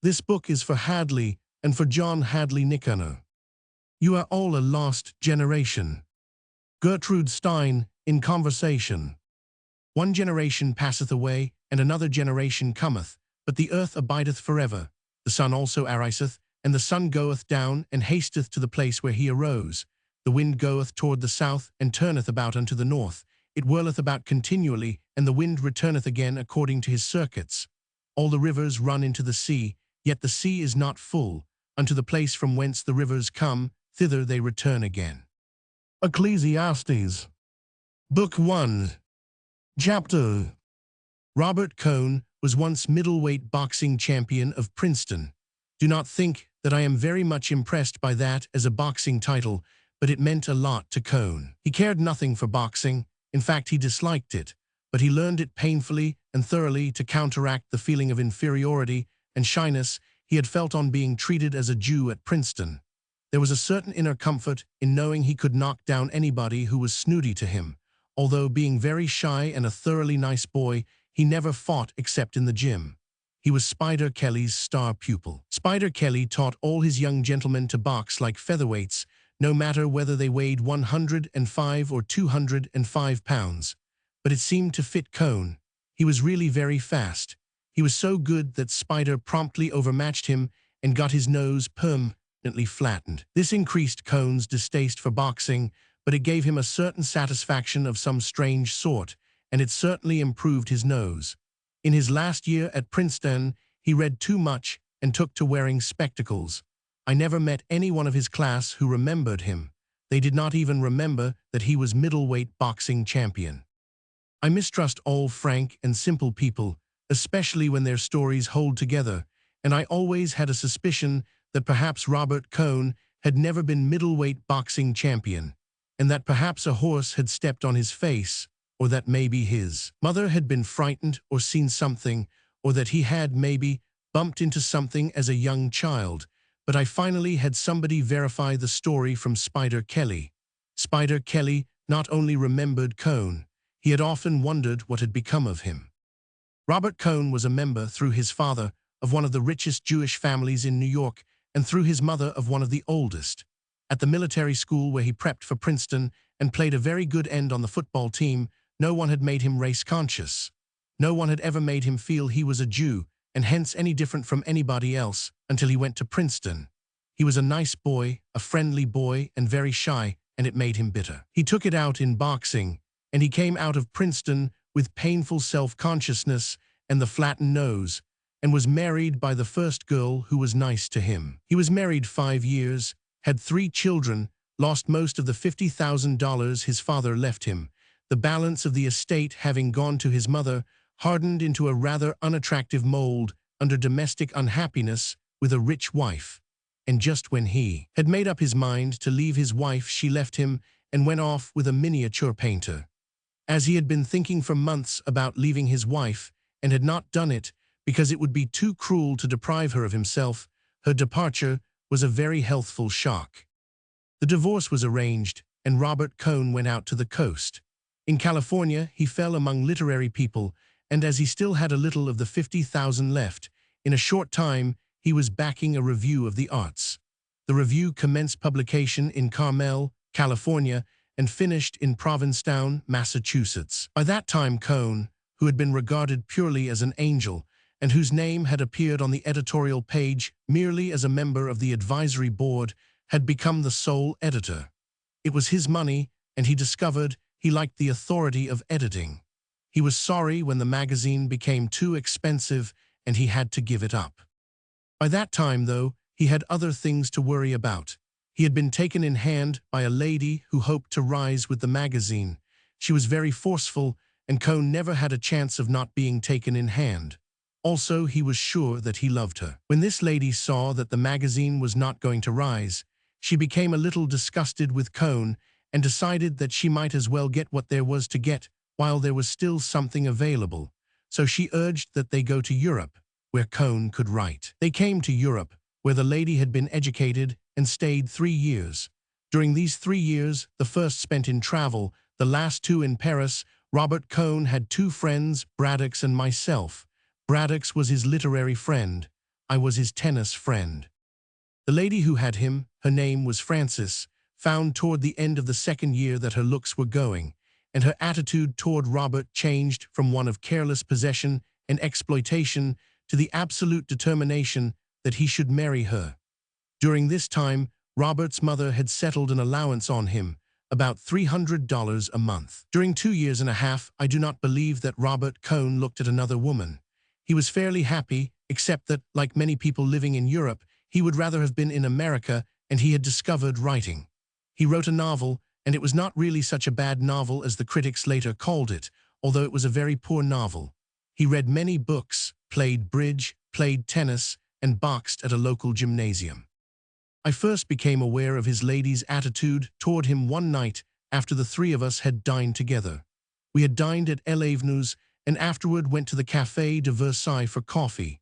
This book is for Hadley and for John Hadley Nicanor. You are all a lost generation. Gertrude Stein, in Conversation. One generation passeth away, and another generation cometh, but the earth abideth forever. The sun also ariseth, and the sun goeth down, and hasteth to the place where he arose. The wind goeth toward the south, and turneth about unto the north. It whirleth about continually, and the wind returneth again according to his circuits. All the rivers run into the sea, yet the sea is not full. Unto the place from whence the rivers come, thither they return again. Ecclesiastes. Book 1. Chapter. Robert Cohn was once middleweight boxing champion of Princeton. Do not think that I am very much impressed by that as a boxing title, but it meant a lot to Cohn. He cared nothing for boxing. In fact, he disliked it, but he learned it painfully and thoroughly to counteract the feeling of inferiority and shyness he had felt on being treated as a Jew at Princeton. There was a certain inner comfort in knowing he could knock down anybody who was snooty to him. Although being very shy and a thoroughly nice boy, he never fought except in the gym. He was Spider Kelly's star pupil. Spider Kelly taught all his young gentlemen to box like featherweights, no matter whether they weighed 105 or 205 pounds. But it seemed to fit Cohn. He was really very fast. He was so good that Spider promptly overmatched him and got his nose permanently flattened. This increased Cohn's distaste for boxing, but it gave him a certain satisfaction of some strange sort, and it certainly improved his nose. In his last year at Princeton, he read too much and took to wearing spectacles. I never met any one of his class who remembered him. They did not even remember that he was middleweight boxing champion. I mistrust all frank and simple people, especially when their stories hold together, and I always had a suspicion that perhaps Robert Cohn had never been middleweight boxing champion, and that perhaps a horse had stepped on his face, or that maybe his mother had been frightened or seen something, or that he had maybe bumped into something as a young child. But I finally had somebody verify the story from Spider Kelly. Spider Kelly not only remembered Cohn, he had often wondered what had become of him. Robert Cohn was a member, through his father, of one of the richest Jewish families in New York, and through his mother of one of the oldest. At the military school where he prepped for Princeton and played a very good end on the football team, no one had made him race-conscious. No one had ever made him feel he was a Jew, and hence any different from anybody else, until he went to Princeton. He was a nice boy, a friendly boy, and very shy, and it made him bitter. He took it out in boxing, and he came out of Princeton with painful self-consciousness and the flattened nose, and was married by the first girl who was nice to him. He was married 5 years, had 3 children, lost most of the $50,000 his father left him, the balance of the estate having gone to his mother, hardened into a rather unattractive mold under domestic unhappiness with a rich wife. And just when he had made up his mind to leave his wife, she left him and went off with a miniature painter. As he had been thinking for months about leaving his wife and had not done it because it would be too cruel to deprive her of himself, her departure was a very healthful shock. The divorce was arranged, and Robert Cohn went out to the coast. In California, he fell among literary people, and as he still had a little of the 50,000 left, in a short time he was backing a review of the arts. The review commenced publication in Carmel, California, and finished in Provincetown, Massachusetts. By that time Cohn, who had been regarded purely as an angel, and whose name had appeared on the editorial page merely as a member of the advisory board, had become the sole editor. It was his money, and he discovered he liked the authority of editing. He was sorry when the magazine became too expensive and he had to give it up. By that time, though, he had other things to worry about. He had been taken in hand by a lady who hoped to rise with the magazine. She was very forceful, and Cohn never had a chance of not being taken in hand. Also, he was sure that he loved her. When this lady saw that the magazine was not going to rise, she became a little disgusted with Cohn and decided that she might as well get what there was to get while there was still something available. So she urged that they go to Europe, where Cohn could write. They came to Europe, where the lady had been educated, and stayed 3 years. During these 3 years, the first spent in travel, the last 2 in Paris, Robert Cohn had 2 friends, Braddock's and myself. Braddock's was his literary friend. I was his tennis friend. The lady who had him, her name was Frances, found toward the end of the second year that her looks were going, and her attitude toward Robert changed from one of careless possession and exploitation to the absolute determination that he should marry her. During this time, Robert's mother had settled an allowance on him, about $300 a month. During 2 years and a half, I do not believe that Robert Cohn looked at another woman. He was fairly happy, except that, like many people living in Europe, he would rather have been in America, and he had discovered writing. He wrote a novel, and it was not really such a bad novel as the critics later called it, although it was a very poor novel. He read many books, played bridge, played tennis, and boxed at a local gymnasium. I first became aware of his lady's attitude toward him one night after the three of us had dined together. We had dined at L'Avenues and afterward went to the Café de Versailles for coffee.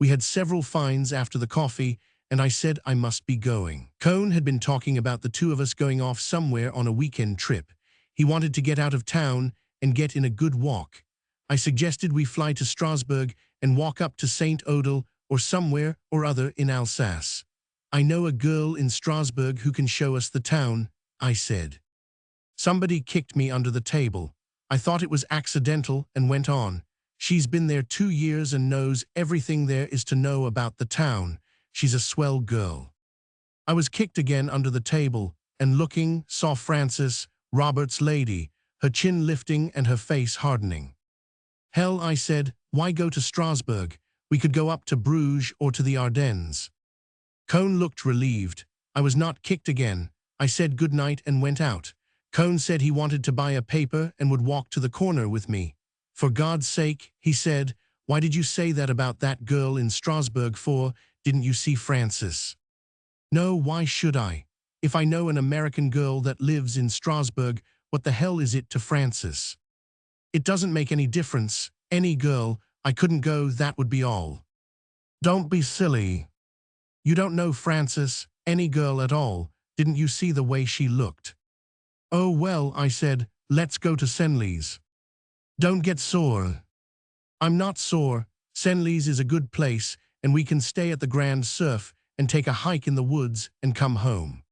We had several fines after the coffee, and I said I must be going. Cohn had been talking about the two of us going off somewhere on a weekend trip. He wanted to get out of town and get in a good walk. I suggested we fly to Strasbourg and walk up to Saint Odile or somewhere or other in Alsace. I know a girl in Strasbourg who can show us the town, I said. Somebody kicked me under the table. I thought it was accidental and went on. She's been there 2 years and knows everything there is to know about the town. She's a swell girl. I was kicked again under the table and looking, saw Frances, Robert's lady, her chin lifting and her face hardening. Hell, I said, why go to Strasbourg? We could go up to Bruges or to the Ardennes. Cohn looked relieved. I was not kicked again. I said good night and went out. Cohn said he wanted to buy a paper and would walk to the corner with me. For God's sake, he said, why did you say that about that girl in Strasbourg for? Didn't you see Frances? No, why should I? If I know an American girl that lives in Strasbourg, what the hell is it to Frances? It doesn't make any difference. Any girl, I couldn't go, that would be all. Don't be silly. You don't know Frances, any girl at all. Didn't you see the way she looked? Oh well, I said, let's go to Senlis. Don't get sore. I'm not sore. Senlis is a good place, and we can stay at the Grand Surf and take a hike in the woods and come home.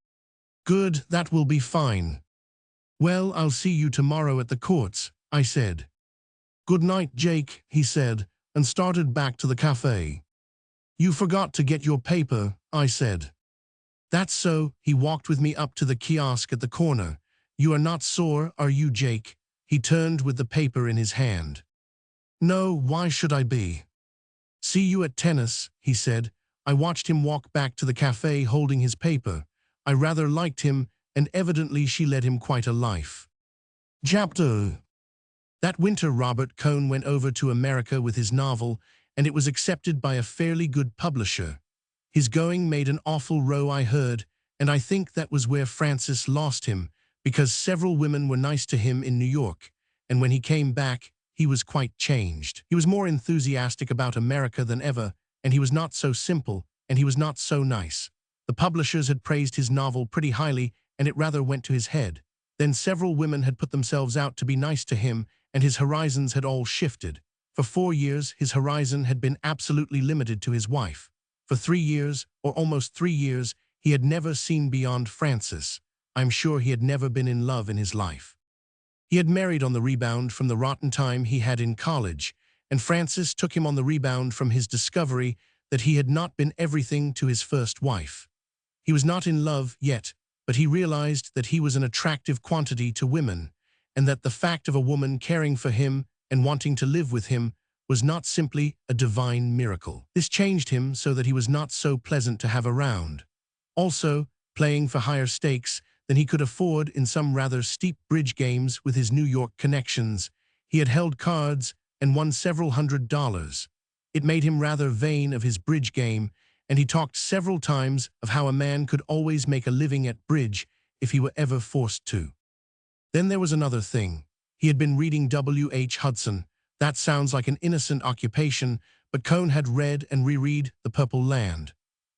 Good, that will be fine. Well, I'll see you tomorrow at the courts, I said. Good night, Jake, he said, and started back to the café. You forgot to get your paper, I said. That's so. He walked with me up to the kiosk at the corner. You are not sore, are you, Jake? He turned with the paper in his hand. No, why should I be? See you at tennis, he said. I watched him walk back to the café holding his paper. I rather liked him, and evidently she led him quite a life. Chapter. That winter Robert Cohn went over to America with his novel, and it was accepted by a fairly good publisher. His going made an awful row, I heard, and I think that was where Frances lost him, because several women were nice to him in New York, and when he came back, he was quite changed. He was more enthusiastic about America than ever, and he was not so simple, and he was not so nice. The publishers had praised his novel pretty highly, and it rather went to his head. Then several women had put themselves out to be nice to him, and his horizons had all shifted. For 4 years, his horizon had been absolutely limited to his wife. For 3 years, or almost 3 years, he had never seen beyond Frances. I'm sure he had never been in love in his life. He had married on the rebound from the rotten time he had in college, and Frances took him on the rebound from his discovery that he had not been everything to his first wife. He was not in love yet, but he realized that he was an attractive quantity to women, and that the fact of a woman caring for him and wanting to live with him was not simply a divine miracle. This changed him so that he was not so pleasant to have around. Also, playing for higher stakes than he could afford in some rather steep bridge games with his New York connections, he had held cards and won several $100s. It made him rather vain of his bridge game, and he talked several times of how a man could always make a living at bridge if he were ever forced to. Then there was another thing. He had been reading W.H. Hudson. That sounds like an innocent occupation, but Cohn had read and reread The Purple Land.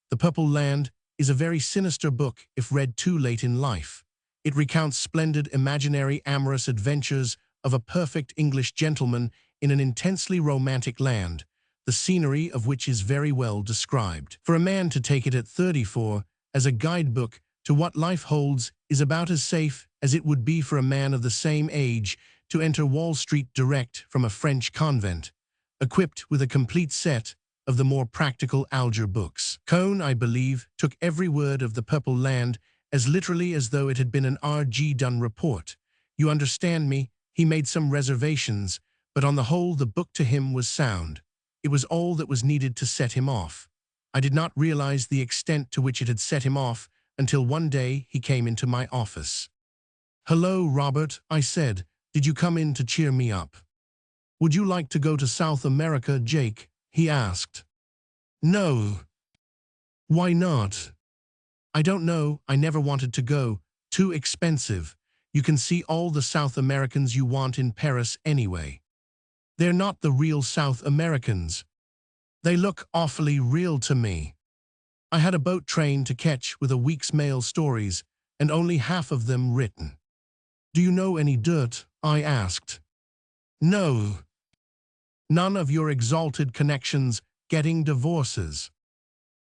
The Purple Land is a very sinister book if read too late in life. It recounts splendid imaginary amorous adventures of a perfect English gentleman in an intensely romantic land, the scenery of which is very well described. For a man to take it at 34 as a guidebook to what life holds is about as safe as it would be for a man of the same age to enter Wall Street direct from a French convent, equipped with a complete set of the more practical algebra books. Cohn, I believe, took every word of The Purple Land as literally as though it had been an R.G. Dunn report. You understand me? He made some reservations, but on the whole the book to him was sound. It was all that was needed to set him off. I did not realize the extent to which it had set him off until one day he came into my office. "Hello, Robert," I said. "Did you come in to cheer me up?" "Would you like to go to South America, Jake?" he asked. "No." "Why not?" "I don't know. I never wanted to go. Too expensive. You can see all the South Americans you want in Paris anyway. They're not the real South Americans. They look awfully real to me. I had a boat train to catch with a week's mail stories, and only half of them written." "Do you know any dirt?" I asked. "No." "None of your exalted connections getting divorces?"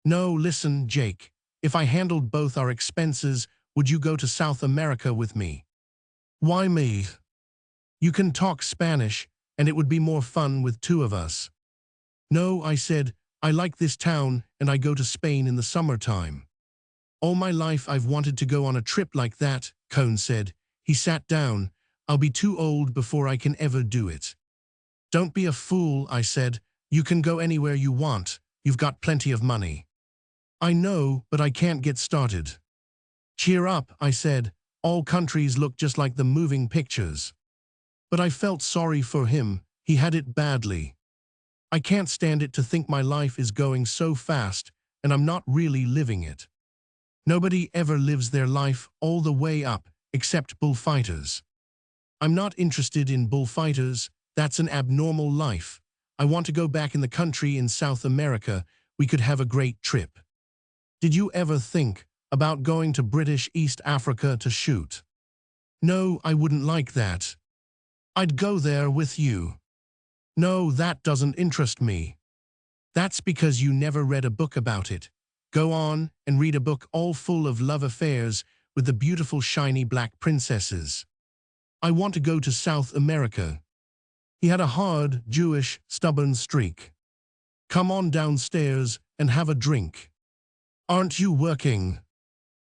"No, listen, Jake. If I handled both our expenses, would you go to South America with me?" "Why me?" "You can talk Spanish, and it would be more fun with two of us." "No," I said. "I like this town, and I go to Spain in the summertime." "All my life I've wanted to go on a trip like that," Cohn said. He sat down. "I'll be too old before I can ever do it." "Don't be a fool," I said. "You can go anywhere you want. You've got plenty of money." "I know, but I can't get started." "Cheer up," I said. "All countries look just like the moving pictures." But I felt sorry for him. He had it badly. "I can't stand it to think my life is going so fast, and I'm not really living it. Nobody ever lives their life all the way up, except bullfighters. I'm not interested in bullfighters. That's an abnormal life. I want to go back in the country in South America. We could have a great trip." "Did you ever think about going to British East Africa to shoot?" "No, I wouldn't like that." "I'd go there with you." "No, that doesn't interest me." "That's because you never read a book about it. Go on and read a book all full of love affairs with the beautiful shiny black princesses." "I want to go to South America." He had a hard, Jewish, stubborn streak. "Come on downstairs and have a drink." "Aren't you working?"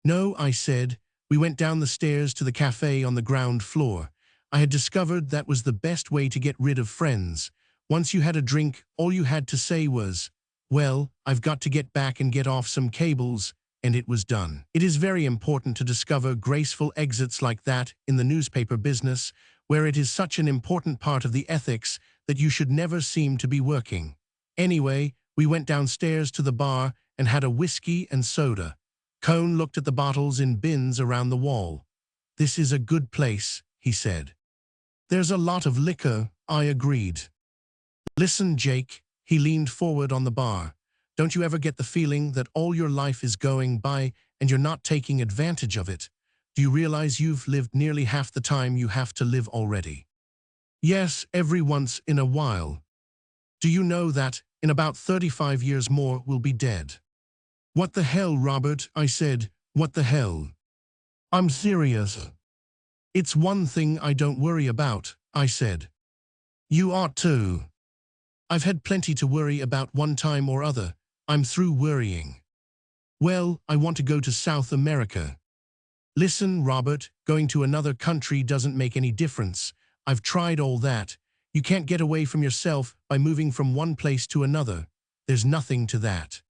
"No," I said. We went down the stairs to the cafe on the ground floor. I had discovered that was the best way to get rid of friends. Once you had a drink, all you had to say was, "Well, I've got to get back and get off some cables," and it was done. It is very important to discover graceful exits like that in the newspaper business, where it is such an important part of the ethics that you should never seem to be working. Anyway, we went downstairs to the bar and had a whiskey and soda. Cohn looked at the bottles in bins around the wall. "This is a good place," he said. "There's a lot of liquor," I agreed. "Listen, Jake," he leaned forward on the bar. "Don't you ever get the feeling that all your life is going by and you're not taking advantage of it? Do you realize you've lived nearly half the time you have to live already?" "Yes, every once in a while." "Do you know that in about 35 years more we'll be dead?" "What the hell, Robert?" I said. "What the hell?" "I'm serious." "It's one thing I don't worry about," I said. "You ought to." "I've had plenty to worry about one time or other. I'm through worrying." "Well, I want to go to South America." "Listen, Robert, going to another country doesn't make any difference. I've tried all that. You can't get away from yourself by moving from one place to another. There's nothing to that."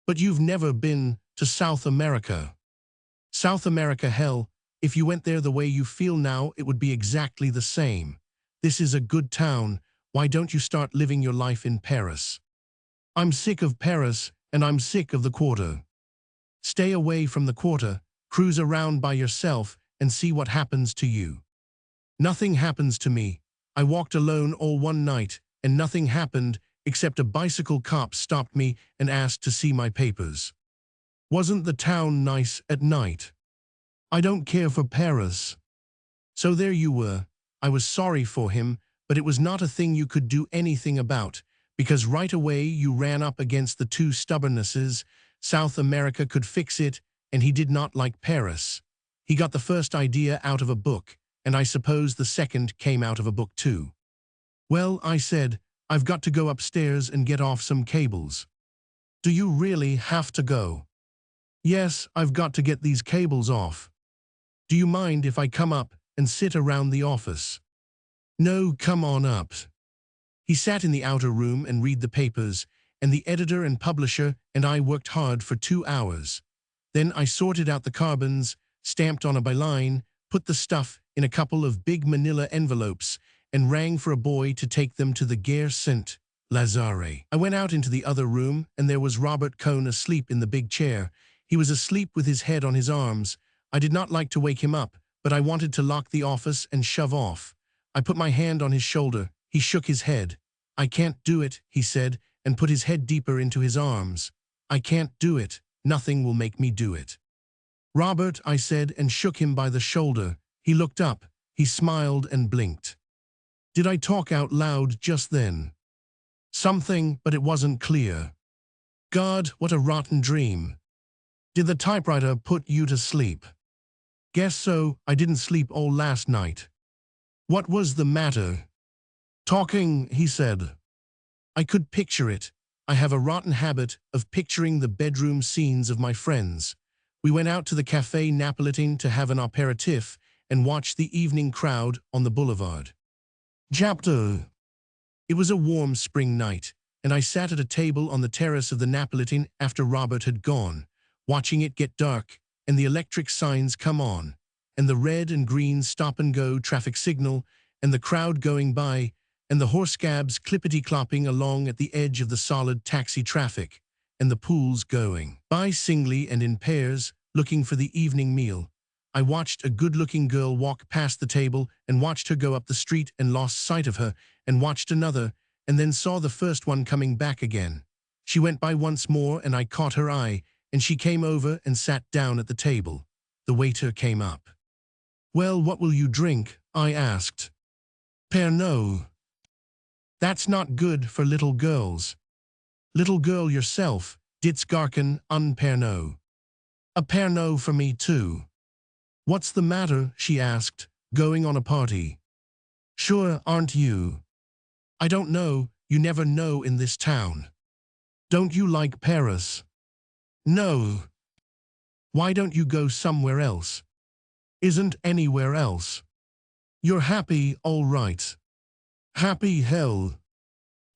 "But you've never been to South America." "South America, hell. If you went there the way you feel now, it would be exactly the same. This is a good town. Why don't you start living your life in Paris?" "I'm sick of Paris, and I'm sick of the Quarter." "Stay away from the Quarter, cruise around by yourself, and see what happens to you." "Nothing happens to me. I walked alone all one night, and nothing happened except a bicycle cop stopped me and asked to see my papers." "Wasn't the town nice at night?" "I don't care for Paris." So there you were. I was sorry for him, but it was not a thing you could do anything about, because right away you ran up against the two stubbornnesses. South America could fix it, and he did not like Paris. He got the first idea out of a book, and I suppose the second came out of a book too. Well, I said, I've got to go upstairs and get off some cables. Do you really have to go? Yes, I've got to get these cables off. Do you mind if I come up and sit around the office? No, come on up. He sat in the outer room and read the papers, and the editor and publisher and I worked hard for 2 hours. Then I sorted out the carbons, stamped on a byline, put the stuff in a couple of big manila envelopes, and rang for a boy to take them to the Gare Saint Lazare. I went out into the other room, and there was Robert Cohn asleep in the big chair. He was asleep with his head on his arms. I did not like to wake him up, but I wanted to lock the office and shove off. I put my hand on his shoulder. He shook his head. I can't do it, he said, and put his head deeper into his arms. I can't do it. Nothing will make me do it. Robert, I said, and shook him by the shoulder. He looked up. He smiled and blinked. Did I talk out loud just then? Something, but it wasn't clear. God, what a rotten dream. Did the typewriter put you to sleep? Guess so. I didn't sleep all last night. What was the matter? Talking, he said. I could picture it. I have a rotten habit of picturing the bedroom scenes of my friends. We went out to the Café Napolitain to have an apéritif and watch the evening crowd on the boulevard. Chapter. It was a warm spring night, and I sat at a table on the terrace of the Napolitain after Robert had gone, watching it get dark and the electric signs come on, and the red and green stop-and-go traffic signal, and the crowd going by, and the horsecabs clippity-clopping along at the edge of the solid taxi traffic, and the pools going by singly and in pairs, looking for the evening meal. I watched a good-looking girl walk past the table and watched her go up the street and lost sight of her, and watched another, and then saw the first one coming back again. She went by once more, and I caught her eye, and she came over and sat down at the table. The waiter came up. Well, what will you drink? I asked. Pernod. That's not good for little girls. Little girl yourself, dits garken un Pernod. A Pernod for me too. What's the matter? She asked, going on a party. Sure, aren't you? I don't know, you never know in this town. Don't you like Paris? No. Why don't you go somewhere else? Isn't anywhere else. You're happy, all right. Happy hell.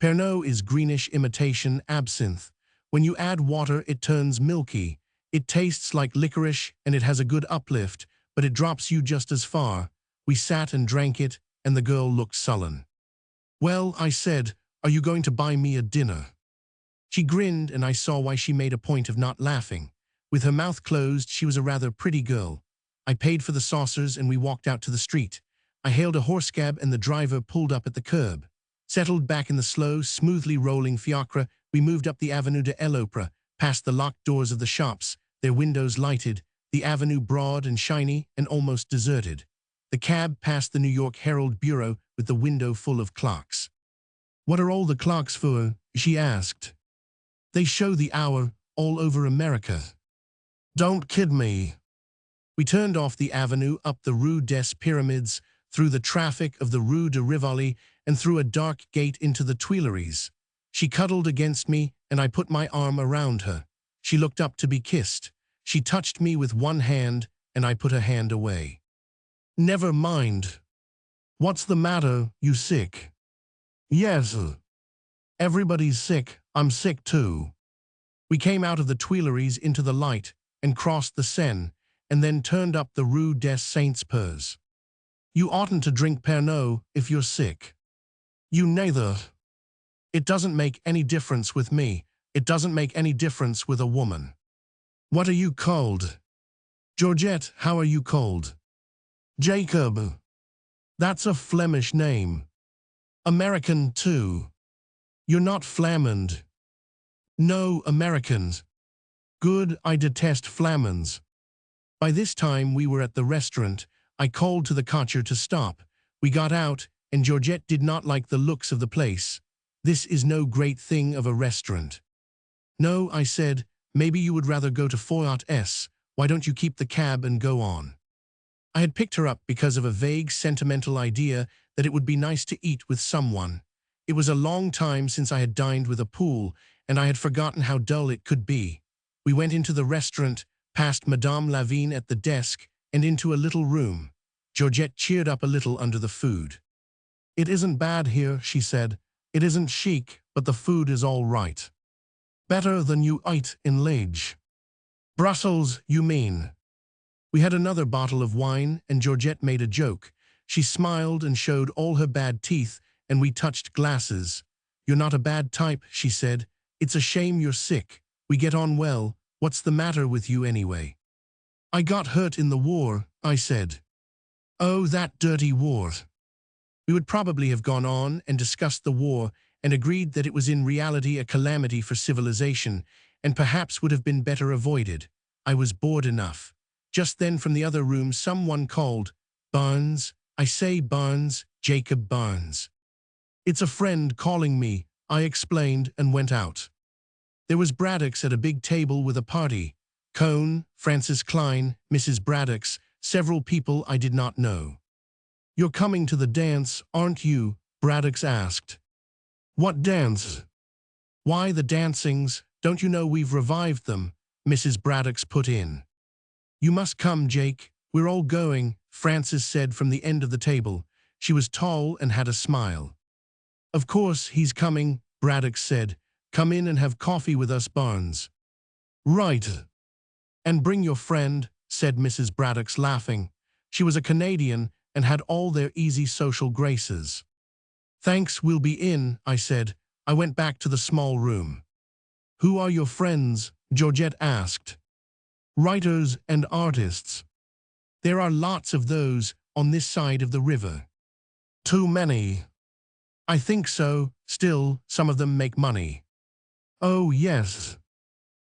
Pernod is greenish imitation absinthe. When you add water, it turns milky. It tastes like licorice, and it has a good uplift, but it drops you just as far. We sat and drank it, and the girl looked sullen. Well, I said, are you going to buy me a dinner? She grinned, and I saw why she made a point of not laughing. With her mouth closed, she was a rather pretty girl. I paid for the saucers, and we walked out to the street. I hailed a horsecab, and the driver pulled up at the curb. Settled back in the slow, smoothly rolling fiacre, we moved up the Avenue de l'Opéra, past the locked doors of the shops, their windows lighted, the avenue broad and shiny and almost deserted. The cab passed the New York Herald Bureau with the window full of clocks. What are all the clocks for? She asked. They show the hour all over America. Don't kid me. We turned off the avenue, up the Rue des Pyramids, through the traffic of the Rue de Rivoli, and through a dark gate into the Tuileries. She cuddled against me, and I put my arm around her. She looked up to be kissed. She touched me with one hand, and I put her hand away. Never mind. What's the matter, you sick? Yes. Everybody's sick, I'm sick too. We came out of the Tuileries into the light, and crossed the Seine, and then turned up the Rue des Saints-Pères. You oughtn't to drink Pernod if you're sick. You neither. It doesn't make any difference with me. It doesn't make any difference with a woman. What are you called? Georgette, how are you called? Jacob. That's a Flemish name. American too. You're not Flamand. No, Americans. Good, I detest Flamands. By this time we were at the restaurant. I called to the cocher to stop. We got out, and Georgette did not like the looks of the place. This is no great thing of a restaurant. No, I said, maybe you would rather go to Foyot S. Why don't you keep the cab and go on? I had picked her up because of a vague sentimental idea that it would be nice to eat with someone. It was a long time since I had dined with a pool, and I had forgotten how dull it could be. We went into the restaurant, past Madame Lavigne at the desk, and into a little room. Georgette cheered up a little under the food. It isn't bad here, she said. It isn't chic, but the food is all right. Better than you ate in Liege. Brussels, you mean? We had another bottle of wine, and Georgette made a joke. She smiled and showed all her bad teeth, and we touched glasses. You're not a bad type, she said. It's a shame you're sick. We get on well. What's the matter with you anyway? I got hurt in the war, I said. Oh, that dirty war. We would probably have gone on and discussed the war and agreed that it was in reality a calamity for civilization and perhaps would have been better avoided. I was bored enough. Just then from the other room someone called, Barnes, I say Barnes, Jacob Barnes. It's a friend calling me, I explained and went out. There was Braddock's at a big table with a party. Cohn, Francis Klein, Mrs. Braddock's, several people I did not know. You're coming to the dance, aren't you? Braddock's asked. What dance? Why, the dancings, don't you know we've revived them? Mrs. Braddock's put in. You must come, Jake, we're all going, Francis said from the end of the table. She was tall and had a smile. Of course he's coming, Braddock said. Come in and have coffee with us, Barnes. Right. And bring your friend, said Mrs. Braddock's, laughing. She was a Canadian and had all their easy social graces. Thanks, we'll be in, I said. I went back to the small room. Who are your friends? Georgette asked. Writers and artists. There are lots of those on this side of the river. Too many. I think so. Still, some of them make money. Oh, yes.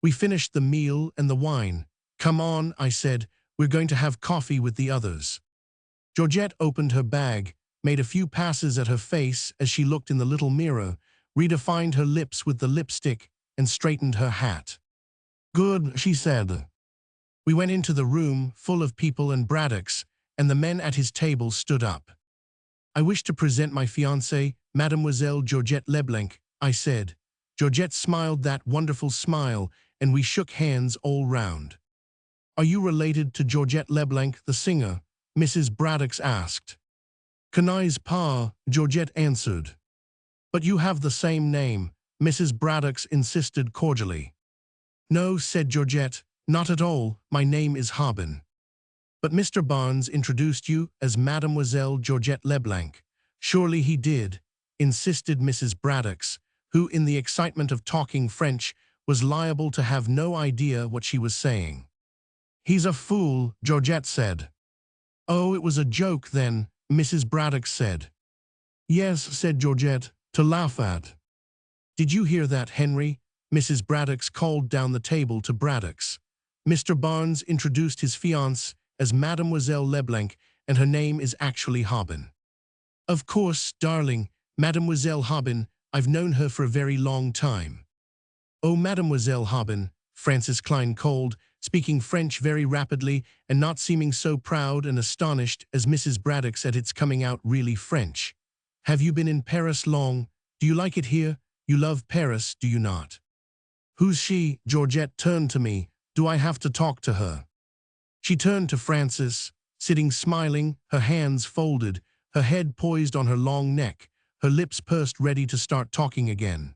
We finished the meal and the wine. Come on, I said. We're going to have coffee with the others. Georgette opened her bag, made a few passes at her face as she looked in the little mirror, redefined her lips with the lipstick, and straightened her hat. Good, she said. We went into the room, full of people and Braddock's, and the men at his table stood up. I wish to present my fiancée, Mademoiselle Georgette Leblanc, I said. Georgette smiled that wonderful smile, and we shook hands all round. Are you related to Georgette Leblanc, the singer? Mrs. Braddock's asked. Connais pas, Georgette answered. But you have the same name, Mrs. Braddock's insisted cordially. No, said Georgette, not at all, my name is Harbin. But Mr. Barnes introduced you as Mademoiselle Georgette Leblanc. Surely he did, insisted Mrs. Braddock's, who in the excitement of talking French was liable to have no idea what she was saying. He's a fool, Georgette said. Oh, it was a joke then, Mrs. Braddock said. Yes, said Georgette, to laugh at. Did you hear that, Henry? Mrs. Braddock's called down the table to Braddock's. Mr. Barnes introduced his fiancée as Mademoiselle Leblanc, and her name is actually Harbin. Of course, darling, Mademoiselle Harbin, I've known her for a very long time. Oh, Mademoiselle Harbin, Francis Klein called, speaking French very rapidly and not seeming so proud and astonished as Mrs. Braddock's at its coming out really French. Have you been in Paris long? Do you like it here? You love Paris, do you not? Who's she? Georgette turned to me. Do I have to talk to her? She turned to Francis, sitting smiling, her hands folded, her head poised on her long neck, her lips pursed ready to start talking again.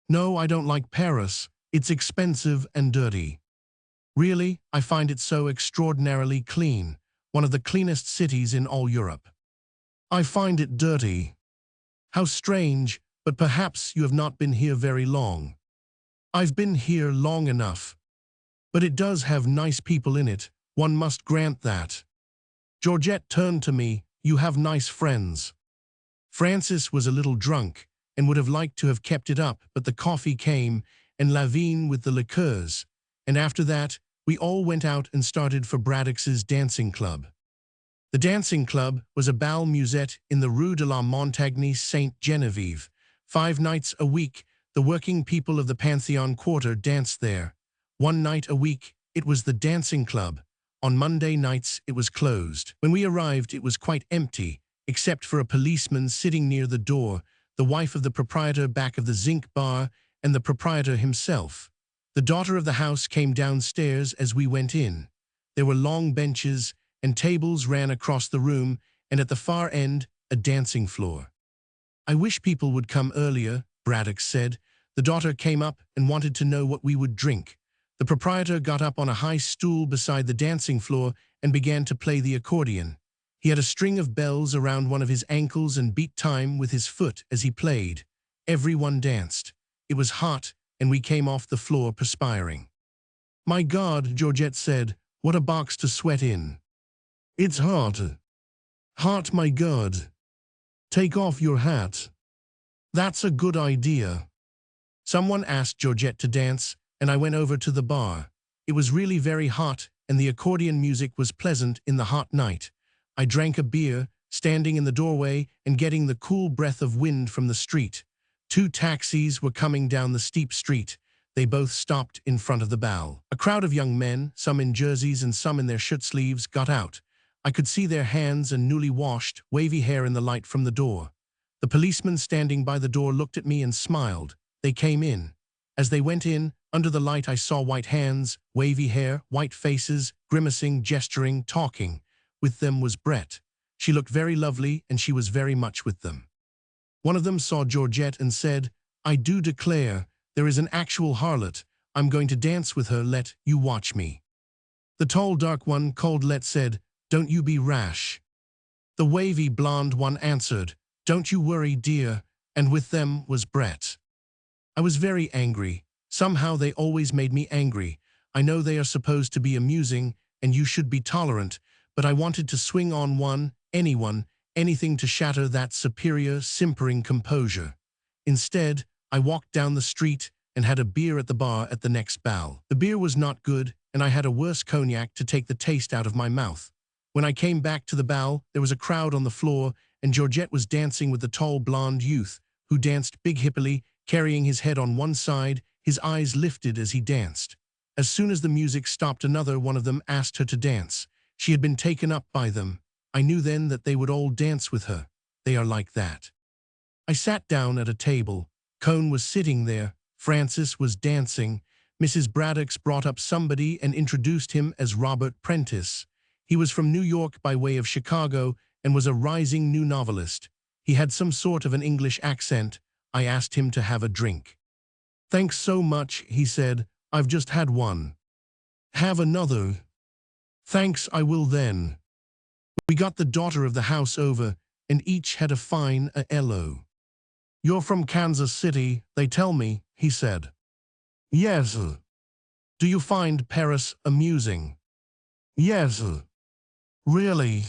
No, I don't like Paris. It's expensive and dirty. Really, I find it so extraordinarily clean, one of the cleanest cities in all Europe. I find it dirty. How strange, but perhaps you have not been here very long. I've been here long enough. But it does have nice people in it, one must grant that. Georgette turned to me. You have nice friends. Francis was a little drunk and would have liked to have kept it up, but the coffee came and Lavigne with the liqueurs, and after that, we all went out and started for Braddock's dancing club. The dancing club was a bal musette in the Rue de la Montagne Sainte-Geneviève, 5 nights a week, the working people of the Pantheon Quarter danced there. 1 night a week, it was the dancing club. On Monday nights, it was closed. When we arrived, it was quite empty, except for a policeman sitting near the door, the wife of the proprietor back of the zinc bar, and the proprietor himself. The daughter of the house came downstairs as we went in. There were long benches, and tables ran across the room, and at the far end, a dancing floor. "I wish people would come earlier," Braddock said. The daughter came up and wanted to know what we would drink. The proprietor got up on a high stool beside the dancing floor and began to play the accordion. He had a string of bells around one of his ankles and beat time with his foot as he played. Everyone danced. It was hot, and we came off the floor perspiring. "My God," Georgette said, "what a box to sweat in." "It's hot. Hot, my God. Take off your hat." "That's a good idea." Someone asked Georgette to dance, and I went over to the bar. It was really very hot, and the accordion music was pleasant in the hot night. I drank a beer, standing in the doorway and getting the cool breath of wind from the street. 2 taxis were coming down the steep street. They both stopped in front of the ball. A crowd of young men, some in jerseys and some in their shirt sleeves, got out. I could see their hands and newly washed, wavy hair in the light from the door. The policeman standing by the door looked at me and smiled. They came in. As they went in, under the light I saw white hands, wavy hair, white faces, grimacing, gesturing, talking. With them was Brett. She looked very lovely, and she was very much with them. One of them saw Georgette and said, "I do declare, there is an actual harlot. I'm going to dance with her, let you watch me." The tall dark one, called Let, said, "Don't you be rash." The wavy blonde one answered, "Don't you worry, dear," and with them was Brett. I was very angry. Somehow they always made me angry. I know they are supposed to be amusing, and you should be tolerant, but I wanted to swing on anyone, anything to shatter that superior, simpering composure. Instead, I walked down the street and had a beer at the bar at the next ball. The beer was not good, and I had a worse cognac to take the taste out of my mouth. When I came back to the ball, there was a crowd on the floor, and Georgette was dancing with the tall blonde youth, who danced big hippily, carrying his head on one side, his eyes lifted as he danced. As soon as the music stopped, another one of them asked her to dance. She had been taken up by them. I knew then that they would all dance with her. They are like that. I sat down at a table. Cone was sitting there. Francis was dancing. Mrs. Braddock's brought up somebody and introduced him as Robert Prentice. He was from New York by way of Chicago and was a rising new novelist. He had some sort of an English accent. I asked him to have a drink. "Thanks so much," he said. "I've just had one." "Have another." "Thanks, I will then." We got the daughter of the house over, and each had a fine hello. "You're from Kansas City, they tell me," he said. "Yes. Do you find Paris amusing?" "Yes. Really?"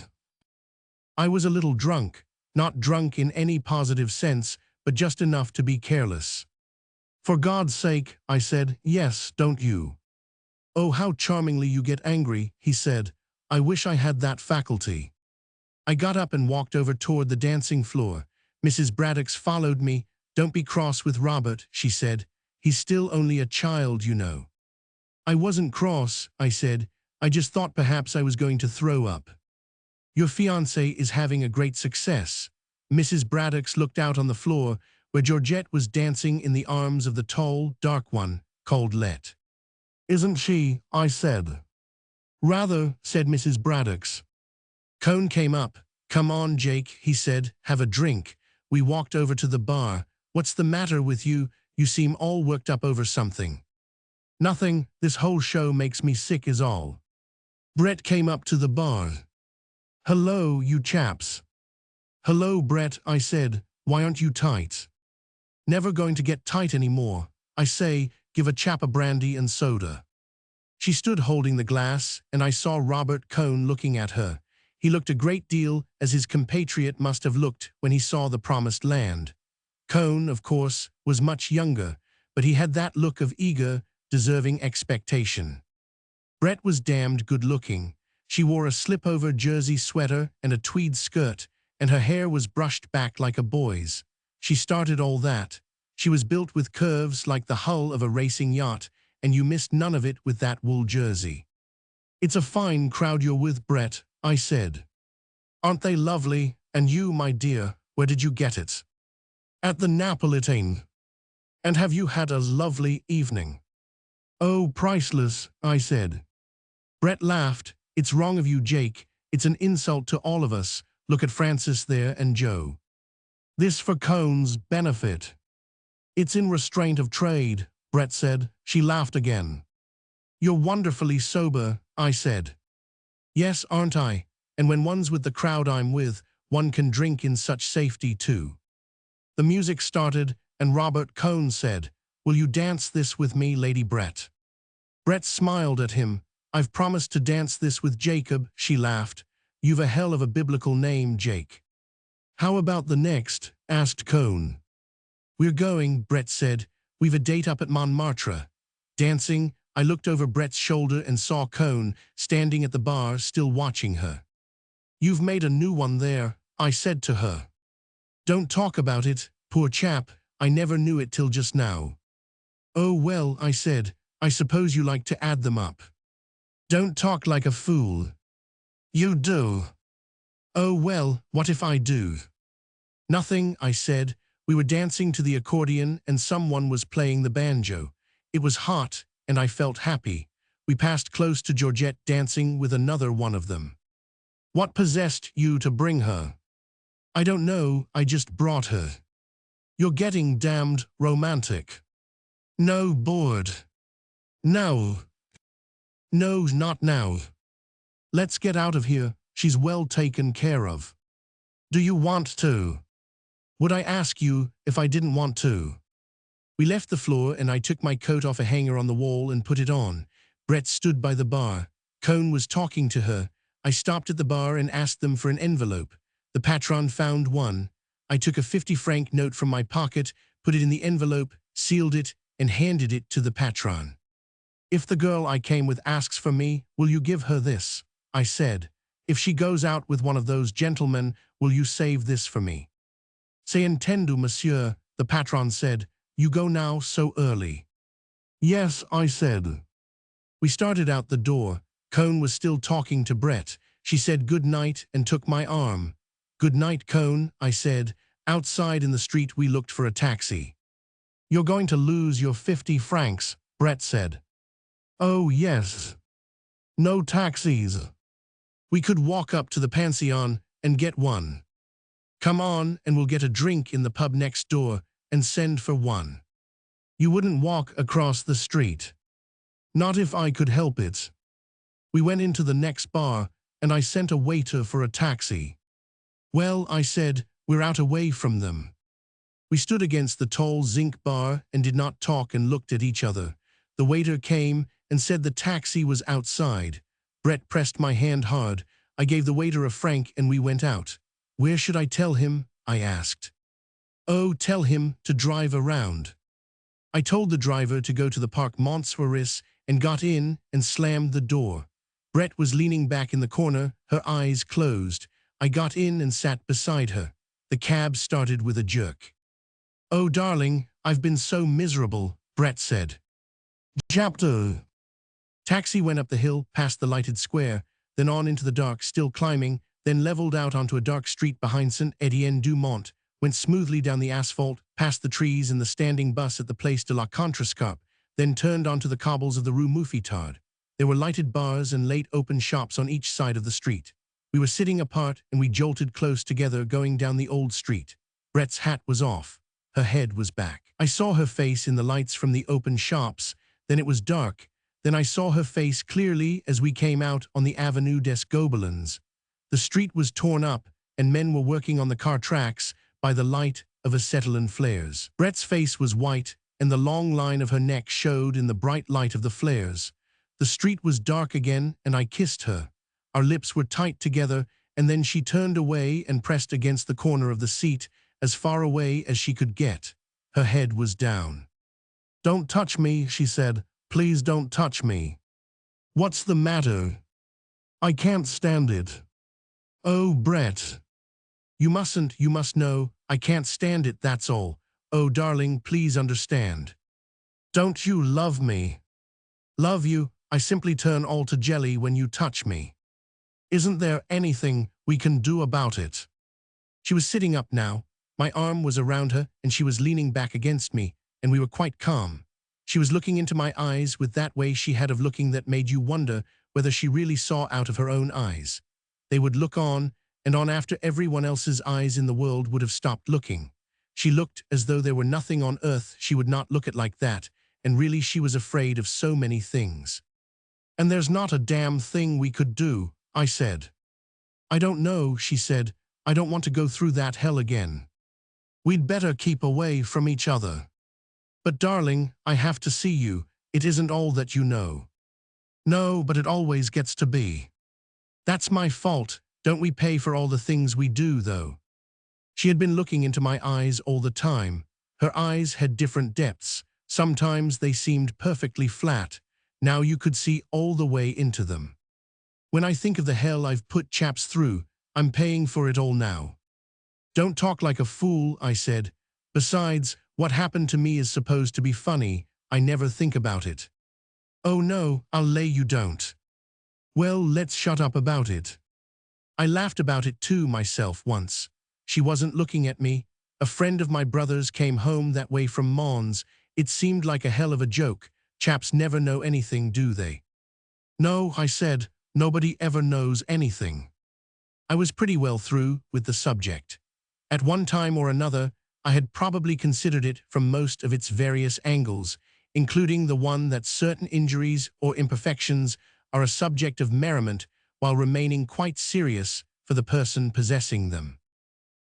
I was a little drunk, not drunk in any positive sense, but just enough to be careless. "For God's sake," I said, "yes, don't you?" "Oh, how charmingly you get angry," he said. "I wish I had that faculty." I got up and walked over toward the dancing floor. Mrs. Braddock's followed me. "Don't be cross with Robert," she said. "He's still only a child, you know." "I wasn't cross," I said. "I just thought perhaps I was going to throw up." "Your fiancé is having a great success." Mrs. Braddock's looked out on the floor, where Georgette was dancing in the arms of the tall, dark one, called Let. "Isn't she?" I said. "Rather," said Mrs. Braddock's. Cone came up. "Come on, Jake," he said. "Have a drink." We walked over to the bar. "What's the matter with you? You seem all worked up over something." "Nothing. This whole show makes me sick is all." Brett came up to the bar. "Hello, you chaps." "Hello, Brett," I said. "Why aren't you tight?" "Never going to get tight anymore. I say, give a chap a brandy and soda." She stood holding the glass, and I saw Robert Cone looking at her. He looked a great deal as his compatriot must have looked when he saw the promised land. Cone, of course, was much younger, but he had that look of eager, deserving expectation. Brett was damned good-looking. She wore a slip-over jersey sweater and a tweed skirt, and her hair was brushed back like a boy's. She started all that. She was built with curves like the hull of a racing yacht, and you missed none of it with that wool jersey. It's a fine crowd you're with, Brett, I said. Aren't they lovely? And you, my dear, where did you get it? At the Napolitane. And have you had a lovely evening? Oh, priceless, I said. Brett laughed. It's wrong of you, Jake. It's an insult to all of us. Look at Francis there and Joe. This for Cohn's benefit. It's in restraint of trade, Brett said. She laughed again. You're wonderfully sober, I said. Yes, aren't I? And when one's with the crowd I'm with, one can drink in such safety too. The music started, and Robert Cohn said, Will you dance this with me, Lady Brett? Brett smiled at him. I've promised to dance this with Jacob, she laughed. You've a hell of a biblical name, Jake. How about the next? Asked Cohn. We're going, Brett said. We've a date up at Montmartre. Dancing, I looked over Brett's shoulder and saw Cohn standing at the bar, still watching her. You've made a new one there, I said to her. Don't talk about it, poor chap, I never knew it till just now. Oh well, I said, I suppose you like to add them up. Don't talk like a fool. You do. Oh well, what if I do? Nothing, I said. We were dancing to the accordion and someone was playing the banjo. It was hot, and I felt happy. We passed close to Georgette dancing with another one of them. What possessed you to bring her? I don't know, I just brought her. You're getting damned romantic. No, bored. No. No, not now. Let's get out of here, she's well taken care of. Do you want to? Would I ask you if I didn't want to? We left the floor and I took my coat off a hanger on the wall and put it on. Brett stood by the bar. Cohn was talking to her. I stopped at the bar and asked them for an envelope. The patron found one. I took a 50-franc note from my pocket, put it in the envelope, sealed it, and handed it to the patron. If the girl I came with asks for me, will you give her this? I said. If she goes out with one of those gentlemen, will you save this for me? C'est entendu, monsieur, the patron said. You go now so early. Yes, I said. We started out the door. Cohn was still talking to Brett. She said good night and took my arm. Good night, Cohn, I said. Outside in the street we looked for a taxi. You're going to lose your 50 francs, Brett said. Oh, yes. No taxis. We could walk up to the pension and get one. Come on and we'll get a drink in the pub next door and send for one. You wouldn't walk across the street. Not if I could help it. We went into the next bar and I sent a waiter for a taxi. Well, I said, we're out away from them. We stood against the tall zinc bar and did not talk and looked at each other. The waiter came and said the taxi was outside. Brett pressed my hand hard. I gave the waiter a franc and we went out. Where should I tell him? I asked. Oh, tell him to drive around. I told the driver to go to the Parc Montceau and got in and slammed the door. Brett was leaning back in the corner, her eyes closed. I got in and sat beside her. The cab started with a jerk. Oh, darling, I've been so miserable, Brett said. Chapter. Taxi went up the hill, past the lighted square, then on into the dark, still climbing, then leveled out onto a dark street behind Saint-Étienne-du-Mont, went smoothly down the asphalt, past the trees and the standing bus at the Place de la Contrescarpe, then turned onto the cobbles of the Rue Mouffetard. There were lighted bars and late open shops on each side of the street. We were sitting apart and we jolted close together going down the old street. Brett's hat was off. Her head was back. I saw her face in the lights from the open shops, then it was dark. Then I saw her face clearly as we came out on the Avenue des Gobelins. The street was torn up, and men were working on the car tracks by the light of acetylene flares. Brett's face was white, and the long line of her neck showed in the bright light of the flares. The street was dark again, and I kissed her. Our lips were tight together, and then she turned away and pressed against the corner of the seat, as far away as she could get. Her head was down. Don't touch me, she said. Please don't touch me. What's the matter? I can't stand it. Oh, Brett. You must know, I can't stand it, that's all. Oh, darling, please understand. Don't you love me? Love you? I simply turn all to jelly when you touch me. Isn't there anything we can do about it? She was sitting up now. My arm was around her, and she was leaning back against me, and we were quite calm. She was looking into my eyes with that way she had of looking that made you wonder whether she really saw out of her own eyes. They would look on and on after everyone else's eyes in the world would have stopped looking. She looked as though there were nothing on earth she would not look at like that, and really she was afraid of so many things. And there's not a damn thing we could do, I said. I don't know, she said. I don't want to go through that hell again. We'd better keep away from each other. But darling, I have to see you. It isn't all that you know. No, but it always gets to be. That's my fault. Don't we pay for all the things we do, though? She had been looking into my eyes all the time. Her eyes had different depths. Sometimes they seemed perfectly flat. Now you could see all the way into them. When I think of the hell I've put chaps through, I'm paying for it all now. Don't talk like a fool, I said. Besides, what happened to me is supposed to be funny. I never think about it. Oh no, I'll lay you don't. Well, let's shut up about it. I laughed about it too myself once. She wasn't looking at me. A friend of my brother's came home that way from Mons. It seemed like a hell of a joke. Chaps never know anything, do they? No, I said, nobody ever knows anything. I was pretty well through with the subject. At one time or another, I had probably considered it from most of its various angles, including the one that certain injuries or imperfections are a subject of merriment while remaining quite serious for the person possessing them.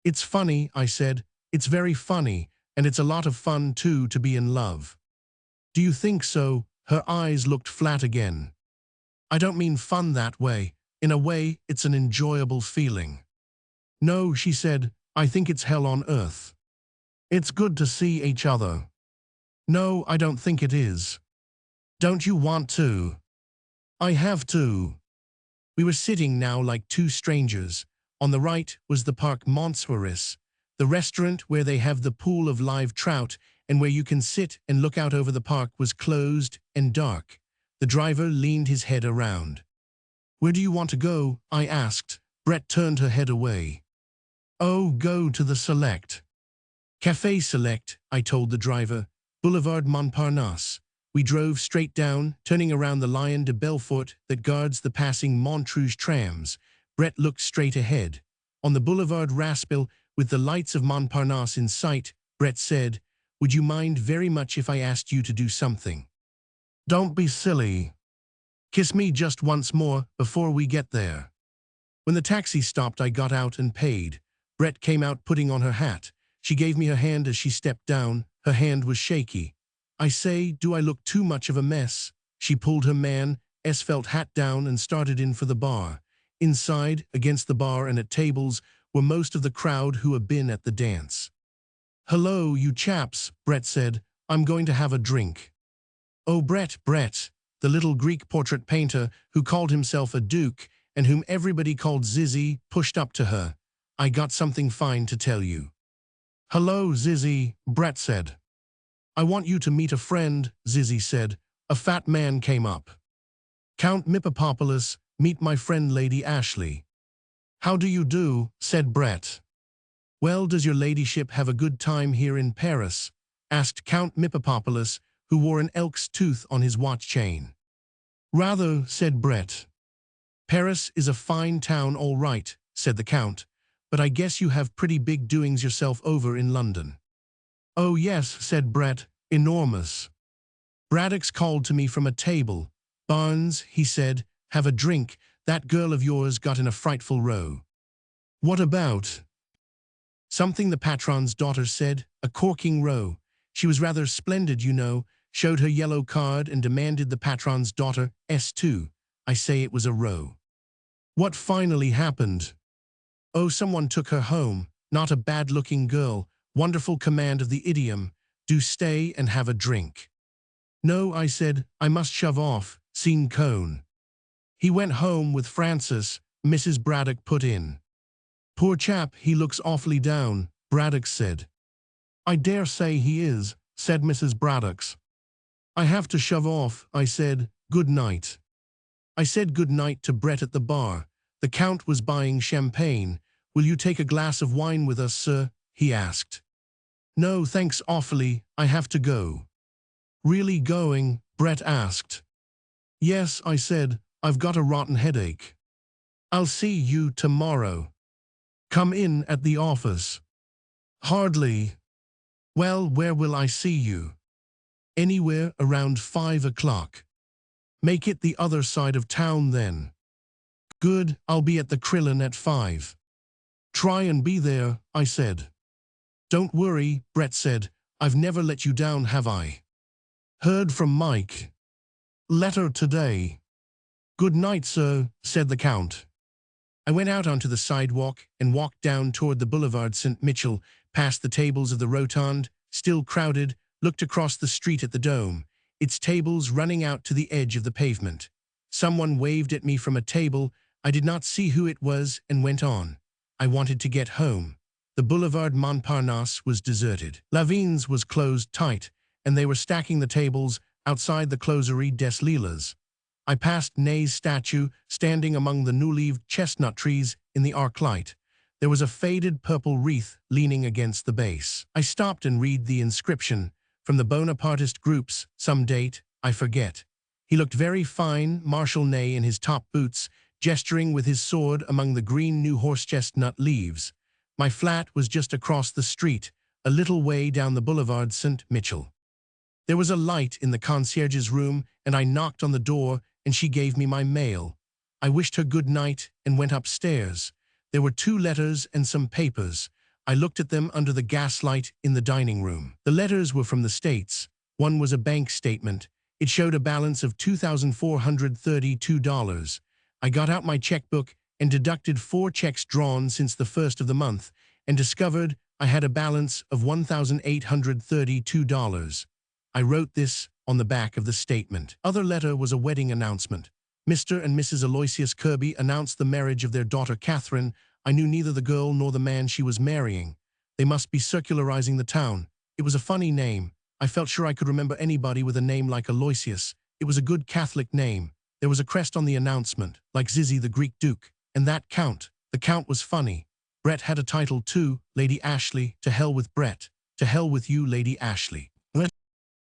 It's funny, I said. It's very funny, and it's a lot of fun, too, to be in love. Do you think so? Her eyes looked flat again. I don't mean fun that way. In a way, it's an enjoyable feeling. No, she said, I think it's hell on earth. It's good to see each other. No, I don't think it is. Don't you want to? I have to. We were sitting now like two strangers. On the right was the Parc Montsoris, the restaurant where they have the pool of live trout and where you can sit and look out over the park was closed and dark. The driver leaned his head around. Where do you want to go? I asked. Brett turned her head away. Oh, go to the Select. Café Select, I told the driver. Boulevard Montparnasse. We drove straight down, turning around the Lion de Belfort that guards the passing Montrouge trams. Brett looked straight ahead. On the Boulevard Raspil, with the lights of Montparnasse in sight, Brett said, Would you mind very much if I asked you to do something? Don't be silly. Kiss me just once more before we get there. When the taxi stopped, I got out and paid. Brett came out putting on her hat. She gave me her hand as she stepped down. Her hand was shaky. I say, do I look too much of a mess? She pulled her man's felt hat down and started in for the bar. Inside, against the bar and at tables, were most of the crowd who had been at the dance. Hello, you chaps, Brett said. I'm going to have a drink. Oh, Brett, the little Greek portrait painter who called himself a duke and whom everybody called Zizzy, pushed up to her. I got something fine to tell you. Hello, Zizzy, Brett said. I want you to meet a friend, Zizzy said. A fat man came up. Count Mippopopoulos, meet my friend Lady Ashley. How do you do, said Brett. Well, does your ladyship have a good time here in Paris? Asked Count Mippopopoulos, who wore an elk's tooth on his watch chain. Rather, said Brett. Paris is a fine town, all right, said the Count, but I guess you have pretty big doings yourself over in London. Oh yes, said Brett, enormous. Braddock's called to me from a table. Barnes, he said, have a drink. That girl of yours got in a frightful row. What about? Something the patron's daughter said, a corking row. She was rather splendid, you know, showed her yellow card and demanded the patron's daughter S2. I say it was a row. What finally happened? Oh, someone took her home. Not a bad-looking girl. Wonderful command of the idiom. Do stay and have a drink. No, I said, I must shove off. Scene cone. He went home with Francis, Mrs. Braddock put in. Poor chap, he looks awfully down. Braddock said. I dare say he is, said Mrs. Braddock. I have to shove off, I said. Good night. I said good night to Brett at the bar. The Count was buying champagne. Will you take a glass of wine with us, sir? He asked. No, thanks awfully, I have to go. Really going? Brett asked. Yes, I said, I've got a rotten headache. I'll see you tomorrow. Come in at the office. Hardly. Well, where will I see you? Anywhere around 5 o'clock. Make it the other side of town then. Good, I'll be at the Krillin at 5. Try and be there, I said. Don't worry, Brett said. I've never let you down, have I? Heard from Mike. Letter today. Good night, sir, said the Count. I went out onto the sidewalk and walked down toward the Boulevard St. Michel, past the tables of the Rotonde, still crowded, looked across the street at the Dome, its tables running out to the edge of the pavement. Someone waved at me from a table. I did not see who it was and went on. I wanted to get home. The Boulevard Montparnasse was deserted. Lavigne's was closed tight, and they were stacking the tables outside the Closerie des Lilas. I passed Ney's statue, standing among the new-leaved chestnut trees in the arc light. There was a faded purple wreath leaning against the base. I stopped and read the inscription. From the Bonapartist groups, some date, I forget. He looked very fine, Marshal Ney in his top boots, gesturing with his sword among the green new horse-chestnut leaves. My flat was just across the street, a little way down the Boulevard St. Michel. There was a light in the concierge's room, and I knocked on the door, and she gave me my mail. I wished her good night and went upstairs. There were 2 letters and some papers. I looked at them under the gaslight in the dining room. The letters were from the States. One was a bank statement. It showed a balance of $2,432. I got out my checkbook and deducted 4 checks drawn since the first of the month, and discovered I had a balance of $1,832. I wrote this on the back of the statement. Other letter was a wedding announcement. Mr. and Mrs. Aloysius Kirby announced the marriage of their daughter Catherine. I knew neither the girl nor the man she was marrying. They must be circularizing the town. It was a funny name. I felt sure I could remember anybody with a name like Aloysius. It was a good Catholic name. There was a crest on the announcement, like Zizi the Greek Duke. And that Count. The Count was funny. Brett had a title too, Lady Ashley. To hell with Brett. To hell with you, Lady Ashley.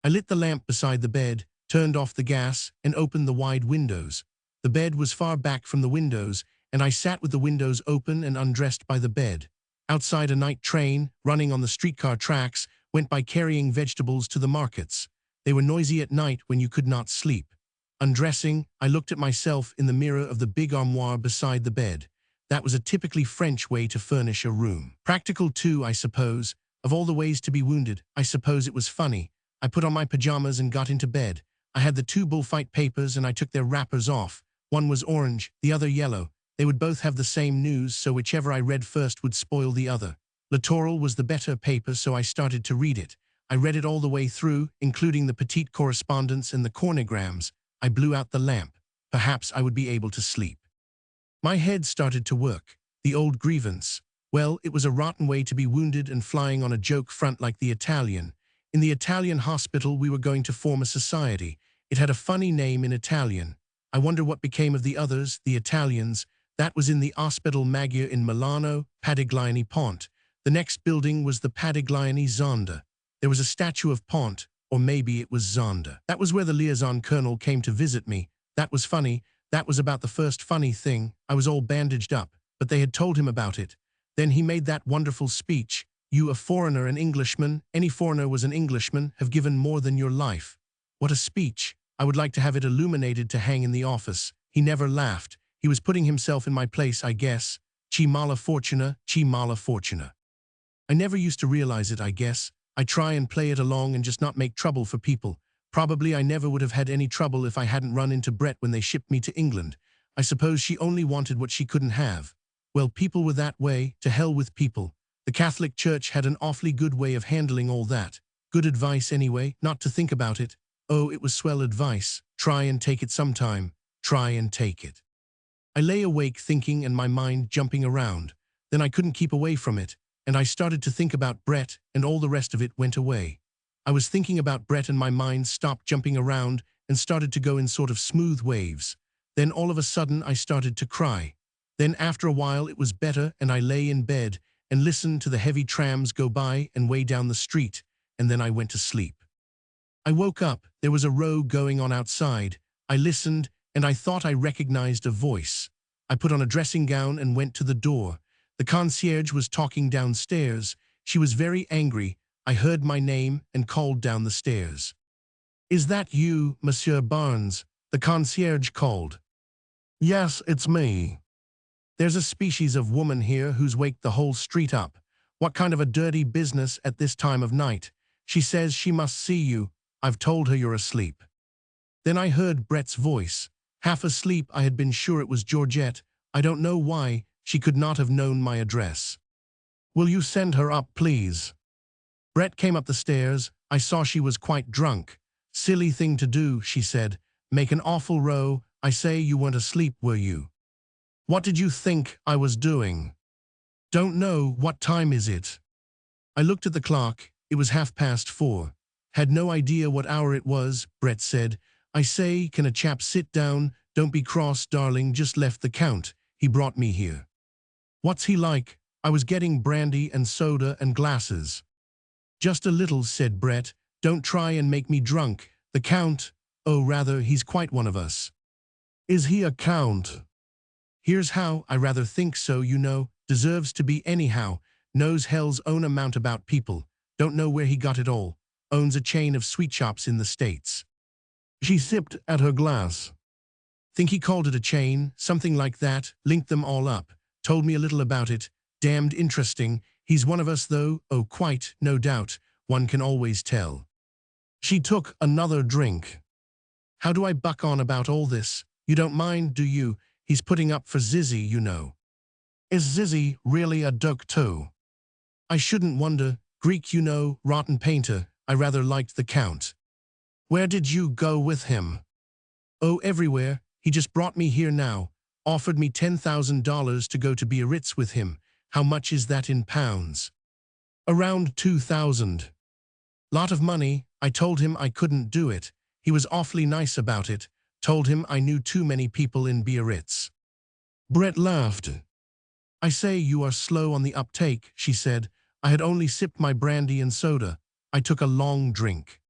I lit the lamp beside the bed, turned off the gas, and opened the wide windows. The bed was far back from the windows, and I sat with the windows open and undressed by the bed. Outside, a night train, running on the streetcar tracks, went by carrying vegetables to the markets. They were noisy at night when you could not sleep. Undressing, I looked at myself in the mirror of the big armoire beside the bed. That was a typically French way to furnish a room. Practical too, I suppose. Of all the ways to be wounded, I suppose it was funny. I put on my pajamas and got into bed. I had the 2 bullfight papers and I took their wrappers off. One was orange, the other yellow. They would both have the same news, so whichever I read first would spoil the other. Littoral was the better paper, so I started to read it. I read it all the way through, including the petite correspondence and the cornograms. I blew out the lamp. Perhaps I would be able to sleep. My head started to work. The old grievance. Well, it was a rotten way to be wounded and flying on a joke front like the Italian. In the Italian hospital, we were going to form a society. It had a funny name in Italian. I wonder what became of the others, the Italians. That was in the Ospedale Maggio in Milano, Padigliani Pont. The next building was the Padigliani Zonda. There was a statue of Pont, or maybe it was Zonda. That was where the liaison colonel came to visit me. That was funny. That was about the first funny thing. I was all bandaged up, but they had told him about it. Then he made that wonderful speech. You, a foreigner, an Englishman, any foreigner was an Englishman, have given more than your life. What a speech. I would like to have it illuminated to hang in the office. He never laughed. He was putting himself in my place, I guess. Chi mala fortuna, chi mala fortuna. I never used to realize it, I guess. I try and play it along and just not make trouble for people. Probably I never would have had any trouble if I hadn't run into Brett when they shipped me to England. I suppose she only wanted what she couldn't have. Well, people were that way, to hell with people. The Catholic Church had an awfully good way of handling all that. Good advice anyway, not to think about it. Oh, it was swell advice. Try and take it sometime. Try and take it. I lay awake thinking and my mind jumping around. Then I couldn't keep away from it. and I started to think about Brett, and all the rest of it went away. I was thinking about Brett and my mind stopped jumping around and started to go in sort of smooth waves. Then all of a sudden I started to cry. Then after a while it was better and I lay in bed and listened to the heavy trams go by and way down the street, and then I went to sleep. I woke up, there was a row going on outside. I listened and I thought I recognized a voice. I put on a dressing gown and went to the door. The concierge was talking downstairs. She was very angry. I heard my name and called down the stairs. "Is that you, Monsieur Barnes?" the concierge called. "Yes, it's me." "There's a species of woman here who's waked the whole street up. What kind of a dirty business at this time of night? She says she must see you. I've told her you're asleep." Then I heard Brett's voice. Half asleep, I had been sure it was Georgette. I don't know why, she could not have known my address. "Will you send her up, please?" Brett came up the stairs. I saw she was quite drunk. "Silly thing to do," she said. "Make an awful row. I say, you weren't asleep, were you?" "What did you think I was doing?" "Don't know. What time is it?" I looked at the clock. It was 4:30. "Had no idea what hour it was," Brett said. "I say, can a chap sit down? Don't be cross, darling, just left the Count. He brought me here." "What's he like?" "I was getting brandy and soda and glasses." "Just a little," said Brett. "Don't try and make me drunk. The Count, oh rather, he's quite one of us." "Is he a count?" "Here's how, I rather think so, you know. Deserves to be anyhow. Knows hell's own amount about people. Don't know where he got it all. Owns a chain of sweet shops in the States." She sipped at her glass. "Think he called it a chain, something like that, linked them all up. Told me a little about it. Damned interesting. He's one of us though, oh quite, no doubt. One can always tell." She took another drink. "How do I buck on about all this? You don't mind, do you? He's putting up for Zizzy, you know." "Is Zizzy really a dope too?" "I shouldn't wonder. Greek, you know, rotten painter. I rather liked the Count." "Where did you go with him?" "Oh, everywhere. He just brought me here now. Offered me $10,000 to go to Biarritz with him. How much is that in pounds?" "Around 2,000. Lot of money. I told him I couldn't do it. He was awfully nice about it. Told him I knew too many people in Biarritz." Brett laughed. "I say, you are slow on the uptake," she said. "I had only sipped my brandy and soda. I took a long drink."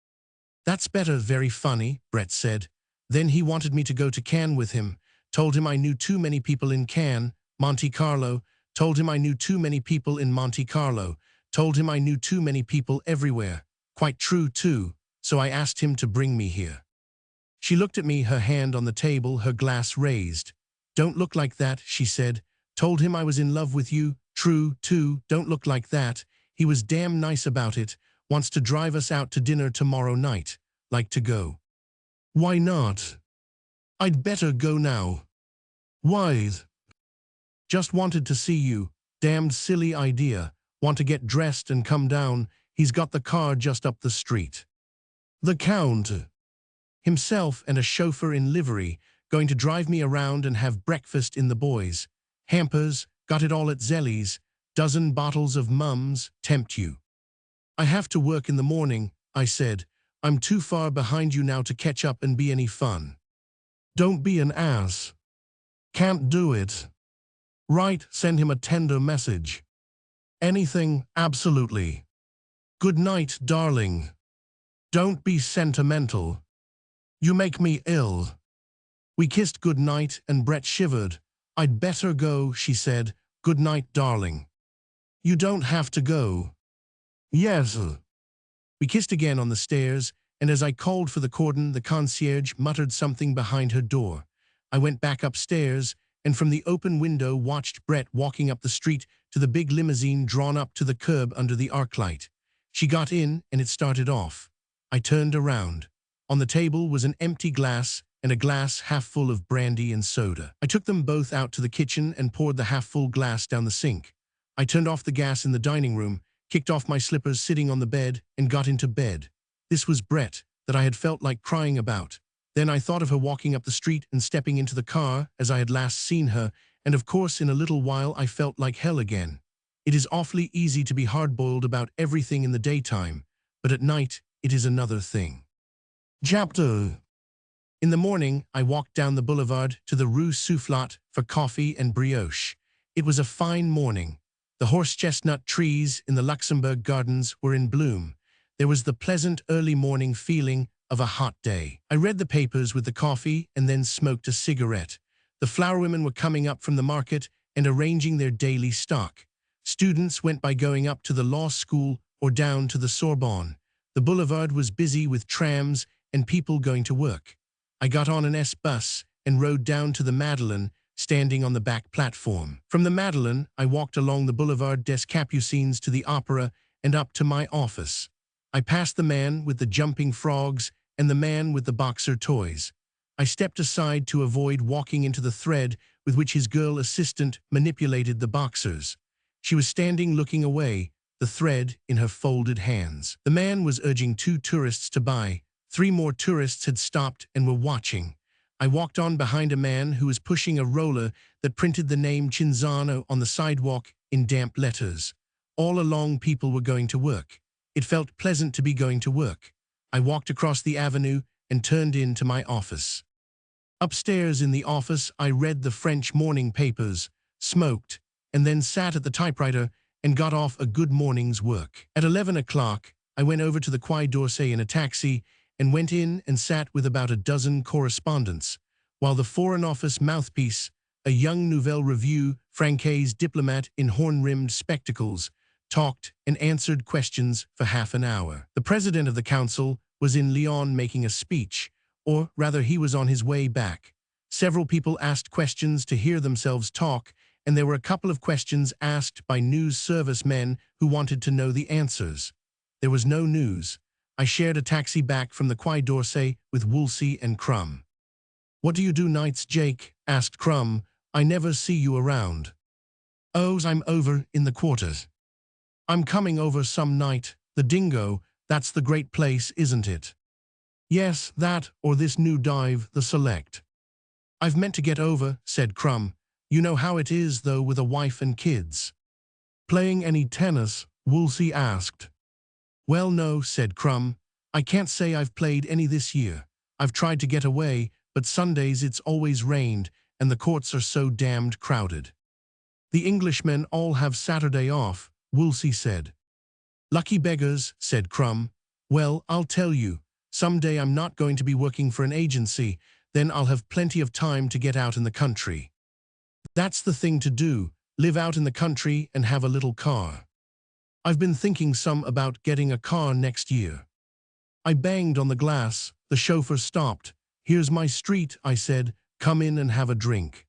"That's better, very funny," Brett said. "Then he wanted me to go to Cannes with him. Told him I knew too many people in Cannes, Monte Carlo. Told him I knew too many people in Monte Carlo. Told him I knew too many people everywhere. Quite true, too. So I asked him to bring me here." She looked at me, her hand on the table, her glass raised. "Don't look like that," she said. "Told him I was in love with you. True, too. Don't look like that. He was damn nice about it. Wants to drive us out to dinner tomorrow night. Like to go." "Why not?" "I'd better go now." "Why?" "Just wanted to see you. Damned silly idea. Want to get dressed and come down. He's got the car just up the street." "The Count?" "Himself and a chauffeur in livery. Going to drive me around and have breakfast in the boys' hampers. Got it all at Zelly's. Dozen bottles of Mums. Tempt you." "I have to work in the morning," I said. "I'm too far behind you now to catch up and be any fun." "Don't be an ass." "Can't do it." "Right, send him a tender message." "Anything, absolutely." "Good night, darling." "Don't be sentimental. You make me ill." We kissed good night and Brett shivered. "I'd better go," she said. "Good night, darling." "You don't have to go." "Yes." We kissed again on the stairs, and as I called for the cordon, the concierge muttered something behind her door. I went back upstairs, and from the open window watched Brett walking up the street to the big limousine drawn up to the curb under the arc light. She got in, and it started off. I turned around. On the table was an empty glass and a glass half full of brandy and soda. I took them both out to the kitchen and poured the half-full glass down the sink. I turned off the gas in the dining room, kicked off my slippers sitting on the bed, and got into bed. This was Brett, that I had felt like crying about. Then I thought of her walking up the street and stepping into the car as I had last seen her, and of course in a little while I felt like hell again. It is awfully easy to be hard-boiled about everything in the daytime, but at night it is another thing. Chapter. In the morning, I walked down the boulevard to the Rue Soufflot for coffee and brioche. It was a fine morning. The horse-chestnut trees in the Luxembourg Gardens were in bloom. There was the pleasant early morning feeling of a hot day. I read the papers with the coffee and then smoked a cigarette. The flower women were coming up from the market and arranging their daily stock. Students went by going up to the law school or down to the Sorbonne. The boulevard was busy with trams and people going to work. I got on an S bus and rode down to the Madeleine, standing on the back platform. From the Madeleine, I walked along the Boulevard des Capucines to the Opera and up to my office. I passed the man with the jumping frogs and the man with the boxer toys. I stepped aside to avoid walking into the thread with which his girl assistant manipulated the boxers. She was standing looking away, the thread in her folded hands. The man was urging 2 tourists to buy. 3 more tourists had stopped and were watching. I walked on behind a man who was pushing a roller that printed the name Cinzano on the sidewalk in damp letters. All along people were going to work. It felt pleasant to be going to work. I walked across the avenue and turned into my office. Upstairs in the office, I read the French morning papers, smoked, and then sat at the typewriter and got off a good morning's work. At 11 o'clock, I went over to the Quai d'Orsay in a taxi and went in and sat with about a dozen correspondents, while the Foreign Office mouthpiece, a young Nouvelle Revue Francaise diplomat in horn-rimmed spectacles, talked and answered questions for half an hour. The president of the council was in Lyon making a speech, or rather he was on his way back. Several people asked questions to hear themselves talk, and there were a couple of questions asked by news service men who wanted to know the answers. There was no news. I shared a taxi back from the Quai d'Orsay with Woolsey and Crumb. "What do you do nights, Jake?" asked Crumb. "I never see you around." "Oh, I'm over in the quarters. I'm coming over some night. The Dingo, that's the great place, isn't it?" "Yes, that, or this new dive, the Select." "I've meant to get over," said Crumb. "You know how it is, though, with a wife and kids." "Playing any tennis?" Woolsey asked. "Well, no," said Crumb. "I can't say I've played any this year. I've tried to get away, but Sundays it's always rained, and the courts are so damned crowded." "The Englishmen all have Saturday off," Woolsey said. "Lucky beggars," said Crumb. "Well, I'll tell you. Someday I'm not going to be working for an agency, then I'll have plenty of time to get out in the country. That's the thing to do, live out in the country and have a little car. I've been thinking some about getting a car next year." I banged on the glass. The chauffeur stopped. "Here's my street," I said. "Come in and have a drink."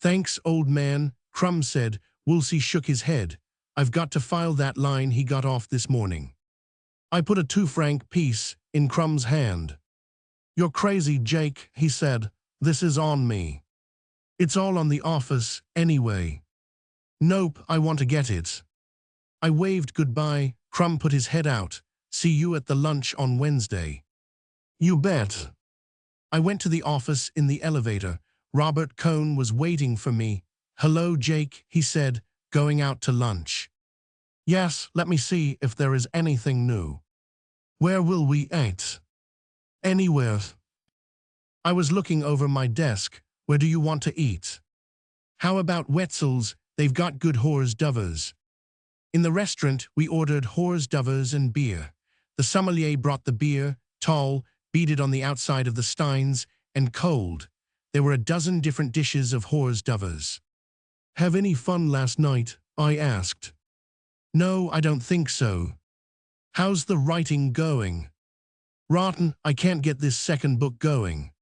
"Thanks, old man," Crumb said. Woolsey shook his head. "I've got to file that line he got off this morning." I put a 2-franc piece in Crumb's hand. "You're crazy, Jake," he said. "This is on me. It's all on the office, anyway." "Nope, I want to get it." I waved goodbye. Crumb put his head out. "See you at the lunch on Wednesday." "You bet." I went to the office in the elevator. Robert Cohn was waiting for me. "Hello, Jake," he said, "going out to lunch?" "Yes, let me see if there is anything new." "Where will we eat?" "Anywhere." I was looking over my desk. "Where do you want to eat?" "How about Wetzel's? They've got good hors d'oeuvres." In the restaurant, we ordered hors d'oeuvres and beer. The sommelier brought the beer, tall, beaded on the outside of the steins, and cold. There were a dozen different dishes of hors d'oeuvres. "Have any fun last night?" I asked. "No, I don't think so." "How's the writing going?" "Rotten, I can't get this second book going."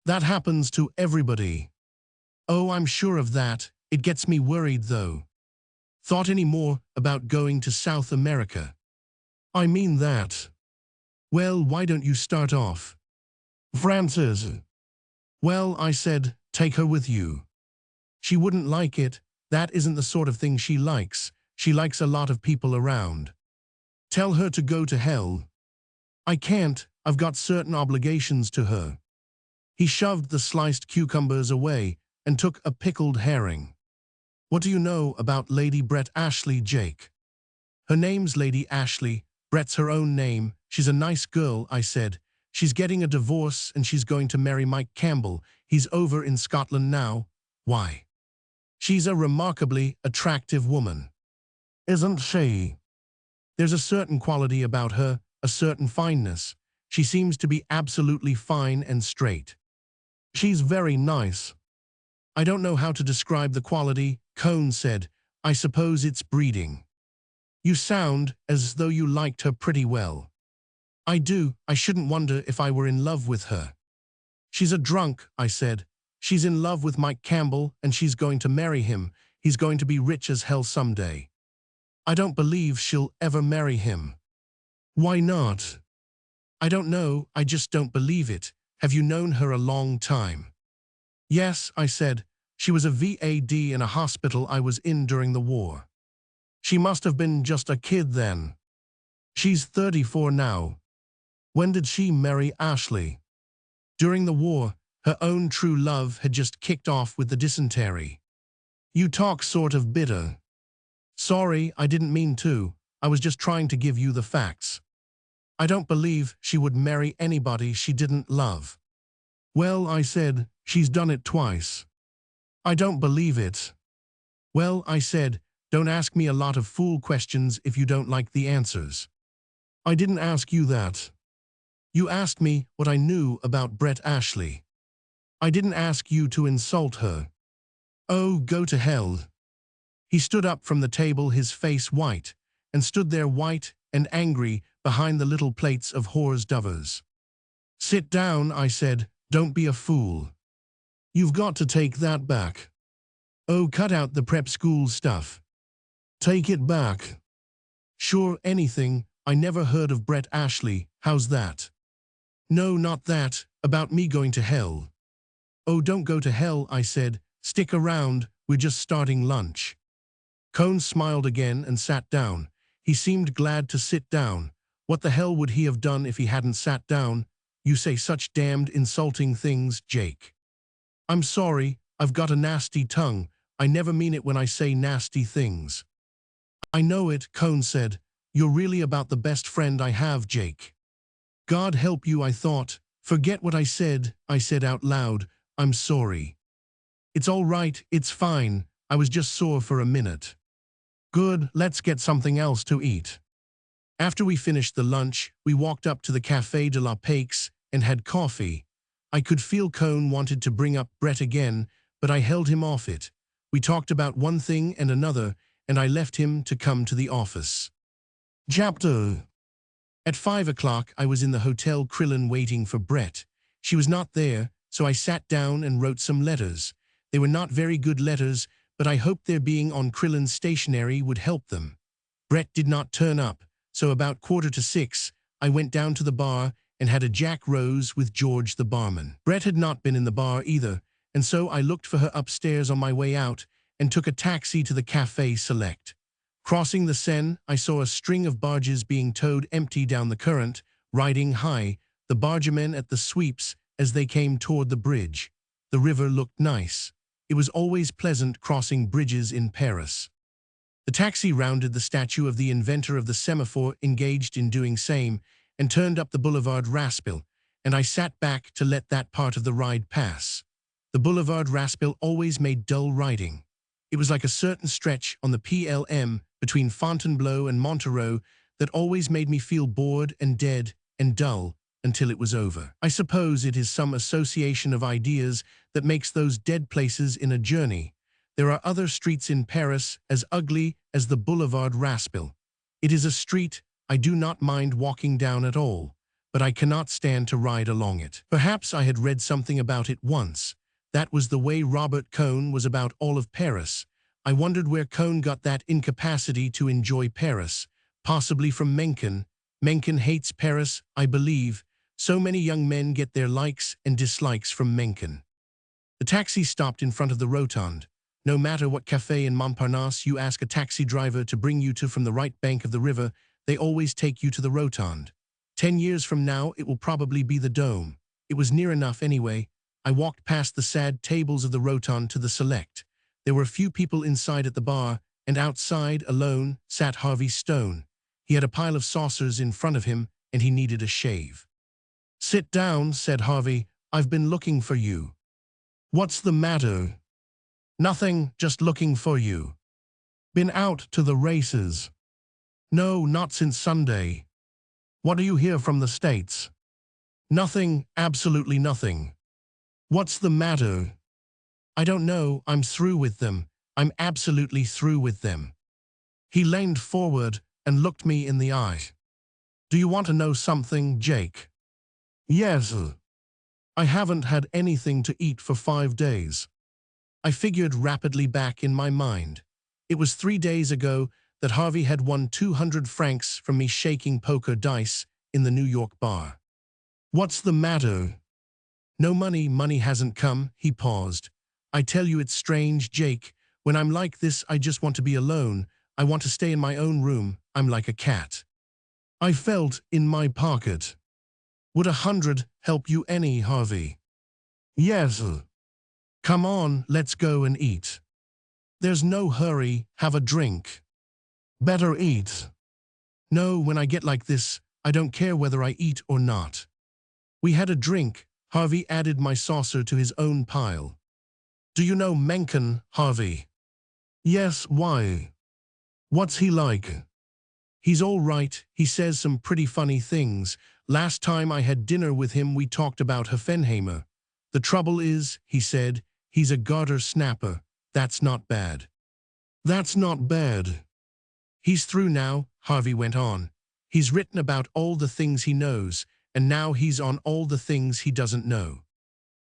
"That happens to everybody." "Oh, I'm sure of that. It gets me worried, though." "Thought any more about going to South America?" "I mean that." "Well, why don't you start off?" "Frances." "Well," I said, "take her with you." "She wouldn't like it. That isn't the sort of thing she likes. She likes a lot of people around." "Tell her to go to hell." "I can't. I've got certain obligations to her." He shoved the sliced cucumbers away and took a pickled herring. What do you know about Lady Brett Ashley, Jake? Her name's Lady Ashley. Brett's her own name. She's a nice girl, I said. She's getting a divorce and she's going to marry Mike Campbell. He's over in Scotland now. Why? She's a remarkably attractive woman. Isn't she? There's a certain quality about her, a certain fineness. She seems to be absolutely fine and straight. She's very nice. I don't know how to describe the quality, Cone said. I suppose it's breeding. You sound as though you liked her pretty well. I do. I shouldn't wonder if I were in love with her. She's a drunk, I said. She's in love with Mike Campbell and she's going to marry him. He's going to be rich as hell someday. I don't believe she'll ever marry him. Why not? I don't know, I just don't believe it. Have you known her a long time? Yes, I said. She was a VAD in a hospital I was in during the war. She must have been just a kid then. She's 34 now. When did she marry Ashley? During the war, her own true love had just kicked off with the dysentery. You talk sort of bitter. Sorry, I didn't mean to. I was just trying to give you the facts. I don't believe she would marry anybody she didn't love. Well, I said, she's done it twice. I don't believe it. Well, I said, don't ask me a lot of fool questions if you don't like the answers. I didn't ask you that. You asked me what I knew about Brett Ashley. I didn't ask you to insult her. Oh, go to hell. He stood up from the table, his face white, and stood there white and angry behind the little plates of hors d'oeuvres. Sit down, I said, don't be a fool. You've got to take that back. Oh, cut out the prep school stuff. Take it back. Sure, anything. I never heard of Brett Ashley, how's that? No, not that, about me going to hell. Oh, don't go to hell, I said, stick around, we're just starting lunch. Cone smiled again and sat down. He seemed glad to sit down. What the hell would he have done if he hadn't sat down? You say such damned insulting things, Jake. I'm sorry, I've got a nasty tongue. I never mean it when I say nasty things. I know it, Cone said. You're really about the best friend I have, Jake. God help you, I thought. Forget what I said out loud. I'm sorry. It's all right, it's fine. I was just sore for a minute. Good, let's get something else to eat. After we finished the lunch, we walked up to the Café de la Paix and had coffee. I could feel Cone wanted to bring up Brett again, but I held him off it. We talked about one thing and another, and I left him to come to the office. Chapter. At 5 o'clock, I was in the Hotel Crillon waiting for Brett. She was not there, so I sat down and wrote some letters. They were not very good letters, but I hoped their being on Crillon's stationery would help them. Brett did not turn up, so about 5:45, I went down to the bar and had a Jack Rose with George the barman. Brett had not been in the bar either, and so I looked for her upstairs on my way out and took a taxi to the Café Select. Crossing the Seine, I saw a string of barges being towed empty down the current, riding high, the bargemen at the sweeps as they came toward the bridge. The river looked nice. It was always pleasant crossing bridges in Paris. The taxi rounded the statue of the inventor of the semaphore engaged in doing same and turned up the Boulevard Raspail, and I sat back to let that part of the ride pass. The Boulevard Raspail always made dull riding. It was like a certain stretch on the PLM between Fontainebleau and Montereau that always made me feel bored and dead and dull until it was over. I suppose it is some association of ideas that makes those dead places in a journey. There are other streets in Paris as ugly as the Boulevard Raspail. It is a street I do not mind walking down at all, but I cannot stand to ride along it. Perhaps I had read something about it once. That was the way Robert Cone was about all of Paris. I wondered where Cone got that incapacity to enjoy Paris, possibly from Mencken. Mencken hates Paris, I believe. So many young men get their likes and dislikes from Mencken. The taxi stopped in front of the Rotonde. No matter what café in Montparnasse you ask a taxi driver to bring you to from the right bank of the river, they always take you to the Rotonde. 10 years from now, it will probably be the Dome. It was near enough anyway. I walked past the sad tables of the Rotonde to the Select. There were few people inside at the bar, and outside, alone, sat Harvey Stone. He had a pile of saucers in front of him, and he needed a shave. "Sit down," said Harvey. "I've been looking for you." "What's the matter?" "Nothing, just looking for you." "Been out to the races?" "No, not since Sunday." "What are you here from the States?" "Nothing, absolutely nothing." "What's the matter?" "I don't know, I'm through with them. I'm absolutely through with them." He leaned forward and looked me in the eye. "Do you want to know something, Jake?" "Yes." "I haven't had anything to eat for 5 days." I figured rapidly back in my mind. It was 3 days ago that Harvey had won 200 francs from me shaking poker dice in the New York bar. "What's the matter?" "No money, money hasn't come." He paused. "I tell you it's strange, Jake. When I'm like this, I just want to be alone. I want to stay in my own room. I'm like a cat." I felt in my pocket. "Would 100 help you any, Harvey?" "Yes." "Come on, let's go and eat." "There's no hurry, have a drink." "Better eat." "No, when I get like this, I don't care whether I eat or not." We had a drink. Harvey added my saucer to his own pile. "Do you know Mencken, Harvey?" "Yes, why?" "What's he like?" "He's all right. He says some pretty funny things. Last time I had dinner with him, we talked about Hemingway. The trouble is, he said, he's a garter snapper. That's not bad." "That's not bad." "He's through now," Harvey went on. "He's written about all the things he knows, and now he's on all the things he doesn't know."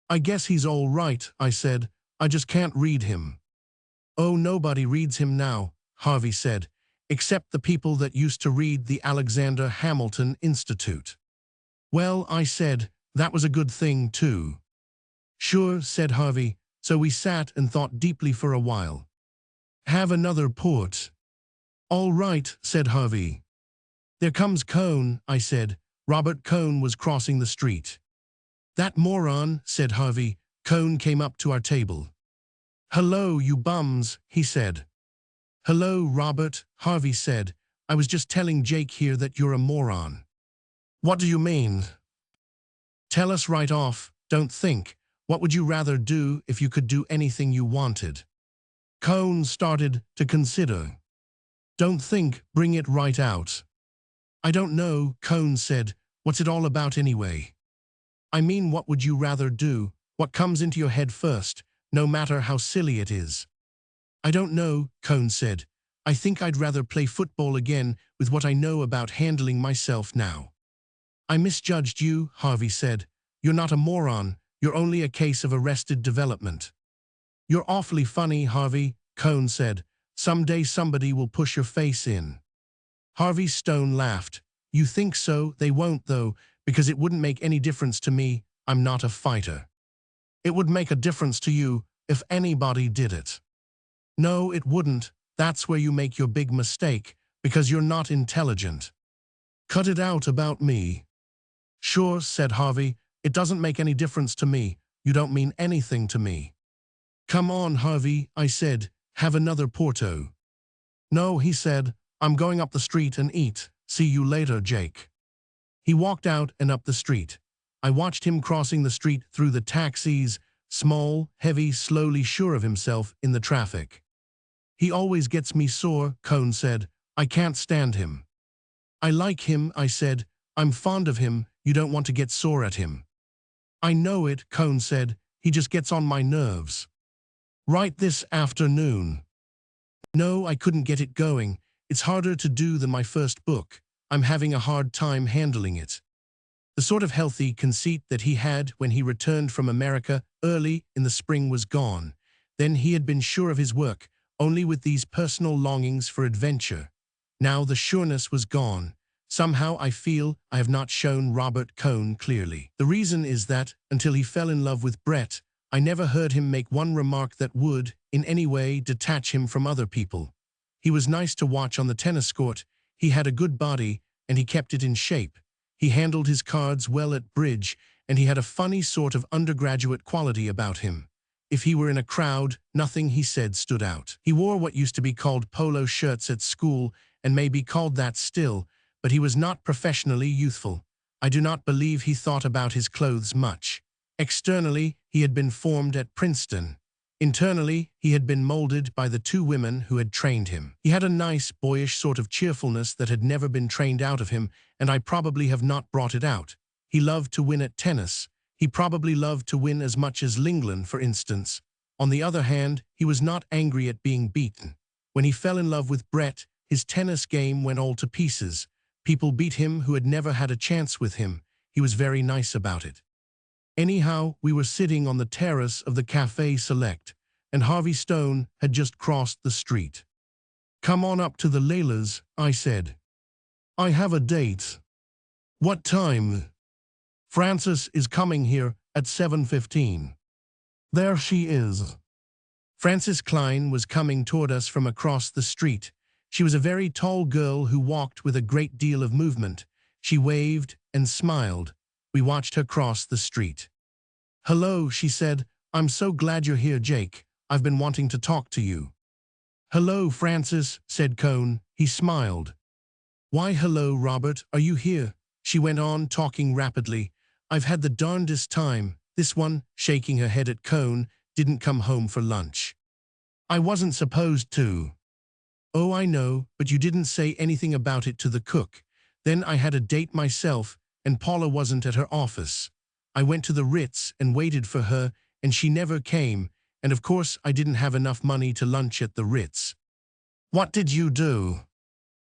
"I guess he's all right," I said. "I just can't read him." "Oh, nobody reads him now," Harvey said, "except the people that used to read the Alexander Hamilton Institute." "Well," I said, "that was a good thing, too." "Sure," said Harvey, so we sat and thought deeply for a while. "Have another port." "All right," said Harvey. "There comes Cohn," I said. Robert Cohn was crossing the street. "That moron," said Harvey. Cohn came up to our table. "Hello, you bums," he said. "Hello, Robert," Harvey said. "I was just telling Jake here that you're a moron." "What do you mean?" "Tell us right off, don't think. What would you rather do if you could do anything you wanted?" Cohn started to consider. "Don't think, bring it right out." "I don't know," Cohn said. "What's it all about anyway?" "I mean, what would you rather do? What comes into your head first, no matter how silly it is?" "I don't know," Cohn said. "I think I'd rather play football again with what I know about handling myself now." "I misjudged you," Harvey said. "You're not a moron. You're only a case of arrested development." "You're awfully funny, Harvey," Cohn said. "Someday somebody will push your face in." Harvey Stone laughed. "You think so? They won't, though, because it wouldn't make any difference to me. I'm not a fighter." "It would make a difference to you if anybody did it." "No, it wouldn't. That's where you make your big mistake, because you're not intelligent." "Cut it out about me." "Sure," said Harvey. "It doesn't make any difference to me. You don't mean anything to me." "Come on, Harvey," I said. "Have another Porto." "No," he said. "I'm going up the street and eat. See you later, Jake." He walked out and up the street. I watched him crossing the street through the taxis, small, heavy, slowly sure of himself in the traffic. "He always gets me sore," Cohn said. "I can't stand him." "I like him," I said. "I'm fond of him. You don't want to get sore at him." "I know it," Cohn said. "He just gets on my nerves." "Write this afternoon." "No, I couldn't get it going. It's harder to do than my first book. I'm having a hard time handling it." The sort of healthy conceit that he had when he returned from America early in the spring was gone. Then he had been sure of his work, only with these personal longings for adventure. Now the sureness was gone. Somehow I feel I have not shown Robert Cohn clearly. The reason is that, until he fell in love with Brett, I never heard him make one remark that would, in any way, detach him from other people. He was nice to watch on the tennis court, he had a good body, and he kept it in shape. He handled his cards well at bridge, and he had a funny sort of undergraduate quality about him. If he were in a crowd, nothing he said stood out. He wore what used to be called polo shirts at school and may be called that still, but he was not professionally youthful. I do not believe he thought about his clothes much. Externally, he had been formed at Princeton. Internally, he had been molded by the two women who had trained him. He had a nice, boyish sort of cheerfulness that had never been trained out of him, and I probably have not brought it out. He loved to win at tennis. He probably loved to win as much as Lingland, for instance. On the other hand, he was not angry at being beaten. When he fell in love with Brett, his tennis game went all to pieces. People beat him who had never had a chance with him. He was very nice about it. Anyhow, we were sitting on the terrace of the Café Select, and Harvey Stone had just crossed the street. "Come on up to the Laylas," I said. "I have a date." "What time?" "Frances is coming here at 7:15. "There she is." Frances Klein was coming toward us from across the street. She was a very tall girl who walked with a great deal of movement. She waved and smiled. We watched her cross the street. "Hello," she said. "I'm so glad you're here, Jake. I've been wanting to talk to you." "Hello, Frances," said Cone. He smiled. "Why, hello, Robert. Are you here?" She went on, talking rapidly. "I've had the darndest time. This one," shaking her head at Cone, "didn't come home for lunch." "I wasn't supposed to." "Oh, I know, but you didn't say anything about it to the cook. Then I had a date myself, and Paula wasn't at her office. I went to the Ritz and waited for her, and she never came, and of course I didn't have enough money to lunch at the Ritz." "What did you do?"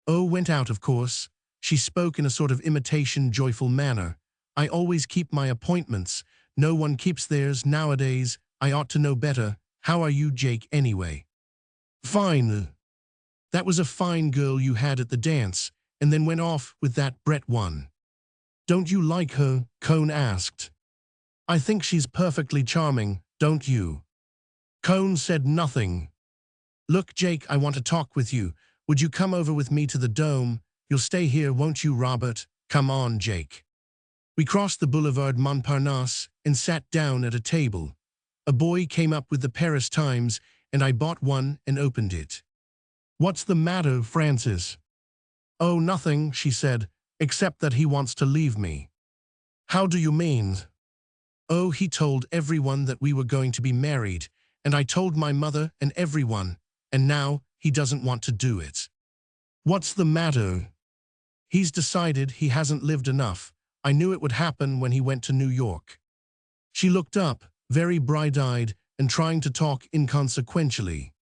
"Oh, went out, of course." She spoke in a sort of imitation joyful manner. "I always keep my appointments. No one keeps theirs nowadays. I ought to know better. How are you, Jake, anyway?" "Fine." "That was a fine girl you had at the dance, and then went off with that Brett one." "Don't you like her?" Cone asked. "I think she's perfectly charming, don't you?" Cone said nothing. "Look, Jake, I want to talk with you. Would you come over with me to the Dome? You'll stay here, won't you, Robert? Come on, Jake." We crossed the Boulevard Montparnasse and sat down at a table. A boy came up with the Paris Times, and I bought one and opened it. "What's the matter, Frances?" "Oh, nothing," she said, "except that he wants to leave me." "How do you mean?" "Oh, he told everyone that we were going to be married, and I told my mother and everyone, and now he doesn't want to do it." "What's the matter?" "He's decided he hasn't lived enough. I knew it would happen when he went to New York." She looked up, very bright-eyed, and trying to talk inconsequentially.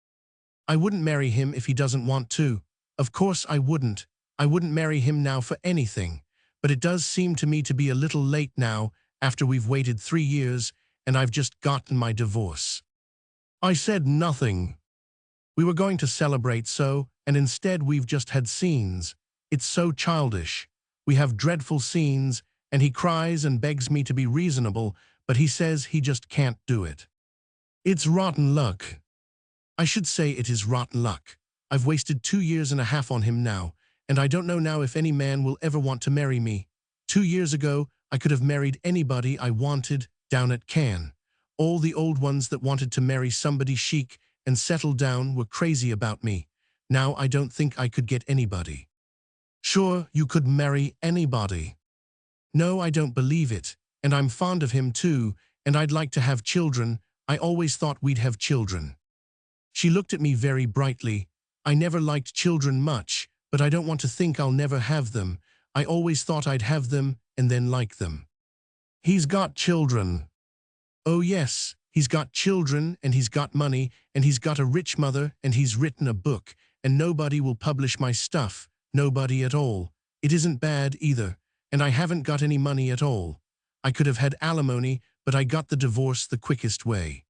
"I wouldn't marry him if he doesn't want to. Of course I wouldn't. I wouldn't marry him now for anything. But it does seem to me to be a little late now, after we've waited 3 years, and I've just gotten my divorce." I said nothing. "We were going to celebrate so, and instead we've just had scenes. It's so childish. We have dreadful scenes, and he cries and begs me to be reasonable, but he says he just can't do it. It's rotten luck." "I should say it is rotten luck. I've wasted 2.5 years on him now, and I don't know now if any man will ever want to marry me. 2 years ago, I could have married anybody I wanted down at Cannes. All the old ones that wanted to marry somebody chic and settle down were crazy about me. Now I don't think I could get anybody." "Sure, you could marry anybody." "No, I don't believe it, and I'm fond of him too, and I'd like to have children. I always thought we'd have children." She looked at me very brightly. "I never liked children much, but I don't want to think I'll never have them. I always thought I'd have them and then like them." "He's got children." "Oh yes, he's got children, and he's got money, and he's got a rich mother, and he's written a book, and nobody will publish my stuff, nobody at all. It isn't bad either, and I haven't got any money at all. I could have had alimony, but I got the divorce the quickest way."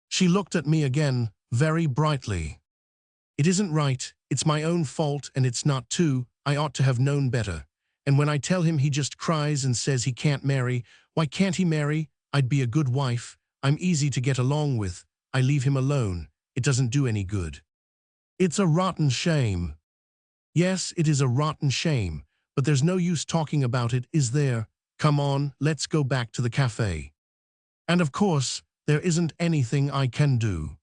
She looked at me again, very brightly. "It isn't right, it's my own fault, and it's not too. I ought to have known better. And when I tell him, he just cries and says he can't marry. Why can't he marry? I'd be a good wife. I'm easy to get along with. I leave him alone. It doesn't do any good." "It's a rotten shame." "Yes, it is a rotten shame, but there's no use talking about it, is there? Come on, let's go back to the cafe." And of course, There isn't anything I can do.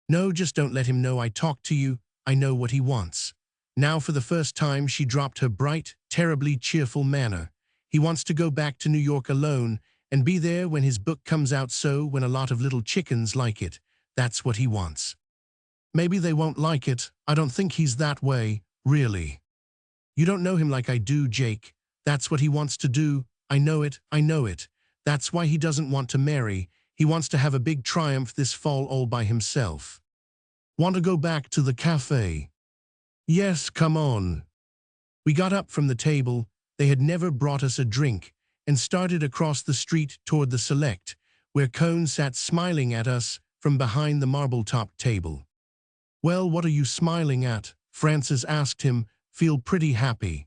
No, just don't let him know I talked to you. I know what he wants. Now for the first time she dropped her bright, terribly cheerful manner. He wants to go back to New York alone and be there when his book comes out, so when a lot of little chickens like it, that's what he wants. Maybe they won't like it. I don't think he's that way, really. You don't know him like I do, Jake. That's what he wants to do. I know it, I know it. That's why he doesn't want to marry. He wants to have a big triumph this fall all by himself. Want to go back to the cafe? Yes, come on. We got up from the table. They had never brought us a drink, and started across the street toward the Select, where Cone sat smiling at us from behind the marble-topped table. Well, what are you smiling at? Francis asked him. Feel pretty happy.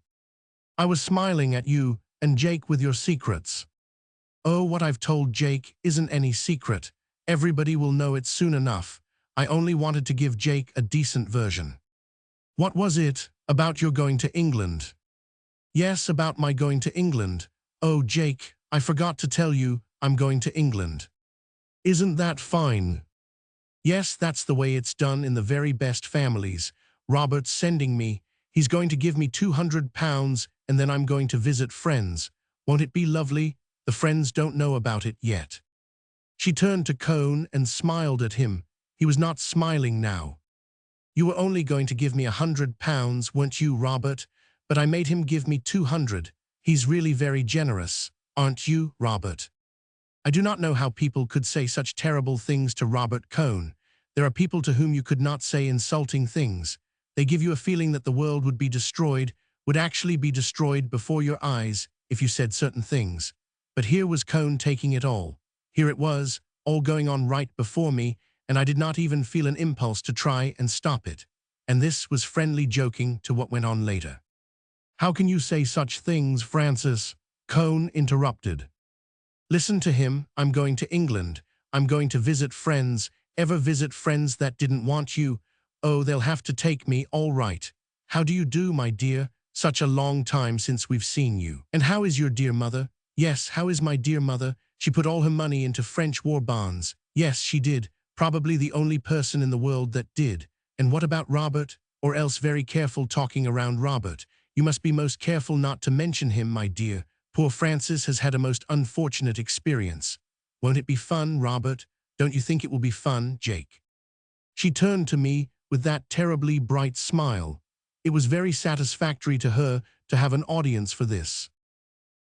I was smiling at you and Jake with your secrets. Oh, what I've told Jake isn't any secret. Everybody will know it soon enough. I only wanted to give Jake a decent version. What was it? About your going to England? Yes, about my going to England. Oh, Jake, I forgot to tell you, I'm going to England. Isn't that fine? Yes, that's the way it's done in the very best families. Robert's sending me. He's going to give me £200 and then I'm going to visit friends. Won't it be lovely? The friends don't know about it yet. She turned to Cone and smiled at him. He was not smiling now. You were only going to give me £100, weren't you, Robert? But I made him give me 200. He's really very generous, aren't you, Robert? I do not know how people could say such terrible things to Robert Cone. There are people to whom you could not say insulting things. They give you a feeling that the world would be destroyed, would actually be destroyed before your eyes if you said certain things. But here was Cone taking it all. Here it was, all going on right before me, and I did not even feel an impulse to try and stop it. And this was friendly joking to what went on later. How can you say such things, Francis? Cone interrupted. Listen to him. I'm going to England. I'm going to visit friends. Ever visit friends that didn't want you? Oh, they'll have to take me, all right. How do you do, my dear? Such a long time since we've seen you. And how is your dear mother? Yes, how is my dear mother? She put all her money into French war bonds. Yes, she did. Probably the only person in the world that did. And what about Robert? Or else very careful talking around Robert. You must be most careful not to mention him, my dear. Poor Francis has had a most unfortunate experience. Won't it be fun, Robert? Don't you think it will be fun, Jake? She turned to me with that terribly bright smile. It was very satisfactory to her to have an audience for this.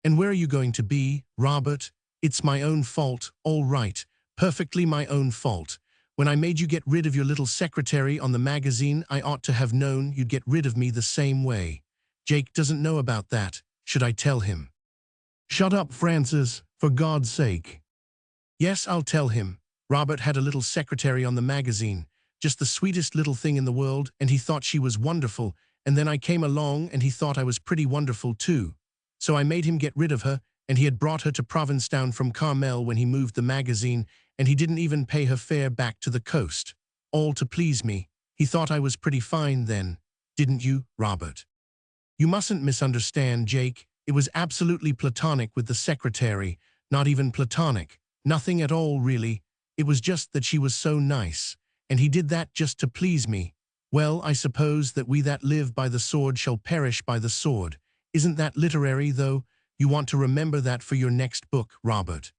And where are you going to be, Robert? It's my own fault, all right. Perfectly my own fault. When I made you get rid of your little secretary on the magazine, I ought to have known you'd get rid of me the same way. Jake doesn't know about that. Should I tell him? Shut up, Francis, for God's sake. Yes, I'll tell him. Robert had a little secretary on the magazine, just the sweetest little thing in the world, and he thought she was wonderful, and then I came along and he thought I was pretty wonderful too. So I made him get rid of her, and he had brought her to Provincetown from Carmel when he moved the magazine, and he didn't even pay her fare back to the coast. All to please me. He thought I was pretty fine then. Didn't you, Robert? You mustn't misunderstand, Jake. It was absolutely platonic with the secretary. Not even platonic. Nothing at all, really. It was just that she was so nice. And he did that just to please me. Well, I suppose that we that live by the sword shall perish by the sword. Isn't that literary, though? You want to remember that for your next book, Robert.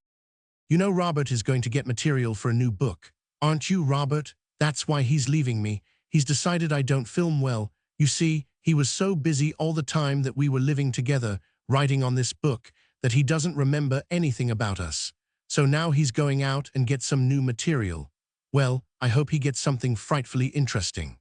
You know Robert is going to get material for a new book. Aren't you, Robert? That's why he's leaving me. He's decided I don't film well. You see, he was so busy all the time that we were living together, writing on this book, that he doesn't remember anything about us. So now he's going out and get some new material. Well, I hope he gets something frightfully interesting.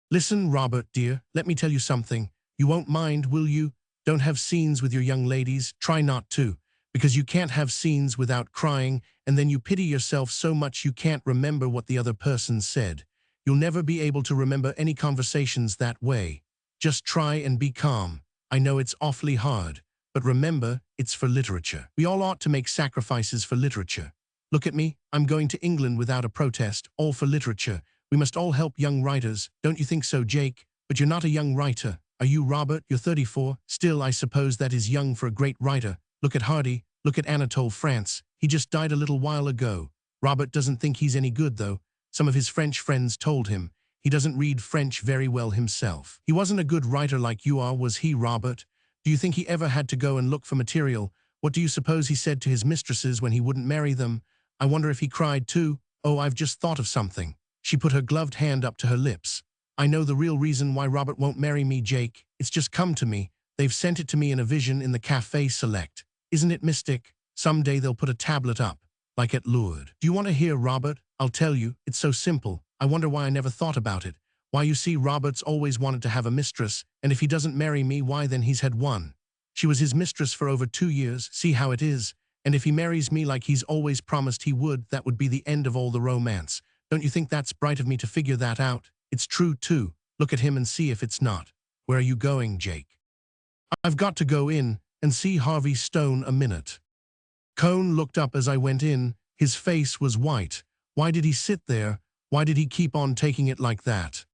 Listen, Robert, dear, let me tell you something. You won't mind, will you? Don't have scenes with your young ladies. Try not to, because you can't have scenes without crying, and then you pity yourself so much you can't remember what the other person said. You'll never be able to remember any conversations that way. Just try and be calm. I know it's awfully hard, but remember, it's for literature. We all ought to make sacrifices for literature. Look at me, I'm going to England without a protest, all for literature. We must all help young writers. Don't you think so, Jake? But you're not a young writer. Are you, Robert? You're 34. Still, I suppose that is young for a great writer. Look at Hardy. Look at Anatole France. He just died a little while ago. Robert doesn't think he's any good, though. Some of his French friends told him. He doesn't read French very well himself. He wasn't a good writer like you are, was he, Robert? Do you think he ever had to go and look for material? What do you suppose he said to his mistresses when he wouldn't marry them? I wonder if he cried too. Oh, I've just thought of something. She put her gloved hand up to her lips. I know the real reason why Robert won't marry me, Jake. It's just come to me. They've sent it to me in a vision in the Café Select. Isn't it mystic? Someday they'll put a tablet up, like at Lourdes. Do you want to hear, Robert? I'll tell you. It's so simple. I wonder why I never thought about it. Why, you see, Robert's always wanted to have a mistress, and if he doesn't marry me, why, then he's had one. She was his mistress for over 2 years, see how it is? And if he marries me like he's always promised he would, that would be the end of all the romance. Don't you think that's bright of me to figure that out? It's true, too. Look at him and see if it's not. Where are you going, Jake? I've got to go in and see Harvey Stone a minute. Cone looked up as I went in. His face was white. Why did he sit there? Why did he keep on taking it like that?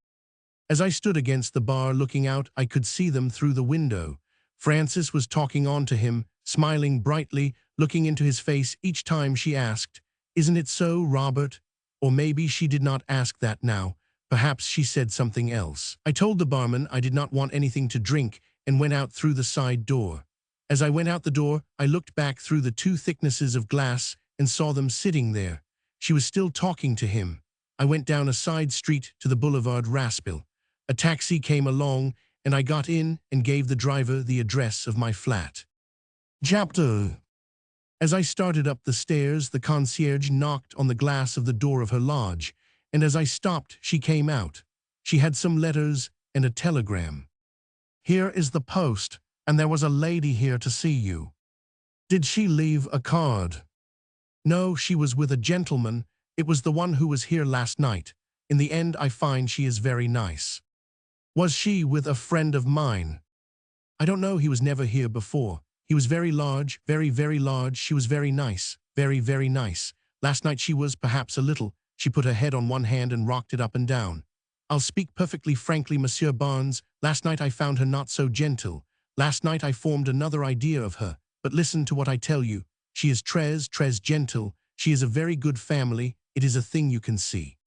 As I stood against the bar looking out, I could see them through the window. Frances was talking on to him, smiling brightly, looking into his face each time she asked, "Isn't it so, Robert?" Or maybe she did not ask that now. Perhaps she said something else. I told the barman I did not want anything to drink and went out through the side door. As I went out the door, I looked back through the 2 thicknesses of glass and saw them sitting there. She was still talking to him. I went down a side street to the Boulevard Raspil. A taxi came along, and I got in and gave the driver the address of my flat. Chapter. As I started up the stairs, the concierge knocked on the glass of the door of her lodge, and as I stopped, she came out. She had some letters and a telegram. "Here is the post, and there was a lady here to see you." "Did she leave a card?" "No, she was with a gentleman. It was the one who was here last night. In the end, I find she is very nice." "Was she with a friend of mine?" "I don't know, he was never here before. He was very large, very, very large. She was very nice, very, very nice. Last night she was, perhaps a little." She put her head on one hand and rocked it up and down. "I'll speak perfectly frankly, Monsieur Barnes. Last night I found her not so gentle. Last night I formed another idea of her. But listen to what I tell you. She is très gentle. She is a very good family. It is a thing you can see."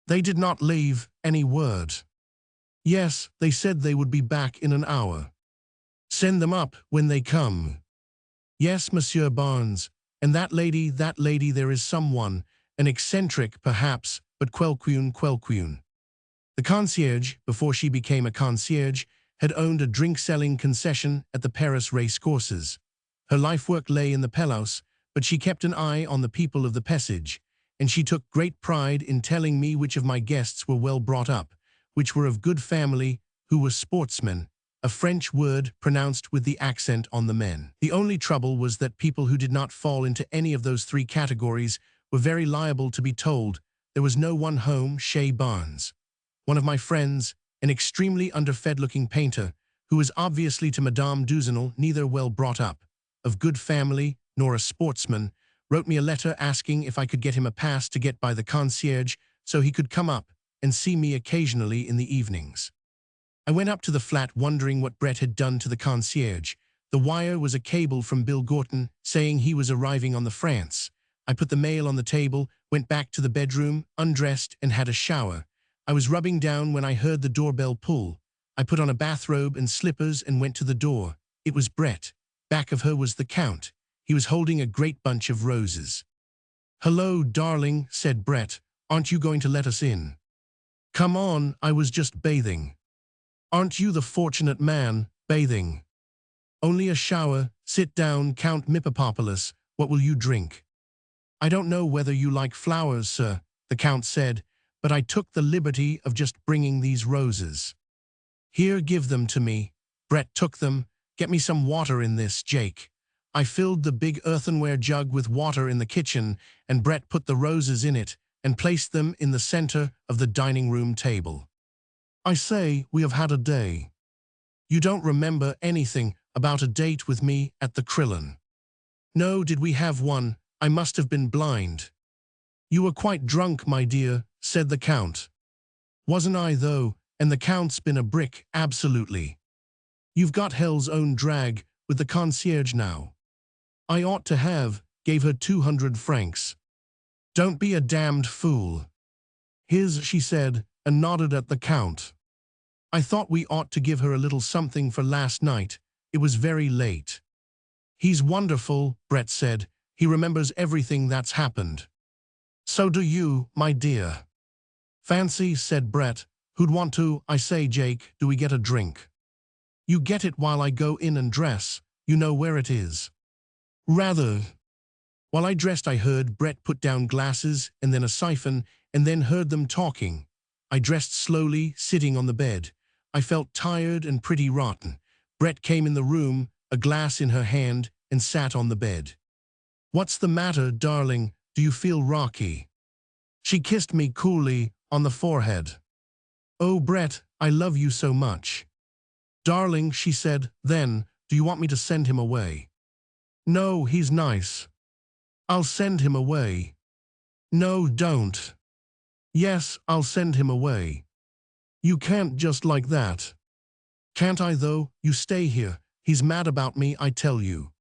"They did not leave any word?" "Yes, they said they would be back in an hour." "Send them up when they come." "Yes, Monsieur Barnes. And that lady, there is someone, an eccentric, perhaps, but quelqu'un. The concierge, before she became a concierge, had owned a drink-selling concession at the Paris race courses. Her life-work lay in the Pelouse, but she kept an eye on the people of the passage, and she took great pride in telling me which of my guests were well brought up, which were of good family, who were sportsmen, a French word pronounced with the accent on the men. The only trouble was that people who did not fall into any of those 3 categories were very liable to be told there was no one home chez Barnes. One of my friends, an extremely underfed-looking painter, who was obviously to Madame Duzenel neither well brought up, of good family, nor a sportsman, wrote me a letter asking if I could get him a pass to get by the concierge so he could come up and see me occasionally in the evenings. I went up to the flat wondering what Brett had done to the concierge. The wire was a cable from Bill Gorton saying he was arriving on the France. I put the mail on the table, went back to the bedroom, undressed, and had a shower. I was rubbing down when I heard the doorbell pull. I put on a bathrobe and slippers and went to the door. It was Brett. Back of her was the Count. He was holding a great bunch of roses. "Hello, darling," said Brett. "Aren't you going to let us in?" "Come on, I was just bathing." "Aren't you the fortunate man, bathing?" "Only a shower. Sit down, Count Mippopopoulos. What will you drink?" "I don't know whether you like flowers, sir," the Count said, "but I took the liberty of just bringing these roses." "Here, give them to me." Brett took them. "Get me some water in this, Jake." I filled the big earthenware jug with water in the kitchen, and Brett put the roses in it and placed them in the center of the dining room table. "I say, we have had a day." "You don't remember anything about a date with me at the Krillin?" "No, did we have one? I must have been blind." "You were quite drunk, my dear," said the Count. "Wasn't I, though? And the Count's been a brick, absolutely. You've got hell's own drag with the concierge now." "I ought to have, gave her 200 francs. Don't be a damned fool. His, she said, and nodded at the Count. I thought we ought to give her a little something for last night. It was very late. He's wonderful, Brett said. He remembers everything that's happened. So do you, my dear. Fancy, said Brett. Who'd want to? I say, Jake, do we get a drink? You get it while I go in and dress. You know where it is. Rather. While I dressed, I heard Brett put down glasses and then a siphon, and then heard them talking. I dressed slowly, sitting on the bed. I felt tired and pretty rotten. Brett came in the room, a glass in her hand, and sat on the bed. What's the matter, darling? Do you feel rocky? She kissed me coolly on the forehead. Oh, Brett, I love you so much. Darling, she said, then, do you want me to send him away? No, he's nice. I'll send him away. No, don't. Yes, I'll send him away. You can't just like that. Can't I though? You stay here. He's mad about me, I tell you.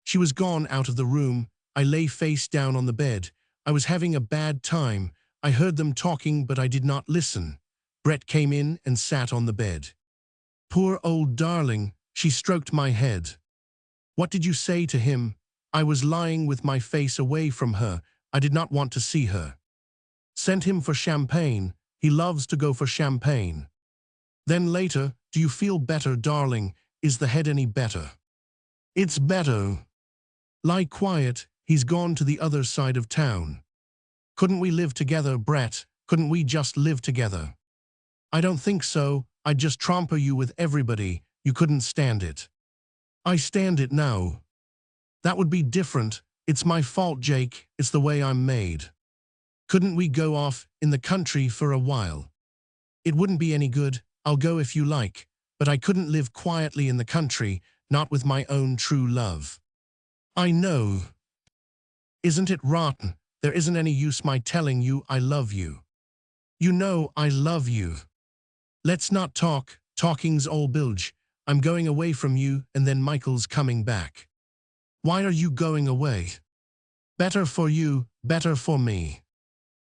She was gone out of the room. I lay face down on the bed. I was having a bad time. I heard them talking, but I did not listen. Brett came in and sat on the bed. Poor old darling, she stroked my head. What did you say to him? I was lying with my face away from her. I did not want to see her. Sent him for champagne. He loves to go for champagne. Then later, do you feel better, darling? Is the head any better? It's better. Lie quiet, he's gone to the other side of town. Couldn't we live together, Brett? Couldn't we just live together? I don't think so. I'd just trample you with everybody. You couldn't stand it. I stand it now. That would be different. It's my fault, Jake. It's the way I'm made. Couldn't we go off in the country for a while? It wouldn't be any good. I'll go if you like. But I couldn't live quietly in the country, not with my own true love. I know. Isn't it rotten? There isn't any use my telling you I love you. You know I love you. Let's not talk. Talking's all bilge. I'm going away from you, and then Michael's coming back. Why are you going away? Better for you, better for me.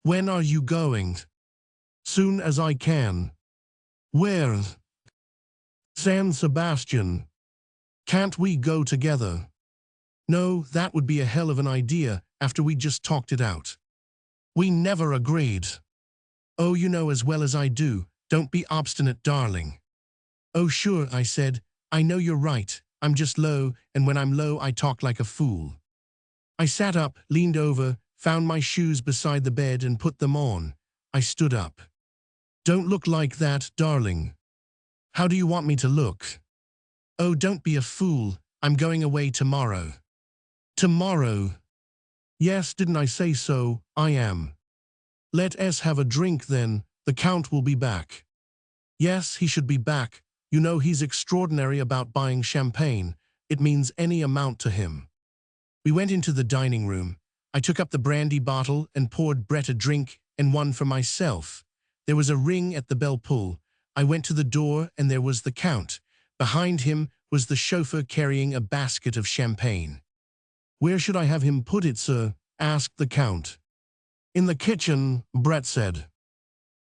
When are you going? Soon as I can. Where? San Sebastian. Can't we go together? No, that would be a hell of an idea after we just talked it out. We never agreed. Oh, you know as well as I do. Don't be obstinate, darling. Oh, sure, I said. I know you're right. I'm just low, and when I'm low, I talk like a fool. I sat up, leaned over, found my shoes beside the bed and put them on. I stood up. Don't look like that, darling. How do you want me to look? Oh, don't be a fool. I'm going away tomorrow. Tomorrow? Yes, didn't I say so? I am. Let us have a drink then. The Count will be back. Yes, he should be back. You know he's extraordinary about buying champagne. It means any amount to him. We went into the dining room. I took up the brandy bottle and poured Brett a drink and one for myself. There was a ring at the bell pull. I went to the door and there was the Count. Behind him was the chauffeur carrying a basket of champagne. Where should I have him put it, sir? Asked the Count. In the kitchen, Brett said.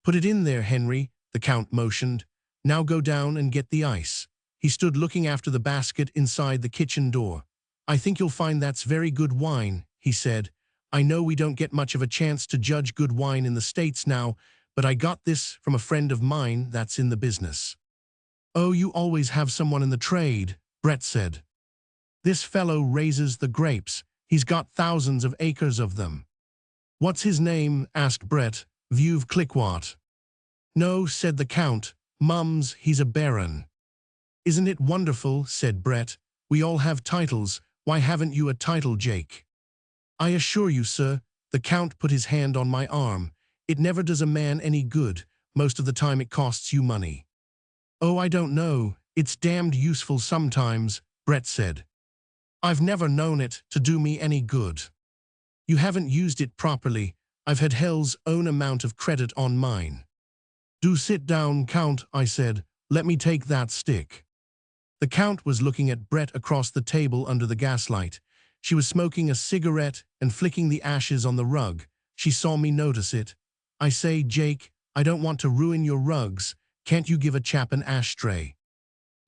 Put it in there, Henry, the Count motioned. Now go down and get the ice. He stood looking after the basket inside the kitchen door. I think you'll find that's very good wine, he said. I know we don't get much of a chance to judge good wine in the States now, but I got this from a friend of mine that's in the business. Oh, you always have someone in the trade, Brett said. This fellow raises the grapes. He's got thousands of acres of them. What's his name? Asked Brett. Veuve Clicquot. No, said the Count. Mums, he's a baron. Isn't it wonderful? Said Brett. We all have titles. Why haven't you a title, Jake? I assure you, sir, the Count put his hand on my arm. It never does a man any good. Most of the time it costs you money. Oh, I don't know. It's damned useful sometimes, Brett said. I've never known it to do me any good. You haven't used it properly. I've had hell's own amount of credit on mine. Do sit down, Count, I said. Let me take that stick. The Count was looking at Brett across the table under the gaslight. She was smoking a cigarette and flicking the ashes on the rug. She saw me notice it. I say, Jake, I don't want to ruin your rugs. Can't you give a chap an ashtray?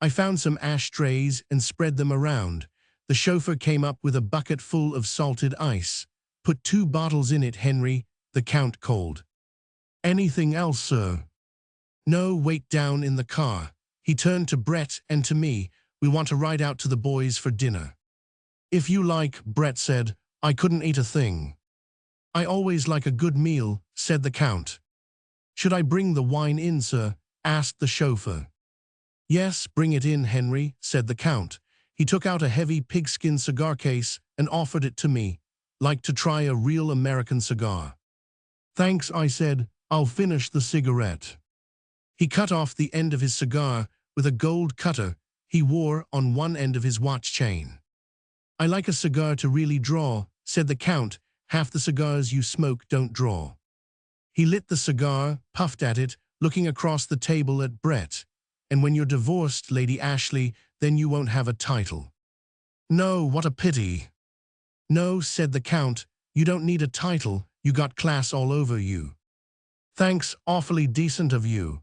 I found some ashtrays and spread them around. The chauffeur came up with a bucket full of salted ice. Put 2 bottles in it, Henry, the Count called. Anything else, sir? No, wait down in the car. He turned to Brett and to me. We want to ride out to the boys for dinner. If you like, Brett said. I couldn't eat a thing. I always like a good meal, said the Count. Should I bring the wine in, sir? Asked the chauffeur. Yes, bring it in, Henry, said the Count. He took out a heavy pigskin cigar case and offered it to me. Like to try a real American cigar. Thanks, I said. I'll finish the cigarette. He cut off the end of his cigar with a gold cutter he wore on one end of his watch chain. I like a cigar to really draw, said the Count. Half the cigars you smoke don't draw. He lit the cigar, puffed at it, looking across the table at Brett. And when you're divorced, Lady Ashley, then you won't have a title. No, what a pity. No, said the Count, you don't need a title, you got class all over you. Thanks, awfully decent of you.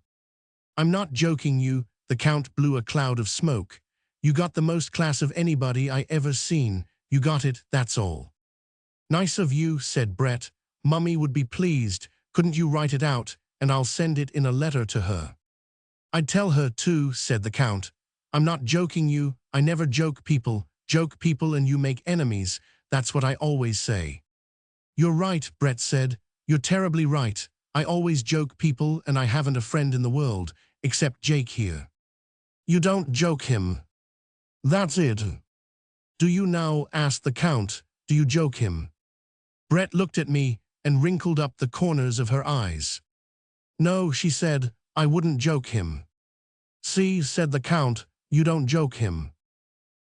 I'm not joking you, the Count blew a cloud of smoke. You got the most class of anybody I ever seen, you got it, that's all. Nice of you, said Brett. Mummy would be pleased, couldn't you write it out, and I'll send it in a letter to her. I'd tell her too, said the Count. I'm not joking you, I never joke people and you make enemies, that's what I always say. You're right, Brett said, you're terribly right, I always joke people and I haven't a friend in the world, except Jake here. You don't joke him. That's it. Do you now, asked the Count, do you joke him? Brett looked at me and wrinkled up the corners of her eyes. No, she said, I wouldn't joke him. See, said the Count, you don't joke him.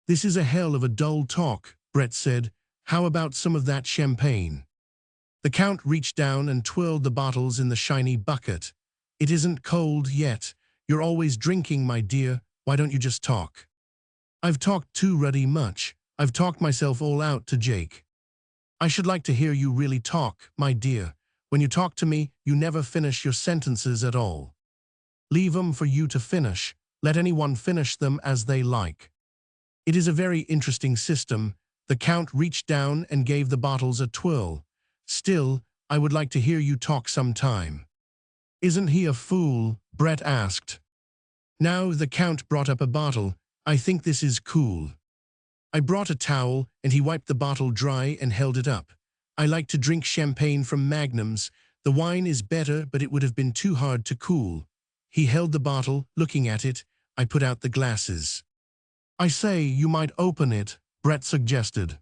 This is a hell of a dull talk, Brett said. How about some of that champagne? The Count reached down and twirled the bottles in the shiny bucket. It isn't cold yet. You're always drinking, my dear. Why don't you just talk? I've talked too ruddy much. I've talked myself all out to Jake. I should like to hear you really talk, my dear. When you talk to me, you never finish your sentences at all. Leave 'em for you to finish. Let anyone finish them as they like. It is a very interesting system. The Count reached down and gave the bottles a twirl. Still, I would like to hear you talk sometime. Isn't he a fool? Brett asked. Now the Count brought up a bottle. I think this is cool. I brought a towel and he wiped the bottle dry and held it up. I like to drink champagne from magnums. The wine is better, but it would have been too hard to cool. He held the bottle, looking at it. I put out the glasses. I say, you might open it, Brett suggested.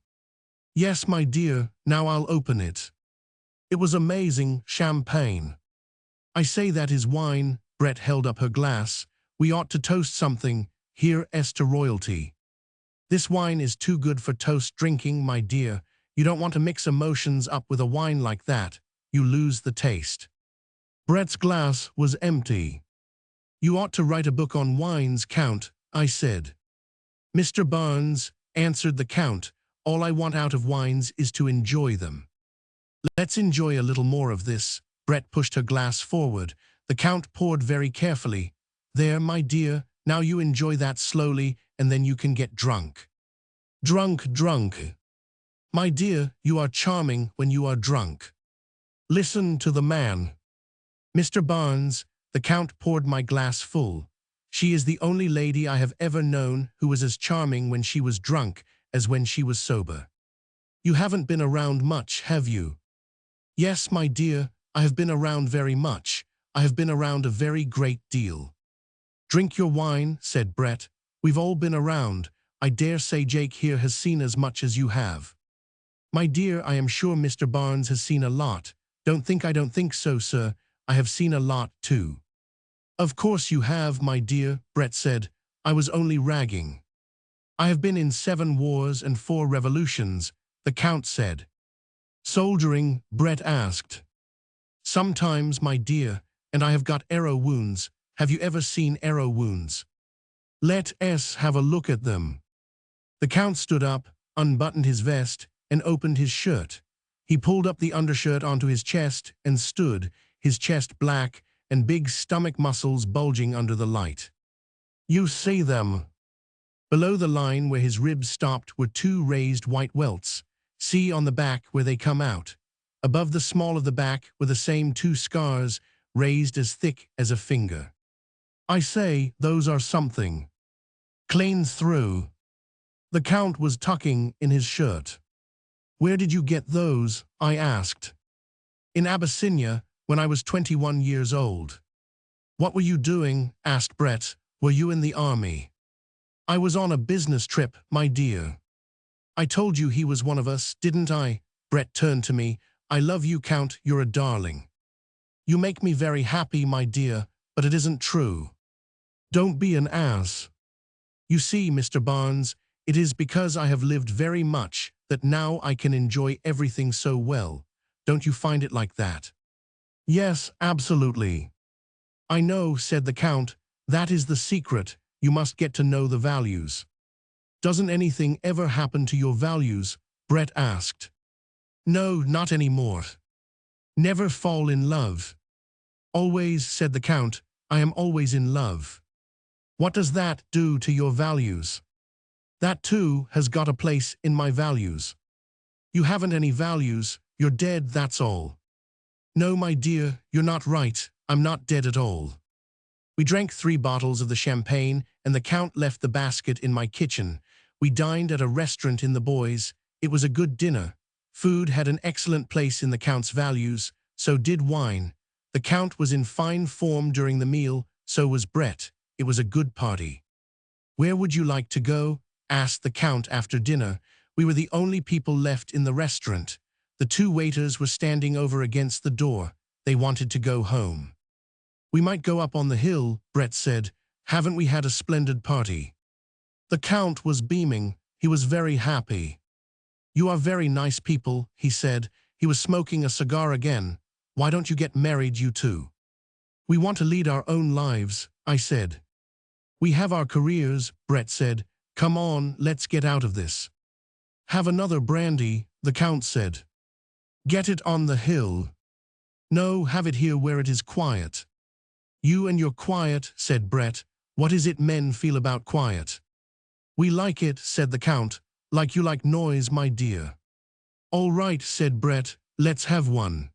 Yes, my dear, now I'll open it. It was amazing, champagne. I say that is wine, Brett held up her glass. We ought to toast something, here to royalty. This wine is too good for toast drinking, my dear. You don't want to mix emotions up with a wine like that. You lose the taste. Brett's glass was empty. You ought to write a book on wines, Count, I said. Mr. Barnes, answered the Count, all I want out of wines is to enjoy them. Let's enjoy a little more of this. Brett pushed her glass forward. The Count poured very carefully. There, my dear, now you enjoy that slowly, and then you can get drunk. Drunk. My dear, you are charming when you are drunk. Listen to the man. Mr. Barnes, the Count poured my glass full. She is the only lady I have ever known who was as charming when she was drunk as when she was sober. You haven't been around much, have you? Yes, my dear, I have been around very much. I have been around a very great deal. Drink your wine, said Brett. We've all been around. I dare say Jake here has seen as much as you have. My dear, I am sure Mr. Barnes has seen a lot. Don't think so, sir. I have seen a lot, too. Of course you have, my dear, Brett said. I was only ragging. I have been in 7 wars and 4 revolutions, the Count said. Soldiering, Brett asked. Sometimes, my dear, and I have got arrow wounds. Have you ever seen arrow wounds? Let us have a look at them. The Count stood up, unbuttoned his vest, and opened his shirt. He pulled up the undershirt onto his chest and stood, his chest black and big stomach muscles bulging under the light. You see them? Below the line where his ribs stopped were two raised white welts. See on the back where they come out. Above the small of the back were the same two scars, raised as thick as a finger. I say, those are something. Clean through. The Count was tucking in his shirt. Where did you get those? I asked. In Abyssinia, when I was 21 years old. What were you doing? Asked Brett. Were you in the army? I was on a business trip, my dear. I told you he was one of us, didn't I? Brett turned to me. I love you, Count, you're a darling. You make me very happy, my dear, but it isn't true. Don't be an ass. You see, Mr. Barnes, it is because I have lived very much that now I can enjoy everything so well. Don't you find it like that? Yes, absolutely. I know, said the Count. That is the secret. You must get to know the values. Doesn't anything ever happen to your values? Brett asked. No, not anymore. Never fall in love. Always, said the Count. I am always in love. What does that do to your values? That too has got a place in my values. You haven't any values, you're dead, that's all. No, my dear, you're not right, I'm not dead at all. We drank 3 bottles of the champagne, and the Count left the basket in my kitchen. We dined at a restaurant in the Bois. It was a good dinner. Food had an excellent place in the Count's values, so did wine. The Count was in fine form during the meal, so was Brett. It was a good party. Where would you like to go? Asked the Count after dinner. We were the only people left in the restaurant. The 2 waiters were standing over against the door. They wanted to go home. We might go up on the hill, Brett said. Haven't we had a splendid party? The Count was beaming. He was very happy. You are very nice people, he said. He was smoking a cigar again. Why don't you get married, you two? We want to lead our own lives, I said. We have our careers, Brett said. Come on, let's get out of this. Have another brandy, the Count said. Get it on the hill. No, have it here where it is quiet. You and your quiet, said Brett. What is it men feel about quiet? We like it, said the Count. Like you like noise, my dear. All right, said Brett. Let's have one.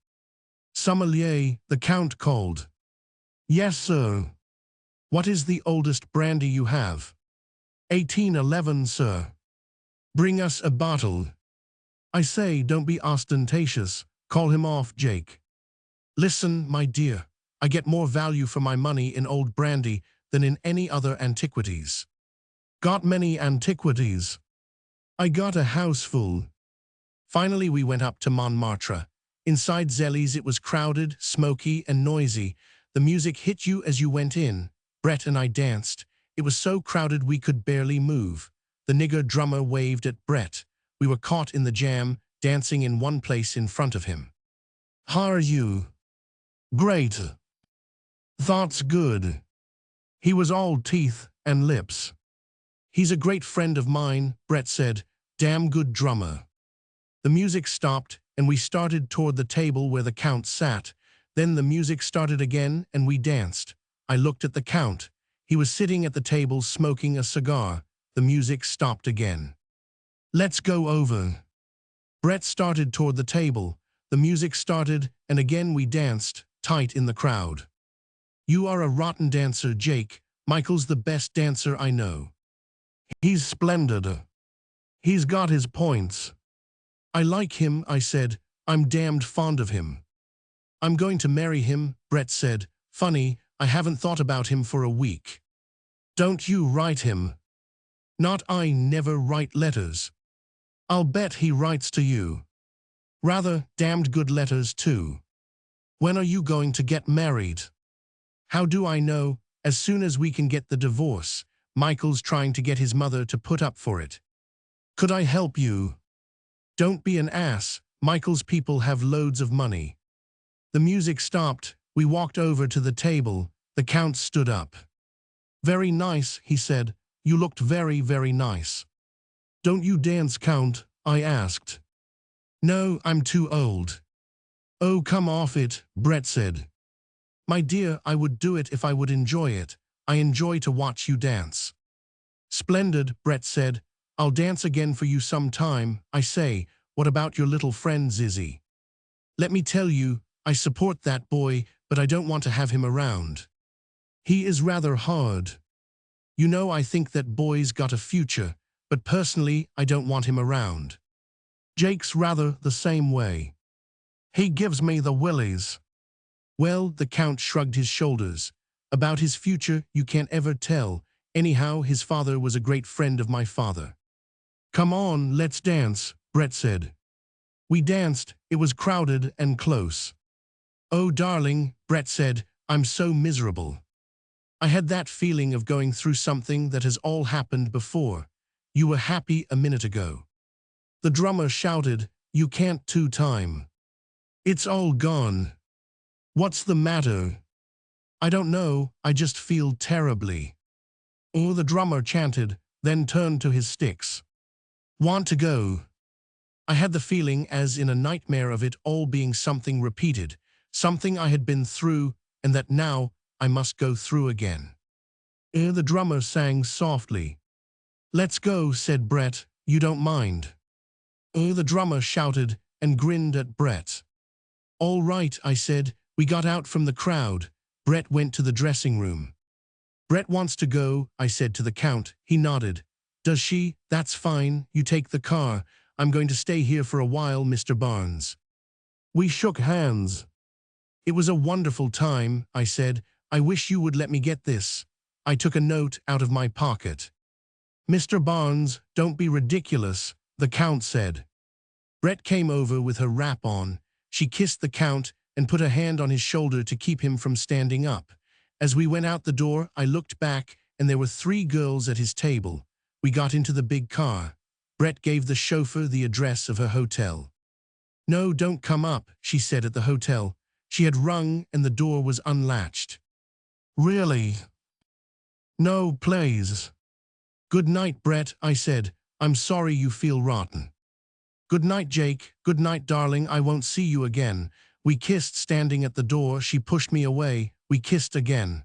Sommelier, the Count called. Yes, sir. What is the oldest brandy you have? 1811, sir. Bring us a bottle. I say, don't be ostentatious. Call him off, Jake. Listen, my dear, I get more value for my money in old brandy than in any other antiquities. Got many antiquities? I got a house full. Finally, we went up to Montmartre. Inside Zéli's it was crowded, smoky, and noisy. The music hit you as you went in. Brett and I danced. It was so crowded we could barely move. The nigger drummer waved at Brett. We were caught in the jam, dancing in one place in front of him. How are you? Great. Thought's good. He was all teeth and lips. He's a great friend of mine, Brett said. Damn good drummer. The music stopped, and we started toward the table where the Count sat. Then the music started again, and we danced. I looked at the Count. He was sitting at the table smoking a cigar. The music stopped again. Let's go over. Brett started toward the table. The music started, and again we danced, tight in the crowd. You are a rotten dancer, Jake. Michael's the best dancer I know. He's splendid. He's got his points. I like him, I said. I'm damned fond of him. I'm going to marry him, Brett said. Funny, I haven't thought about him for a week. Don't you write him? Not I never write letters. I'll bet he writes to you. Rather, damned good letters too. When are you going to get married? How do I know? As soon as we can get the divorce. Michael's trying to get his mother to put up for it. Could I help you? Don't be an ass. Michael's people have loads of money. The music stopped. We walked over to the table. The Count stood up. Very nice, he said. You looked very, very nice. Don't you dance, Count? I asked. No, I'm too old. Oh, come off it, Brett said. My dear, I would do it if I would enjoy it. I enjoy to watch you dance. Splendid, Brett said. I'll dance again for you some time. I say, what about your little friend Zizzy? Let me tell you, I support that boy, but I don't want to have him around. He is rather hard. You know, I think that boy's got a future, but personally, I don't want him around. Jake's rather the same way. He gives me the willies. Well, the Count shrugged his shoulders. About his future, you can't ever tell. Anyhow, his father was a great friend of my father. Come on, let's dance, Brett said. We danced. It was crowded and close. Oh, darling, Brett said, I'm so miserable. I had that feeling of going through something that has all happened before. You were happy a minute ago. The drummer shouted, you can't two-time. It's all gone. What's the matter? I don't know, I just feel terribly. Oh, the drummer chanted, then turned to his sticks. Want to go? I had the feeling as in a nightmare of it all being something repeated, something I had been through, and that now I must go through again. The drummer sang softly. Let's go, said Brett, you don't mind. The drummer shouted and grinned at Brett. All right, I said. We got out from the crowd. Brett went to the dressing room. Brett wants to go, I said to the Count. He nodded. Does she? That's fine. You take the car. I'm going to stay here for a while, Mr. Barnes. We shook hands. It was a wonderful time, I said. I wish you would let me get this. I took a note out of my pocket. Mr. Barnes, don't be ridiculous, the Count said. Brett came over with her wrap on. She kissed the Count and put a hand on his shoulder to keep him from standing up. As we went out the door, I looked back, and there were 3 girls at his table. We got into the big car. Brett gave the chauffeur the address of her hotel. No, don't come up, she said at the hotel. She had rung and the door was unlatched. Really? No, please. Good night, Brett, I said. I'm sorry you feel rotten. Good night, Jake. Good night, darling. I won't see you again. We kissed standing at the door. She pushed me away. We kissed again.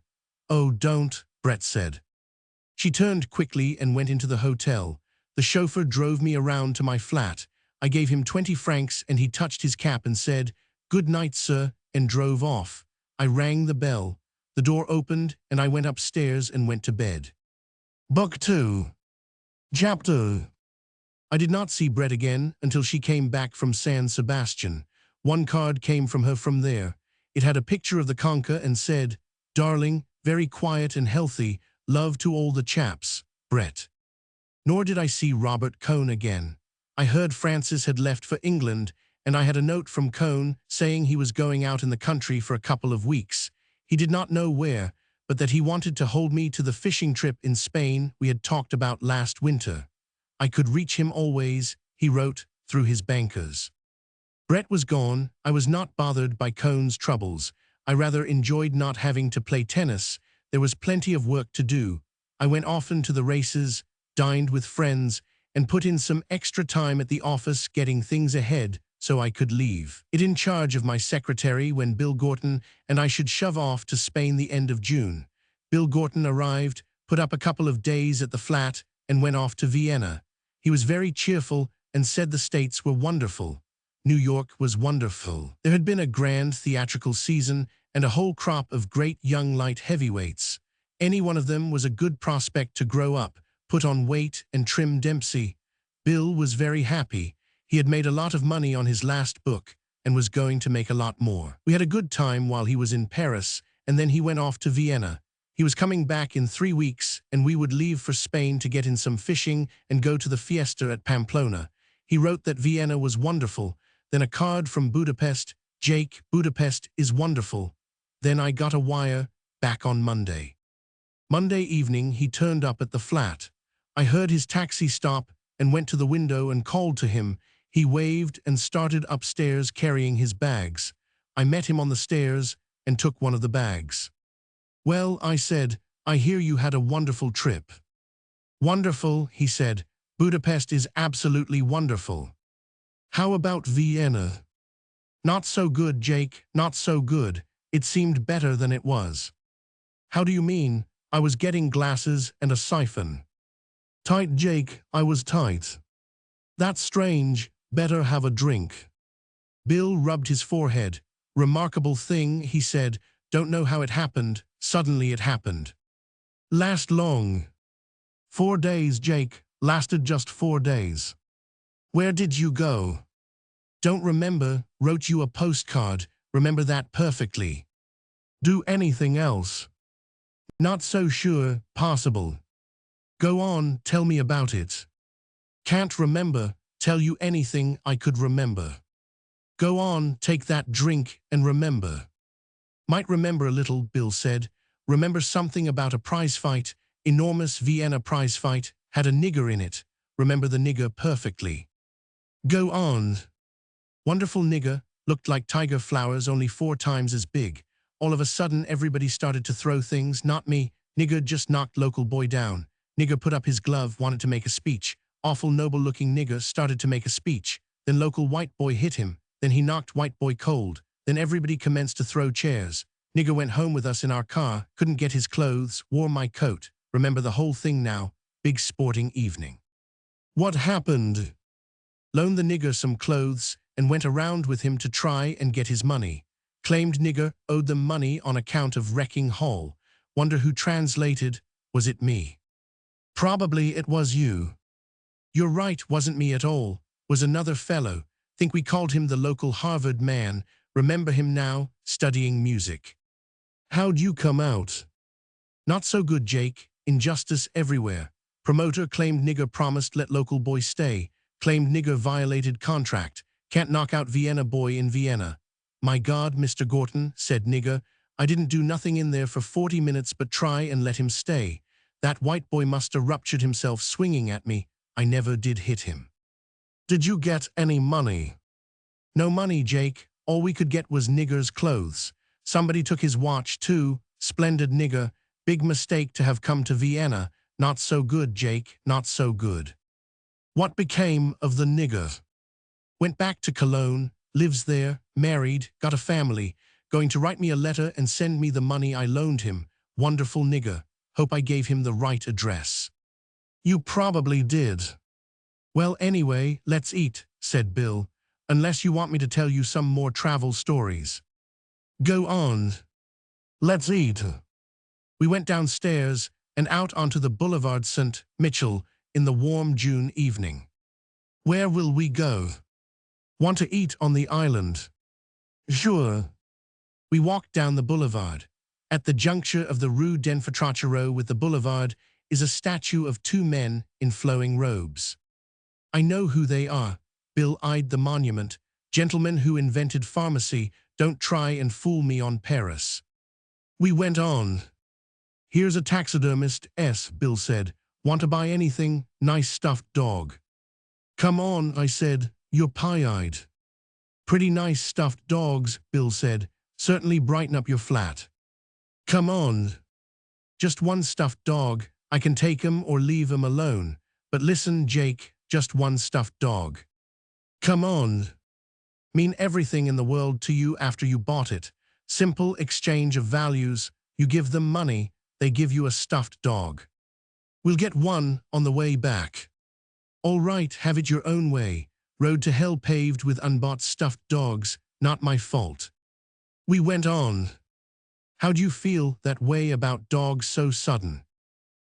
Oh, don't, Brett said. She turned quickly and went into the hotel. The chauffeur drove me around to my flat. I gave him 20 francs and he touched his cap and said, "Good night, sir," and drove off. I rang the bell. The door opened and I went upstairs and went to bed. Book 2. Chapter. I did not see Brett again until she came back from San Sebastian. One card came from her from there. It had a picture of the conker and said, "Darling, very quiet and healthy, love to all the chaps, Brett." Nor did I see Robert Cohn again. I heard Francis had left for England, and I had a note from Cohn saying he was going out in the country for a couple of weeks. He did not know where, but that he wanted to hold me to the fishing trip in Spain we had talked about last winter. I could reach him always, he wrote, through his bankers. Brett was gone. I was not bothered by Cohn's troubles. I rather enjoyed not having to play tennis. There was plenty of work to do. I went often to the races, dined with friends, and put in some extra time at the office getting things ahead so I could leave it in charge of my secretary when Bill Gorton and I should shove off to Spain the end of June. Bill Gorton arrived, put up a couple of days at the flat, and went off to Vienna. He was very cheerful and said the States were wonderful. New York was wonderful. There had been a grand theatrical season and a whole crop of great young light heavyweights. Any one of them was a good prospect to grow up, put on weight, and trim Dempsey. Bill was very happy. He had made a lot of money on his last book and was going to make a lot more. We had a good time while he was in Paris, and then he went off to Vienna. He was coming back in 3 weeks, and we would leave for Spain to get in some fishing and go to the fiesta at Pamplona. He wrote that Vienna was wonderful. Then a card from Budapest. "Jake, Budapest is wonderful." Then I got a wire, "Back on Monday." Monday evening he turned up at the flat. I heard his taxi stop and went to the window and called to him. He waved and started upstairs carrying his bags. I met him on the stairs and took one of the bags. "Well," I said, "I hear you had a wonderful trip." "Wonderful," he said. "Budapest is absolutely wonderful." How about Vienna? Not so good, Jake, not so good. It seemed better than it was. How do you mean? I was getting glasses and a siphon. Tight, Jake, I was tight. That's strange, better have a drink. Bill rubbed his forehead. Remarkable thing, he said, don't know how it happened, suddenly it happened. Last long. 4 days, Jake, lasted just 4 days. Where did you go? Don't remember, wrote you a postcard, remember that perfectly. Do anything else? Not so sure, possible. Go on, tell me about it. Can't remember, tell you anything I could remember. Go on, take that drink and remember. Might remember a little, Bill said. Remember something about a prize fight, enormous Vienna prize fight, had a nigger in it. Remember the nigger perfectly. Go on. Wonderful nigger, looked like tiger flowers only 4 times as big. All of a sudden everybody started to throw things, not me. Nigger just knocked local boy down. Nigger put up his glove, wanted to make a speech. Awful noble-looking nigger started to make a speech. Then local white boy hit him. Then he knocked white boy cold. Then everybody commenced to throw chairs. Nigger went home with us in our car, couldn't get his clothes, wore my coat. Remember the whole thing now. Big sporting evening. What happened? Loaned the nigger some clothes and went around with him to try and get his money. Claimed nigger owed them money on account of wrecking hall. Wonder who translated, was it me? Probably it was you. You're right, wasn't me at all. Was another fellow. Think we called him the local Harvard man. Remember him now, studying music. How'd you come out? Not so good, Jake. Injustice everywhere. Promoter claimed nigger promised let local boy stay. Claimed nigger violated contract. Can't knock out Vienna boy in Vienna. My God, Mr. Gorton, said nigger, I didn't do nothing in there for 40 minutes but try and let him stay. That white boy must have ruptured himself swinging at me. I never did hit him. Did you get any money? No money, Jake. All we could get was nigger's clothes. Somebody took his watch too. Splendid nigger. Big mistake to have come to Vienna. Not so good, Jake, not so good. What became of the nigger? Went back to Cologne, lives there, married, got a family, going to write me a letter and send me the money I loaned him. Wonderful nigger. Hope I gave him the right address. You probably did. Well, anyway, let's eat, said Bill, unless you want me to tell you some more travel stories. Go on. Let's eat. We went downstairs and out onto the Boulevard St. Michel in the warm June evening. Where will we go? Want to eat on the island? Sure. We walked down the boulevard. At the juncture of the Rue d'Enfantachero with the boulevard is a statue of 2 men in flowing robes. I know who they are. Bill eyed the monument. Gentlemen who invented pharmacy, don't try and fool me on Paris. We went on. Here's a taxidermist, Bill said. Want to buy anything? Nice stuffed dog. Come on, I said. You're pie-eyed. Pretty nice stuffed dogs, Bill said. Certainly brighten up your flat. Come on. Just one stuffed dog. I can take him or leave him alone. But listen, Jake, just one stuffed dog. Come on. Mean everything in the world to you after you bought it. Simple exchange of values. You give them money, they give you a stuffed dog. We'll get one on the way back. All right, have it your own way. Road to hell paved with unbought stuffed dogs, not my fault. We went on. How'd you feel that way about dogs so sudden?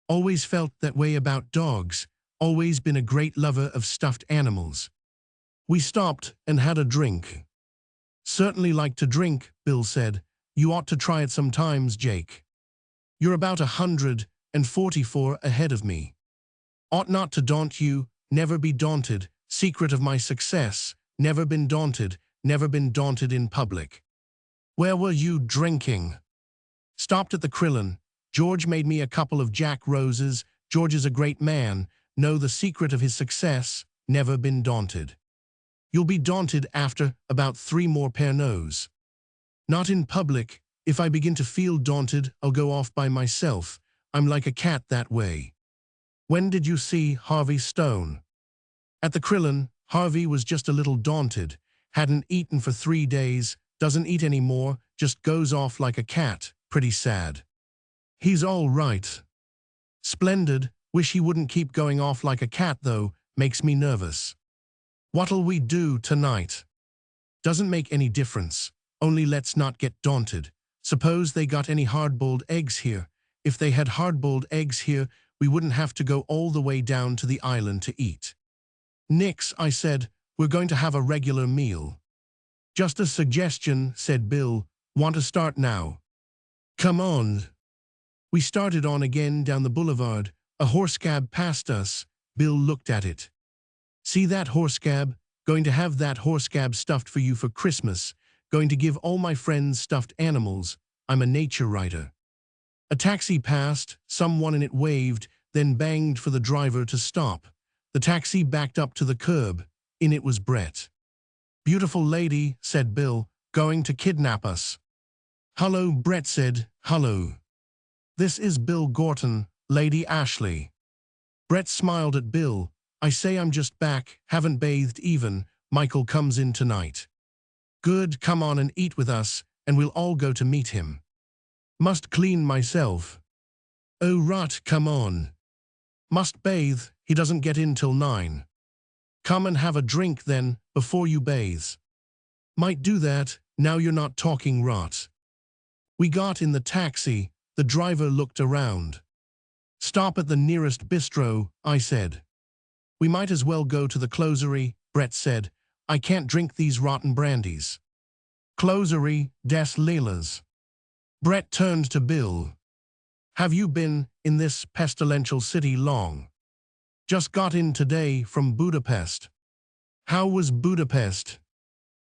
Always felt that way about dogs, always been a great lover of stuffed animals. We stopped and had a drink. Certainly like to drink, Bill said. You ought to try it sometimes, Jake. You're about 144 ahead of me. Ought not to daunt you, never be daunted. Secret of my success, never been daunted in public. Where were you drinking? Stopped at the Krillin. George made me a couple of Jack Roses. George is a great man. Know the secret of his success, never been daunted. You'll be daunted after about 3 more Pernots. Not in public. If I begin to feel daunted, I'll go off by myself. I'm like a cat that way. When did you see Harvey Stone? At the Krillin. Harvey was just a little daunted. Hadn't eaten for 3 days, doesn't eat anymore, just goes off like a cat. Pretty sad. He's all right. Splendid. Wish he wouldn't keep going off like a cat though, makes me nervous. What'll we do tonight? Doesn't make any difference, only let's not get daunted. Suppose they got any hard-boiled eggs here. If they had hard-boiled eggs here, we wouldn't have to go all the way down to the island to eat. Nix, I said, we're going to have a regular meal. Just a suggestion, said Bill. Want to start now? Come on. We started on again down the boulevard. A horsecab passed us. Bill looked at it. See that horsecab? Going to have that horsecab stuffed for you for Christmas. Going to give all my friends stuffed animals. I'm a nature writer. A taxi passed, someone in it waved, then banged for the driver to stop. The taxi backed up to the curb. In it was Brett. Beautiful lady, said Bill, going to kidnap us. Hello, Brett said. Hello. This is Bill Gorton, Lady Ashley. Brett smiled at Bill. I say I'm just back, haven't bathed even. Michael comes in tonight. Good, come on and eat with us, and we'll all go to meet him. Must clean myself. Oh right, come on. Must bathe, he doesn't get in till 9. Come and have a drink then, before you bathe. Might do that, now you're not talking rot. We got in the taxi, the driver looked around. Stop at the nearest bistro, I said. We might as well go to the closery, Brett said. I can't drink these rotten brandies. Closery, des Lilas. Brett turned to Bill. Have you been in this pestilential city long? Just got in today from Budapest. How was Budapest?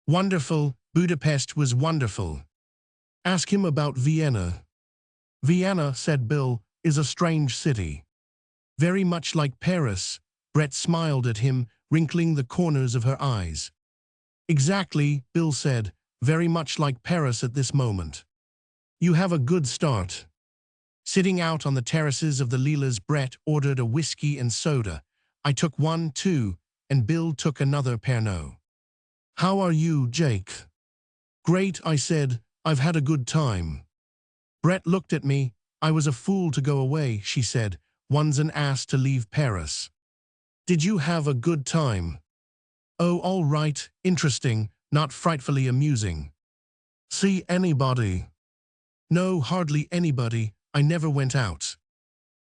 Wonderful, Budapest was wonderful. Ask him about Vienna. Vienna, said Bill, is a strange city. Very much like Paris. Brett smiled at him, wrinkling the corners of her eyes. Exactly, Bill said, very much like Paris at this moment. You have a good start. Sitting out on the terraces of the Lilas, Brett ordered a whiskey and soda. I took one too, and Bill took another Pernod. How are you, Jake? Great, I said, I've had a good time. Brett looked at me. I was a fool to go away, she said. One's an ass to leave Paris. Did you have a good time? Oh, all right, interesting, not frightfully amusing. See anybody? No, hardly anybody, I never went out.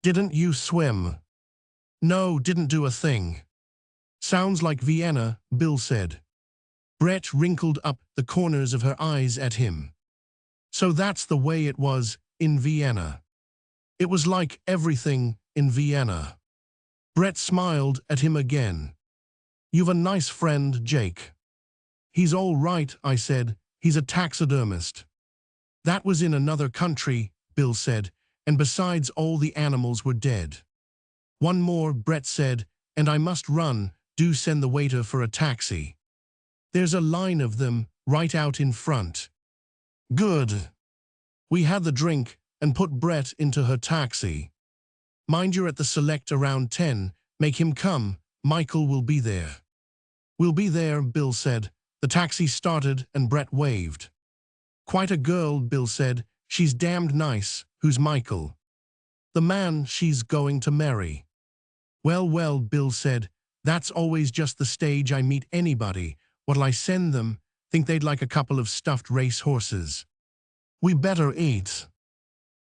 Didn't you swim? No, didn't do a thing. Sounds like Vienna, Bill said. Brett wrinkled up the corners of her eyes at him. So that's the way it was in Vienna. It was like everything in Vienna. Brett smiled at him again. You've a nice friend, Jake. He's all right, I said. He's a taxidermist. That was in another country, Bill said, and besides all the animals were dead. One more, Brett said, and I must run. Do send the waiter for a taxi. There's a line of them right out in front. Good. We had the drink and put Brett into her taxi. Mind you're at the Select around 10, make him come, Michael will be there. We'll be there, Bill said. The taxi started and Brett waved. Quite a girl, Bill said. She's damned nice. Who's Michael? The man she's going to marry. Well, well, Bill said. That's always just the stage I meet anybody. What'll I send them? Think they'd like a couple of stuffed race horses. We better eat.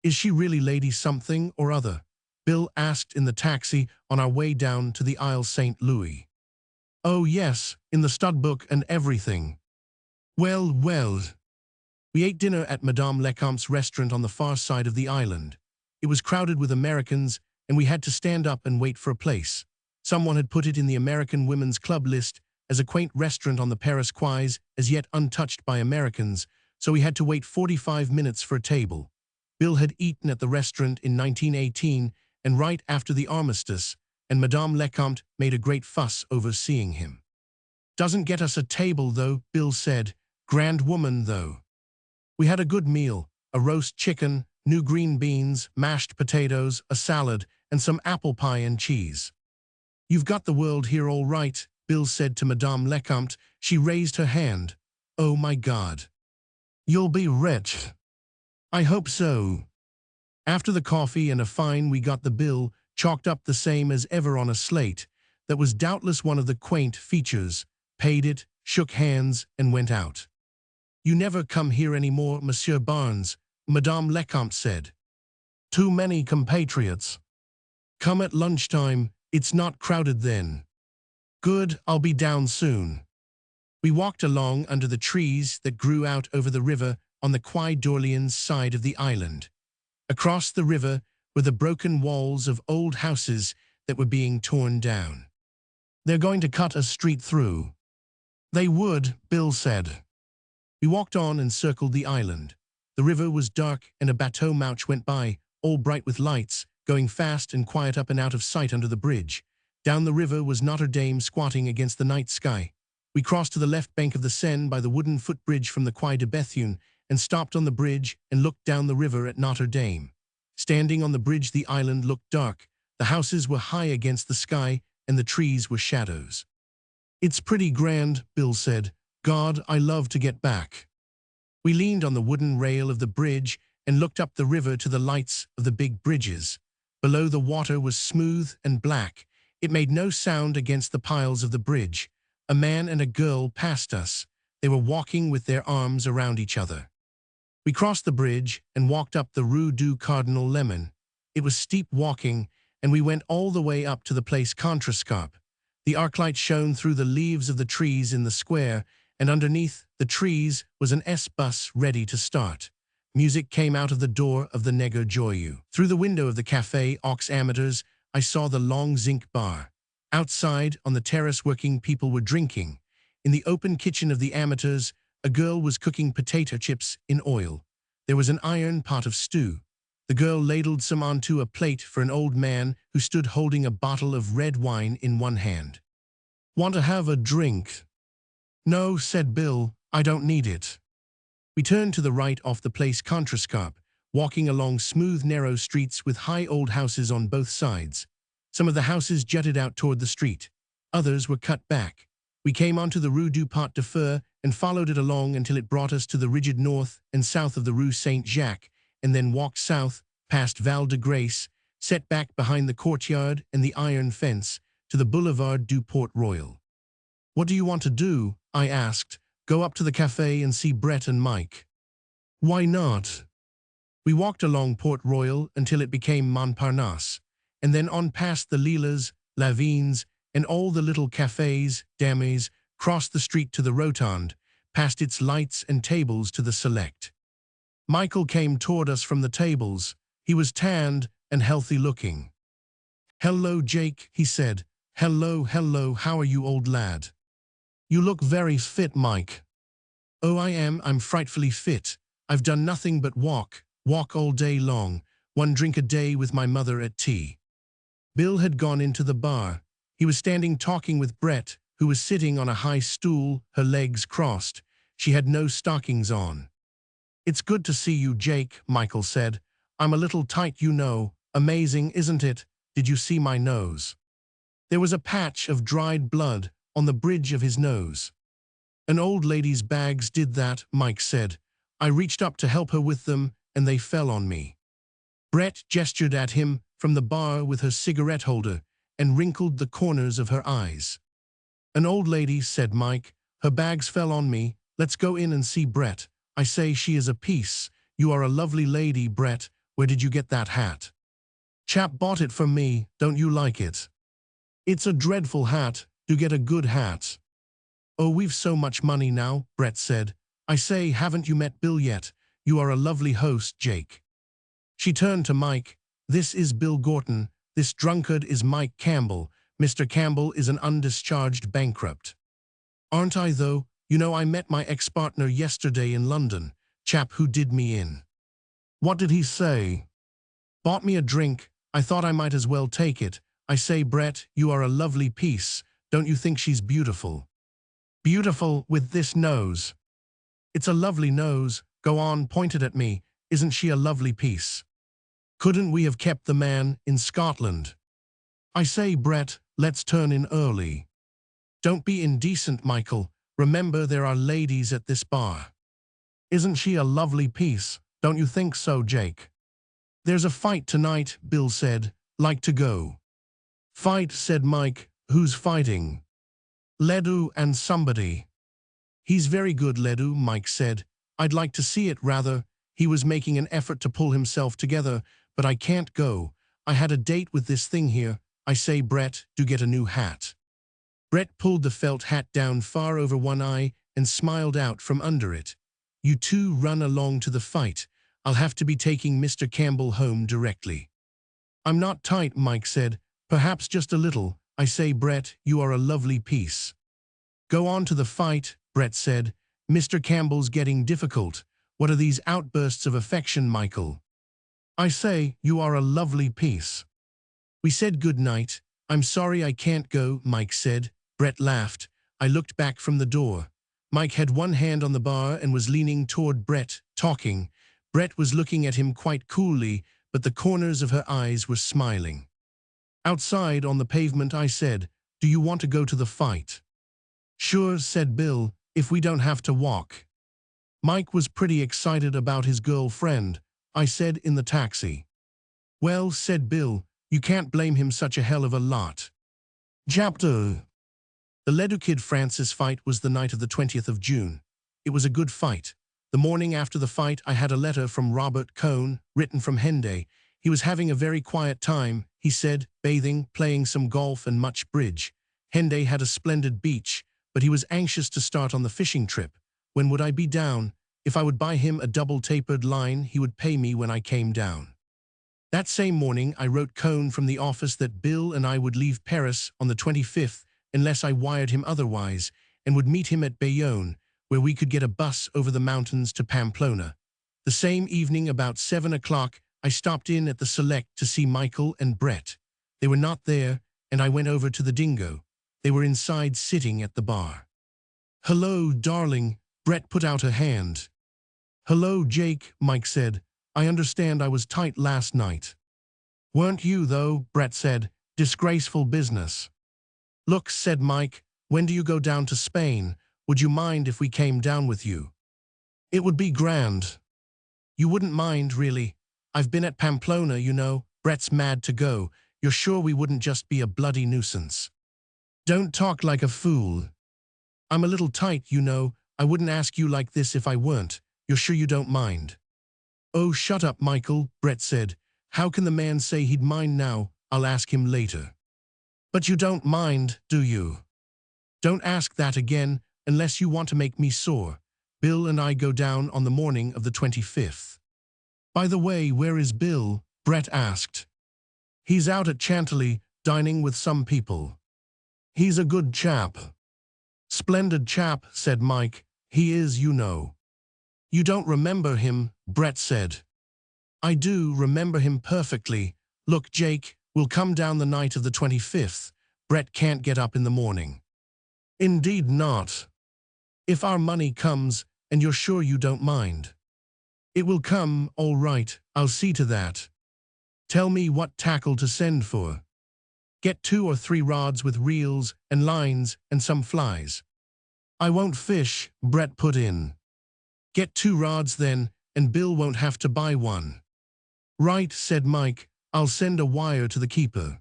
Is she really Lady something or other? Bill asked in the taxi on our way down to the Isle St. Louis. Oh yes, in the stud book and everything. Well, well. We ate dinner at Madame Lecomte's restaurant on the far side of the island. It was crowded with Americans, and we had to stand up and wait for a place. Someone had put it in the American Women's Club list as a quaint restaurant on the Paris quays, as yet untouched by Americans, so we had to wait 45 minutes for a table. Bill had eaten at the restaurant in 1918, and right after the armistice, and Madame Lecomte made a great fuss over seeing him. Doesn't get us a table, though, Bill said. Grand woman, though. We had a good meal, a roast chicken, new green beans, mashed potatoes, a salad, and some apple pie and cheese. You've got the world here all right, Bill said to Madame Lecomte. She raised her hand. Oh my God. You'll be rich. I hope so. After the coffee and a fine, we got the bill, chalked up the same as ever on a slate. That was doubtless one of the quaint features, paid it, shook hands, and went out. You never come here any more, Monsieur Barnes, Madame Lecomte said. Too many compatriots. Come at lunchtime, it's not crowded then. Good, I'll be down soon. We walked along under the trees that grew out over the river on the Quai d'Orléans side of the island. Across the river were the broken walls of old houses that were being torn down. They're going to cut a street through. They would, Bill said. We walked on and circled the island. The river was dark and a bateau mouch went by, all bright with lights, going fast and quiet up and out of sight under the bridge. Down the river was Notre Dame squatting against the night sky. We crossed to the left bank of the Seine by the wooden footbridge from the Quai de Béthune and stopped on the bridge and looked down the river at Notre Dame. Standing on the bridge, the island looked dark. The houses were high against the sky and the trees were shadows. It's pretty grand, Bill said. God, I love to get back. We leaned on the wooden rail of the bridge and looked up the river to the lights of the big bridges. Below, the water was smooth and black. It made no sound against the piles of the bridge. A man and a girl passed us. They were walking with their arms around each other. We crossed the bridge and walked up the Rue du Cardinal Lemon. It was steep walking, and we went all the way up to the Place Contrescarpe. The arclight shone through the leaves of the trees in the square, and underneath the trees was an S-bus ready to start. Music came out of the door of the Neger Joyeux. Through the window of the Café aux Amateurs, I saw the long zinc bar. Outside, on the terrace, working people were drinking. In the open kitchen of the Amateurs, a girl was cooking potato chips in oil. There was an iron pot of stew. The girl ladled some onto a plate for an old man who stood holding a bottle of red wine in one hand. Want to have a drink? No, said Bill, I don't need it. We turned to the right off the Place Contrescarpe, walking along smooth, narrow streets with high old houses on both sides. Some of the houses jutted out toward the street. Others were cut back. We came onto the Rue du Pot de Fer and followed it along until it brought us to the rigid north and south of the Rue Saint-Jacques, and then walked south, past Val de Grace, set back behind the courtyard and the iron fence, to the Boulevard du Port Royal. What do you want to do? I asked. Go up to the café and see Brett and Mike. Why not? We walked along Port Royal until it became Montparnasse, and then on past the Lilas, Lavines, and all the little cafés, dames, crossed the street to the Rotonde, past its lights and tables to the Select. Michael came toward us from the tables. He was tanned and healthy-looking. Hello, Jake, he said. Hello, hello, how are you, old lad? You look very fit, Mike. Oh, I'm frightfully fit. I've done nothing but walk all day long, one drink a day with my mother at tea. Bill had gone into the bar. He was standing talking with Brett, who was sitting on a high stool, her legs crossed. She had no stockings on. It's good to see you, Jake, Michael said. I'm a little tight, you know. Amazing, isn't it? Did you see my nose? There was a patch of dried blood on the bridge of his nose. An old lady's bags did that, Mike said. I reached up to help her with them, and they fell on me. Brett gestured at him from the bar with her cigarette holder and wrinkled the corners of her eyes. An old lady, said Mike. Her bags fell on me. Let's go in and see Brett. I say she is a piece. You are a lovely lady, Brett. Where did you get that hat? Chap bought it for me. Don't you like it? It's a dreadful hat. Do get a good hat. Oh, we've so much money now, Brett said. I say, haven't you met Bill yet? You are a lovely host, Jake. She turned to Mike. This is Bill Gorton. This drunkard is Mike Campbell. Mr. Campbell is an undischarged bankrupt. Aren't I, though? You know, I met my ex-partner yesterday in London. Chap who did me in. What did he say? Bought me a drink. I thought I might as well take it. I say, Brett, you are a lovely piece. Don't you think she's beautiful? Beautiful with this nose. It's a lovely nose. Go on, point it at me. Isn't she a lovely piece? Couldn't we have kept the man in Scotland? I say, Brett, let's turn in early. Don't be indecent, Michael. Remember, there are ladies at this bar. Isn't she a lovely piece? Don't you think so, Jake? There's a fight tonight, Bill said. Like to go? Fight, said Mike. Who's fighting? Ledoux and somebody. He's very good, Ledoux, Mike said. I'd like to see it, rather. He was making an effort to pull himself together. But I can't go. I had a date with this thing here. I say, Brett, do get a new hat. Brett pulled the felt hat down far over one eye and smiled out from under it. You two run along to the fight. I'll have to be taking Mr. Campbell home directly. I'm not tight, Mike said. Perhaps just a little. I say, Brett, you are a lovely piece. Go on to the fight, Brett said. Mr. Campbell's getting difficult. What are these outbursts of affection, Michael? I say, you are a lovely piece. We said good night. I'm sorry I can't go, Mike said. Brett laughed. I looked back from the door. Mike had one hand on the bar and was leaning toward Brett, talking. Brett was looking at him quite coolly, but the corners of her eyes were smiling. Outside on the pavement I said, do you want to go to the fight? Sure, said Bill, if we don't have to walk. Mike was pretty excited about his girlfriend, I said in the taxi. Well, said Bill, you can't blame him such a hell of a lot. Chapter. The Ledoux Kid Francis fight was the night of the 20th of June. It was a good fight. The morning after the fight, I had a letter from Robert Cohn, written from Henday. He was having a very quiet time, he said, bathing, playing some golf and much bridge. Henday had a splendid beach, but he was anxious to start on the fishing trip. When would I be down? If I would buy him a double-tapered line, he would pay me when I came down. That same morning, I wrote Cohn from the office that Bill and I would leave Paris on the 25th, unless I wired him otherwise, and would meet him at Bayonne, where we could get a bus over the mountains to Pamplona. The same evening, about 7 o'clock, I stopped in at the Select to see Michael and Brett. They were not there, and I went over to the Dingo. They were inside sitting at the bar. Hello, darling, Brett put out a hand. Hello, Jake, Mike said. I understand I was tight last night. Weren't you, though, Brett said. Disgraceful business. Look, said Mike, when do you go down to Spain? Would you mind if we came down with you? It would be grand. You wouldn't mind, really. I've been at Pamplona, you know. Brett's mad to go. You're sure we wouldn't just be a bloody nuisance? Don't talk like a fool. I'm a little tight, you know. I wouldn't ask you like this if I weren't. You're sure you don't mind? Oh, shut up, Michael, Brett said. How can the man say he'd mind now? I'll ask him later. But you don't mind, do you? Don't ask that again, unless you want to make me sore. Bill and I go down on the morning of the 25th. By the way, where is Bill? Brett asked. He's out at Chantilly, dining with some people. He's a good chap. Splendid chap, said Mike. He is, you know. You don't remember him, Brett said. I do remember him perfectly. Look, Jake, we'll come down the night of the 25th. Brett can't get up in the morning. Indeed not. If our money comes, and you're sure you don't mind. It will come, all right, I'll see to that. Tell me what tackle to send for. Get 2 or 3 rods with reels and lines and some flies. I won't fish, Brett put in. Get 2 rods then, and Bill won't have to buy one. Right, said Mike, I'll send a wire to the keeper.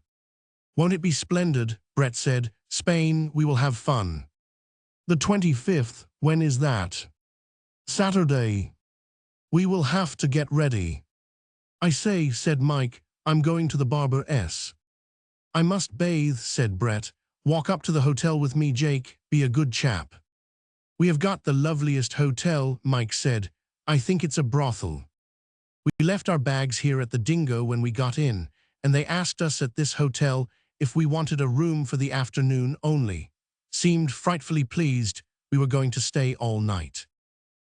Won't it be splendid, Brett said. Spain, we will have fun. The 25th, when is that? Saturday. We will have to get ready. I say, said Mike, I'm going to the barber's. I must bathe, said Brett. Walk up to the hotel with me, Jake, be a good chap. We have got the loveliest hotel, Mike said. I think it's a brothel. We left our bags here at the Dingo when we got in, and they asked us at this hotel if we wanted a room for the afternoon only. Seemed frightfully pleased we were going to stay all night.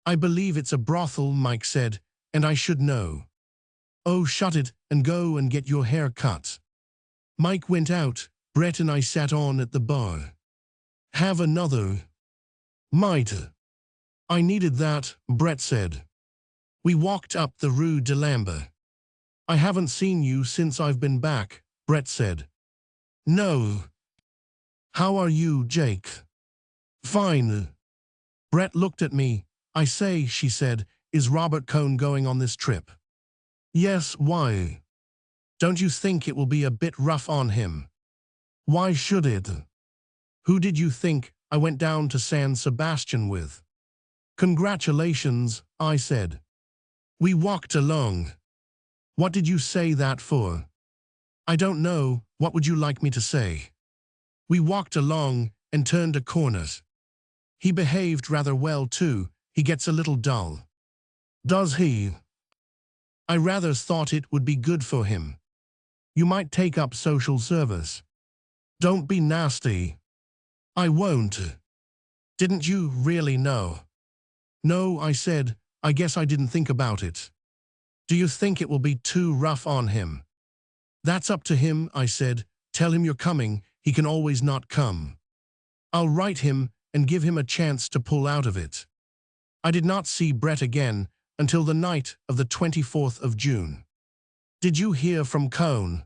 I believe it's a brothel, Mike said, and I should know. Oh, shut it and go and get your hair cut. Mike went out. Brett and I sat on at the bar. Have another? Might. I needed that, Brett said. We walked up the Rue de Lambert. I haven't seen you since I've been back, Brett said. No. How are you, Jake? Fine. Brett looked at me. I say, she said, is Robert Cohn going on this trip? Yes, why? Don't you think it will be a bit rough on him? Why should it? Who did you think I went down to San Sebastian with? Congratulations, I said. We walked along. What did you say that for? I don't know, what would you like me to say? We walked along and turned a corner. He behaved rather well too, he gets a little dull. Does he? I rather thought it would be good for him. You might take up social service. Don't be nasty. I won't. Didn't you really know? No, I said, I guess I didn't think about it. Do you think it will be too rough on him? That's up to him, I said. Tell him you're coming, he can always not come. I'll write him and give him a chance to pull out of it. I did not see Brett again until the night of the 24th of June. Did you hear from Cohn?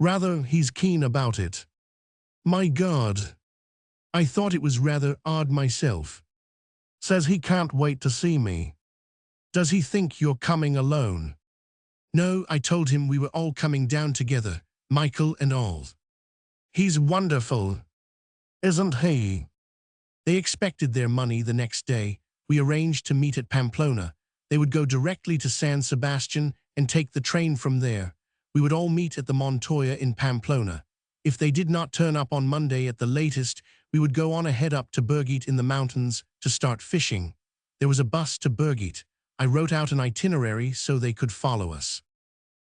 Rather, he's keen about it. My God. I thought it was rather odd myself. Says he can't wait to see me. Does he think you're coming alone? No, I told him we were all coming down together, Michael and all. He's wonderful, isn't he? They expected their money the next day. We arranged to meet at Pamplona. They would go directly to San Sebastian and take the train from there. We would all meet at the Montoya in Pamplona. If they did not turn up on Monday at the latest, we would go on ahead up to Burgate in the mountains to start fishing. There was a bus to Burgate. I wrote out an itinerary so they could follow us.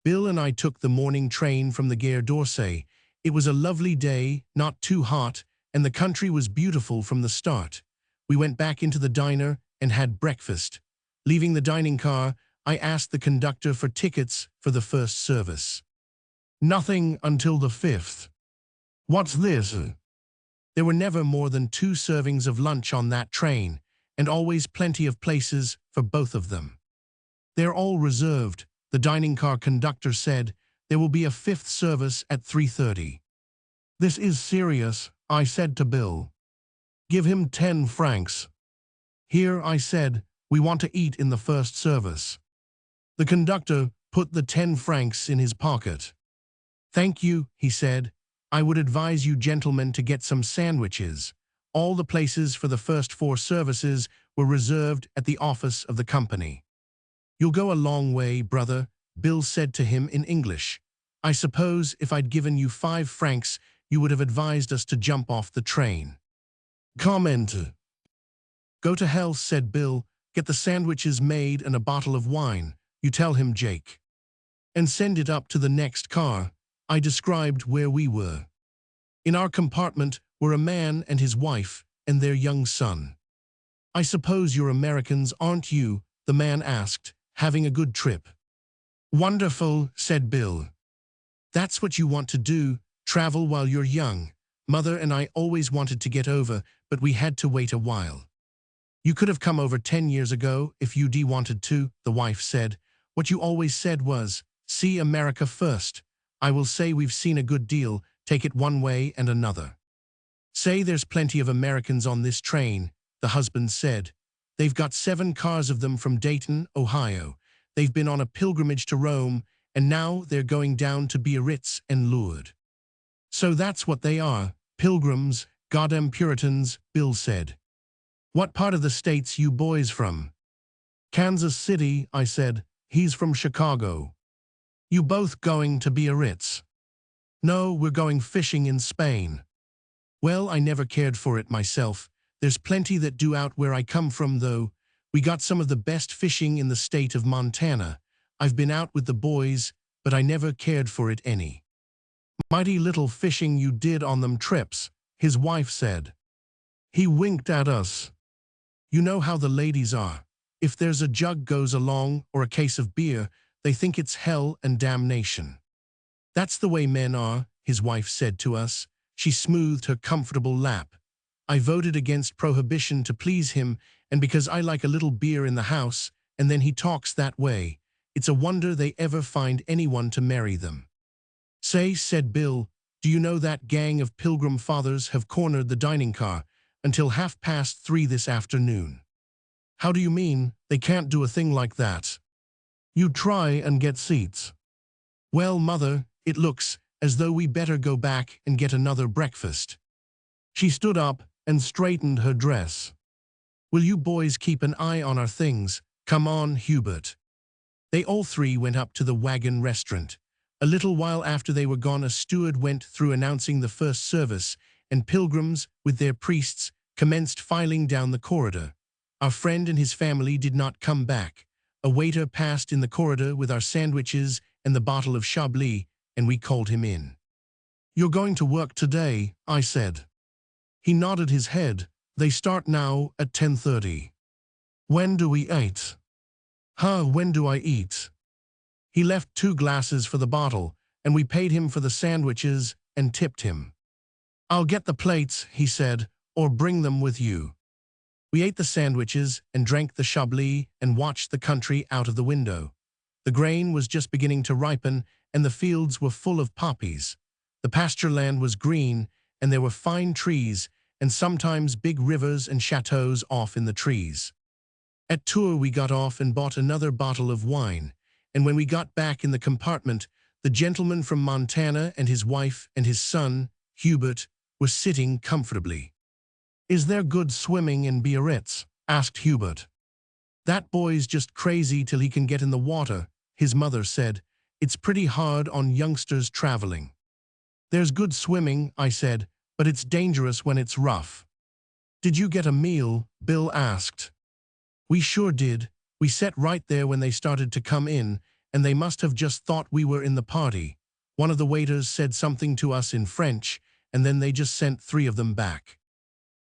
Bill and I took the morning train from the Gare d'Orsay. It was a lovely day, not too hot, and the country was beautiful from the start. We went back into the diner and had breakfast. Leaving the dining car, I asked the conductor for tickets for the first service. Nothing until the 5th. What's this? There were never more than 2 servings of lunch on that train, and always plenty of places for both of them. They're all reserved, the dining car conductor said. There will be a 5th service at 3:30. This is serious, I said to Bill. Give him 10 francs. Here, I said, we want to eat in the first service. The conductor put the 10 francs in his pocket. Thank you, he said. I would advise you gentlemen to get some sandwiches. All the places for the first 4 services were reserved at the office of the company. You'll go a long way, brother, Bill said to him in English. I suppose if I'd given you 5 francs, you would have advised us to jump off the train. Comment. Go to hell, said Bill. Get the sandwiches made and a bottle of wine. You tell him, Jake. And send it up to the next car. I described where we were. In our compartment were a man and his wife and their young son. I suppose you're Americans, aren't you? The man asked. Having a good trip? Wonderful, said Bill. That's what you want to do, travel while you're young. Mother and I always wanted to get over, but we had to wait a while. You could have come over 10 years ago if you'd wanted to, the wife said. What you always said was, see America first. I will say we've seen a good deal, take it one way and another. Say there's plenty of Americans on this train, the husband said. They've got 7 cars of them from Dayton, Ohio. They've been on a pilgrimage to Rome, and now they're going down to Biarritz and Lourdes. So that's what they are, pilgrims, goddamn Puritans, Bill said. What part of the States you boys from? Kansas City, I said. He's from Chicago. You both going to Biarritz? No, we're going fishing in Spain. Well, I never cared for it myself. There's plenty that do out where I come from, though. We got some of the best fishing in the state of Montana. I've been out with the boys, but I never cared for it any. Mighty little fishing you did on them trips, his wife said. He winked at us. You know how the ladies are. If there's a jug goes along or a case of beer, they think it's hell and damnation. That's the way men are, his wife said to us. She smoothed her comfortable lap. I voted against prohibition to please him, and because I like a little beer in the house, and then he talks that way. It's a wonder they ever find anyone to marry them. Say, said Bill, Do you know that gang of Pilgrim Fathers have cornered the dining car until 3:30 this afternoon? How do you mean? They can't do a thing like that. You try and get seats. Well, Mother, it looks as though we better go back and get another breakfast. She stood up and straightened her dress. Will you boys keep an eye on our things? Come on, Hubert. They all three went up to the wagon restaurant. A little while after they were gone, a steward went through announcing the first service, and pilgrims, with their priests, commenced filing down the corridor. Our friend and his family did not come back. A waiter passed in the corridor with our sandwiches and the bottle of Chablis, and we called him in. You're going to work today, I said. He nodded his head. They start now at 10:30. When do we eat? When do I eat? He left 2 glasses for the bottle, and we paid him for the sandwiches and tipped him. I'll get the plates, he said, or bring them with you. We ate the sandwiches and drank the Chablis and watched the country out of the window. The grain was just beginning to ripen, and the fields were full of poppies. The pasture land was green, and there were fine trees, and sometimes big rivers and chateaux off in the trees. At Tours we got off and bought another bottle of wine, and when we got back in the compartment, the gentleman from Montana and his wife and his son, Hubert, were sitting comfortably. Is there good swimming in Biarritz? Asked Hubert. That boy's just crazy till he can get in the water, his mother said. It's pretty hard on youngsters traveling. There's good swimming, I said, but it's dangerous when it's rough. Did you get a meal? Bill asked. We sure did. We sat right there when they started to come in, and they must have just thought we were in the party. One of the waiters said something to us in French, and then they just sent 3 of them back.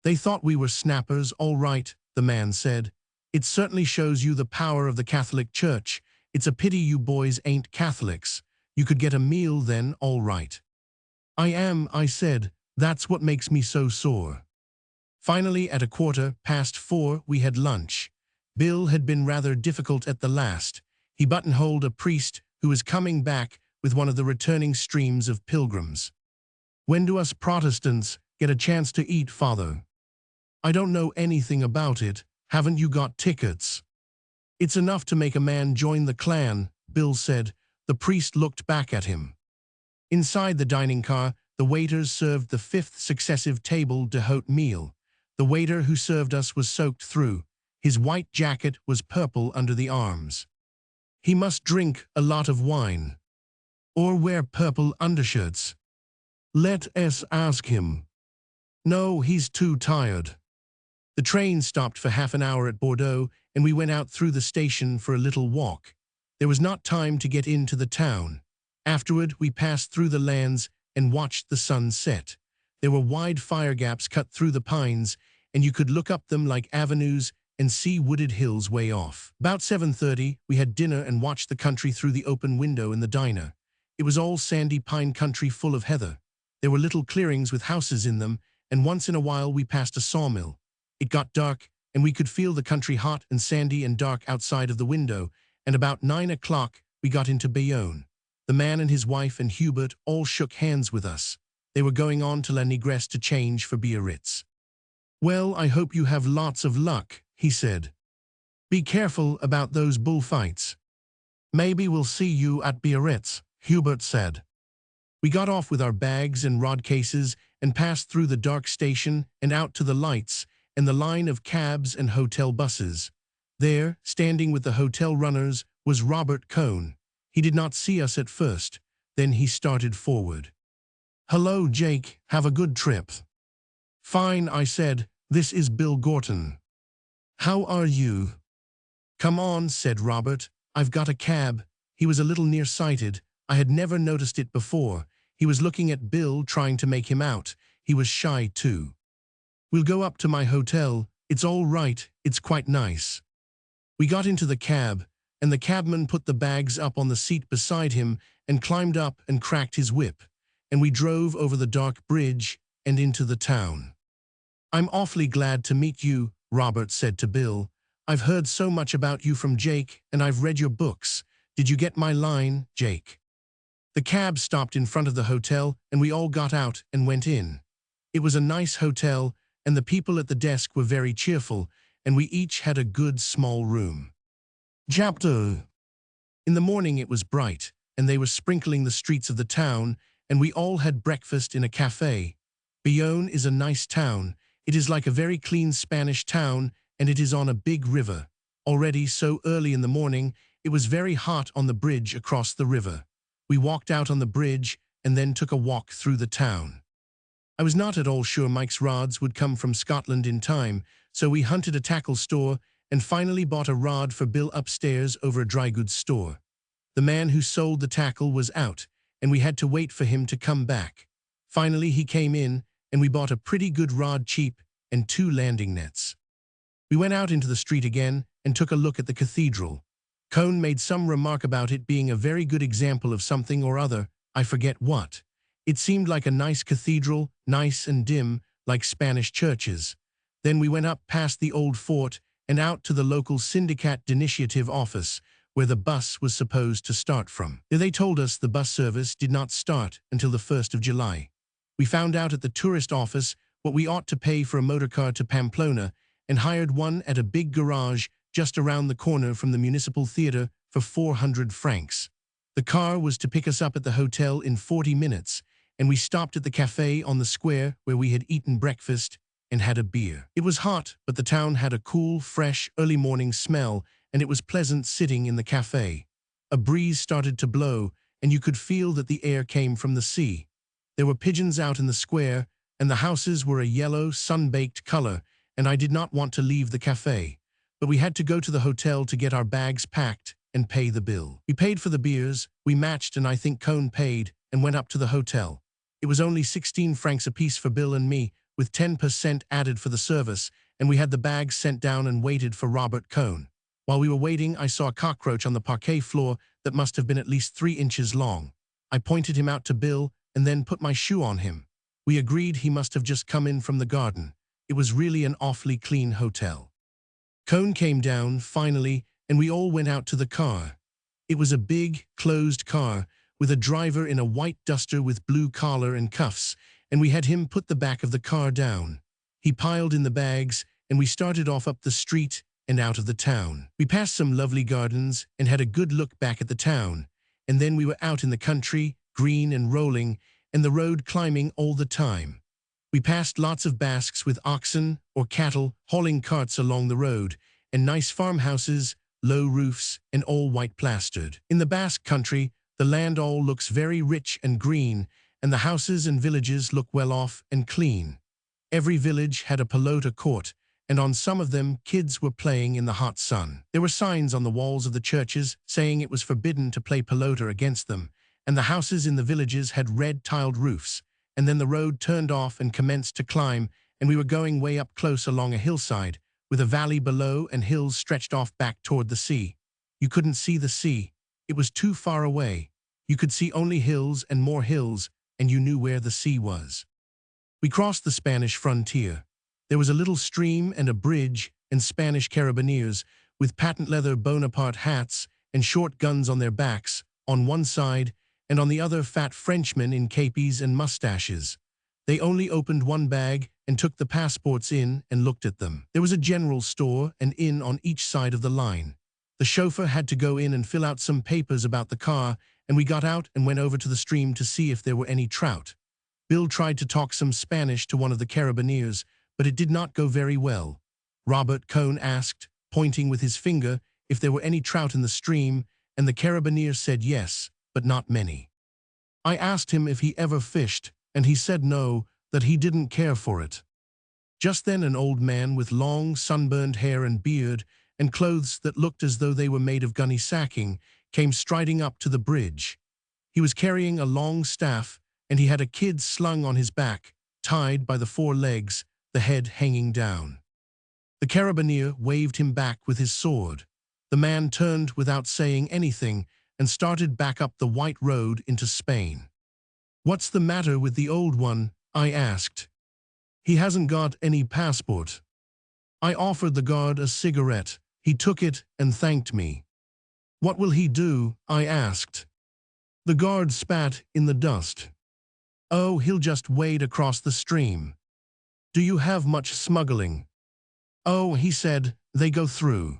They thought we were snappers, all right, the man said. It certainly shows you the power of the Catholic Church. It's a pity you boys ain't Catholics. You could get a meal then, all right. I am, I said. That's what makes me so sore. Finally, at 4:15, we had lunch. Bill had been rather difficult at the last. He buttonholed a priest who was coming back with one of the returning streams of pilgrims. When do us Protestants get a chance to eat, Father? I don't know anything about it. Haven't you got tickets? It's enough to make a man join the clan, Bill said. The priest looked back at him. Inside the dining car, the waiters served the 5th successive table d'hôte meal. The waiter who served us was soaked through. His white jacket was purple under the arms. He must drink a lot of wine. Or wear purple undershirts. Let us ask him. No, he's too tired. The train stopped for half an hour at Bordeaux, and we went out through the station for a little walk. There was not time to get into the town. Afterward, we passed through the lands and watched the sun set. There were wide fire gaps cut through the pines, and you could look up them like avenues and see wooded hills way off. About 7:30, we had dinner and watched the country through the open window in the diner. It was all sandy pine country full of heather. There were little clearings with houses in them, and once in a while we passed a sawmill. It got dark, and we could feel the country hot and sandy and dark outside of the window, and about 9 o'clock we got into Bayonne. The man and his wife and Hubert all shook hands with us. They were going on to La Négresse to change for Biarritz. Well, I hope you have lots of luck, he said. Be careful about those bullfights. Maybe we'll see you at Biarritz, Hubert said. We got off with our bags and rod cases and passed through the dark station and out to the lights and the line of cabs and hotel buses. There, standing with the hotel runners, was Robert Cohn. He did not see us at first. Then he started forward. Hello, Jake. Have a good trip. Fine, I said. This is Bill Gorton. How are you? Come on, said Robert. I've got a cab. He was a little nearsighted. I had never noticed it before. He was looking at Bill, trying to make him out. He was shy, too. We'll go up to my hotel. It's all right. It's quite nice. We got into the cab, and the cabman put the bags up on the seat beside him and climbed up and cracked his whip, and we drove over the dark bridge and into the town. I'm awfully glad to meet you, Robert said to Bill. I've heard so much about you from Jake, and I've read your books. Did you get my line, Jake? The cab stopped in front of the hotel, and we all got out and went in. It was a nice hotel, and the people at the desk were very cheerful, and we each had a good small room. Chapter. In the morning it was bright, and they were sprinkling the streets of the town, and we all had breakfast in a café. Bayonne is a nice town. It is like a very clean Spanish town, and it is on a big river. Already so early in the morning, it was very hot on the bridge across the river. We walked out on the bridge and then took a walk through the town. I was not at all sure Mike's rods would come from Scotland in time, so we hunted a tackle store and finally bought a rod for Bill upstairs over a dry goods store. The man who sold the tackle was out, and we had to wait for him to come back. Finally he came in, and we bought a pretty good rod cheap and 2 landing nets. We went out into the street again and took a look at the cathedral. Cone made some remark about it being a very good example of something or other, I forget what. It seemed like a nice cathedral, nice and dim, like Spanish churches. Then we went up past the old fort and out to the local Syndicat d'Initiative office, where the bus was supposed to start from. They told us the bus service did not start until the 1st of July. We found out at the tourist office what we ought to pay for a motorcar to Pamplona and hired one at a big garage just around the corner from the municipal theater for 400 francs. The car was to pick us up at the hotel in 40 minutes, and we stopped at the café on the square where we had eaten breakfast and had a beer. It was hot, but the town had a cool, fresh, early morning smell, and it was pleasant sitting in the café. A breeze started to blow, and you could feel that the air came from the sea. There were pigeons out in the square, and the houses were a yellow, sun-baked color, and I did not want to leave the café. But we had to go to the hotel to get our bags packed and pay the bill. We paid for the beers, we matched, and I think Cone paid, and went up to the hotel. It was only 16 francs apiece for Bill and me, with 10% added for the service, and we had the bags sent down and waited for Robert Cone. While we were waiting, I saw a cockroach on the parquet floor that must have been at least 3 inches long. I pointed him out to Bill and then put my shoe on him. We agreed he must have just come in from the garden. It was really an awfully clean hotel. Cone came down, finally, and we all went out to the car. It was a big, closed car, with a driver in a white duster with blue collar and cuffs, and we had him put the back of the car down. He piled in the bags, and we started off up the street and out of the town. We passed some lovely gardens and had a good look back at the town, and then we were out in the country, green and rolling, and the road climbing all the time. We passed lots of Basques with oxen or cattle hauling carts along the road, and nice farmhouses, low roofs, and all white plastered. In the Basque country, the land all looks very rich and green, and the houses and villages look well off and clean. Every village had a pelota court, and on some of them kids were playing in the hot sun. There were signs on the walls of the churches saying it was forbidden to play pelota against them, and the houses in the villages had red tiled roofs. And then the road turned off and commenced to climb, and we were going way up close along a hillside, with a valley below and hills stretched off back toward the sea. You couldn't see the sea. It was too far away. You could see only hills and more hills, and you knew where the sea was. We crossed the Spanish frontier. There was a little stream and a bridge, and Spanish carabineers, with patent leather Bonaparte hats and short guns on their backs, on one side, and on the other fat Frenchmen in capes and mustaches. They only opened one bag and took the passports in and looked at them. There was a general store and inn on each side of the line. The chauffeur had to go in and fill out some papers about the car, and we got out and went over to the stream to see if there were any trout. Bill tried to talk some Spanish to one of the carabineers, but it did not go very well. Robert Cone asked, pointing with his finger, if there were any trout in the stream, and the carabineer said yes, but not many. I asked him if he ever fished, and he said no, that he didn't care for it. Just then an old man with long, sunburned hair and beard, and clothes that looked as though they were made of gunny sacking, came striding up to the bridge. He was carrying a long staff, and he had a kid slung on his back, tied by the 4 legs, the head hanging down. The carabineer waved him back with his sword. The man turned without saying anything and started back up the white road into Spain. "What's the matter with the old one?" I asked. "He hasn't got any passport." I offered the guard a cigarette. He took it and thanked me. "What will he do?" I asked. The guard spat in the dust. Oh, he'll just wade across the stream. Do you have much smuggling? Oh, he said, they go through.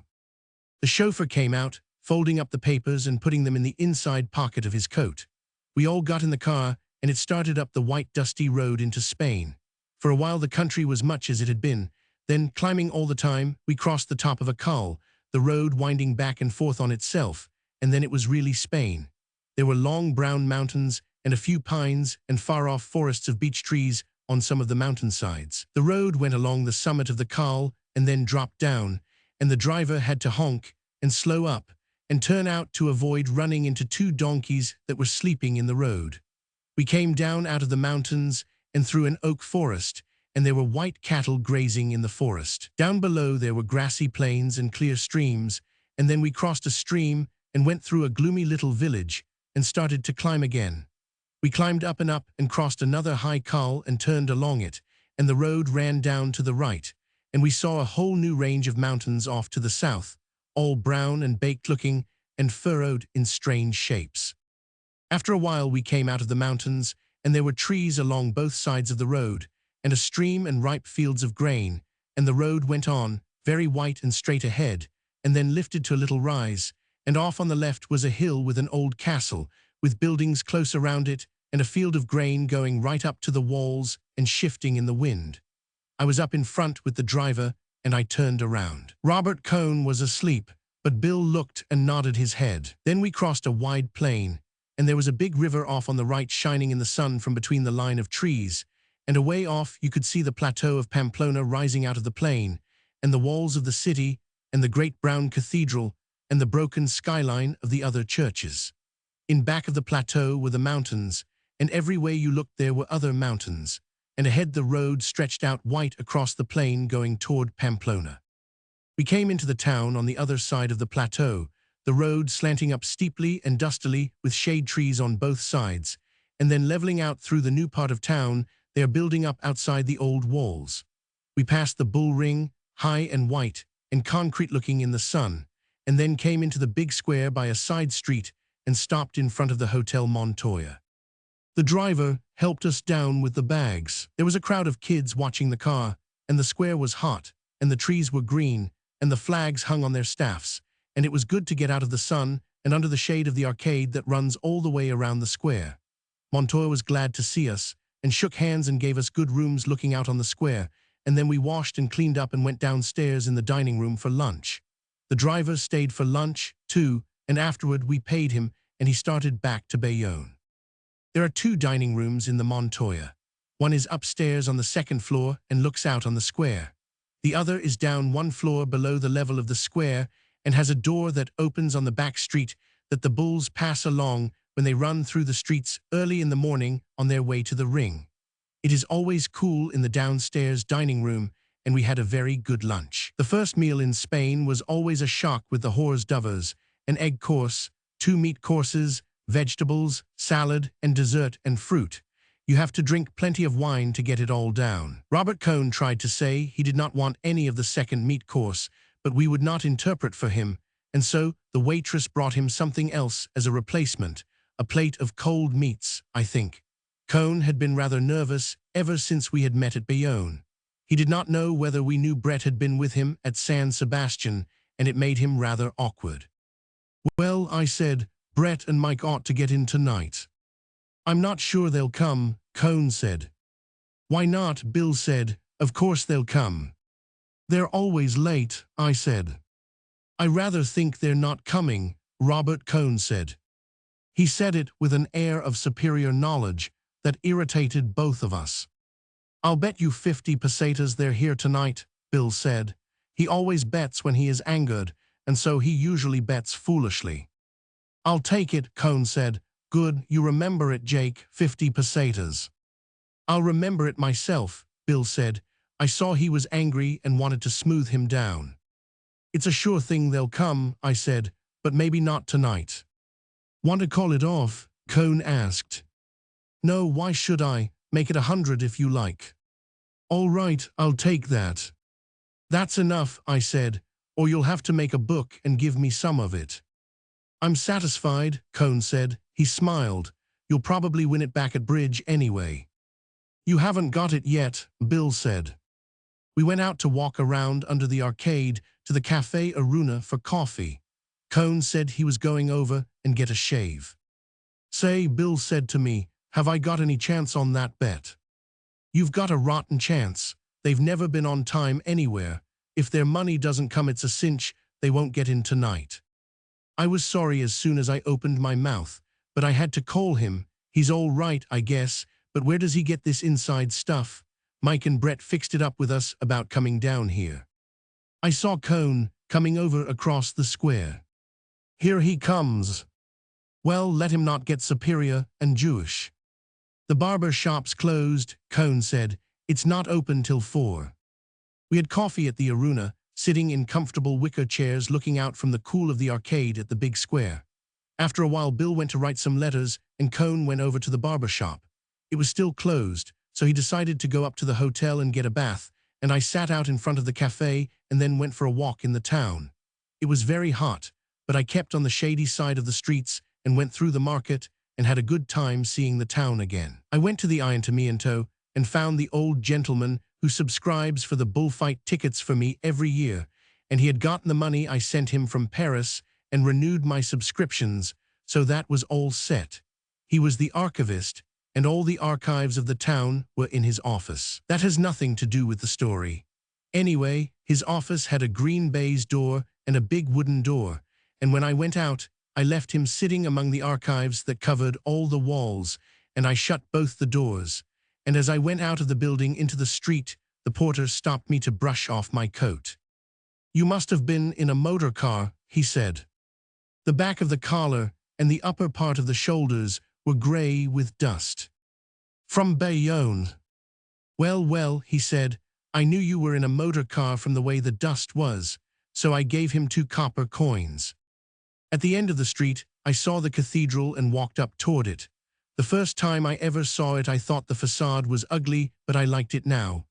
The chauffeur came out, folding up the papers and putting them in the inside pocket of his coat. We all got in the car, and it started up the white dusty road into Spain. For a while the country was much as it had been. Then, climbing all the time, we crossed the top of a col, the road winding back and forth on itself, and then it was really Spain. There were long brown mountains and a few pines and far-off forests of beech trees on some of the mountainsides. The road went along the summit of the col and then dropped down, and the driver had to honk and slow up and turn out to avoid running into two donkeys that were sleeping in the road. We came down out of the mountains and through an oak forest, and there were white cattle grazing in the forest. Down below there were grassy plains and clear streams, and then we crossed a stream and went through a gloomy little village and started to climb again. We climbed up and crossed another high col and turned along it, and the road ran down to the right, and we saw a whole new range of mountains off to the south, all brown and baked-looking and furrowed in strange shapes. After a while we came out of the mountains, and there were trees along both sides of the road, and a stream and ripe fields of grain, and the road went on, very white and straight ahead, and then lifted to a little rise, and off on the left was a hill with an old castle, with buildings close around it, and a field of grain going right up to the walls and shifting in the wind. I was up in front with the driver, and I turned around. Robert Cohn was asleep, but Bill looked and nodded his head. Then we crossed a wide plain, and there was a big river off on the right shining in the sun from between the line of trees, and away off you could see the plateau of Pamplona rising out of the plain, and the walls of the city, and the great brown cathedral, and the broken skyline of the other churches. In back of the plateau were the mountains, and every way you looked there were other mountains, and ahead the road stretched out white across the plain going toward Pamplona. We came into the town on the other side of the plateau, the road slanting up steeply and dustily with shade trees on both sides, and then leveling out through the new part of town they are building up outside the old walls. We passed the bull ring, high and white and concrete-looking in the sun, and then came into the big square by a side street and stopped in front of the Hotel Montoya. The driver helped us down with the bags. There was a crowd of kids watching the car, and the square was hot, and the trees were green, and the flags hung on their staffs, and it was good to get out of the sun and under the shade of the arcade that runs all the way around the square. Montoya was glad to see us, and shook hands and gave us good rooms looking out on the square, and then we washed and cleaned up and went downstairs in the dining room for lunch. The driver stayed for lunch, too, and afterward we paid him, and he started back to Bayonne. There are two dining rooms in the Montoya. One is upstairs on the second floor and looks out on the square. The other is down one floor below the level of the square and has a door that opens on the back street that the bulls pass along when they run through the streets early in the morning on their way to the ring. It is always cool in the downstairs dining room, and we had a very good lunch. The first meal in Spain was always a shock with the hors d'oeuvres, an egg course, 2 meat courses, vegetables, salad, and dessert and fruit. You have to drink plenty of wine to get it all down. Robert Cohn tried to say he did not want any of the second meat course, but we would not interpret for him, and so the waitress brought him something else as a replacement, a plate of cold meats, I think. Cohn had been rather nervous ever since we had met at Bayonne. He did not know whether we knew Brett had been with him at San Sebastian, and it made him rather awkward. Well, I said, Brett and Mike ought to get in tonight. I'm not sure they'll come, Cohn said. Why not, Bill said, of course they'll come. They're always late, I said. I rather think they're not coming, Robert Cohn said. He said it with an air of superior knowledge that irritated both of us. I'll bet you 50 pesetas they're here tonight, Bill said. He always bets when he is angered, and so he usually bets foolishly. I'll take it, Cohn said. Good, you remember it, Jake, 50 pesetas. I'll remember it myself, Bill said. I saw he was angry and wanted to smooth him down. It's a sure thing they'll come, I said, but maybe not tonight. Want to call it off? Cohn asked. No, why should I? Make it 100 if you like. All right, I'll take that. That's enough, I said, or you'll have to make a book and give me some of it. I'm satisfied, Cohn said. He smiled. "You'll probably win it back at bridge anyway." "You haven't got it yet," Bill said. We went out to walk around under the arcade to the Café Aruna for coffee. Cone said he was going over and get a shave. "Say," Bill said to me, "have I got any chance on that bet?" "You've got a rotten chance. They've never been on time anywhere. If their money doesn't come, it's a cinch they won't get in tonight." I was sorry as soon as I opened my mouth, but I had to call him. "He's all right, I guess, but where does he get this inside stuff? Mike and Brett fixed it up with us about coming down here." I saw Cone coming over across the square. "Here he comes." "Well, let him not get superior and Jewish." "The barber shop's closed," Cone said. "It's not open till 4. We had coffee at the Aruna, sitting in comfortable wicker chairs looking out from the cool of the arcade at the big square. After a while, Bill went to write some letters and Cone went over to the barber shop. It was still closed, so he decided to go up to the hotel and get a bath, and I sat out in front of the cafe and then went for a walk in the town. It was very hot, but I kept on the shady side of the streets and went through the market and had a good time seeing the town again. I went to the Ayuntamiento and found the old gentleman who subscribes for the bullfight tickets for me every year, and he had gotten the money I sent him from Paris and renewed my subscriptions, so that was all set. He was the archivist, and all the archives of the town were in his office. That has nothing to do with the story. Anyway, his office had a green baize door and a big wooden door, and when I went out, I left him sitting among the archives that covered all the walls, and I shut both the doors. And as I went out of the building into the street, the porter stopped me to brush off my coat. "You must have been in a motor car," he said. The back of the collar and the upper part of the shoulders were gray with dust. "From Bayonne." Well, he said, "I knew you were in a motor car from the way the dust was," so I gave him 2 copper coins. At the end of the street, I saw the cathedral and walked up toward it. The first time I ever saw it, I thought the facade was ugly, but I liked it now.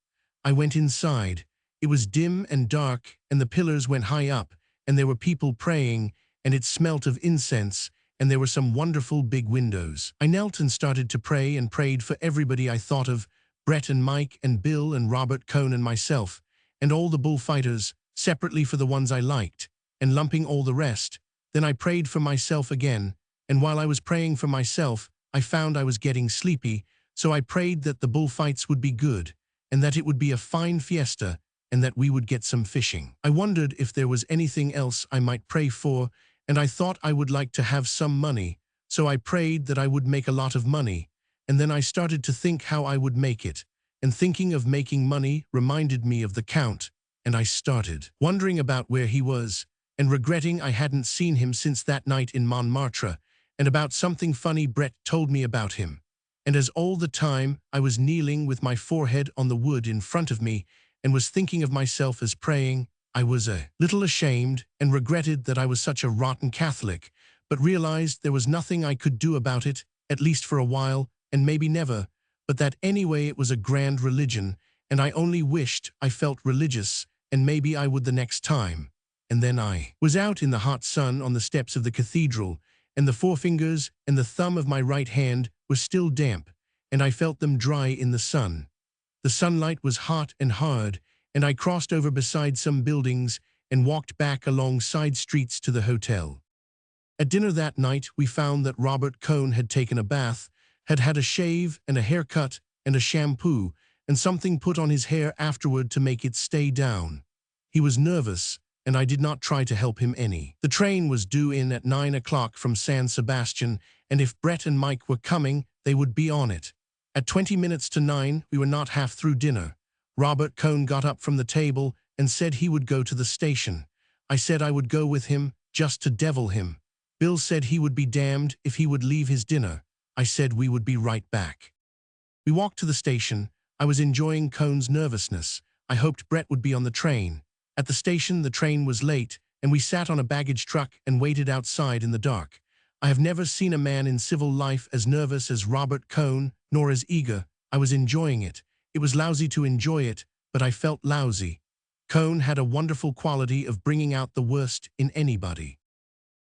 I went inside. It was dim and dark, and the pillars went high up, and there were people praying, and it smelt of incense, and there were some wonderful big windows. I knelt and started to pray and prayed for everybody I thought of, Brett and Mike and Bill and Robert Cone and myself, and all the bullfighters, separately for the ones I liked, and lumping all the rest. Then I prayed for myself again, and while I was praying for myself, I found I was getting sleepy, so I prayed that the bullfights would be good, and that it would be a fine fiesta, and that we would get some fishing. I wondered if there was anything else I might pray for, and I thought I would like to have some money, so I prayed that I would make a lot of money, and then I started to think how I would make it, and thinking of making money reminded me of the Count, and I started wondering about where he was, and regretting I hadn't seen him since that night in Montmartre, and about something funny Brett told me about him. And as all the time I was kneeling with my forehead on the wood in front of me and was thinking of myself as praying, I was a little ashamed and regretted that I was such a rotten Catholic, but realized there was nothing I could do about it, at least for a while, and maybe never, but that anyway it was a grand religion, and I only wished I felt religious, and maybe I would the next time. And then I was out in the hot sun on the steps of the cathedral, and the forefingers and the thumb of my right hand were still damp, and I felt them dry in the sun. The sunlight was hot and hard, and I crossed over beside some buildings and walked back along side streets to the hotel. At dinner that night, we found that Robert Cone had taken a bath, had had a shave and a haircut and a shampoo, and something put on his hair afterward to make it stay down. He was nervous, and I did not try to help him any. The train was due in at 9 o'clock from San Sebastian, and if Brett and Mike were coming, they would be on it. At 20 minutes to 9, we were not half through dinner. Robert Cone got up from the table and said he would go to the station. I said I would go with him, just to devil him. Bill said he would be damned if he would leave his dinner. I said we would be right back. We walked to the station. I was enjoying Cone's nervousness. I hoped Brett would be on the train. At the station, the train was late, and we sat on a baggage truck and waited outside in the dark. I have never seen a man in civil life as nervous as Robert Cone, nor as eager. I was enjoying it. It was lousy to enjoy it, but I felt lousy. Cone had a wonderful quality of bringing out the worst in anybody.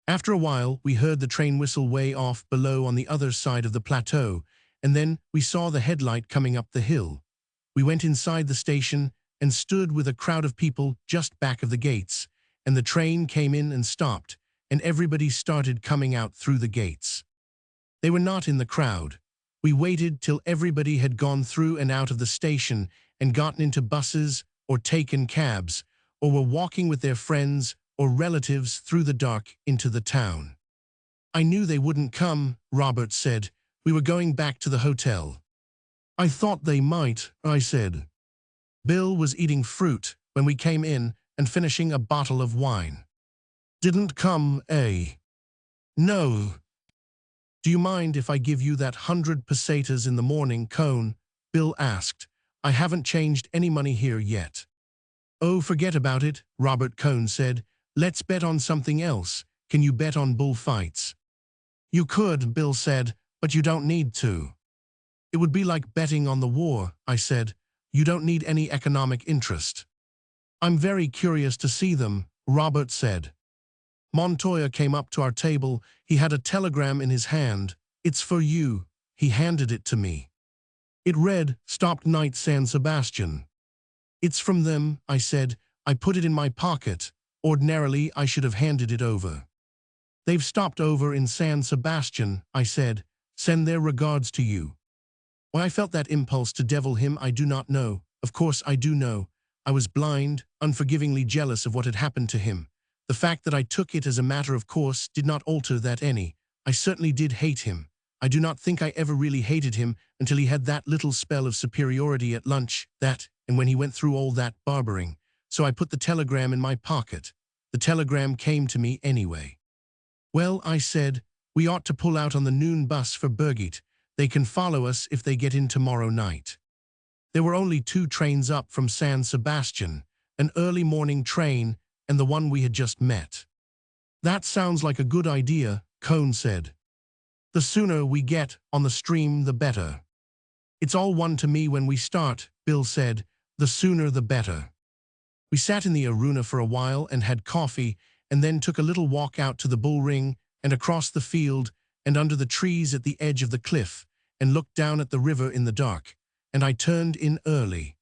After a while, we heard the train whistle way off below on the other side of the plateau, and then we saw the headlight coming up the hill. We went inside the station and stood with a crowd of people just back of the gates, and the train came in and stopped, and everybody started coming out through the gates. They were not in the crowd. We waited till everybody had gone through and out of the station and gotten into buses or taken cabs, or were walking with their friends or relatives through the dark into the town. I knew they wouldn't come, Robert said. We were going back to the hotel. I thought they might, I said. Bill was eating fruit when we came in and finishing a bottle of wine. Didn't come, eh? No. Do you mind if I give you that 100 pesetas in the morning, Cone? Bill asked. I haven't changed any money here yet. Oh, forget about it, Robert Cone said. Let's bet on something else. Can you bet on bullfights? You could, Bill said, but you don't need to. It would be like betting on the war, I said. You don't need any economic interest. I'm very curious to see them, Robert said. Montoya came up to our table. He had a telegram in his hand. It's for you. He handed it to me. It read, Stopped night San Sebastian. It's from them, I said. I put it in my pocket. Ordinarily, I should have handed it over. They've stopped over in San Sebastian, I said. Send their regards to you. Why I felt that impulse to devil him, I do not know. Of course I do know. I was blind, unforgivingly jealous of what had happened to him. The fact that I took it as a matter of course did not alter that any. I certainly did hate him. I do not think I ever really hated him until he had that little spell of superiority at lunch, and when he went through all that barbering. So I put the telegram in my pocket. The telegram came to me anyway. Well, I said, we ought to pull out on the noon bus for Birgit. They can follow us if they get in tomorrow night. There were only 2 trains up from San Sebastian, an early morning train and the one we had just met. That sounds like a good idea, Cone said. The sooner we get on the stream, the better. It's all one to me when we start, Bill said. The sooner the better. We sat in the arena for a while and had coffee, and then took a little walk out to the bull ring and across the field and under the trees at the edge of the cliff and looked down at the river in the dark, and I turned in early.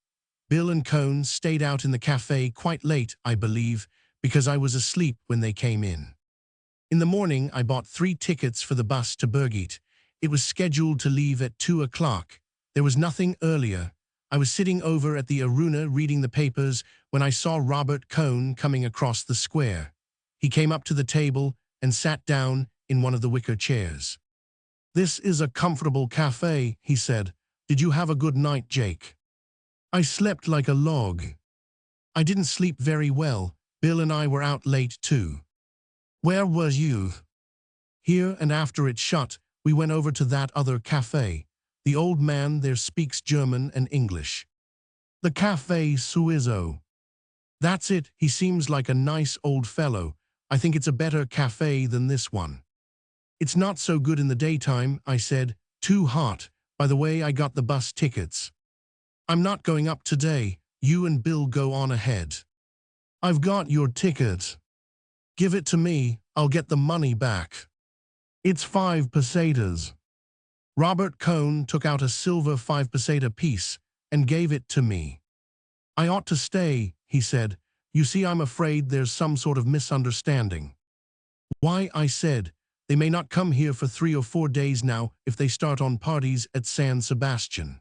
Bill and Cone stayed out in the cafe quite late, I believe, because I was asleep when they came in. In the morning, I bought 3 tickets for the bus to Birgit. It was scheduled to leave at 2 o'clock. There was nothing earlier. I was sitting over at the arena reading the papers when I saw Robert Cone coming across the square. He came up to the table and sat down in one of the wicker chairs. This is a comfortable cafe, he said. Did you have a good night, Jake? I slept like a log. I didn't sleep very well. Bill and I were out late too. Where were you? Here, and after it shut, we went over to that other cafe. The old man there speaks German and English. The Café Suizo. That's it, he seems like a nice old fellow. I think it's a better cafe than this one. It's not so good in the daytime, I said. Too hot. By the way, I got the bus tickets. I'm not going up today. You and Bill go on ahead. I've got your ticket. Give it to me, I'll get the money back. It's 5 pesetas. Robert Cone took out a silver 5 peseta piece and gave it to me. I ought to stay, he said. You see, I'm afraid there's some sort of misunderstanding. Why, I said, they may not come here for 3 or 4 days now if they start on parties at San Sebastian.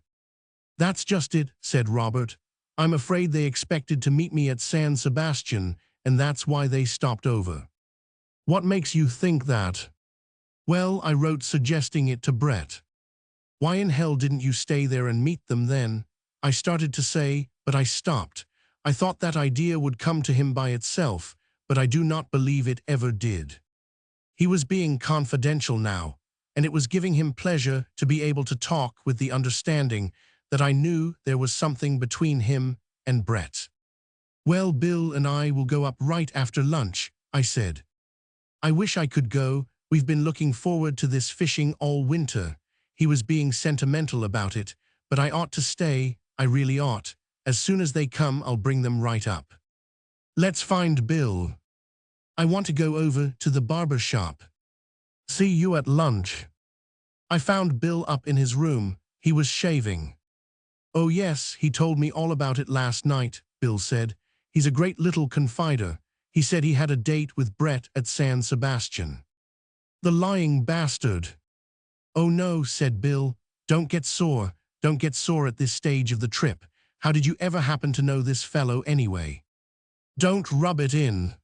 That's just it, said Robert. I'm afraid they expected to meet me at San Sebastian, and that's why they stopped over. What makes you think that? Well, I wrote suggesting it to Brett. Why in hell didn't you stay there and meet them then? I started to say, but I stopped. I thought that idea would come to him by itself, but I do not believe it ever did. He was being confidential now, and it was giving him pleasure to be able to talk with the understanding that I knew there was something between him and Brett. Well, Bill and I will go up right after lunch, I said. I wish I could go. We've been looking forward to this fishing all winter. He was being sentimental about it, but I ought to stay. I really ought. As soon as they come, I'll bring them right up. Let's find Bill. I want to go over to the barber shop. See you at lunch. I found Bill up in his room. He was shaving. Oh yes, he told me all about it last night, Bill said. He's a great little confider. He said he had a date with Brett at San Sebastian. The lying bastard. Oh no, said Bill. Don't get sore. Don't get sore at this stage of the trip. How did you ever happen to know this fellow anyway? Don't rub it in.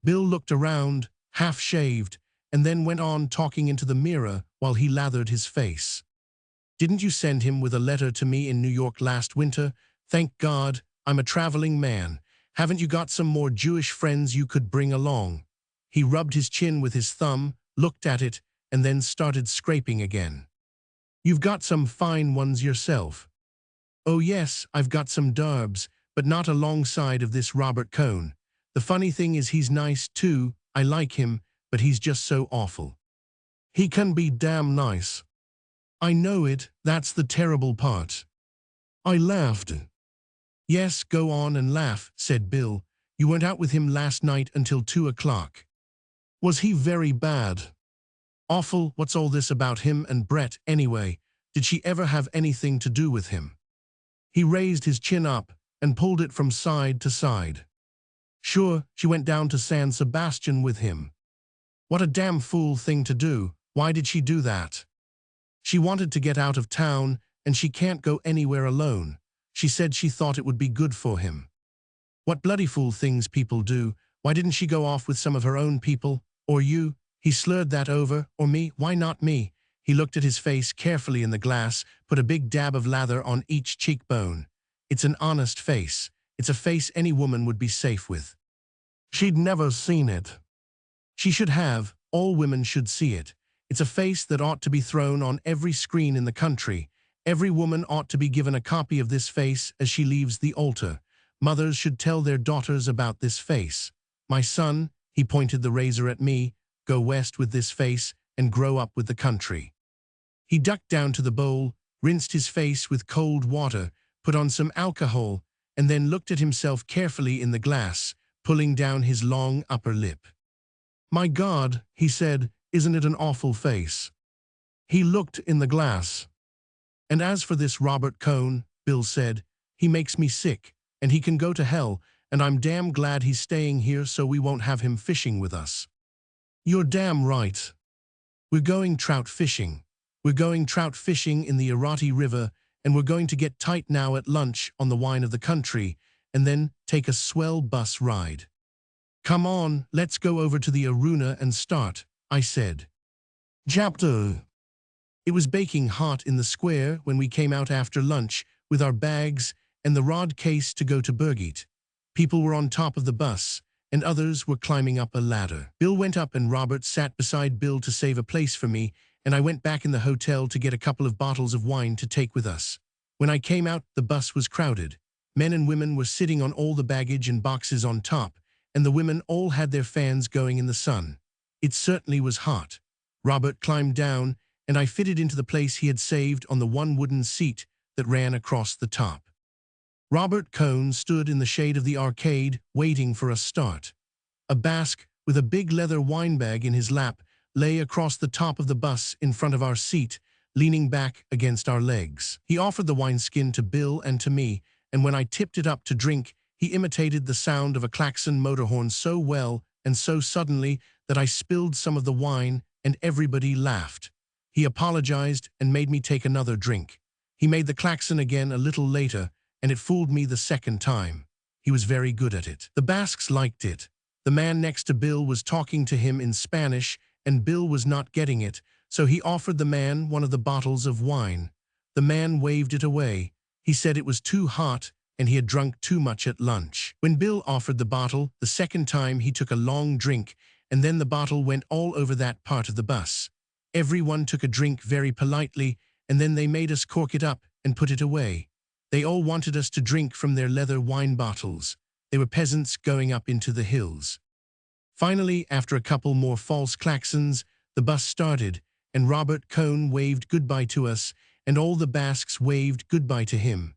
Bill looked around, half-shaved, and then went on talking into the mirror while he lathered his face. Didn't you send him with a letter to me in New York last winter? Thank God, I'm a traveling man. Haven't you got some more Jewish friends you could bring along? He rubbed his chin with his thumb, looked at it, and then started scraping again. You've got some fine ones yourself. Oh yes, I've got some darbs, but not alongside of this Robert Cohn. The funny thing is he's nice too, I like him, but he's just so awful. He can be damn nice. I know it, that's the terrible part. I laughed. Yes, go on and laugh, said Bill. You went out with him last night until 2 o'clock. Was he very bad? Awful. What's all this about him and Brett anyway? Did she ever have anything to do with him? He raised his chin up and pulled it from side to side. Sure, she went down to San Sebastian with him. What a damn fool thing to do. Why did she do that? She wanted to get out of town, and she can't go anywhere alone. She said she thought it would be good for him. What bloody fool things people do. Why didn't she go off with some of her own people? Or you? He slurred that over. Or me? Why not me? He looked at his face carefully in the glass, put a big dab of lather on each cheekbone. It's an honest face. It's a face any woman would be safe with. She'd never seen it. She should have. All women should see it. It's a face that ought to be thrown on every screen in the country. Every woman ought to be given a copy of this face as she leaves the altar. Mothers should tell their daughters about this face. My son, he pointed the razor at me, go west with this face and grow up with the country. He ducked down to the bowl, rinsed his face with cold water, put on some alcohol, and then looked at himself carefully in the glass, pulling down his long upper lip. My God, he said, isn't it an awful face? He looked in the glass. And as for this Robert Cohn, Bill said, he makes me sick, and he can go to hell, and I'm damn glad he's staying here so we won't have him fishing with us. You're damn right. We're going trout fishing. We're going trout fishing in the Irati River, and we're going to get tight now at lunch on the wine of the country, and then take a swell bus ride. Come on, let's go over to the Aruna and start, I said. Chapter. It was baking hot in the square when we came out after lunch with our bags and the rod case to go to Birgit. People were on top of the bus, and others were climbing up a ladder. Bill went up and Robert sat beside Bill to save a place for me, and I went back in the hotel to get a couple of bottles of wine to take with us. When I came out, the bus was crowded. Men and women were sitting on all the baggage and boxes on top, and the women all had their fans going in the sun. It certainly was hot. Robert climbed down, and I fitted into the place he had saved on the one wooden seat that ran across the top. Robert Cohn stood in the shade of the arcade, waiting for us start. A Basque, with a big leather wine bag in his lap, lay across the top of the bus in front of our seat, leaning back against our legs. He offered the wineskin to Bill and to me, and when I tipped it up to drink, he imitated the sound of a klaxon motor horn so well and so suddenly that I spilled some of the wine and everybody laughed. He apologized and made me take another drink. He made the klaxon again a little later, and it fooled me the second time. He was very good at it. The Basques liked it. The man next to Bill was talking to him in Spanish, and Bill was not getting it, so he offered the man one of the bottles of wine. The man waved it away. He said it was too hot, and he had drunk too much at lunch. When Bill offered the bottle, the second time he took a long drink, and then the bottle went all over that part of the bus. Everyone took a drink very politely, and then they made us cork it up and put it away. They all wanted us to drink from their leather wine bottles. They were peasants going up into the hills. Finally, after a couple more false klaxons, the bus started, and Robert Cohn waved goodbye to us, and all the Basques waved goodbye to him.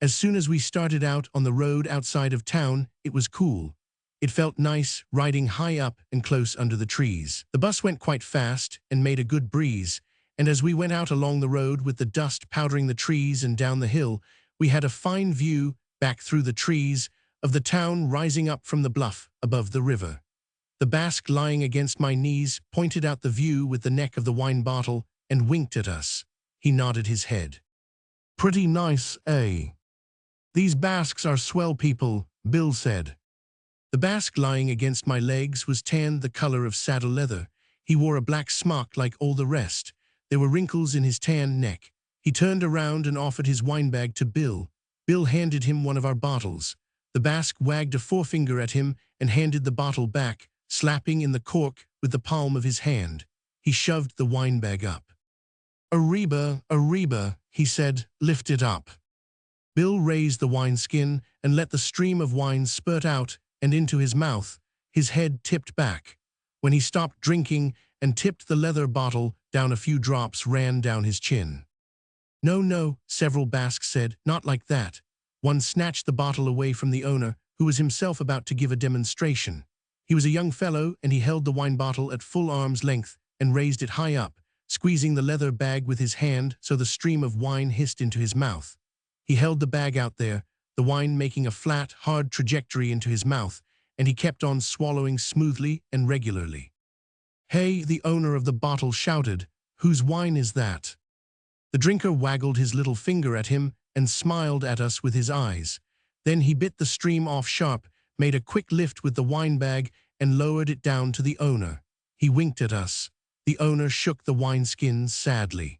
As soon as we started out on the road outside of town, it was cool. It felt nice riding high up and close under the trees. The bus went quite fast and made a good breeze, and as we went out along the road with the dust powdering the trees and down the hill, we had a fine view back through the trees of the town rising up from the bluff above the river. The Basque lying against my knees pointed out the view with the neck of the wine bottle and winked at us. He nodded his head. "Pretty nice, eh? These Basques are swell people," Bill said. The Basque lying against my legs was tanned the color of saddle leather. He wore a black smock like all the rest. There were wrinkles in his tanned neck. He turned around and offered his wine bag to Bill. Bill handed him one of our bottles. The Basque wagged a forefinger at him and handed the bottle back, slapping in the cork with the palm of his hand. He shoved the wine bag up. Arriba," he said, "lift it up." Bill raised the wineskin and let the stream of wine spurt out and into his mouth. His head tipped back. When he stopped drinking and tipped the leather bottle down, a few drops ran down his chin. No, several Basques said, "not like that." One snatched the bottle away from the owner, who was himself about to give a demonstration. He was a young fellow, and he held the wine bottle at full arm's length and raised it high up, squeezing the leather bag with his hand so the stream of wine hissed into his mouth. He held the bag out there, the wine making a flat, hard trajectory into his mouth, and he kept on swallowing smoothly and regularly. "Hey," the owner of the bottle shouted, "whose wine is that?" The drinker waggled his little finger at him and smiled at us with his eyes. Then he bit the stream off sharp, made a quick lift with the wine bag, and lowered it down to the owner. He winked at us. The owner shook the wineskin sadly.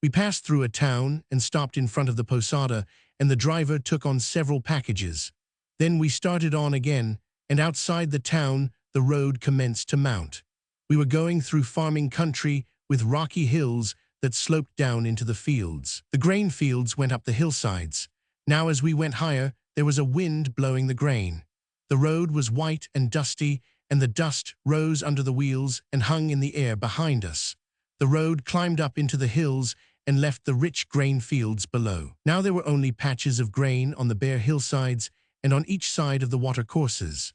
We passed through a town and stopped in front of the posada, and the driver took on several packages. Then we started on again, and outside the town the road commenced to mount. We were going through farming country with rocky hills that sloped down into the fields. The grain fields went up the hillsides. Now as we went higher, there was a wind blowing the grain. The road was white and dusty, and the dust rose under the wheels and hung in the air behind us. The road climbed up into the hills and left the rich grain fields below. Now there were only patches of grain on the bare hillsides and on each side of the watercourses.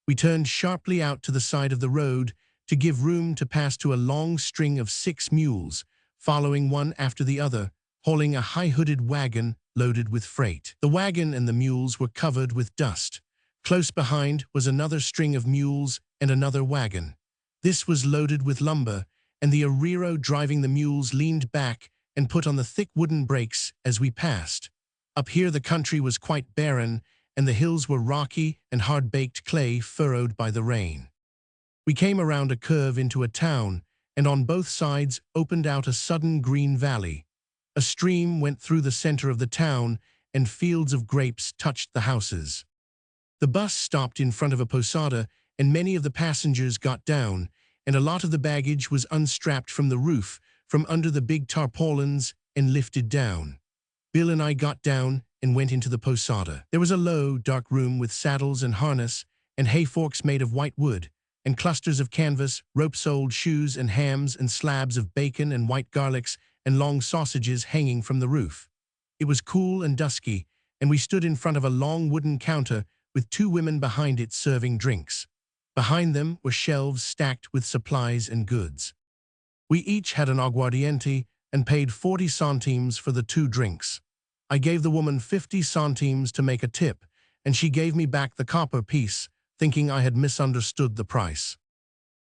We turned sharply out to the side of the road to give room to pass to a long string of 6 mules, following one after the other, hauling a high-hooded wagon loaded with freight. The wagon and the mules were covered with dust. Close behind was another string of mules and another wagon. This was loaded with lumber, and the arriero driving the mules leaned back and put on the thick wooden brakes as we passed. Up here the country was quite barren, and the hills were rocky and hard-baked clay furrowed by the rain. We came around a curve into a town, and on both sides opened out a sudden green valley. A stream went through the center of the town, and fields of grapes touched the houses. The bus stopped in front of a posada, and many of the passengers got down, and a lot of the baggage was unstrapped from the roof, from under the big tarpaulins, and lifted down. Bill and I got down and went into the posada. There was a low, dark room with saddles and harness, and hay forks made of white wood, and clusters of canvas, rope-soled shoes and hams and slabs of bacon and white garlics and long sausages hanging from the roof. It was cool and dusky, and we stood in front of a long wooden counter with 2 women behind it serving drinks. Behind them were shelves stacked with supplies and goods. We each had an aguardiente and paid 40 centimes for the 2 drinks. I gave the woman 50 centimes to make a tip, and she gave me back the copper piece, thinking I had misunderstood the price.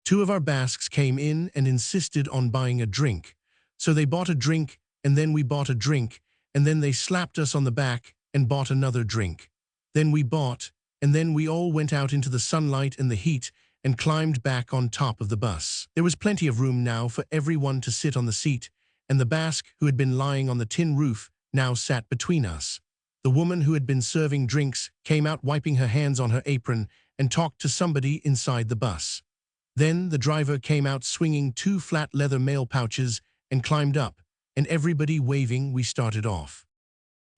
2 of our Basques came in and insisted on buying a drink. So they bought a drink, and then we bought a drink, and then they slapped us on the back and bought another drink. Then we bought, and then we all went out into the sunlight and the heat and climbed back on top of the bus. There was plenty of room now for everyone to sit on the seat, and the Basque who had been lying on the tin roof now sat between us. The woman who had been serving drinks came out wiping her hands on her apron and talked to somebody inside the bus. Then the driver came out swinging 2 flat leather mail pouches and climbed up, and everybody waving, we started off.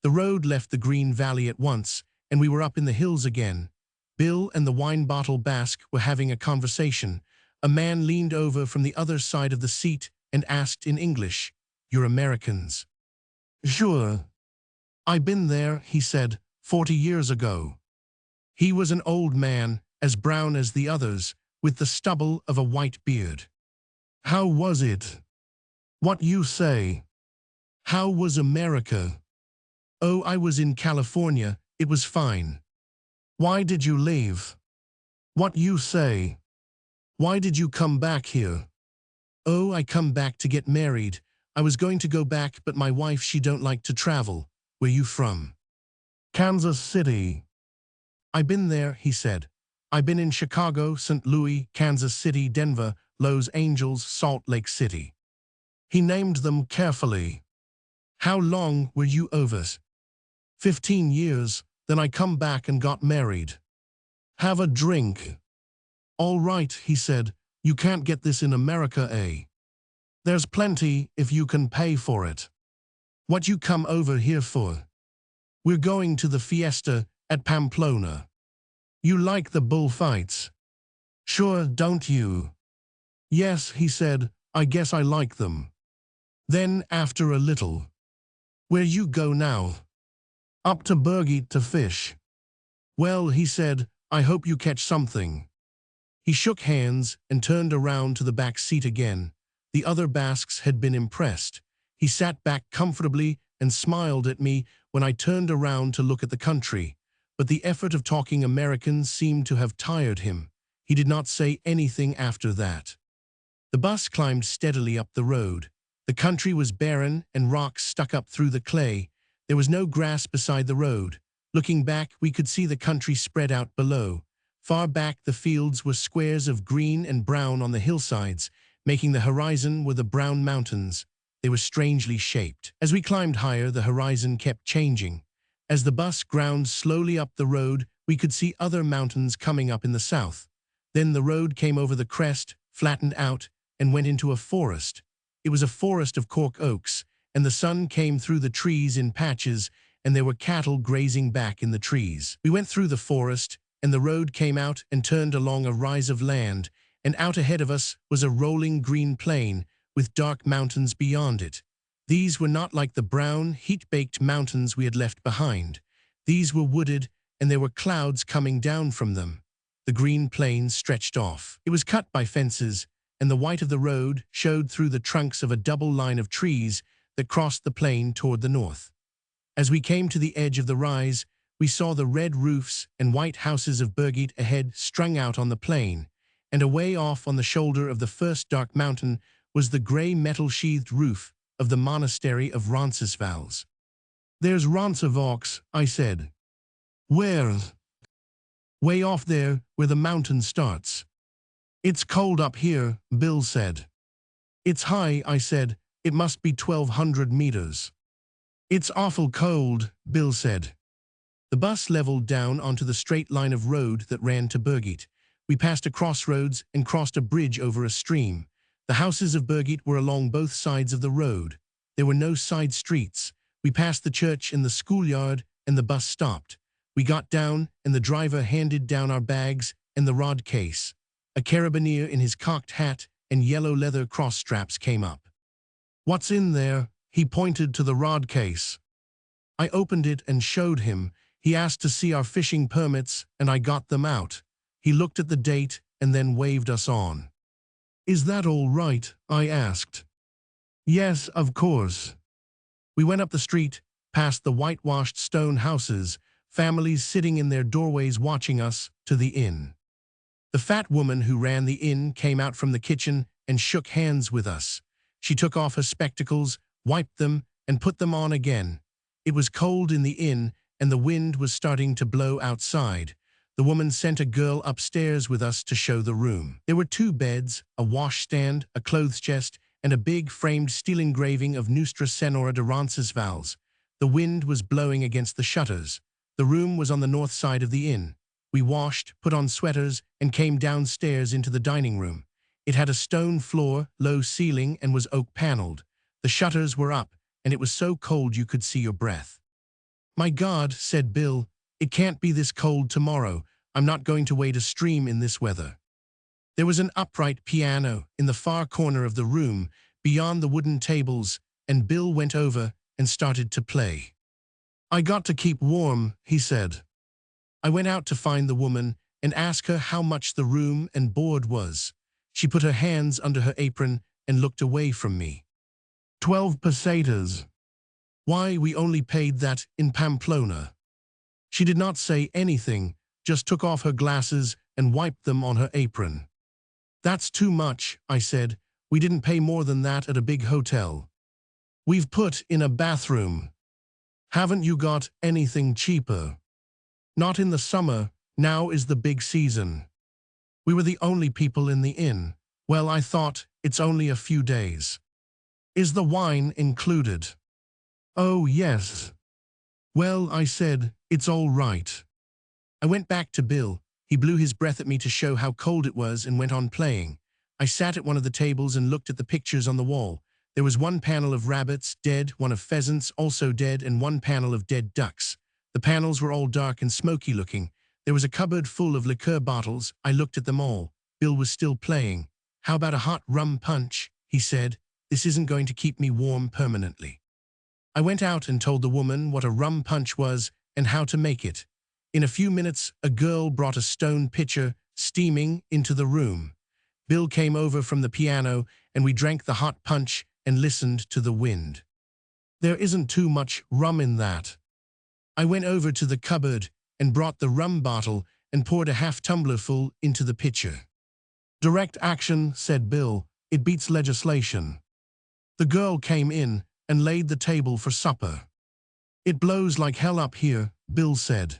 The road left the green valley at once, and we were up in the hills again. Bill and the wine bottle Basque were having a conversation. A man leaned over from the other side of the seat and asked in English, "You're Americans?" "Sure. I been there," he said, 40 years ago. He was an old man, as brown as the others, with the stubble of a white beard. How was it? What you say? How was America? Oh, I was in California, it was fine. Why did you leave? What you say? Why did you come back here? Oh, I come back to get married. I was going to go back, but my wife, she don't like to travel. Where you from? Kansas City. I been there, he said. I been in Chicago, St. Louis, Kansas City, Denver, Los Angeles, Salt Lake City. He named them carefully. How long were you over? 15 years, then I come back and got married. Have a drink. All right, he said, you can't get this in America, eh? There's plenty if you can pay for it. What you come over here for? We're going to the fiesta at Pamplona. You like the bullfights? Sure, don't you? Yes, he said, I guess I like them. Then, after a little, where you go now? Up to Burgate to fish. Well, he said, I hope you catch something. He shook hands and turned around to the back seat again. The other Basques had been impressed. He sat back comfortably and smiled at me when I turned around to look at the country. But the effort of talking American seemed to have tired him. He did not say anything after that. The bus climbed steadily up the road. The country was barren and rocks stuck up through the clay. There was no grass beside the road. Looking back, we could see the country spread out below. Far back, the fields were squares of green and brown on the hillsides, making the horizon were the brown mountains. They were strangely shaped. As we climbed higher, the horizon kept changing. As the bus ground slowly up the road, we could see other mountains coming up in the south. Then the road came over the crest, flattened out, and went into a forest. It was a forest of cork oaks, and the sun came through the trees in patches, and there were cattle grazing back in the trees. We went through the forest, and the road came out and turned along a rise of land, and out ahead of us was a rolling green plain with dark mountains beyond it. These were not like the brown, heat-baked mountains we had left behind. These were wooded, and there were clouds coming down from them. The green plain stretched off. It was cut by fences, and the white of the road showed through the trunks of a double line of trees that crossed the plain toward the north. As we came to the edge of the rise, we saw the red roofs and white houses of Burgate ahead strung out on the plain, and away off on the shoulder of the first dark mountain was the gray metal-sheathed roof of the monastery of Roncesvalles. There's Roncesvalles, I said. Where? Way off there, where the mountain starts. It's cold up here, Bill said. It's high, I said. It must be 1,200 meters. It's awful cold, Bill said. The bus leveled down onto the straight line of road that ran to Burgate. We passed a crossroads and crossed a bridge over a stream. The houses of Burgate were along both sides of the road. There were no side streets. We passed the church and the schoolyard, and the bus stopped. We got down, and the driver handed down our bags and the rod case. A carabiner in his cocked hat and yellow leather cross straps came up. What's in there? He pointed to the rod case. I opened it and showed him. He asked to see our fishing permits, and I got them out. He looked at the date and then waved us on. Is that all right? I asked. Yes, of course. We went up the street, past the whitewashed stone houses, families sitting in their doorways watching us, to the inn. The fat woman who ran the inn came out from the kitchen and shook hands with us. She took off her spectacles, wiped them, and put them on again. It was cold in the inn, and the wind was starting to blow outside. The woman sent a girl upstairs with us to show the room. There were 2 beds, a washstand, a clothes chest, and a big framed steel engraving of Nostra Senora de Roncesvalles. The wind was blowing against the shutters. The room was on the north side of the inn. We washed, put on sweaters, and came downstairs into the dining room. It had a stone floor, low ceiling, and was oak-paneled. The shutters were up, and it was so cold you could see your breath. My God, said Bill, it can't be this cold tomorrow. I'm not going to wade a stream in this weather. There was an upright piano in the far corner of the room, beyond the wooden tables, and Bill went over and started to play. I got to keep warm, he said. I went out to find the woman, and ask her how much the room and board was. She put her hands under her apron and looked away from me. 12 pesetas. Why, we only paid that in Pamplona. She did not say anything, just took off her glasses and wiped them on her apron. That's too much, I said. We didn't pay more than that at a big hotel. We've put in a bathroom. Haven't you got anything cheaper? Not in the summer, now is the big season. We were the only people in the inn. Well, I thought, it's only a few days. Is the wine included? Oh, yes. Well, I said, it's all right. I went back to Bill. He blew his breath at me to show how cold it was and went on playing. I sat at one of the tables and looked at the pictures on the wall. There was one panel of rabbits, dead, one of pheasants, also dead, and one panel of dead ducks. The panels were all dark and smoky looking. There was a cupboard full of liqueur bottles. I looked at them all. Bill was still playing. How about a hot rum punch? He said. This isn't going to keep me warm permanently. I went out and told the woman what a rum punch was and how to make it. In a few minutes, a girl brought a stone pitcher, steaming, into the room. Bill came over from the piano, and we drank the hot punch and listened to the wind. There isn't too much rum in that. I went over to the cupboard and brought the rum bottle and poured a half-tumbler full into the pitcher. Direct action, said Bill. It beats legislation. The girl came in and laid the table for supper. It blows like hell up here, Bill said.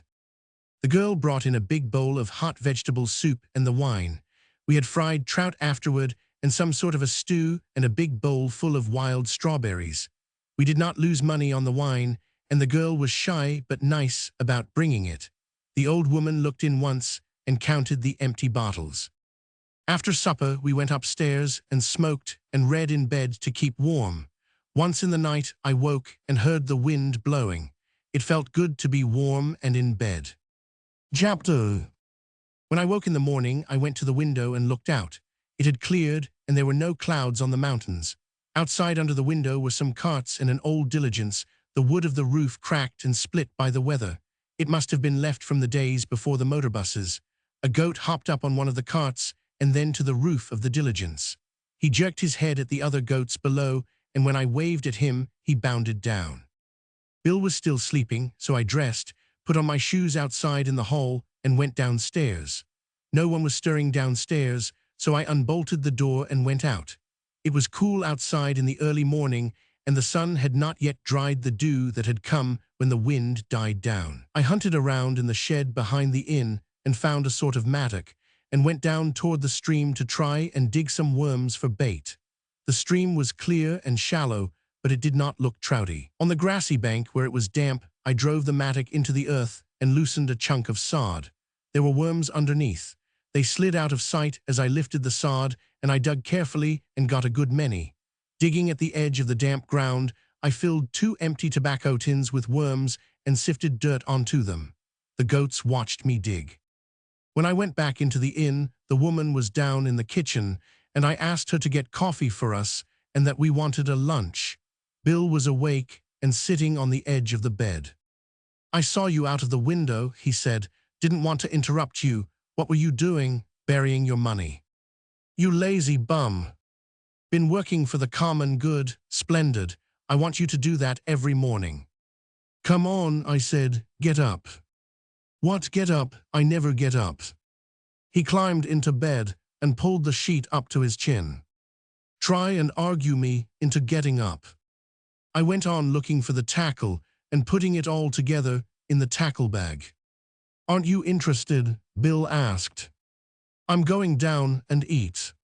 The girl brought in a big bowl of hot vegetable soup and the wine. We had fried trout afterward and some sort of a stew and a big bowl full of wild strawberries. We did not lose money on the wine, and the girl was shy but nice about bringing it. The old woman looked in once and counted the empty bottles. After supper, we went upstairs and smoked and read in bed to keep warm. Once in the night, I woke and heard the wind blowing. It felt good to be warm and in bed. Chapter. When I woke in the morning, I went to the window and looked out. It had cleared, and there were no clouds on the mountains. Outside under the window were some carts and an old diligence. The wood of the roof cracked and split by the weather. It must have been left from the days before the motor buses. A goat hopped up on one of the carts and then to the roof of the diligence. He jerked his head at the other goats below, and when I waved at him, he bounded down. Bill was still sleeping, so I dressed, put on my shoes outside in the hall, and went downstairs. No one was stirring downstairs, so I unbolted the door and went out. It was cool outside in the early morning, and the sun had not yet dried the dew that had come when the wind died down. I hunted around in the shed behind the inn and found a sort of mattock, and went down toward the stream to try and dig some worms for bait. The stream was clear and shallow, but it did not look trouty. On the grassy bank, where it was damp, I drove the mattock into the earth and loosened a chunk of sod. There were worms underneath. They slid out of sight as I lifted the sod, and I dug carefully and got a good many. Digging at the edge of the damp ground, I filled 2 empty tobacco tins with worms and sifted dirt onto them. The goats watched me dig. When I went back into the inn, the woman was down in the kitchen, and I asked her to get coffee for us and that we wanted a lunch. Bill was awake and sitting on the edge of the bed. I saw you out of the window, he said. Didn't want to interrupt you. What were you doing? Burying your money. You lazy bum. Been working for the common good. Splendid. I want you to do that every morning. Come on, I said. Get up. What get up? I never get up. He climbed into bed and pulled the sheet up to his chin. Try and argue me into getting up. I went on looking for the tackle and putting it all together in the tackle bag. Aren't you interested? Bill asked. I'm going down and eat.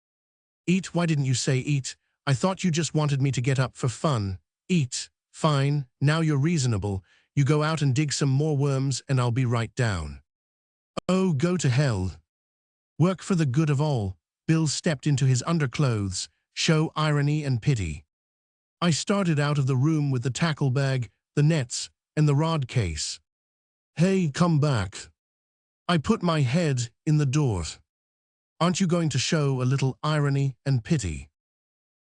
Eat? Why didn't you say eat? I thought you just wanted me to get up for fun. Eat. Fine, now you're reasonable. You go out and dig some more worms and I'll be right down. Oh, go to hell. Work for the good of all. Bill stepped into his underclothes. Show irony and pity. I started out of the room with the tackle bag, the nets, and the rod case. Hey, come back. I put my head in the door. Aren't you going to show a little irony and pity?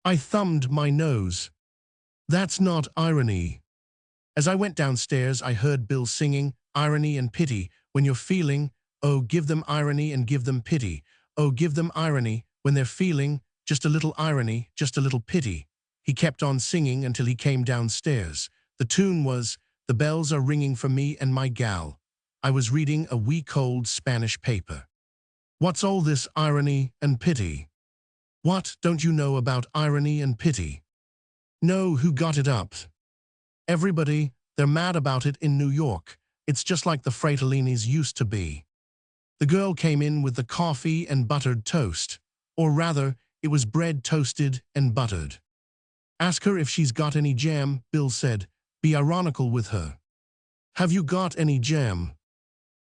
I thumbed my nose. That's not irony. As I went downstairs, I heard Bill singing irony and pity when you're feeling, Oh, give them irony and give them pity. Oh, give them irony when they're feeling just a little irony, just a little pity. He kept on singing until he came downstairs. The tune was, "The bells are ringing for me and my gal." I was reading a week old Spanish paper. What's all this irony and pity? What don't you know about irony and pity? No, who got it up? Everybody, they're mad about it in New York. It's just like the Fratellini's used to be. The girl came in with the coffee and buttered toast. Or rather, it was bread toasted and buttered. Ask her if she's got any jam, Bill said. Be ironical with her. Have you got any jam?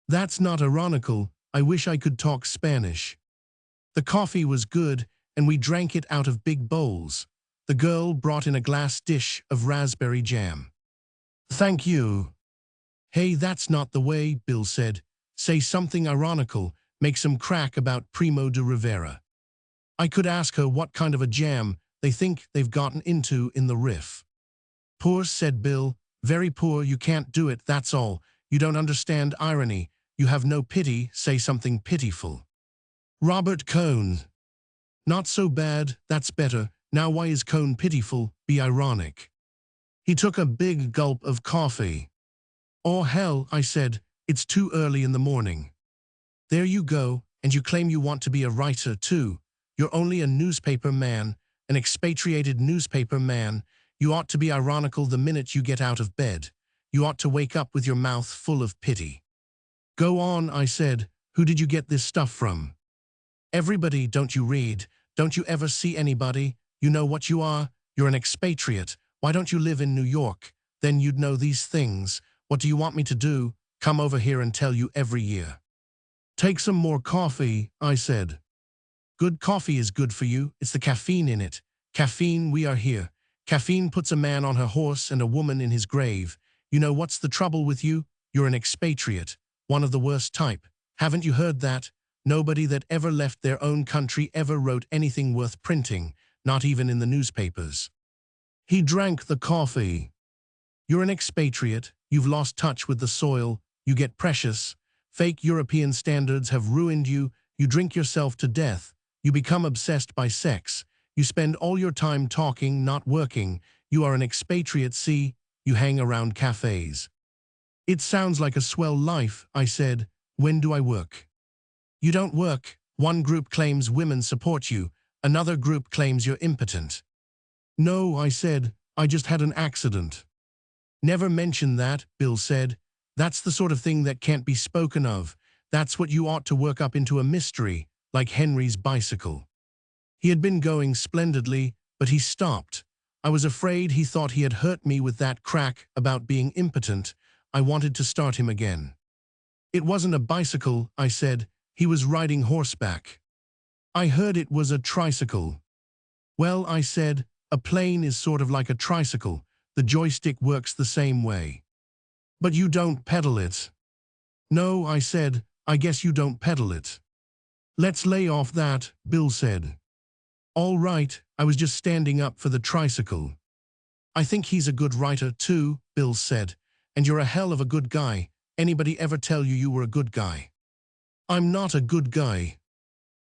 That's not ironical. I wish I could talk Spanish. The coffee was good, and we drank it out of big bowls. The girl brought in a glass dish of raspberry jam. Thank you. Hey, that's not the way, Bill said. Say something ironical, make some crack about Primo de Rivera. I could ask her what kind of a jam they think they've gotten into in the riff. Poor, said Bill. Very poor, you can't do it, that's all. You don't understand irony. You have no pity, say something pitiful. Robert Cohn. Not so bad, that's better. Now why is Cohn pitiful? Be ironic. He took a big gulp of coffee. Oh hell, I said, it's too early in the morning. There you go, and you claim you want to be a writer too. You're only a newspaper man, an expatriated newspaper man. You ought to be ironical the minute you get out of bed. You ought to wake up with your mouth full of pity. Go on, I said. Who did you get this stuff from? Everybody, don't you read? Don't you ever see anybody? You know what you are? You're an expatriate. Why don't you live in New York? Then you'd know these things. What do you want me to do? Come over here and tell you every year. Take some more coffee, I said. Good coffee is good for you. It's the caffeine in it. Caffeine, we are here. Caffeine puts a man on her horse and a woman in his grave. You know what's the trouble with you? You're an expatriate. One of the worst type. Haven't you heard that? Nobody that ever left their own country ever wrote anything worth printing, not even in the newspapers. He drank the coffee. You're an expatriate. You've lost touch with the soil. You get precious. Fake European standards have ruined you. You drink yourself to death. You become obsessed by sex. You spend all your time talking, not working. You are an expatriate, see? You hang around cafés. It sounds like a swell life, I said. When do I work? You don't work. One group claims women support you. Another group claims you're impotent. No, I said. I just had an accident. Never mention that, Bill said. That's the sort of thing that can't be spoken of. That's what you ought to work up into a mystery, like Henry's bicycle. He had been going splendidly, but he stopped. I was afraid he thought he had hurt me with that crack about being impotent. I wanted to start him again. It wasn't a bicycle, I said. He was riding horseback. I heard it was a tricycle. Well, I said, a plane is sort of like a tricycle. The joystick works the same way. But you don't pedal it. No, I said, I guess you don't pedal it. Let's lay off that, Bill said. All right, I was just standing up for the tricycle. I think he's a good writer too, Bill said. And you're a hell of a good guy. Anybody ever tell you you were a good guy? I'm not a good guy.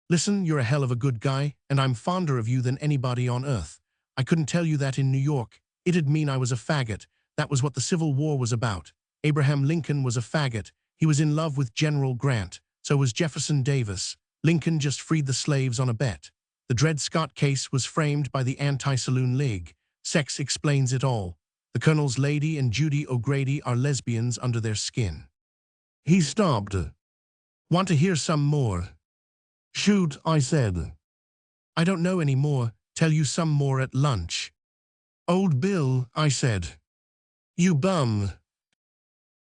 Listen, you're a hell of a good guy, and I'm fonder of you than anybody on earth. I couldn't tell you that in New York. It'd mean I was a faggot. That was what the Civil War was about. Abraham Lincoln was a faggot. He was in love with General Grant. So was Jefferson Davis. Lincoln just freed the slaves on a bet. The Dred Scott case was framed by the Anti-Saloon League. Sex explains it all. The Colonel's lady and Judy O'Grady are lesbians under their skin. He stopped. Want to hear some more? Shoot, I said. I don't know any more. Tell you some more at lunch. Old Bill, I said. You bum.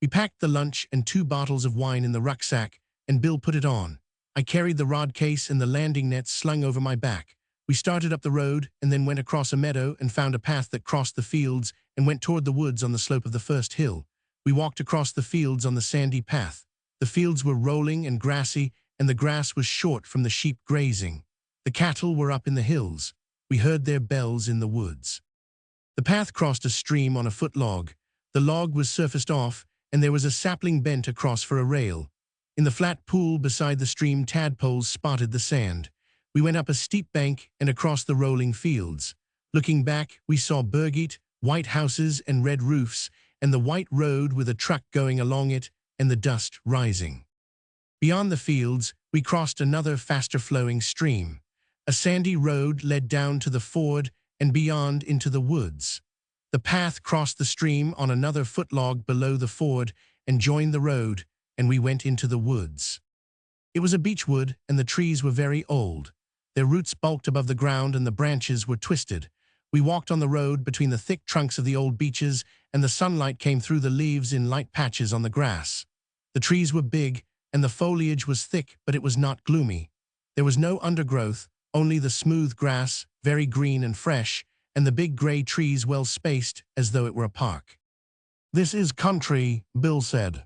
We packed the lunch and 2 bottles of wine in the rucksack, and Bill put it on. I carried the rod case and the landing nets slung over my back. We started up the road and then went across a meadow and found a path that crossed the fields and went toward the woods on the slope of the first hill. We walked across the fields on the sandy path. The fields were rolling and grassy, and the grass was short from the sheep grazing. The cattle were up in the hills. We heard their bells in the woods. The path crossed a stream on a foot log. The log was surfaced off, and there was a sapling bent across for a rail. In the flat pool beside the stream, tadpoles spotted the sand. We went up a steep bank and across the rolling fields. Looking back, we saw Burgate, white houses and red roofs, and the white road with a truck going along it and the dust rising. Beyond the fields, we crossed another faster-flowing stream. A sandy road led down to the ford and beyond into the woods. The path crossed the stream on another footlog below the ford and joined the road, and we went into the woods. It was a beechwood, and the trees were very old. Their roots bulked above the ground and the branches were twisted. We walked on the road between the thick trunks of the old beeches, and the sunlight came through the leaves in light patches on the grass. The trees were big, and the foliage was thick, but it was not gloomy. There was no undergrowth, only the smooth grass, very green and fresh, and the big gray trees well spaced, as though it were a park. "This is country," Bill said.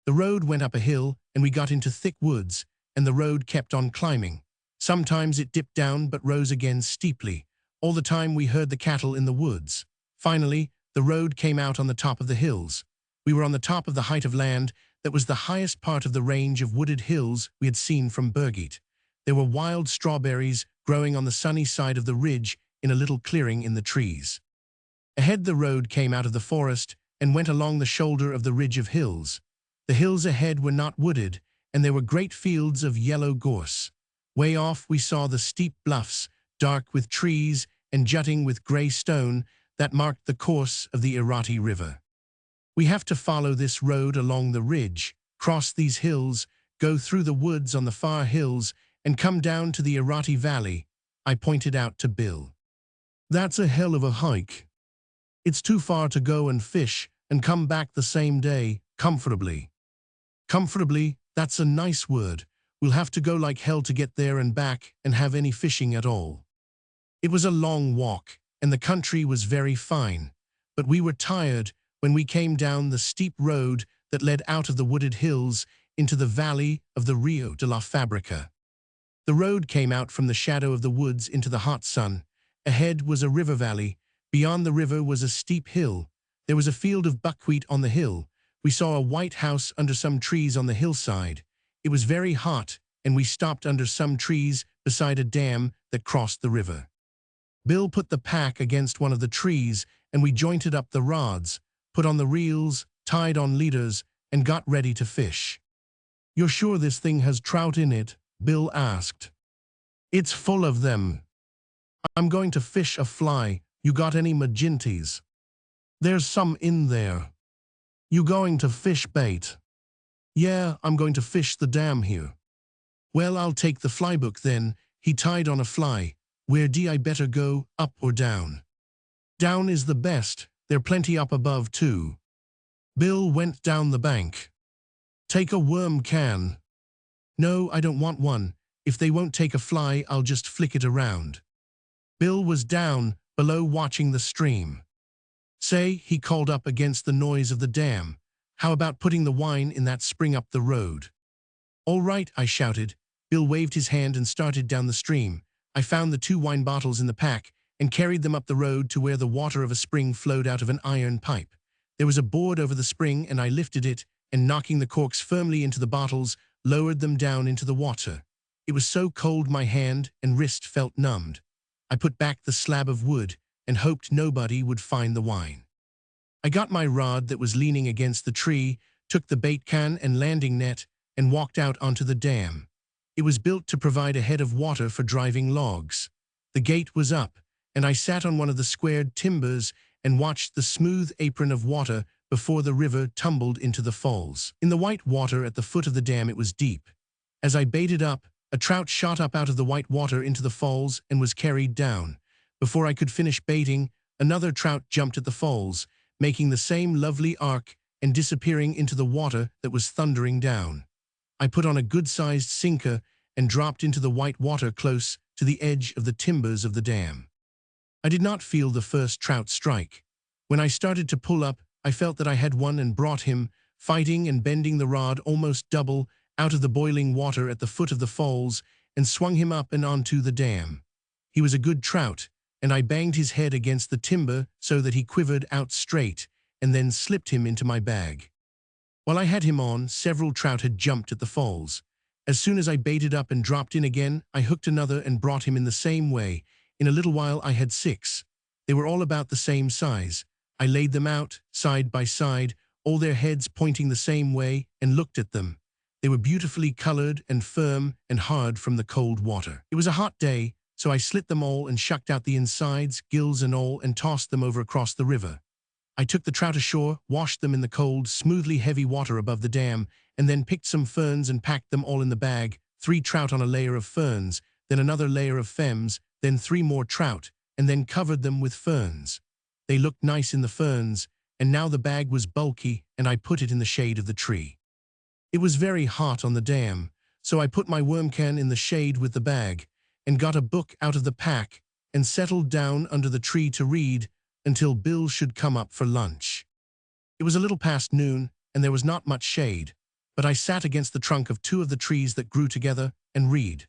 The road went up a hill, and we got into thick woods, and the road kept on climbing. Sometimes it dipped down but rose again steeply. All the time we heard the cattle in the woods. Finally, the road came out on the top of the hills. We were on the top of the height of land that was the highest part of the range of wooded hills we had seen from Burgate. There were wild strawberries growing on the sunny side of the ridge in a little clearing in the trees. Ahead the road came out of the forest and went along the shoulder of the ridge of hills. The hills ahead were not wooded, and there were great fields of yellow gorse. Way off we saw the steep bluffs, dark with trees and jutting with gray stone, that marked the course of the Irati River. "We have to follow this road along the ridge, cross these hills, go through the woods on the far hills, and come down to the Irati Valley," I pointed out to Bill. "That's a hell of a hike. It's too far to go and fish and come back the same day, comfortably." "Comfortably, that's a nice word. We'll have to go like hell to get there and back and have any fishing at all." It was a long walk, and the country was very fine, but we were tired when we came down the steep road that led out of the wooded hills into the valley of the Rio de la Fabrica. The road came out from the shadow of the woods into the hot sun. Ahead was a river valley. Beyond the river was a steep hill. There was a field of buckwheat on the hill. We saw a white house under some trees on the hillside. It was very hot, and we stopped under some trees beside a dam that crossed the river. Bill put the pack against one of the trees, and we jointed up the rods, put on the reels, tied on leaders, and got ready to fish. "You're sure this thing has trout in it?" Bill asked. "It's full of them. I'm going to fish a fly. You got any magentas?" "There's some in there." "You going to fish bait?" "Yeah, I'm going to fish the dam here." "Well, I'll take the flybook then." He tied on a fly. "Where do I better go, up or down?" "Down is the best. There plenty up above too." Bill went down the bank. "Take a worm can." "No, I don't want one. If they won't take a fly, I'll just flick it around." Bill was down below watching the stream. "Say," he called up against the noise of the dam, "how about putting the wine in that spring up the road?" "All right," I shouted. Bill waved his hand and started down the stream. I found the 2 wine bottles in the pack and carried them up the road to where the water of a spring flowed out of an iron pipe. There was a board over the spring, and I lifted it and, knocking the corks firmly into the bottles, lowered them down into the water. It was so cold my hand and wrist felt numbed. I put back the slab of wood and hoped nobody would find the wine. I got my rod that was leaning against the tree, took the bait can and landing net, and walked out onto the dam. It was built to provide a head of water for driving logs. The gate was up, and I sat on one of the squared timbers and watched the smooth apron of water before the river tumbled into the falls. In the white water at the foot of the dam it was deep. As I baited up, a trout shot up out of the white water into the falls and was carried down. Before I could finish baiting, another trout jumped at the falls, making the same lovely arc and disappearing into the water that was thundering down. I put on a good-sized sinker and dropped into the white water close to the edge of the timbers of the dam. I did not feel the first trout strike. When I started to pull up, I felt that I had one and brought him, fighting and bending the rod almost double, out of the boiling water at the foot of the falls and swung him up and onto the dam. He was a good trout, and I banged his head against the timber so that he quivered out straight, and then slipped him into my bag. While I had him on, several trout had jumped at the falls. As soon as I baited up and dropped in again, I hooked another and brought him in the same way. In a little while I had 6. They were all about the same size. I laid them out, side by side, all their heads pointing the same way, and looked at them. They were beautifully colored and firm and hard from the cold water. It was a hot day, so I slit them all and shucked out the insides, gills and all, and tossed them over across the river. I took the trout ashore, washed them in the cold, smoothly heavy water above the dam, and then picked some ferns and packed them all in the bag, 3 trout on a layer of ferns, then another layer of femmes, then 3 more trout, and then covered them with ferns. They looked nice in the ferns, and now the bag was bulky, and I put it in the shade of the tree. It was very hot on the dam, so I put my worm can in the shade with the bag, and got a book out of the pack, and settled down under the tree to read until Bill should come up for lunch. It was a little past noon, and there was not much shade, but I sat against the trunk of 2 of the trees that grew together and read.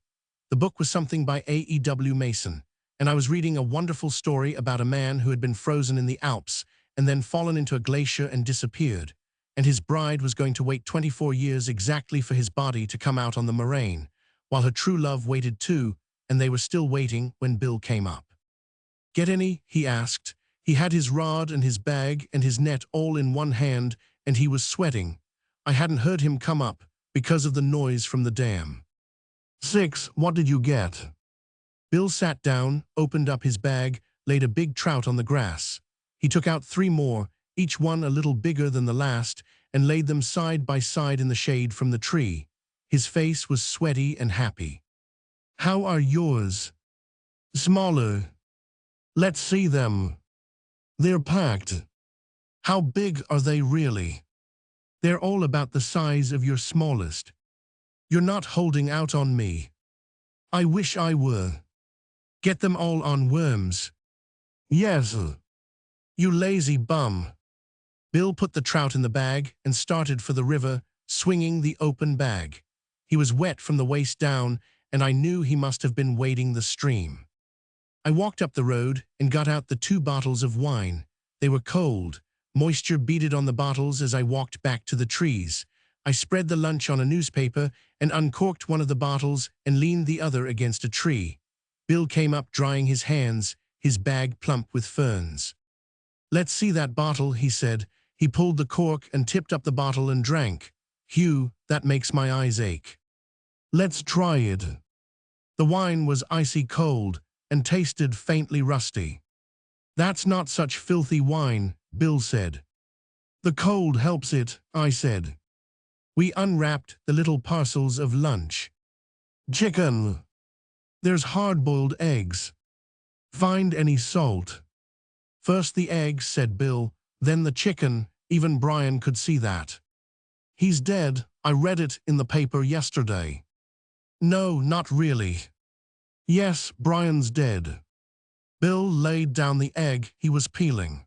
The book was something by A.E.W. Mason, and I was reading a wonderful story about a man who had been frozen in the Alps and then fallen into a glacier and disappeared, and his bride was going to wait 24 years exactly for his body to come out on the moraine, while her true love waited too, and they were still waiting when Bill came up. "Get any?" he asked. He had his rod and his bag and his net all in one hand, and he was sweating. I hadn't heard him come up because of the noise from the dam. "6, what did you get?" Bill sat down, opened up his bag, laid a big trout on the grass. He took out 3 more, each one a little bigger than the last, and laid them side by side in the shade from the tree. His face was sweaty and happy. "How are yours?" "Smaller." "Let's see them." "They're packed." "How big are they really?" "They're all about the size of your smallest." "You're not holding out on me." "I wish I were." "Get them all on worms." "Yes." "You lazy bum." Bill put the trout in the bag and started for the river, swinging the open bag. He was wet from the waist down, and I knew he must have been wading the stream. I walked up the road and got out the 2 bottles of wine. They were cold. Moisture beaded on the bottles as I walked back to the trees. I spread the lunch on a newspaper and uncorked one of the bottles and leaned the other against a tree. Bill came up drying his hands, his bag plump with ferns. "Let's see that bottle," he said. He pulled the cork and tipped up the bottle and drank. "Hugh, that makes my eyes ache." "Let's try it." The wine was icy cold and tasted faintly rusty. "That's not such filthy wine," Bill said. "The cold helps it," I said. We unwrapped the little parcels of lunch. "Chicken." "There's hard-boiled eggs." "Find any salt." "First the eggs," said Bill, "then the chicken. Even Brian could see that." "He's dead. I read it in the paper yesterday." "No, not really." "Yes, Brian's dead." Bill laid down the egg he was peeling.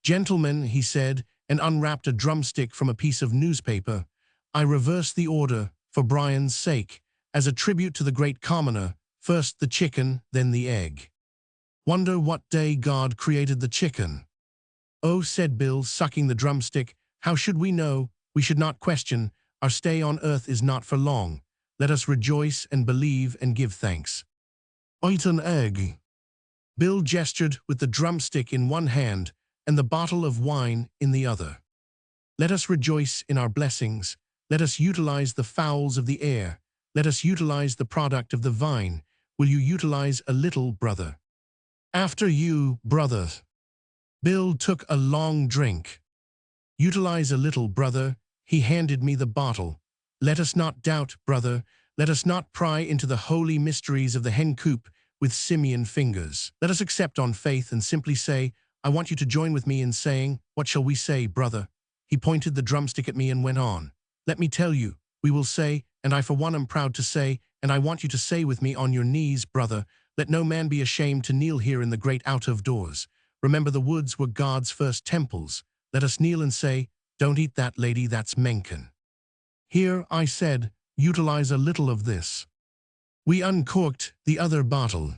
"Gentlemen," he said, and unwrapped a drumstick from a piece of newspaper, "I reverse the order, for Brian's sake, as a tribute to the great commoner, first the chicken, then the egg. Wonder what day God created the chicken." "Oh," said Bill, sucking the drumstick, "how should we know? We should not question. Our stay on earth is not for long. Let us rejoice and believe and give thanks." "Eat an egg." Bill gestured with the drumstick in one hand and the bottle of wine in the other. "Let us rejoice in our blessings. Let us utilize the fowls of the air. Let us utilize the product of the vine. Will you utilize a little, brother?" "After you, brother." Bill took a long drink. "Utilize a little, brother." He handed me the bottle. "Let us not doubt, brother. Let us not pry into the holy mysteries of the hen coop with simian fingers. Let us accept on faith and simply say, I want you to join with me in saying, what shall we say, brother?" He pointed the drumstick at me and went on. "Let me tell you, we will say, and I for one am proud to say, and I want you to say with me on your knees, brother, let no man be ashamed to kneel here in the great out of doors. Remember the woods were God's first temples. Let us kneel and say, don't eat that, lady, that's Mencken. Here, I said, utilize a little of this." We uncorked the other bottle.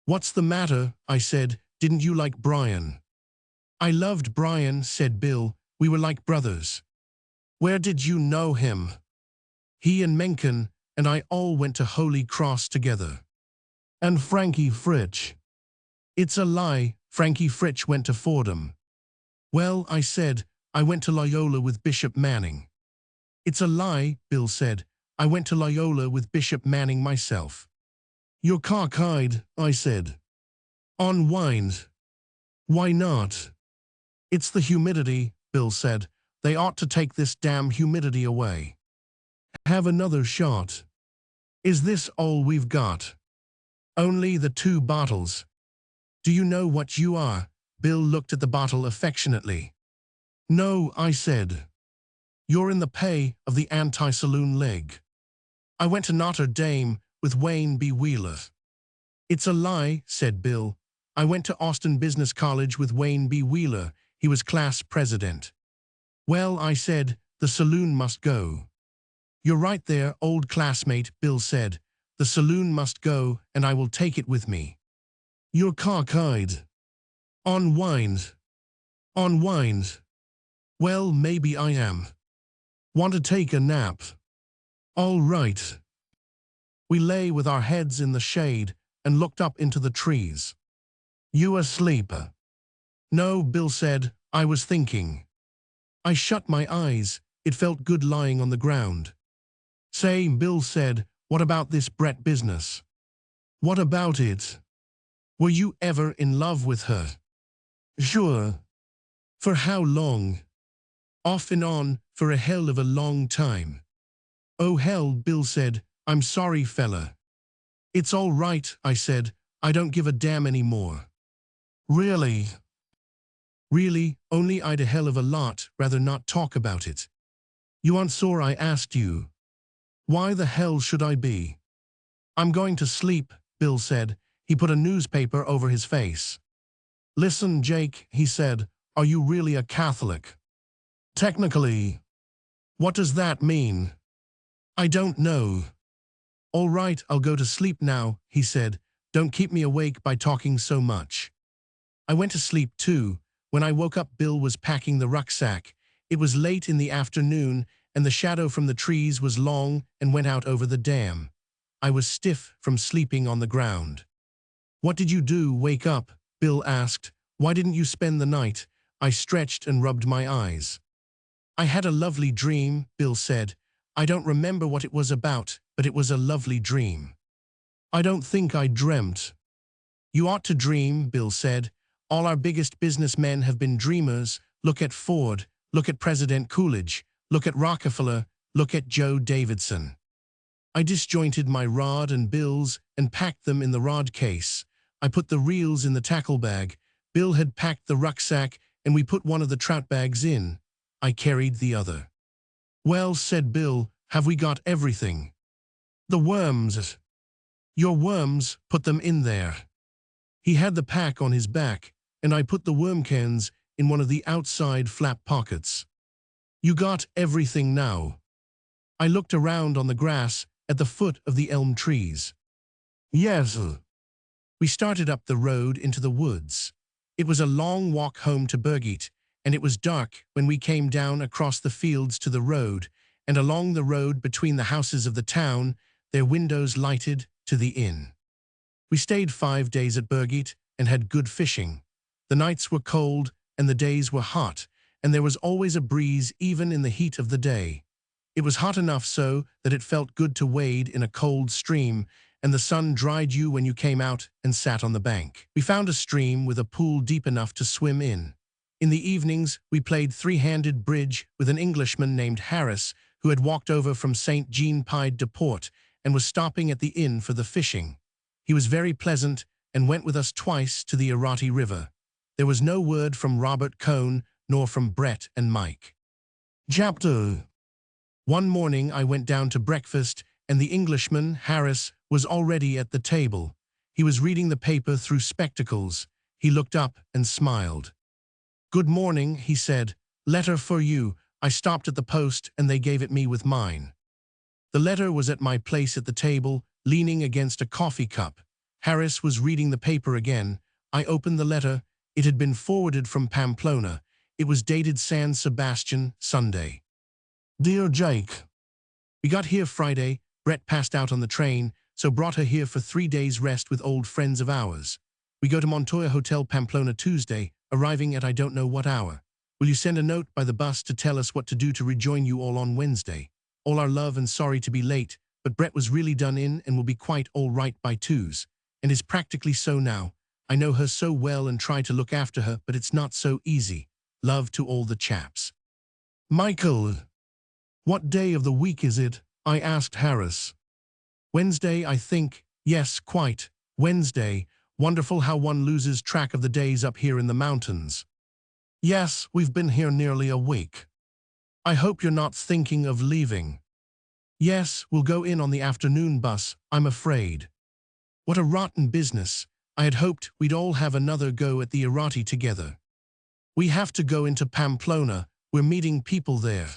"What's the matter?" I said. "Didn't you like Brian?" "I loved Brian," said Bill. "We were like brothers." Where did you know him? He and Mencken and I all went to Holy Cross together. And Frankie Fritsch? It's a lie, Frankie Fritsch went to Fordham. Well, I said, I went to Loyola with Bishop Manning. It's a lie, Bill said. I went to Loyola with Bishop Manning myself. You're cockeyed, I said. Unwind. Why not? It's the humidity, Bill said. They ought to take this damn humidity away. Have another shot. Is this all we've got? Only the 2 bottles. Do you know what you are? Bill looked at the bottle affectionately. No, I said. You're in the pay of the anti-saloon leg. I went to Notre Dame with Wayne B. Wheeler. It's a lie, said Bill. I went to Austin Business College with Wayne B. Wheeler. He was class president. Well, I said, the saloon must go. You're right there, old classmate, Bill said. The saloon must go, and I will take it with me. You're cockeyed. Unwind. Unwind. Well, maybe I am. Want to take a nap? All right. We lay with our heads in the shade and looked up into the trees. You asleep? No, Bill said. I was thinking. I shut my eyes. It felt good lying on the ground. Say, Bill said, what about this Brett business? What about it? Were you ever in love with her? Sure. For how long? Off and on, for a hell of a long time. Oh hell, Bill said, I'm sorry, fella. It's all right, I said, I don't give a damn anymore. Really? Really, only I'd a hell of a lot rather not talk about it. You aren't sore I asked you. Why the hell should I be? I'm going to sleep, Bill said. He put a newspaper over his face. Listen, Jake, he said, are you really a Catholic? Technically. What does that mean? I don't know. All right, I'll go to sleep now, he said. Don't keep me awake by talking so much. I went to sleep too. When I woke up, Bill was packing the rucksack. It was late in the afternoon, and the shadow from the trees was long and went out over the dam. I was stiff from sleeping on the ground. What did you do, wake up? Bill asked. Why didn't you spend the night? I stretched and rubbed my eyes. I had a lovely dream, Bill said. I don't remember what it was about, but it was a lovely dream. I don't think I dreamt. You ought to dream, Bill said. All our biggest businessmen have been dreamers. Look at Ford, look at President Coolidge, look at Rockefeller, look at Joe Davidson. I disjointed my rod and bills and packed them in the rod case. I put the reels in the tackle bag. Bill had packed the rucksack, and we put one of the trout bags in. I carried the other. Well, said Bill, have we got everything? The worms. Your worms, put them in there. He had the pack on his back, and I put the worm cans in one of the outside flap pockets. You got everything now? I looked around on the grass at the foot of the elm trees. Yes. We started up the road into the woods. It was a long walk home to Burgate, and it was dark when we came down across the fields to the road, and along the road between the houses of the town, their windows lighted, to the inn. We stayed 5 days at Burgate and had good fishing. The nights were cold and the days were hot, and there was always a breeze even in the heat of the day. It was hot enough so that it felt good to wade in a cold stream, and the sun dried you when you came out and sat on the bank. We found a stream with a pool deep enough to swim in. In the evenings, we played three-handed bridge with an Englishman named Harris, who had walked over from St. Jean-Pied-de-Port and was stopping at the inn for the fishing. He was very pleasant and went with us twice to the Irati River. There was no word from Robert Cohn nor from Brett and Mike. Chapter. One morning I went down to breakfast, and the Englishman, Harris, was already at the table. He was reading the paper through spectacles. He looked up and smiled. Good morning, he said. Letter for you. I stopped at the post and they gave it me with mine. The letter was at my place at the table, leaning against a coffee cup. Harris was reading the paper again. I opened the letter. It had been forwarded from Pamplona. It was dated San Sebastian, Sunday. Dear Jake, we got here Friday. Brett passed out on the train, so brought her here for 3 days rest with old friends of ours. We go to Montoya Hotel Pamplona Tuesday, arriving at I don't know what hour. Will you send a note by the bus to tell us what to do to rejoin you all on Wednesday? All our love and sorry to be late, but Brett was really done in and will be quite all right by 2s, and is practically so now. I know her so well and try to look after her, but it's not so easy. Love to all the chaps. Michael. What day of the week is it? I asked Harris. Wednesday, I think. Yes, quite. Wednesday. Wonderful how one loses track of the days up here in the mountains. Yes, we've been here nearly a week. I hope you're not thinking of leaving. Yes, we'll go in on the afternoon bus, I'm afraid. What a rotten business. I had hoped we'd all have another go at the Irati together. We have to go into Pamplona. We're meeting people there.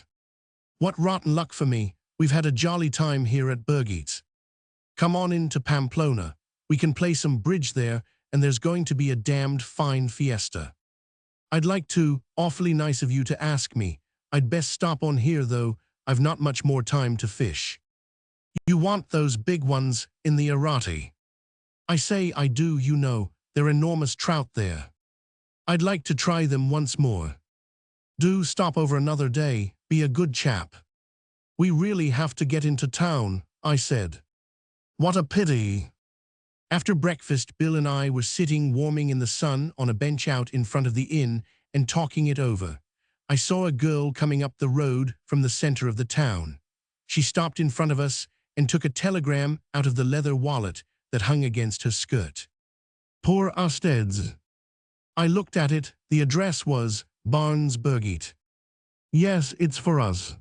What rotten luck for me. We've had a jolly time here at Burgeets. Come on into Pamplona. We can play some bridge there, and there's going to be a damned fine fiesta. I'd like to. Awfully nice of you to ask me. I'd best stop on here, though. I've not much more time to fish. You want those big ones in the Irati? I say I do, you know. They're enormous trout there. I'd like to try them once more. Do stop over another day. Be a good chap. We really have to get into town, I said. What a pity. After breakfast, Bill and I were sitting warming in the sun on a bench out in front of the inn and talking it over. I saw a girl coming up the road from the center of the town. She stopped in front of us and took a telegram out of the leather wallet that hung against her skirt. Poor Osteds. I looked at it. The address was Barnes Burgeet. Yes, it's for us.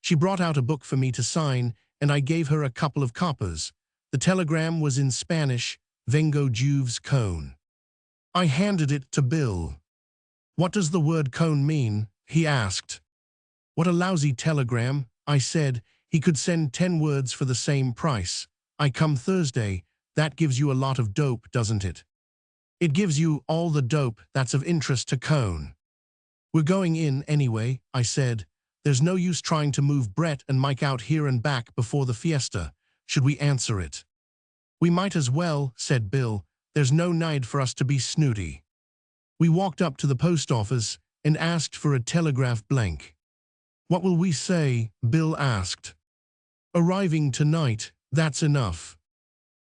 She brought out a book for me to sign, and I gave her a couple of coppers. The telegram was in Spanish, Vengo Juve's cone. I handed it to Bill. What does the word cone mean? He asked. What a lousy telegram, I said. He could send 10 words for the same price. I come Thursday. That gives you a lot of dope, doesn't it? It gives you all the dope that's of interest to Cone. We're going in anyway, I said. There's no use trying to move Brett and Mike out here and back before the fiesta. Should we answer it? We might as well, said Bill. There's no need for us to be snooty. We walked up to the post office and asked for a telegraph blank. What will we say? Bill asked. Arriving tonight, that's enough.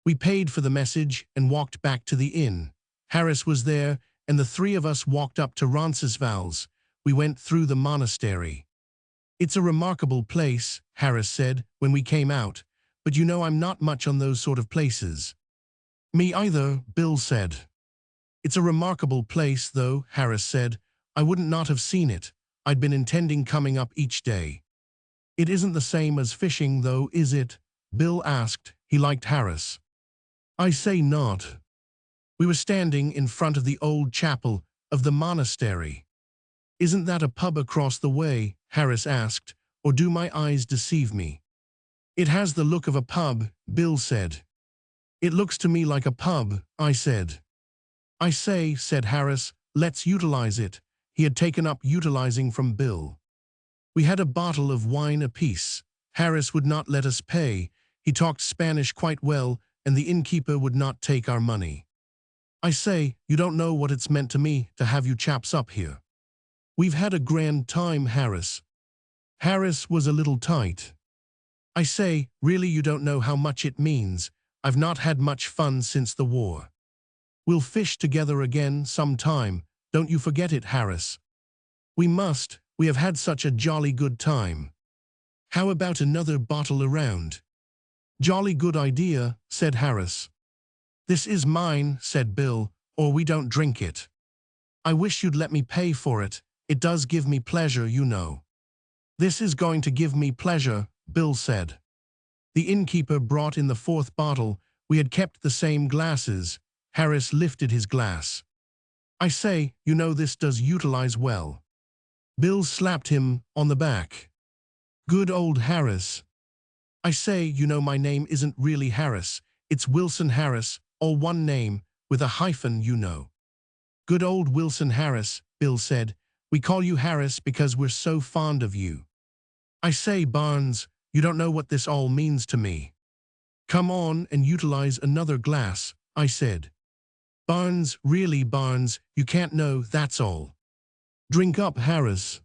We paid for the message and walked back to the inn. Harris was there, and the 3 of us walked up to Roncesvalles. We went through the monastery. It's a remarkable place, Harris said when we came out, but you know I'm not much on those sort of places. Me either, Bill said. It's a remarkable place, though, Harris said. I wouldn't not have seen it. I'd been intending coming up each day. It isn't the same as fishing, though, is it? Bill asked. He liked Harris. I say not. We were standing in front of the old chapel of the monastery. Isn't that a pub across the way? Harris asked, or do my eyes deceive me? It has the look of a pub, Bill said. It looks to me like a pub, I said. I say, said Harris, let's utilize it. He had taken up utilizing from Bill. We had a bottle of wine apiece. Harris would not let us pay. He talked Spanish quite well, and the innkeeper would not take our money. I say, you don't know what it's meant to me to have you chaps up here. We've had a grand time, Harris. Harris was a little tight. I say, really you don't know how much it means. I've not had much fun since the war. We'll fish together again sometime. Don't you forget it, Harris. We must. We have had such a jolly good time. How about another bottle around? Jolly good idea, said Harris. This is mine, said Bill, or we don't drink it. I wish you'd let me pay for it. It does give me pleasure, you know. This is going to give me pleasure, Bill said. The innkeeper brought in the 4th bottle. We had kept the same glasses. Harris lifted his glass. I say, you know this does utilize well. Bill slapped him on the back. Good old Harris. I say, you know my name isn't really Harris. It's Wilson Harris, all one name, with a hyphen, you know. Good old Wilson Harris, Bill said. We call you Harris because we're so fond of you. I say, Barnes, you don't know what this all means to me. Come on and utilize another glass, I said. Barnes, really, Barnes, you can't know, that's all. Drink up, Harris.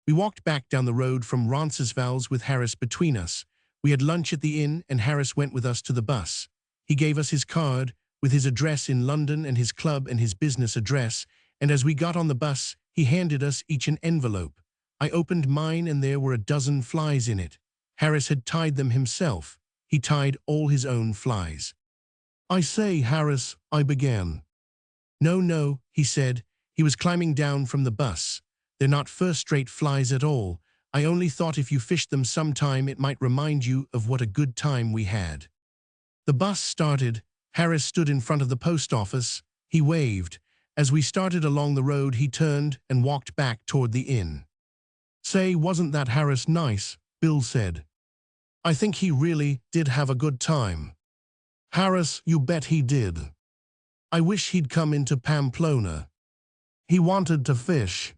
We walked back down the road from Roncesvalles with Harris between us. We had lunch at the inn and Harris went with us to the bus. He gave us his card, with his address in London and his club and his business address, and as we got on the bus, he handed us each an envelope. I opened mine and there were a dozen flies in it. Harris had tied them himself. He tied all his own flies. I say, Harris, I began. No, he said. He was climbing down from the bus. They're not first-rate flies at all. I only thought if you fished them sometime it might remind you of what a good time we had. The bus started. Harris stood in front of the post office. He waved. As we started along the road, he turned and walked back toward the inn. Say, wasn't that Harris nice? Bill said. I think he really did have a good time. Harris, you bet he did. I wish he'd come into Pamplona. He wanted to fish.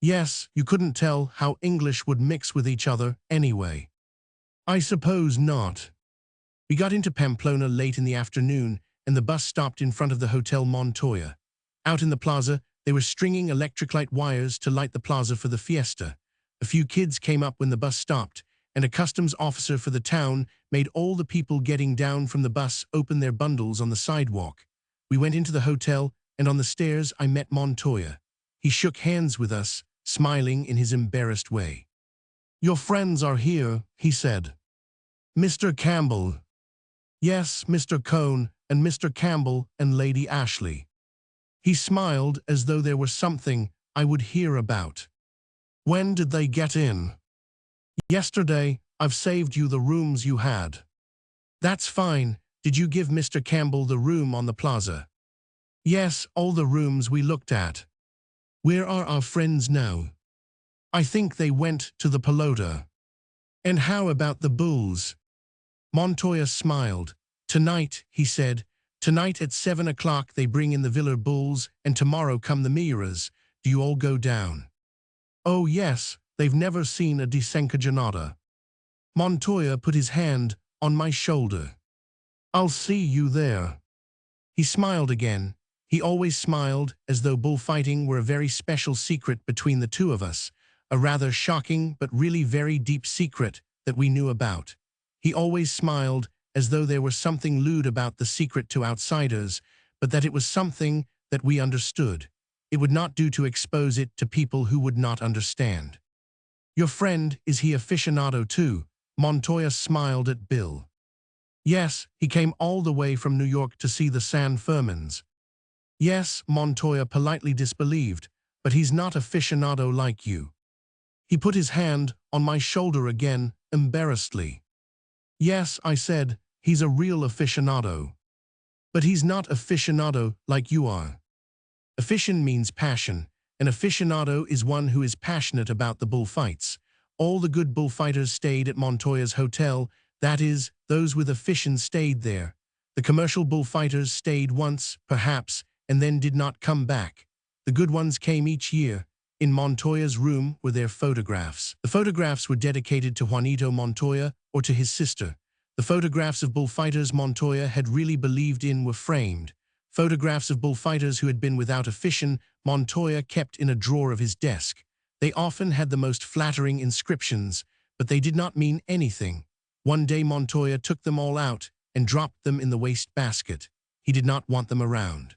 Yes, you couldn't tell how English would mix with each other anyway. I suppose not. We got into Pamplona late in the afternoon, and the bus stopped in front of the Hotel Montoya. Out in the plaza, they were stringing electric light wires to light the plaza for the fiesta. A few kids came up when the bus stopped, and a customs officer for the town made all the people getting down from the bus open their bundles on the sidewalk. We went into the hotel, and on the stairs I met Montoya. He shook hands with us, smiling in his embarrassed way. Your friends are here, he said. Mr. Campbell. Yes, Mr. Cohn, and Mr. Campbell and Lady Ashley. He smiled as though there was something I would hear about. When did they get in? Yesterday. I've saved you the rooms you had. That's fine. Did you give Mr. Campbell the room on the plaza? Yes, all the rooms we looked at. Where are our friends now? I think they went to the Pelota. And how about the Bulls? Montoya smiled. Tonight, he said. Tonight at 7 o'clock they bring in the Villa Bulls, and tomorrow come the Miras. Do you all go down? Oh yes, they've never seen a desencajonada. Montoya put his hand on my shoulder. I'll see you there. He smiled again. He always smiled, as though bullfighting were a very special secret between the two of us, a rather shocking but really very deep secret that we knew about. He always smiled as though there was something lewd about the secret to outsiders, but that it was something that we understood. It would not do to expose it to people who would not understand. Your friend, is he aficionado too? Montoya smiled at Bill. Yes, he came all the way from New York to see the San Fermins. Yes, Montoya politely disbelieved, but he's not aficionado like you. He put his hand on my shoulder again, embarrassedly. Yes, I said, he's a real aficionado. But he's not aficionado like you are. Afición means passion. An aficionado is one who is passionate about the bullfights. All the good bullfighters stayed at Montoya's hotel, that is, those with afición stayed there. The commercial bullfighters stayed once, perhaps, and then did not come back. The good ones came each year. In Montoya's room were their photographs. The photographs were dedicated to Juanito Montoya or to his sister. The photographs of bullfighters Montoya had really believed in were framed. Photographs of bullfighters who had been without afición Montoya kept in a drawer of his desk. They often had the most flattering inscriptions, but they did not mean anything. One day Montoya took them all out and dropped them in the wastebasket. He did not want them around.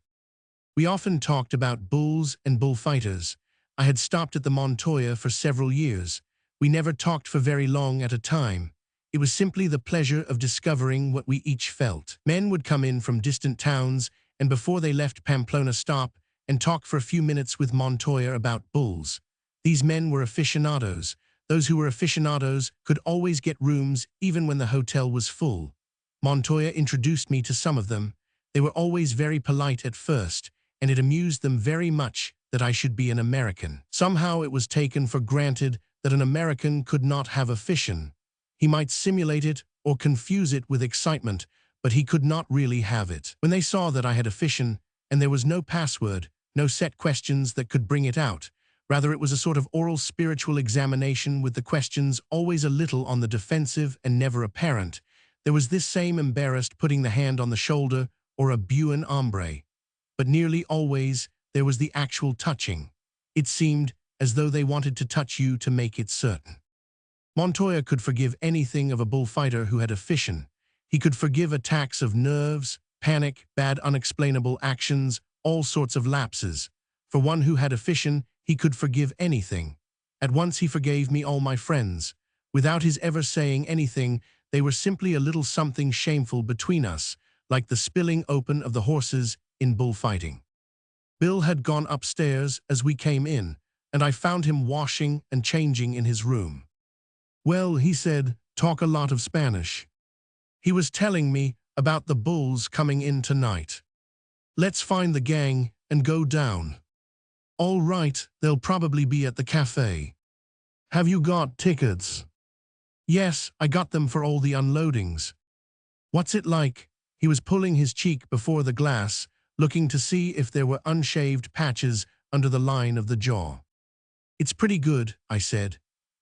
We often talked about bulls and bullfighters. I had stopped at the Montoya for several years. We never talked for very long at a time. It was simply the pleasure of discovering what we each felt. Men would come in from distant towns, and before they left Pamplona stop and talk for a few minutes with Montoya about bulls. These men were aficionados. Those who were aficionados could always get rooms even when the hotel was full. Montoya introduced me to some of them. They were always very polite at first, and it amused them very much that I should be an American. Somehow it was taken for granted that an American could not have afición. He might simulate it or confuse it with excitement, but he could not really have it. When they saw that I had afición, and there was no password, no set questions that could bring it out, Rather, it was a sort of oral spiritual examination with the questions always a little on the defensive and never apparent. There was this same embarrassed putting the hand on the shoulder or a buen hombre. But nearly always there was the actual touching. It seemed as though they wanted to touch you to make it certain. Montoya could forgive anything of a bullfighter who had a fission. He could forgive attacks of nerves, panic, bad unexplainable actions, all sorts of lapses. For one who had a fission, he could forgive anything. At once he forgave me all my friends. Without his ever saying anything, they were simply a little something shameful between us, like the spilling open of the horses in bullfighting. Bill had gone upstairs as we came in, and I found him washing and changing in his room. Well, he said, talk a lot of Spanish. He was telling me about the bulls coming in tonight. Let's find the gang and go down. All right, they'll probably be at the cafe. Have you got tickets? Yes, I got them for all the unloadings. What's it like? He was pulling his cheek before the glass, looking to see if there were unshaved patches under the line of the jaw. It's pretty good, I said.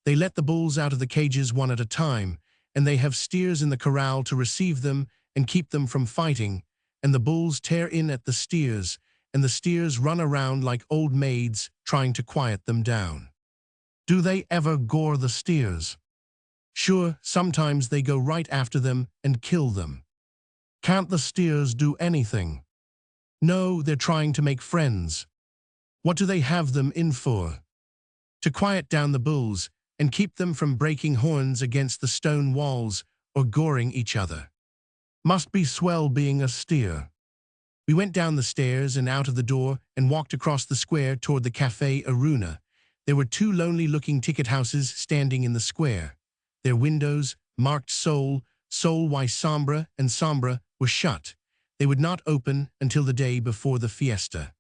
They let the bulls out of the cages one at a time, and they have steers in the corral to receive them and keep them from fighting, and the bulls tear in at the steers, and the steers run around like old maids trying to quiet them down. Do they ever gore the steers? Sure, sometimes they go right after them and kill them. Can't the steers do anything? No, they're trying to make friends. What do they have them in for? To quiet down the bulls and keep them from breaking horns against the stone walls or goring each other. Must be swell being a steer. We went down the stairs and out of the door and walked across the square toward the Café Aruna. There were two lonely-looking ticket houses standing in the square. Their windows, marked Sol y Sombra and Sombra, were shut. They would not open until the day before the fiesta.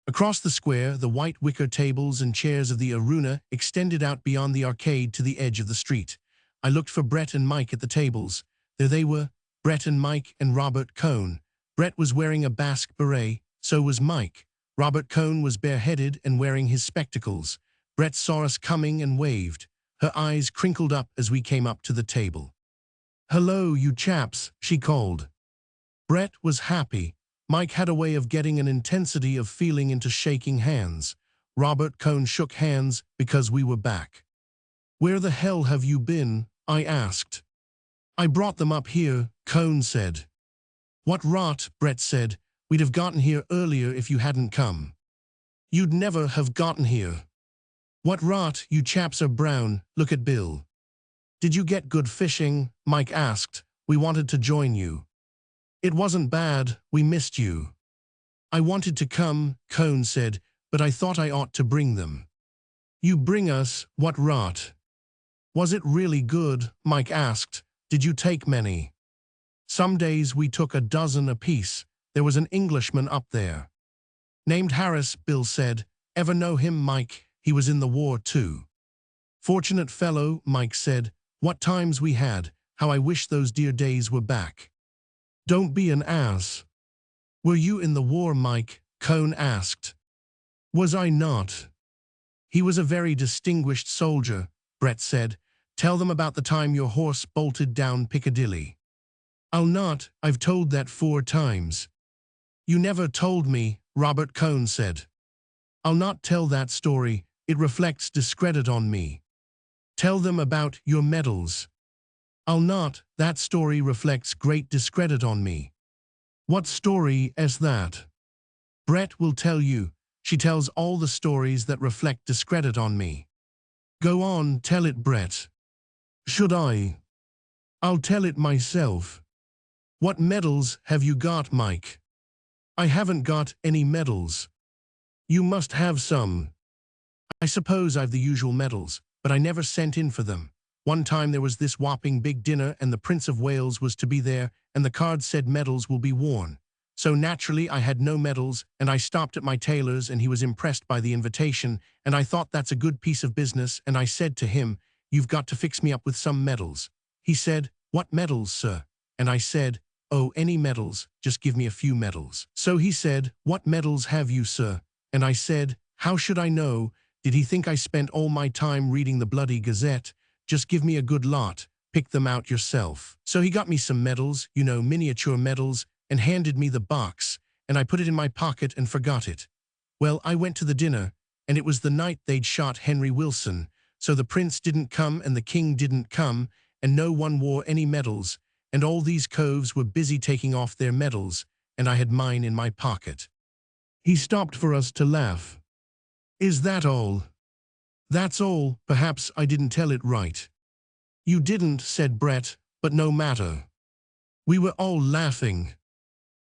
Across the square, the white wicker tables and chairs of the Aruna extended out beyond the arcade to the edge of the street. I looked for Brett and Mike at the tables. There they were, Brett and Mike and Robert Cohn. Brett was wearing a Basque beret, so was Mike. Robert Cohn was bareheaded and wearing his spectacles. Brett saw us coming and waved. Her eyes crinkled up as we came up to the table. "Hello, you chaps," she called. Brett was happy. Mike had a way of getting an intensity of feeling into shaking hands. Robert Cohn shook hands because we were back. "Where the hell have you been?" I asked. "I brought them up here," Cohn said. "What rot," Brett said. "We'd have gotten here earlier if you hadn't come." "You'd never have gotten here." "What rot, you chaps are brown, look at Bill." "Did you get good fishing?" Mike asked. "We wanted to join you." "It wasn't bad, we missed you." "I wanted to come," Cohn said, "but I thought I ought to bring them." "You bring us, what rot?" "Was it really good?" Mike asked. "Did you take many?" "Some days we took a dozen apiece. There was an Englishman up there." "Named Harris," Bill said. "Ever know him, Mike? He was in the war too." "Fortunate fellow," Mike said. "What times we had. How I wish those dear days were back." "Don't be an ass." "Were you in the war, Mike?" Cohn asked. "Was I not?" "He was a very distinguished soldier," Brett said. "Tell them about the time your horse bolted down Piccadilly." "I'll not, I've told that 4 times. "You never told me," Robert Cohn said. "I'll not tell that story, it reflects discredit on me." "Tell them about your medals." "I'll not, that story reflects great discredit on me." "What story is that?" "Brett will tell you. She tells all the stories that reflect discredit on me." "Go on, tell it, Brett." "Should I?" "I'll tell it myself." "What medals have you got, Mike?" "I haven't got any medals." "You must have some." "I suppose I've the usual medals, but I never sent in for them. One time there was this whopping big dinner and the Prince of Wales was to be there and the card said medals will be worn. So naturally I had no medals and I stopped at my tailor's and he was impressed by the invitation and I thought that's a good piece of business and I said to him, "You've got to fix me up with some medals." He said, "What medals, sir?" And I said, "Oh, any medals, just give me a few medals." So he said, "What medals have you, sir?" And I said, "How should I know? Did he think I spent all my time reading the bloody Gazette? Just give me a good lot, pick them out yourself. So he got me some medals, you know, miniature medals, and handed me the box, and I put it in my pocket and forgot it. Well, I went to the dinner, and it was the night they'd shot Henry Wilson, so the prince didn't come and the king didn't come, and no one wore any medals, and all these coves were busy taking off their medals, and I had mine in my pocket. He stopped for us to laugh. Is that all? That's all. Perhaps I didn't tell it right. You didn't, said Brett, but no matter. We were all laughing.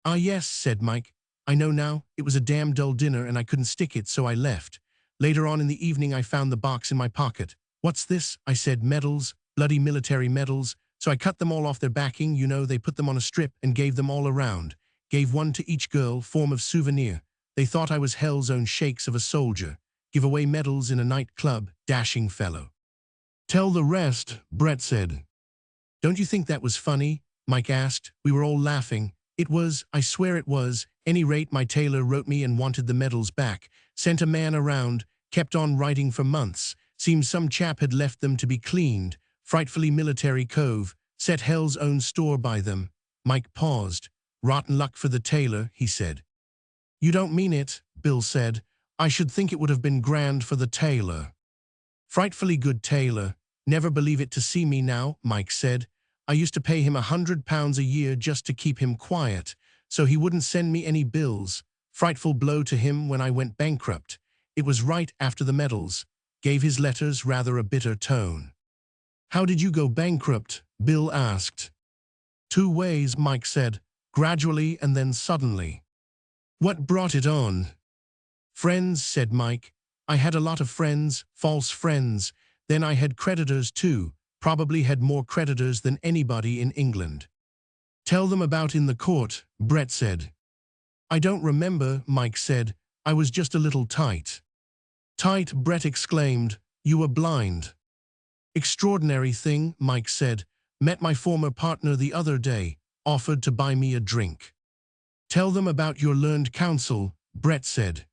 Ah yes, said Mike. I know now, it was a damn dull dinner and I couldn't stick it, so I left. Later on in the evening I found the box in my pocket. What's this? I said. Medals, bloody military medals. So I cut them all off their backing, you know, they put them on a strip and gave them all around. Gave one to each girl, form of souvenir. They thought I was hell's own shakes of a soldier. Give away medals in a nightclub, dashing fellow. Tell the rest, Brett said. Don't you think that was funny? Mike asked. We were all laughing. It was, I swear it was. Any rate, my tailor wrote me and wanted the medals back. Sent a man around, kept on writing for months. Seems some chap had left them to be cleaned. Frightfully military cove. Set hell's own store by them. Mike paused. Rotten luck for the tailor, he said. You don't mean it, Bill said. I should think it would have been grand for the tailor. Frightfully good tailor. Never believe it to see me now, Mike said. I used to pay him £100 a year just to keep him quiet, so he wouldn't send me any bills. Frightful blow to him when I went bankrupt. It was right after the medals. Gave his letters rather a bitter tone. How did you go bankrupt? Bill asked. Two ways, Mike said. Gradually and then suddenly. What brought it on? Friends, said Mike. I had a lot of friends, false friends. Then I had creditors too. Probably had more creditors than anybody in England. Tell them about in the court, Brett said. I don't remember, Mike said. I was just a little tight. Tight, Brett exclaimed. You were blind. Extraordinary thing, Mike said. Met my former partner the other day. Offered to buy me a drink. Tell them about your learned counsel, Brett said.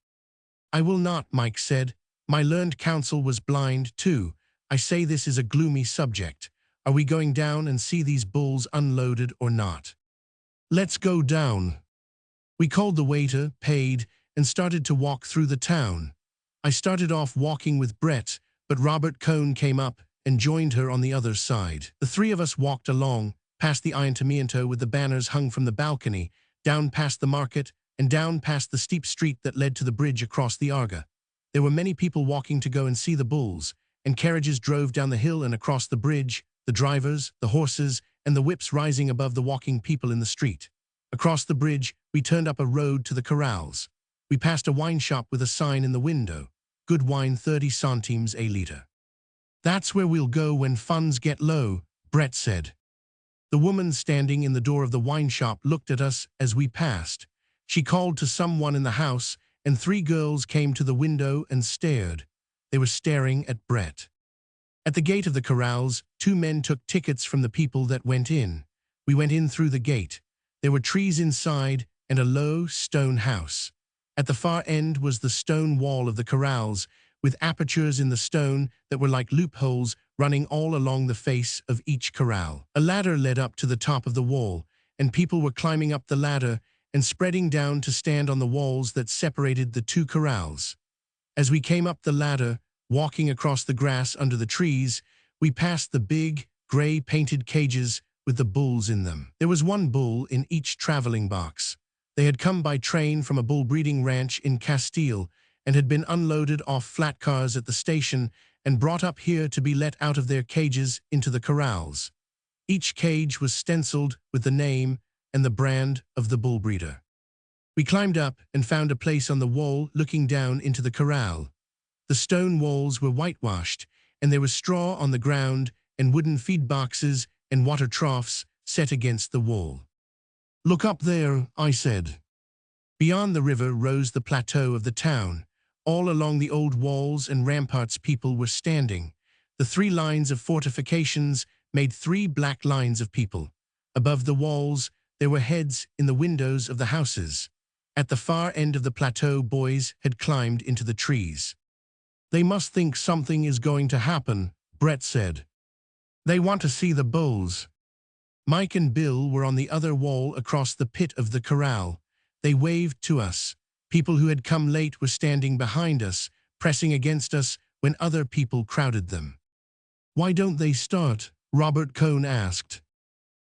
I will not, Mike said. My learned counsel was blind too. I say this is a gloomy subject. Are we going down and see these bulls unloaded or not? Let's go down. We called the waiter, paid, and started to walk through the town. I started off walking with Brett, but Robert Cohn came up and joined her on the other side. The three of us walked along, past the Ayuntamiento with the banners hung from the balcony, down past the market, and down past the steep street that led to the bridge across the Arga. There were many people walking to go and see the bulls, and carriages drove down the hill and across the bridge, the drivers, the horses, and the whips rising above the walking people in the street. Across the bridge, we turned up a road to the corrals. We passed a wine shop with a sign in the window, good wine 30 centimes a litre. That's where we'll go when funds get low, Brett said. The woman standing in the door of the wine shop looked at us as we passed. She called to someone in the house, and three girls came to the window and stared. They were staring at Brett. At the gate of the corrals, two men took tickets from the people that went in. We went in through the gate. There were trees inside and a low stone house. At the far end was the stone wall of the corrals, with apertures in the stone that were like loopholes running all along the face of each corral. A ladder led up to the top of the wall, and people were climbing up the ladder and spreading down to stand on the walls that separated the two corrals. As we came up the ladder, walking across the grass under the trees, we passed the big, gray painted cages with the bulls in them. There was one bull in each traveling box. They had come by train from a bull breeding ranch in Castile and had been unloaded off flat cars at the station and brought up here to be let out of their cages into the corrals. Each cage was stenciled with the name and the brand of the bull breeder. We climbed up and found a place on the wall looking down into the corral. The stone walls were whitewashed, and there was straw on the ground and wooden feed boxes and water troughs set against the wall. Look up there, I said. Beyond the river rose the plateau of the town. All along the old walls and ramparts people were standing. The 3 lines of fortifications made 3 black lines of people. Above the walls, there were heads in the windows of the houses. At the far end of the plateau, boys had climbed into the trees. They must think something is going to happen, Brett said. They want to see the bulls. Mike and Bill were on the other wall across the pit of the corral. They waved to us. People who had come late were standing behind us, pressing against us when other people crowded them. Why don't they start? Robert Cohn asked.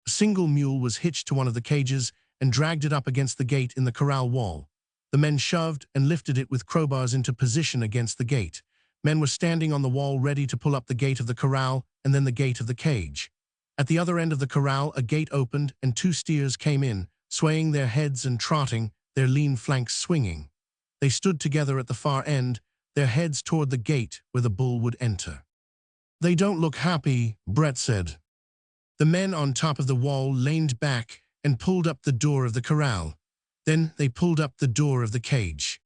A single mule was hitched to one of the cages and dragged it up against the gate in the corral wall. The men shoved and lifted it with crowbars into position against the gate. Men were standing on the wall ready to pull up the gate of the corral and then the gate of the cage. At the other end of the corral, a gate opened and 2 steers came in, swaying their heads and trotting, their lean flanks swinging. They stood together at the far end, their heads toward the gate where the bull would enter. They don't look happy, Brett said. The men on top of the wall leaned back and pulled up the door of the corral. Then they pulled up the door of the cage.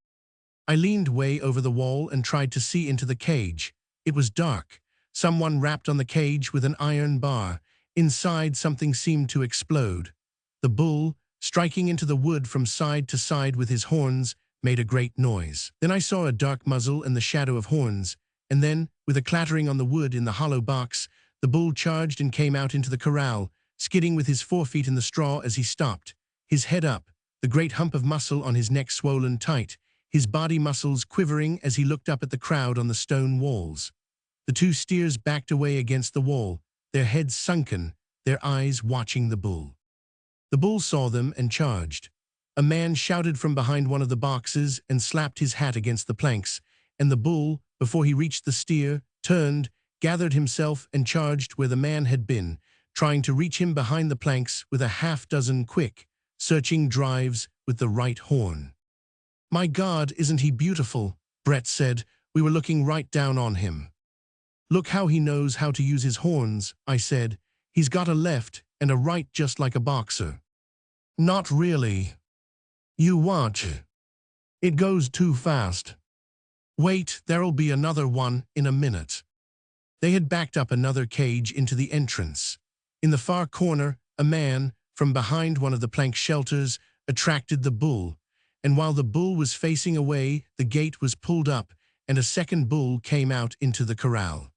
I leaned way over the wall and tried to see into the cage. It was dark. Someone rapped on the cage with an iron bar. Inside, something seemed to explode. The bull, striking into the wood from side to side with his horns, made a great noise. Then I saw a dark muzzle and the shadow of horns, and then, with a clattering on the wood in the hollow box, the bull charged and came out into the corral, skidding with his 4 feet in the straw as he stopped, his head up, the great hump of muscle on his neck swollen tight, his body muscles quivering as he looked up at the crowd on the stone walls. The 2 steers backed away against the wall, their heads sunken, their eyes watching the bull. The bull saw them and charged. A man shouted from behind one of the boxes and slapped his hat against the planks, and the bull, before he reached the steer, turned, gathered himself and charged where the man had been, trying to reach him behind the planks with a half-dozen quick, searching drives with the right horn. "My God, isn't he beautiful?" Brett said. We were looking right down on him. "Look how he knows how to use his horns," I said. "He's got a left and a right just like a boxer." "Not really. You watch. It goes too fast. Wait, there'll be another one in a minute." They had backed up another cage into the entrance. In the far corner, a man, from behind one of the plank shelters, attracted the bull, and while the bull was facing away, the gate was pulled up, and a second bull came out into the corral.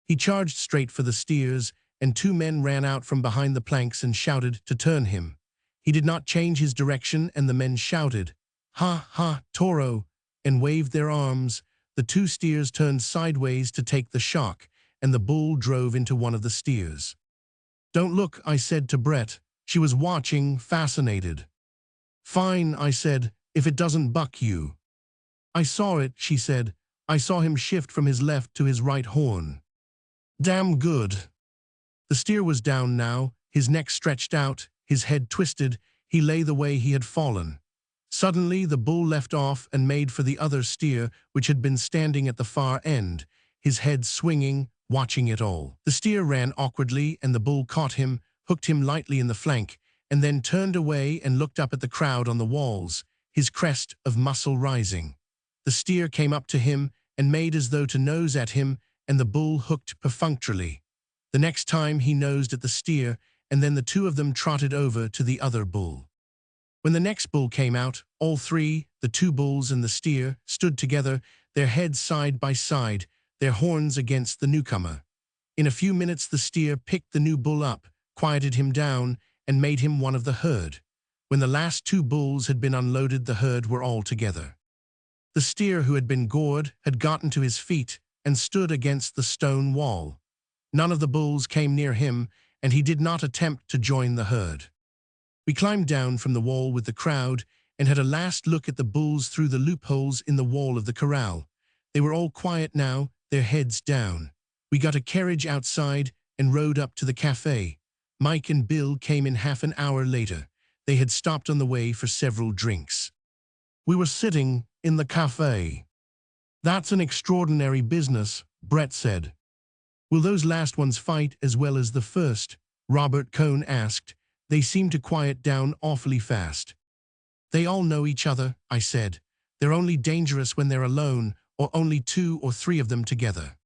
He charged straight for the steers, and 2 men ran out from behind the planks and shouted to turn him. He did not change his direction, and the men shouted, "Ha, ha, toro," and waved their arms. The 2 steers turned sideways to take the shock, and the bull drove into one of the steers. "Don't look," I said to Brett. She was watching, fascinated. "Fine," I said, "if it doesn't buck you." "I saw it," she said. "I saw him shift from his left to his right horn." "Damn good." The steer was down now, his neck stretched out, his head twisted. He lay the way he had fallen. Suddenly, the bull left off and made for the other steer, which had been standing at the far end, his head swinging, watching it all. The steer ran awkwardly, and the bull caught him, hooked him lightly in the flank, and then turned away and looked up at the crowd on the walls, his crest of muscle rising. The steer came up to him and made as though to nose at him, and the bull hooked perfunctorily. The next time he nosed at the steer, and then the 2 of them trotted over to the other bull. When the next bull came out, all 3, the 2 bulls and the steer, stood together, their heads side by side, their horns against the newcomer. In a few minutes the steer picked the new bull up, quieted him down, and made him one of the herd. When the last 2 bulls had been unloaded, the herd were all together. The steer who had been gored had gotten to his feet and stood against the stone wall. None of the bulls came near him, and he did not attempt to join the herd. We climbed down from the wall with the crowd and had a last look at the bulls through the loopholes in the wall of the corral. They were all quiet now, their heads down. We got a carriage outside and rode up to the café. Mike and Bill came in half an hour later. They had stopped on the way for several drinks. We were sitting in the café. "That's an extraordinary business," Brett said. "Will those last ones fight as well as the first?" Robert Cohn asked. "They seem to quiet down awfully fast." "They all know each other," I said. "They're only dangerous when they're alone, or only 2 or 3 of them together."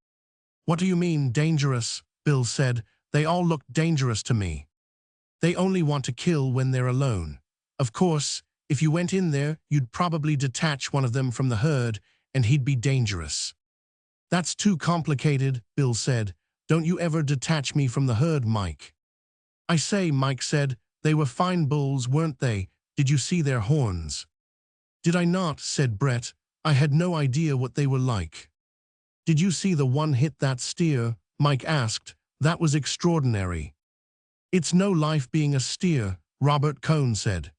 "What do you mean, dangerous?" Bill said. "They all look dangerous to me." "They only want to kill when they're alone. Of course, if you went in there, you'd probably detach one of them from the herd, and he'd be dangerous." That's too complicated, Bill said. Don't you ever detach me from the herd, Mike. I say, Mike said, they were fine bulls, weren't they? Did you see their horns? Did I not, said Brett. I had no idea what they were like. Did you see the one hit that steer? Mike asked. That was extraordinary. It's no life being a steer, Robert Cohn said.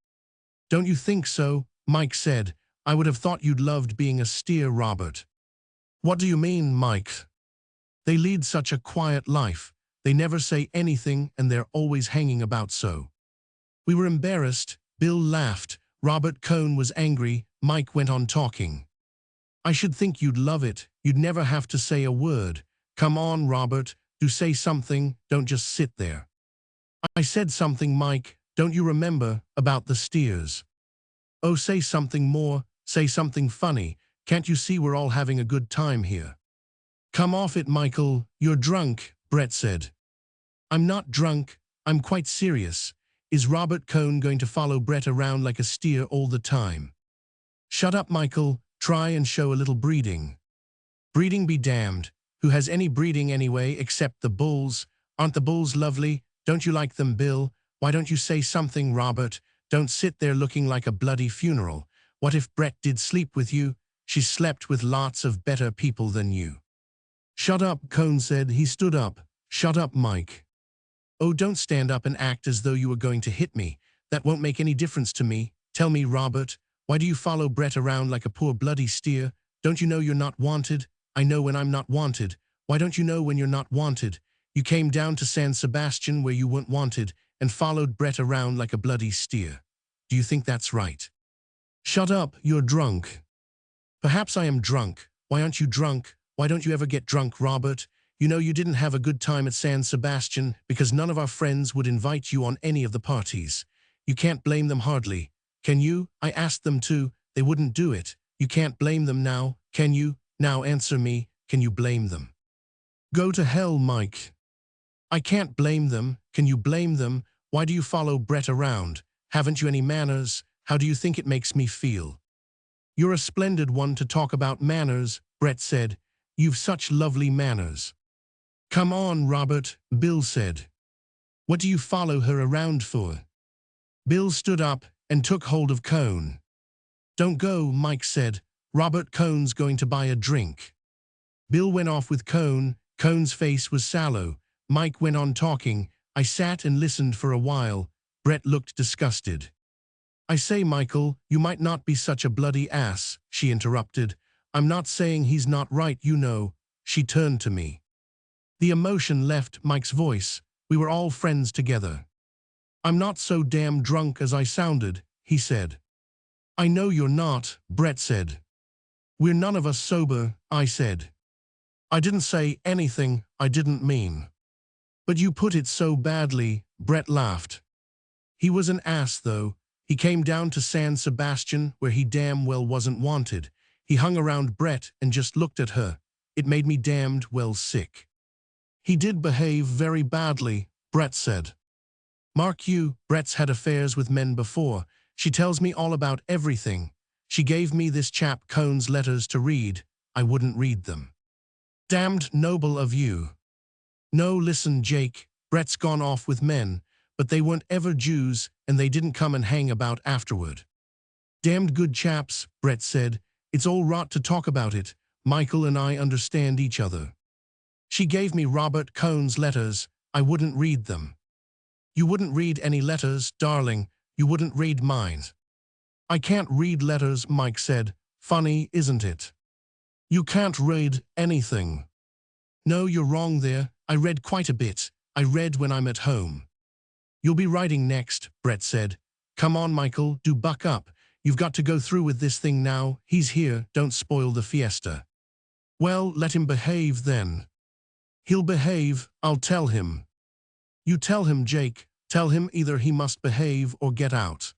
Don't you think so? Mike said. I would have thought you'd loved being a steer, Robert. What do you mean, Mike? They lead such a quiet life. They never say anything and they're always hanging about so. We were embarrassed. Bill laughed. Robert Cohn was angry. Mike went on talking. I should think you'd love it. You'd never have to say a word. Come on, Robert. Do say something. Don't just sit there. I said something, Mike. Don't you remember, about the steers? Oh, say something more. Say something funny. Can't you see we're all having a good time here? Come off it, Michael. You're drunk, Brett said. I'm not drunk. I'm quite serious. Is Robert Cohn going to follow Brett around like a steer all the time? Shut up, Michael. Try and show a little breeding. Breeding be damned. Who has any breeding anyway except the bulls? Aren't the bulls lovely? Don't you like them, Bill? Why don't you say something, Robert? Don't sit there looking like a bloody funeral. What if Brett did sleep with you? She's slept with lots of better people than you. Shut up, Cohn said. He stood up. Shut up, Mike. Oh, don't stand up and act as though you were going to hit me. That won't make any difference to me. Tell me, Robert, why do you follow Brett around like a poor bloody steer? Don't you know you're not wanted? I know when I'm not wanted. Why don't you know when you're not wanted? You came down to San Sebastian where you weren't wanted and followed Brett around like a bloody steer. Do you think that's right? Shut up, you're drunk. Perhaps I am drunk. Why aren't you drunk? Why don't you ever get drunk, Robert? You know you didn't have a good time at San Sebastian because none of our friends would invite you on any of the parties. You can't blame them hardly. Can you? I asked them to. They wouldn't do it. You can't blame them now, can you? Now answer me. Can you blame them? Go to hell, Mike. I can't blame them. Can you blame them? Why do you follow Brett around? Haven't you any manners? How do you think it makes me feel? You're a splendid one to talk about manners, Brett said. You've such lovely manners. Come on, Robert, Bill said. What do you follow her around for? Bill stood up and took hold of Cohn. Don't go, Mike said. Robert Cohn's going to buy a drink. Bill went off with Cohn. Cohn's face was sallow. Mike went on talking. I sat and listened for a while. Brett looked disgusted. I say, Michael, you might not be such a bloody ass, she interrupted. I'm not saying he's not right, you know. She turned to me. The emotion left Mike's voice. We were all friends together. I'm not so damn drunk as I sounded, he said. I know you're not, Brett said. We're none of us sober, I said. I didn't say anything I didn't mean. But you put it so badly, Brett laughed. He was an ass, though. He came down to San Sebastian, where he damn well wasn't wanted. He hung around Brett and just looked at her. It made me damned well sick. He did behave very badly, Brett said. Mark you, Brett's had affairs with men before. She tells me all about everything. She gave me this chap Cohn's letters to read. I wouldn't read them. Damned noble of you. No, listen, Jake, Brett's gone off with men, but they weren't ever Jews, and they didn't come and hang about afterward. Damned good chaps, Brett said. It's all rot to talk about it. Michael and I understand each other. She gave me Robert Cohn's letters. I wouldn't read them. You wouldn't read any letters, darling. You wouldn't read mine. I can't read letters, Mike said. Funny, isn't it? You can't read anything. No, you're wrong there. I read quite a bit. I read when I'm at home. You'll be writing next, Brett said. Come on, Michael, do buck up. You've got to go through with this thing now. He's here, don't spoil the fiesta. Well, let him behave then. He'll behave, I'll tell him. You tell him, Jake. Tell him either he must behave or get out.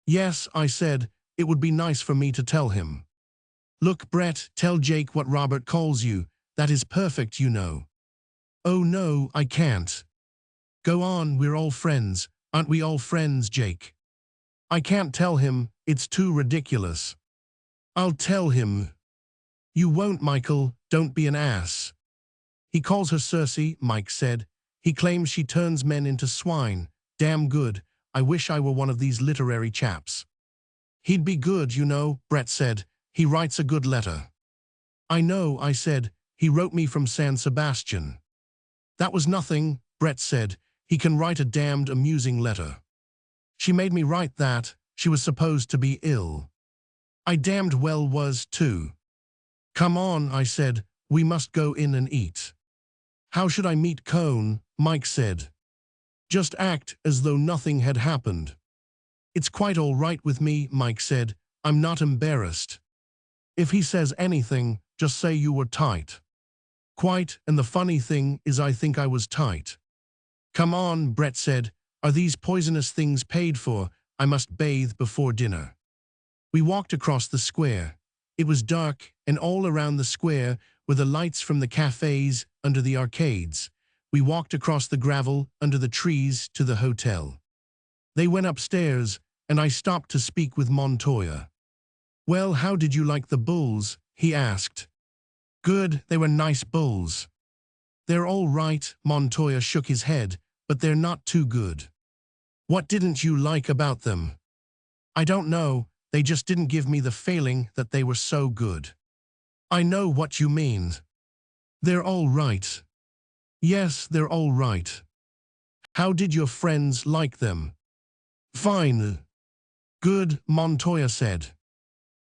Yes, I said, it would be nice for me to tell him. Look, Brett, tell Jake what Robert calls you. That is perfect, you know. Oh no, I can't. Go on, we're all friends. Aren't we all friends, Jake? I can't tell him, it's too ridiculous. I'll tell him. You won't, Michael, don't be an ass. He calls her Circe, Mike said. He claims she turns men into swine. Damn good. I wish I were one of these literary chaps. He'd be good, you know, Brett said. He writes a good letter. I know, I said. He wrote me from San Sebastian. That was nothing, Brett said. He can write a damned amusing letter. She made me write that. She was supposed to be ill. I damned well was, too. Come on, I said. We must go in and eat. How should I meet Cone? Mike said. Just act as though nothing had happened. It's quite all right with me, Mike said. I'm not embarrassed. If he says anything, just say you were tight. Quite, and the funny thing is I think I was tight. Come on, Brett said. Are these poisonous things paid for? I must bathe before dinner. We walked across the square. It was dark, and all around the square were the lights from the cafés under the arcades. We walked across the gravel under the trees to the hotel. They went upstairs, and I stopped to speak with Montoya. Well, how did you like the bulls? He asked. Good, they were nice bulls. They're all right, Montoya shook his head, but they're not too good. What didn't you like about them? I don't know, they just didn't give me the feeling that they were so good. I know what you mean. They're all right. Yes, they're all right. How did your friends like them? Fine. Good, Montoya said.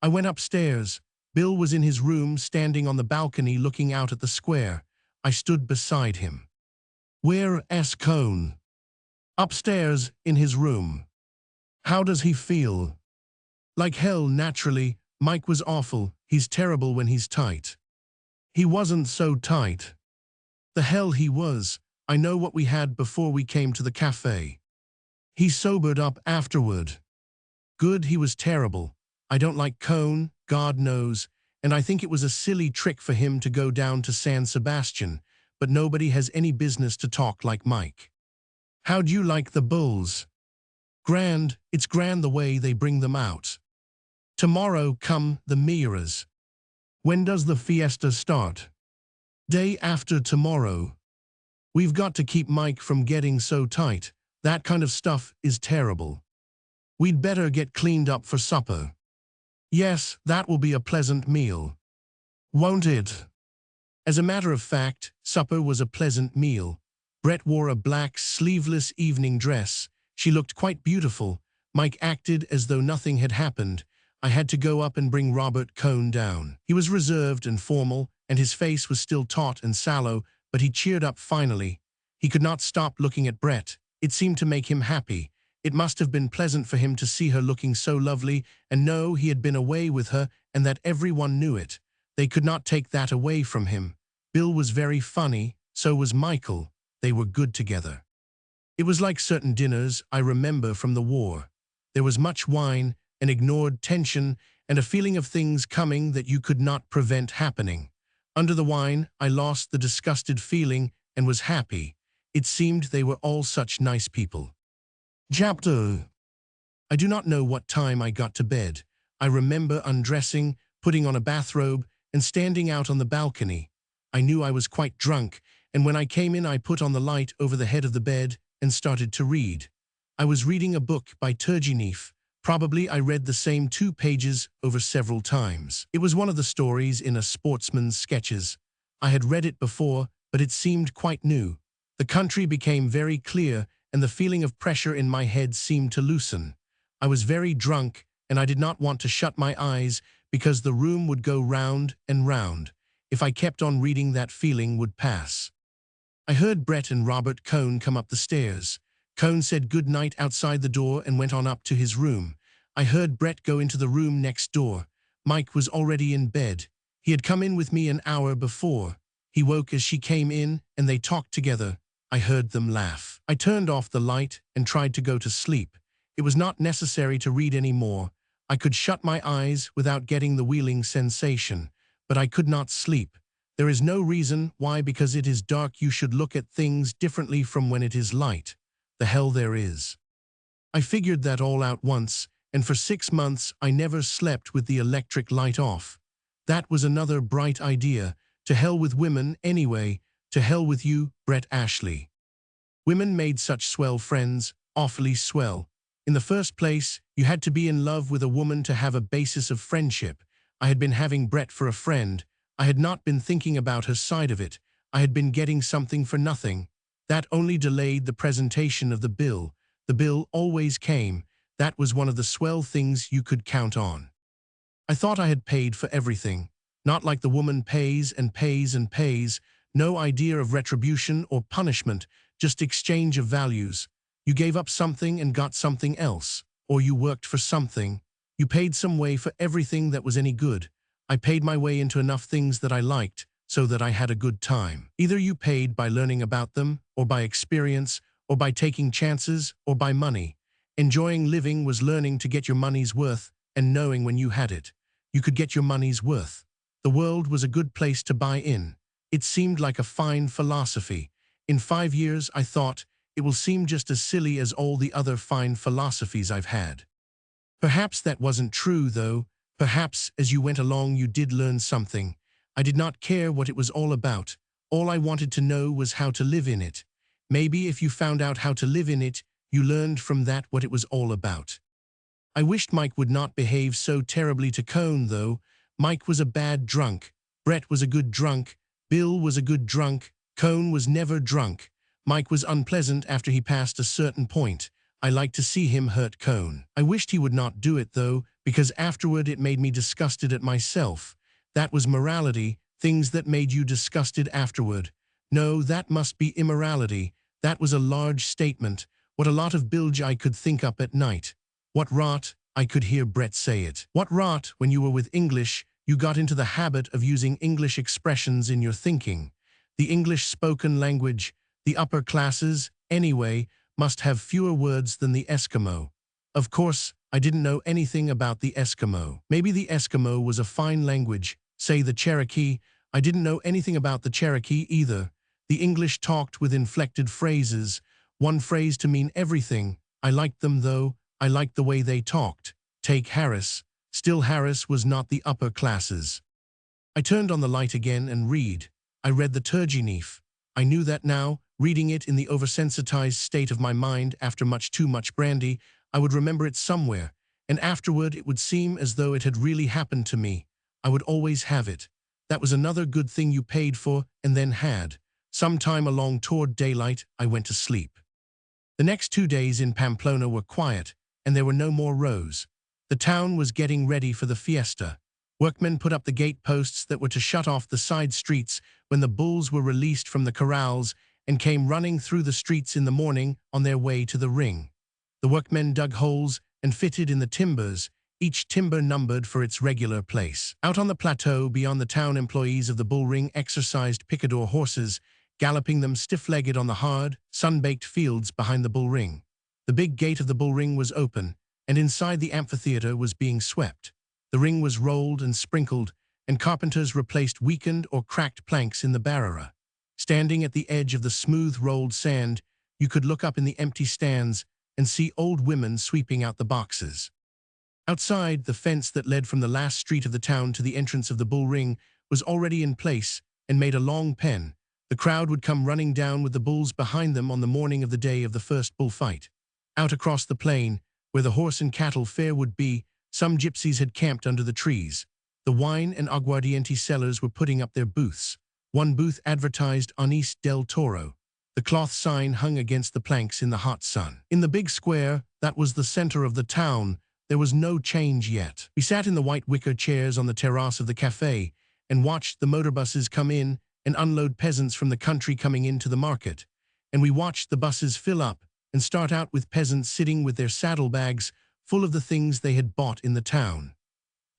I went upstairs. Bill was in his room standing on the balcony looking out at the square. I stood beside him. Where's Cone? Upstairs, in his room. How does he feel? Like hell, naturally. Mike was awful. He's terrible when he's tight. He wasn't so tight. The hell he was. I know what we had before we came to the cafe. He sobered up afterward. Good, he was terrible. I don't like Cone, God knows, and I think it was a silly trick for him to go down to San Sebastian, but nobody has any business to talk like Mike. How'd you like the bulls? Grand, it's grand the way they bring them out. Tomorrow come the mirrors. When does the fiesta start? Day after tomorrow. We've got to keep Mike from getting so tight. That kind of stuff is terrible. We'd better get cleaned up for supper. Yes, that will be a pleasant meal. Won't it? As a matter of fact, supper was a pleasant meal. Brett wore a black, sleeveless evening dress. She looked quite beautiful. Mike acted as though nothing had happened. I had to go up and bring Robert Cone down. He was reserved and formal, and his face was still taut and sallow, but he cheered up finally. He could not stop looking at Brett. It seemed to make him happy. It must have been pleasant for him to see her looking so lovely and know he had been away with her and that everyone knew it. They could not take that away from him. Bill was very funny, so was Michael. They were good together. It was like certain dinners I remember from the war. There was much wine, an ignored tension, and a feeling of things coming that you could not prevent happening. Under the wine, I lost the disgusted feeling and was happy. It seemed they were all such nice people. Chapter. I do not know what time I got to bed. I remember undressing, putting on a bathrobe, and standing out on the balcony. I knew I was quite drunk, and when I came in I put on the light over the head of the bed and started to read. I was reading a book by Turgenev. Probably I read the same 2 pages over several times. It was one of the stories in a sportsman's sketches. I had read it before, but it seemed quite new. The country became very clear, and the feeling of pressure in my head seemed to loosen. I was very drunk, and I did not want to shut my eyes because the room would go round and round. If I kept on reading, that feeling would pass. I heard Brett and Robert Cone come up the stairs. Cone said good night outside the door and went on up to his room. I heard Brett go into the room next door. Mike was already in bed. He had come in with me an hour before. He woke as she came in, and they talked together. I heard them laugh. I turned off the light and tried to go to sleep. It was not necessary to read any more. I could shut my eyes without getting the wheeling sensation, but I could not sleep. There is no reason why, because it is dark, you should look at things differently from when it is light. The hell there is. I figured that all out once, and for 6 months I never slept with the electric light off. That was another bright idea. To hell with women anyway, to hell with you, Brett Ashley. Women made such swell friends, awfully swell. In the first place, you had to be in love with a woman to have a basis of friendship. I had been having Brett for a friend. I had not been thinking about her side of it. I had been getting something for nothing. That only delayed the presentation of the bill. The bill always came. That was one of the swell things you could count on. I thought I had paid for everything. Not like the woman pays and pays and pays. No idea of retribution or punishment, just exchange of values. You gave up something and got something else. Or you worked for something. You paid some way for everything that was any good. I paid my way into enough things that I liked, so that I had a good time. Either you paid by learning about them, or by experience, or by taking chances, or by money. Enjoying living was learning to get your money's worth and knowing when you had it. You could get your money's worth. The world was a good place to buy in. It seemed like a fine philosophy. In 5 years, I thought, it will seem just as silly as all the other fine philosophies I've had. Perhaps that wasn't true, though. Perhaps as you went along you did learn something. I did not care what it was all about. All I wanted to know was how to live in it. Maybe if you found out how to live in it, you learned from that what it was all about. I wished Mike would not behave so terribly to Cone, though. Mike was a bad drunk. Brett was a good drunk. Bill was a good drunk. Cone was never drunk. Mike was unpleasant after he passed a certain point. I liked to see him hurt Cone. I wished he would not do it, though, because afterward it made me disgusted at myself. That was morality, things that made you disgusted afterward. No, that must be immorality. That was a large statement. What a lot of bilge I could think up at night. What rot, I could hear Brett say it. What rot, when you were with English, you got into the habit of using English expressions in your thinking. The English spoken language, the upper classes, anyway, must have fewer words than the Eskimo. Of course, I didn't know anything about the Eskimo. Maybe the Eskimo was a fine language, say the Cherokee. I didn't know anything about the Cherokee either. The English talked with inflected phrases, one phrase to mean everything. I liked them, though. I liked the way they talked. Take Harris. Still Harris was not the upper classes. I turned on the light again and I read the Turgenev. I knew that now, reading it in the oversensitized state of my mind after too much brandy, I would remember it somewhere, and afterward it would seem as though it had really happened to me. I would always have it. That was another good thing you paid for and then had. Sometime along toward daylight, I went to sleep. The next 2 days in Pamplona were quiet, and there were no more rows. The town was getting ready for the fiesta. Workmen put up the gate posts that were to shut off the side streets when the bulls were released from the corrals and came running through the streets in the morning on their way to the ring. The workmen dug holes and fitted in the timbers, each timber numbered for its regular place. Out on the plateau beyond the town, employees of the bull ring exercised picador horses, galloping them stiff-legged on the hard, sun-baked fields behind the bull ring. The big gate of the bull ring was open, and inside the amphitheater was being swept. The ring was rolled and sprinkled, and carpenters replaced weakened or cracked planks in the barrera. Standing at the edge of the smooth rolled sand, you could look up in the empty stands and see old women sweeping out the boxes. Outside, the fence that led from the last street of the town to the entrance of the bull ring was already in place and made a long pen. The crowd would come running down with the bulls behind them on the morning of the day of the first bullfight. Out across the plain, where the horse and cattle fair would be, some gypsies had camped under the trees. The wine and aguardiente sellers were putting up their booths. One booth advertised Anís del Toro. The cloth sign hung against the planks in the hot sun. In the big square, that was the center of the town, there was no change yet. We sat in the white wicker chairs on the terrace of the café and watched the motorbuses come in and unload peasants from the country coming into the market. And we watched the buses fill up and start out with peasants sitting with their saddlebags full of the things they had bought in the town.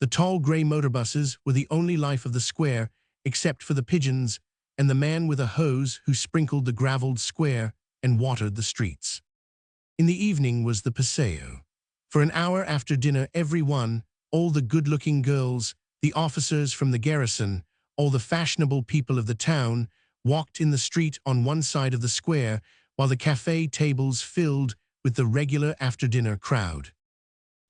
The tall gray motorbuses were the only life of the square except for the pigeons and the man with a hose who sprinkled the graveled square and watered the streets. In the evening was the paseo. For an hour after dinner, everyone, all the good-looking girls, the officers from the garrison, all the fashionable people of the town, walked in the street on one side of the square while the café tables filled with the regular after-dinner crowd.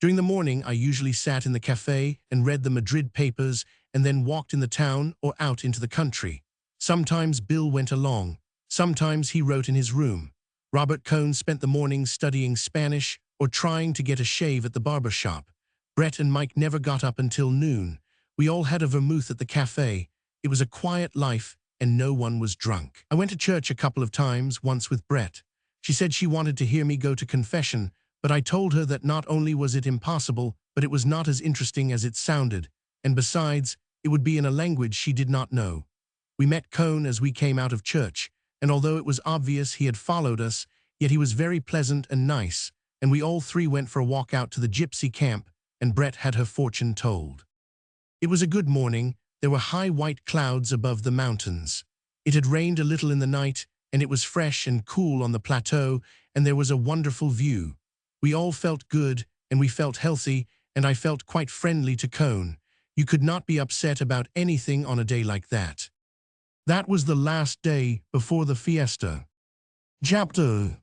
During the morning, I usually sat in the cafe and read the Madrid papers and then walked in the town or out into the country. Sometimes Bill went along. Sometimes he wrote in his room. Robert Cohn spent the mornings studying Spanish or trying to get a shave at the barber shop. Brett and Mike never got up until noon. We all had a vermouth at the cafe. It was a quiet life and no one was drunk. I went to church a couple of times, once with Brett. She said she wanted to hear me go to confession, but I told her that not only was it impossible, but it was not as interesting as it sounded, and besides, it would be in a language she did not know. We met Cohn as we came out of church, and although it was obvious he had followed us, yet he was very pleasant and nice, and we all three went for a walk out to the gypsy camp, and Brett had her fortune told. It was a good morning. There were high white clouds above the mountains. It had rained a little in the night, and it was fresh and cool on the plateau, and there was a wonderful view. We all felt good, and we felt healthy, and I felt quite friendly to Cohn. You could not be upset about anything on a day like that. That was the last day before the fiesta. Chapter.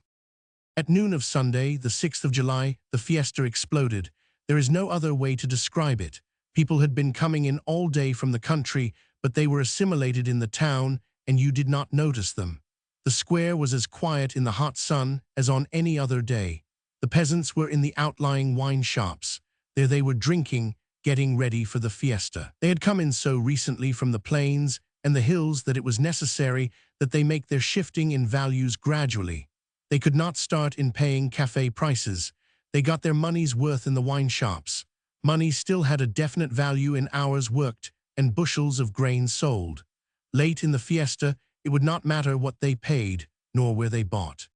At noon of Sunday, the 6th of July, the fiesta exploded. There is no other way to describe it. People had been coming in all day from the country, but they were assimilated in the town, and you did not notice them. The square was as quiet in the hot sun as on any other day. The peasants were in the outlying wine shops. There they were drinking, getting ready for the fiesta. They had come in so recently from the plains and the hills that it was necessary that they make their shifting in values gradually. They could not start in paying café prices. They got their money's worth in the wine shops. Money still had a definite value in hours worked and bushels of grain sold. Late in the fiesta, it would not matter what they paid, nor where they bought.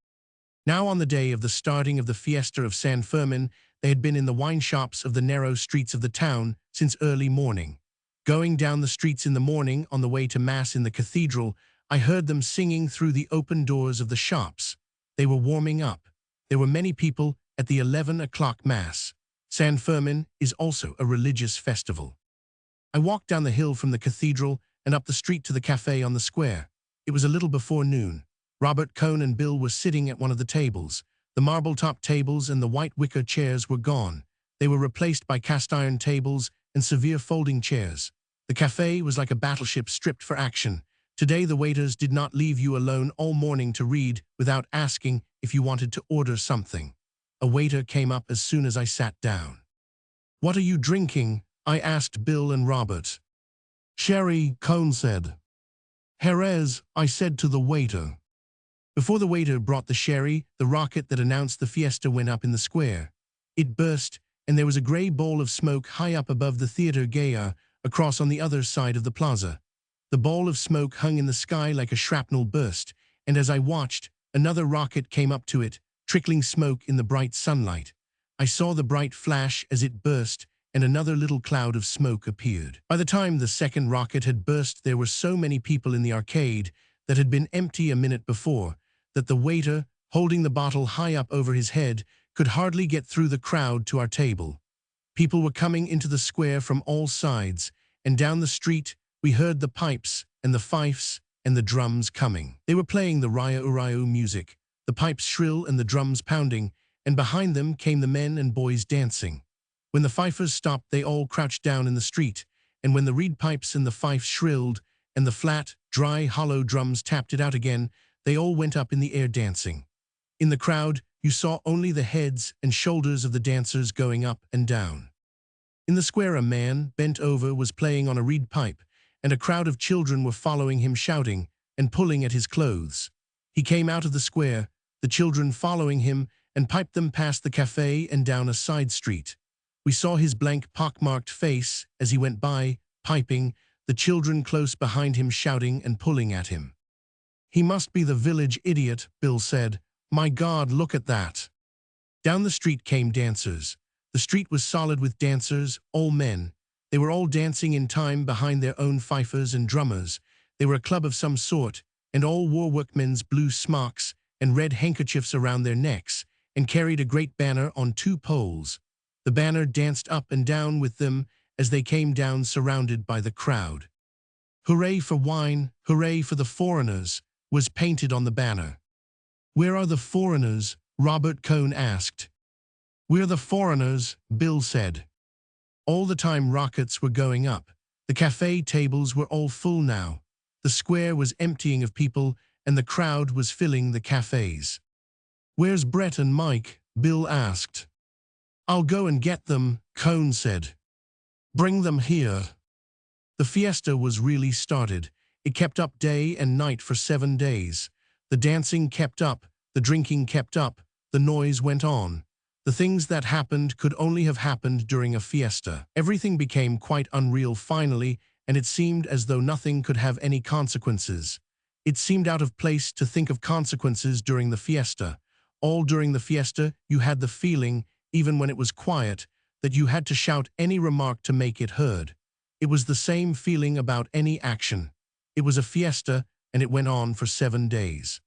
Now on the day of the starting of the fiesta of San Fermin, they had been in the wine shops of the narrow streets of the town since early morning. Going down the streets in the morning on the way to Mass in the cathedral, I heard them singing through the open doors of the shops. They were warming up. There were many people at the 11 o'clock Mass. San Fermin is also a religious festival. I walked down the hill from the cathedral and up the street to the cafe on the square. It was a little before noon. Robert Cohn and Bill were sitting at one of the tables. The marble-top tables and the white wicker chairs were gone. They were replaced by cast-iron tables and severe folding chairs. The cafe was like a battleship stripped for action. Today the waiters did not leave you alone all morning to read without asking if you wanted to order something. A waiter came up as soon as I sat down. "What are you drinking?" I asked Bill and Robert. "Sherry," Cohn said. "Jerez," I said to the waiter. Before the waiter brought the sherry, the rocket that announced the fiesta went up in the square. It burst, and there was a grey ball of smoke high up above the Theatre Gaillard, across on the other side of the plaza. The ball of smoke hung in the sky like a shrapnel burst, and as I watched, another rocket came up to it, trickling smoke in the bright sunlight. I saw the bright flash as it burst, and another little cloud of smoke appeared. By the time the second rocket had burst, there were so many people in the arcade that had been empty a minute before, that the waiter, holding the bottle high up over his head, could hardly get through the crowd to our table. People were coming into the square from all sides, and down the street we heard the pipes and the fifes and the drums coming. They were playing the Raya Urayu music, the pipes shrill and the drums pounding, and behind them came the men and boys dancing. When the fifers stopped, they all crouched down in the street, and when the reed pipes and the fifes shrilled, and the flat, dry, hollow drums tapped it out again, they all went up in the air dancing. In the crowd, you saw only the heads and shoulders of the dancers going up and down. In the square, a man, bent over, was playing on a reed pipe, and a crowd of children were following him, shouting and pulling at his clothes. He came out of the square, the children following him, and piped them past the cafe and down a side street. We saw his blank, pock-marked face as he went by, piping, the children close behind him shouting and pulling at him. "He must be the village idiot," Bill said. "My God, look at that." Down the street came dancers. The street was solid with dancers, all men. They were all dancing in time behind their own fifers and drummers. They were a club of some sort, and all wore workmen's blue smocks and red handkerchiefs around their necks, and carried a great banner on 2 poles. The banner danced up and down with them as they came down, surrounded by the crowd. "Hooray for wine, hooray for the foreigners," was painted on the banner. "Where are the foreigners?" Robert Cohn asked. "We're the foreigners," Bill said. All the time rockets were going up. The cafe tables were all full now. The square was emptying of people, and the crowd was filling the cafes. "Where's Brett and Mike?" Bill asked. "I'll go and get them," Cone said. "Bring them here." The fiesta was really started. It kept up day and night for 7 days. The dancing kept up, the drinking kept up, the noise went on. The things that happened could only have happened during a fiesta. Everything became quite unreal finally, and it seemed as though nothing could have any consequences. It seemed out of place to think of consequences during the fiesta. All during the fiesta, you had the feeling, even when it was quiet, that you had to shout any remark to make it heard. It was the same feeling about any action. It was a fiesta, and it went on for 7 days.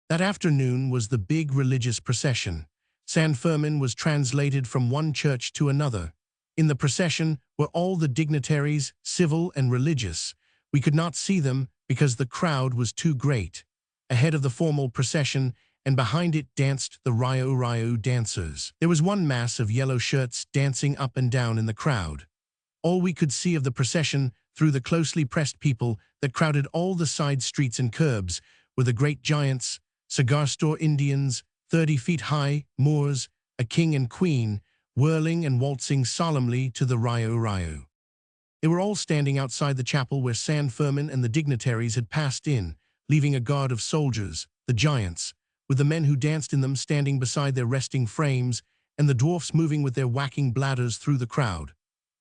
That afternoon was the big religious procession. San Fermin was translated from one church to another. In the procession were all the dignitaries, civil and religious. We could not see them because the crowd was too great. Ahead of the formal procession and behind it danced the Rio Rio dancers. There was one mass of yellow shirts dancing up and down in the crowd. All we could see of the procession through the closely pressed people that crowded all the side streets and curbs were the great giants, cigar store Indians, 30 feet high, Moors, a king and queen, whirling and waltzing solemnly to the Rio Rio. They were all standing outside the chapel where San Fermin and the dignitaries had passed in, leaving a guard of soldiers, the giants, with the men who danced in them standing beside their resting frames and the dwarfs moving with their whacking bladders through the crowd.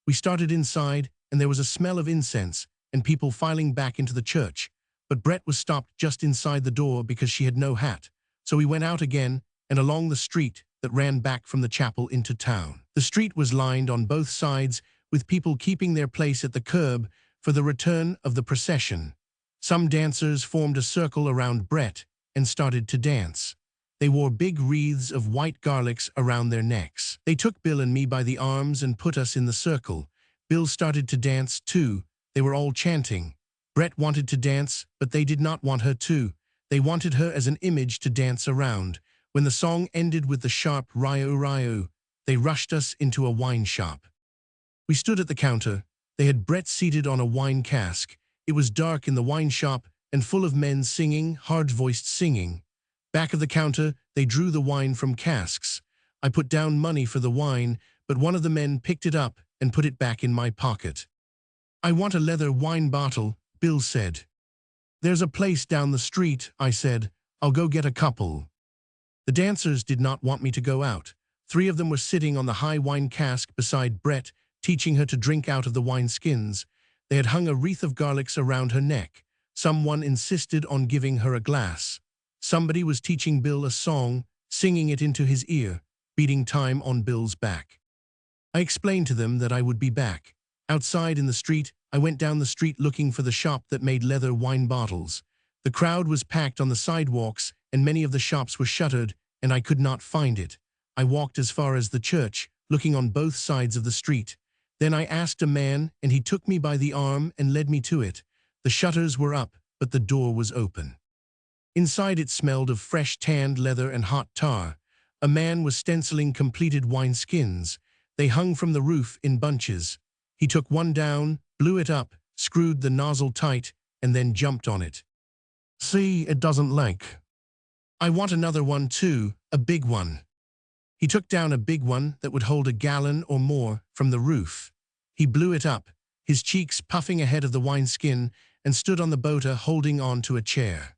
We started inside, and there was a smell of incense and people filing back into the church, but Brett was stopped just inside the door because she had no hat, so we went out again and along the street that ran back from the chapel into town. The street was lined on both sides with people keeping their place at the curb for the return of the procession. Some dancers formed a circle around Brett and started to dance. They wore big wreaths of white garlics around their necks. They took Bill and me by the arms and put us in the circle. Bill started to dance too. They were all chanting. Brett wanted to dance, but they did not want her to. They wanted her as an image to dance around. When the song ended with the sharp Rio Rio, they rushed us into a wine shop. We stood at the counter. They had Brett seated on a wine cask. It was dark in the wine shop and full of men singing, hard-voiced singing. Back of the counter, they drew the wine from casks. I put down money for the wine, but one of the men picked it up and put it back in my pocket. "I want a leather wine bottle," Bill said. "There's a place down the street," I said. "I'll go get a couple." The dancers did not want me to go out. 3 of them were sitting on the high wine cask beside Brett, teaching her to drink out of the wine skins. They had hung a wreath of garlics around her neck. Someone insisted on giving her a glass. Somebody was teaching Bill a song, singing it into his ear, beating time on Bill's back. I explained to them that I would be back. Outside in the street, I went down the street looking for the shop that made leather wine bottles. The crowd was packed on the sidewalks, and many of the shops were shuttered, and I could not find it. I walked as far as the church, looking on both sides of the street. Then I asked a man, and he took me by the arm and led me to it. The shutters were up, but the door was open. Inside it smelled of fresh tanned leather and hot tar. A man was stenciling completed wine skins. They hung from the roof in bunches. He took one down, blew it up, screwed the nozzle tight, and then jumped on it. "See, it doesn't leak." "I want another one too, a big one." He took down a big one that would hold a gallon or more from the roof. He blew it up, his cheeks puffing ahead of the wineskin, and stood on the boater holding on to a chair.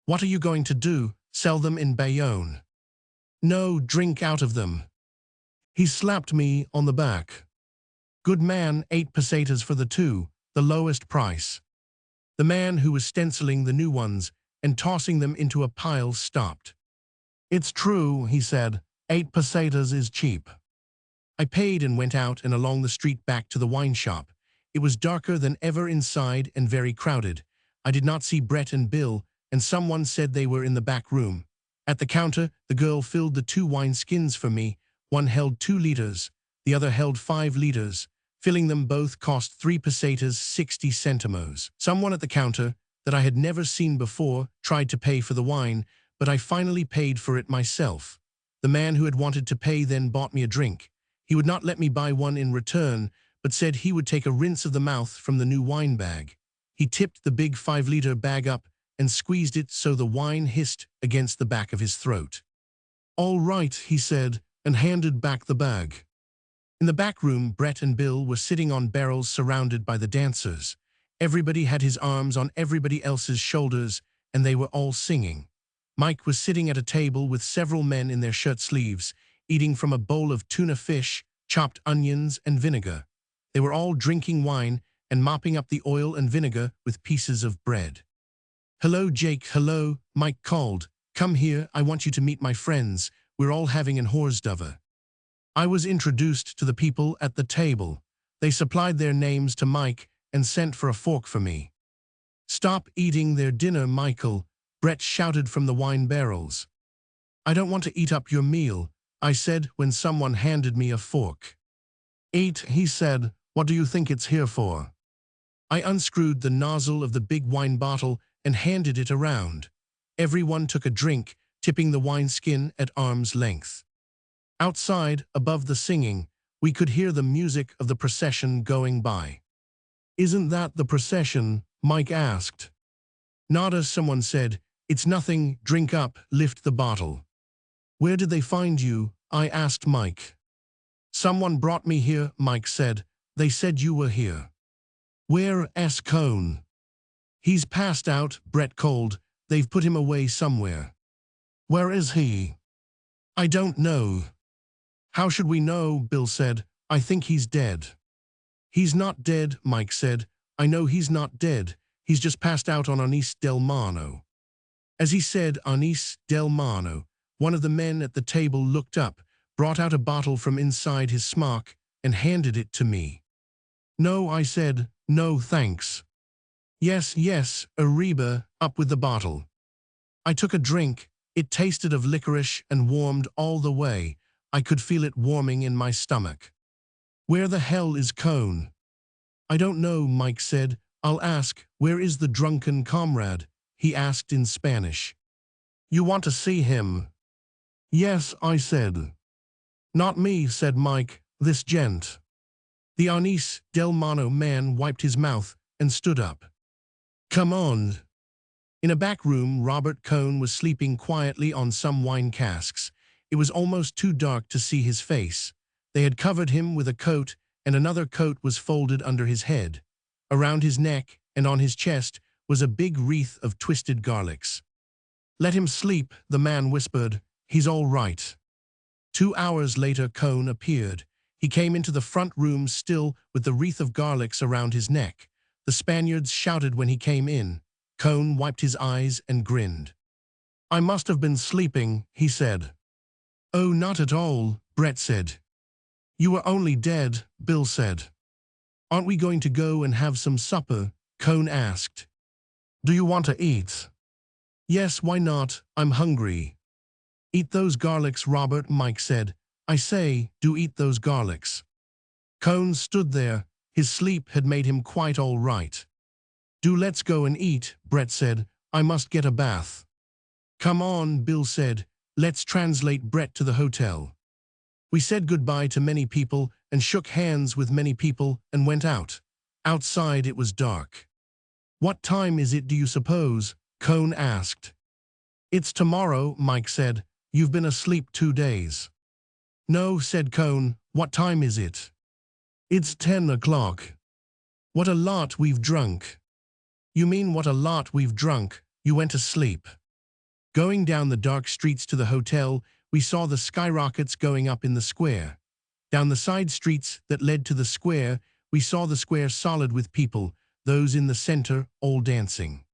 "What are you going to do, sell them in Bayonne?" "No, drink out of them." He slapped me on the back. "Good man, 8 pesetas for the 2, the lowest price." The man who was stenciling the new ones and tossing them into a pile stopped. "It's true," he said, 8 pesetas is cheap." I paid and went out and along the street back to the wine shop. It was darker than ever inside and very crowded. I did not see Brett and Bill, and someone said they were in the back room. At the counter, the girl filled the 2 wine skins for me. One held 2 liters, the other held 5 liters. Filling them both cost 3 pesetas 60 centimos. Someone at the counter, that I had never seen before, tried to pay for the wine, but I finally paid for it myself. The man who had wanted to pay then bought me a drink. He would not let me buy one in return, but said he would take a rinse of the mouth from the new wine bag. He tipped the big 5-liter bag up and squeezed it so the wine hissed against the back of his throat. "All right," he said, and handed back the bag. In the back room, Brett and Bill were sitting on barrels surrounded by the dancers. Everybody had his arms on everybody else's shoulders, and they were all singing. Mike was sitting at a table with several men in their shirt sleeves, eating from a bowl of tuna fish, chopped onions, and vinegar. They were all drinking wine and mopping up the oil and vinegar with pieces of bread. "Hello, Jake, hello," Mike called. "Come here, I want you to meet my friends. We're all having an Horsdover." I was introduced to the people at the table. They supplied their names to Mike and sent for a fork for me. "Stop eating their dinner, Michael," Brett shouted from the wine barrels. "I don't want to eat up your meal," I said when someone handed me a fork. "Eat," he said. "What do you think it's here for?" I unscrewed the nozzle of the big wine bottle and handed it around. Everyone took a drink, tipping the wineskin at arm's length. Outside, above the singing, we could hear the music of the procession going by. "Isn't that the procession?" Mike asked. "Nada," someone said. "It's nothing, drink up, lift the bottle." "Where did they find you?" I asked Mike. "Someone brought me here," Mike said. "They said you were here." "Where's Cone?" "He's passed out," Brett called. "They've put him away somewhere." "Where is he?" "I don't know." "How should we know?" Bill said. "I think he's dead." "He's not dead," Mike said. "I know he's not dead. He's just passed out on Ernest del Marno." As he said Ernest del Marno, one of the men at the table looked up, brought out a bottle from inside his smock, and handed it to me. "No," I said. "No, thanks." "Yes, yes, Ariba, up with the bottle." I took a drink. It tasted of licorice and warmed all the way. I could feel it warming in my stomach. "Where the hell is Cone?" "I don't know," Mike said. "I'll ask. Where is the drunken comrade?" he asked in Spanish. "You want to see him?" "Yes," I said. "Not me," said Mike. "This gent." The Ernest del Marno man wiped his mouth and stood up. "Come on." In a back room, Robert Cone was sleeping quietly on some wine casks. It was almost too dark to see his face. They had covered him with a coat, and another coat was folded under his head. Around his neck and on his chest was a big wreath of twisted garlics. "Let him sleep," the man whispered. "He's all right." 2 hours later, Cone appeared. He came into the front room still with the wreath of garlics around his neck. The Spaniards shouted when he came in. Cone wiped his eyes and grinned. "I must have been sleeping," he said. "Oh, not at all," Brett said. "You were only dead," Bill said. "Aren't we going to go and have some supper?" Cone asked. "Do you want to eat?" "Yes, why not? I'm hungry." "Eat those garlics, Robert," Mike said. "I say, do eat those garlics." Cone stood there. His sleep had made him quite all right. "Do let's go and eat," Brett said. "I must get a bath." "Come on," Bill said. "Let's translate Brett to the hotel." We said goodbye to many people and shook hands with many people and went out. Outside it was dark. "What time is it, do you suppose?" Cone asked. "It's tomorrow," Mike said. "You've been asleep 2 days." "No," said Cone. "What time is it?" "It's 10 o'clock. "What a lot we've drunk." "You mean what a lot we've drunk? You went to sleep." Going down the dark streets to the hotel, we saw the skyrockets going up in the square. Down the side streets that led to the square, we saw the square solid with people, those in the center all dancing.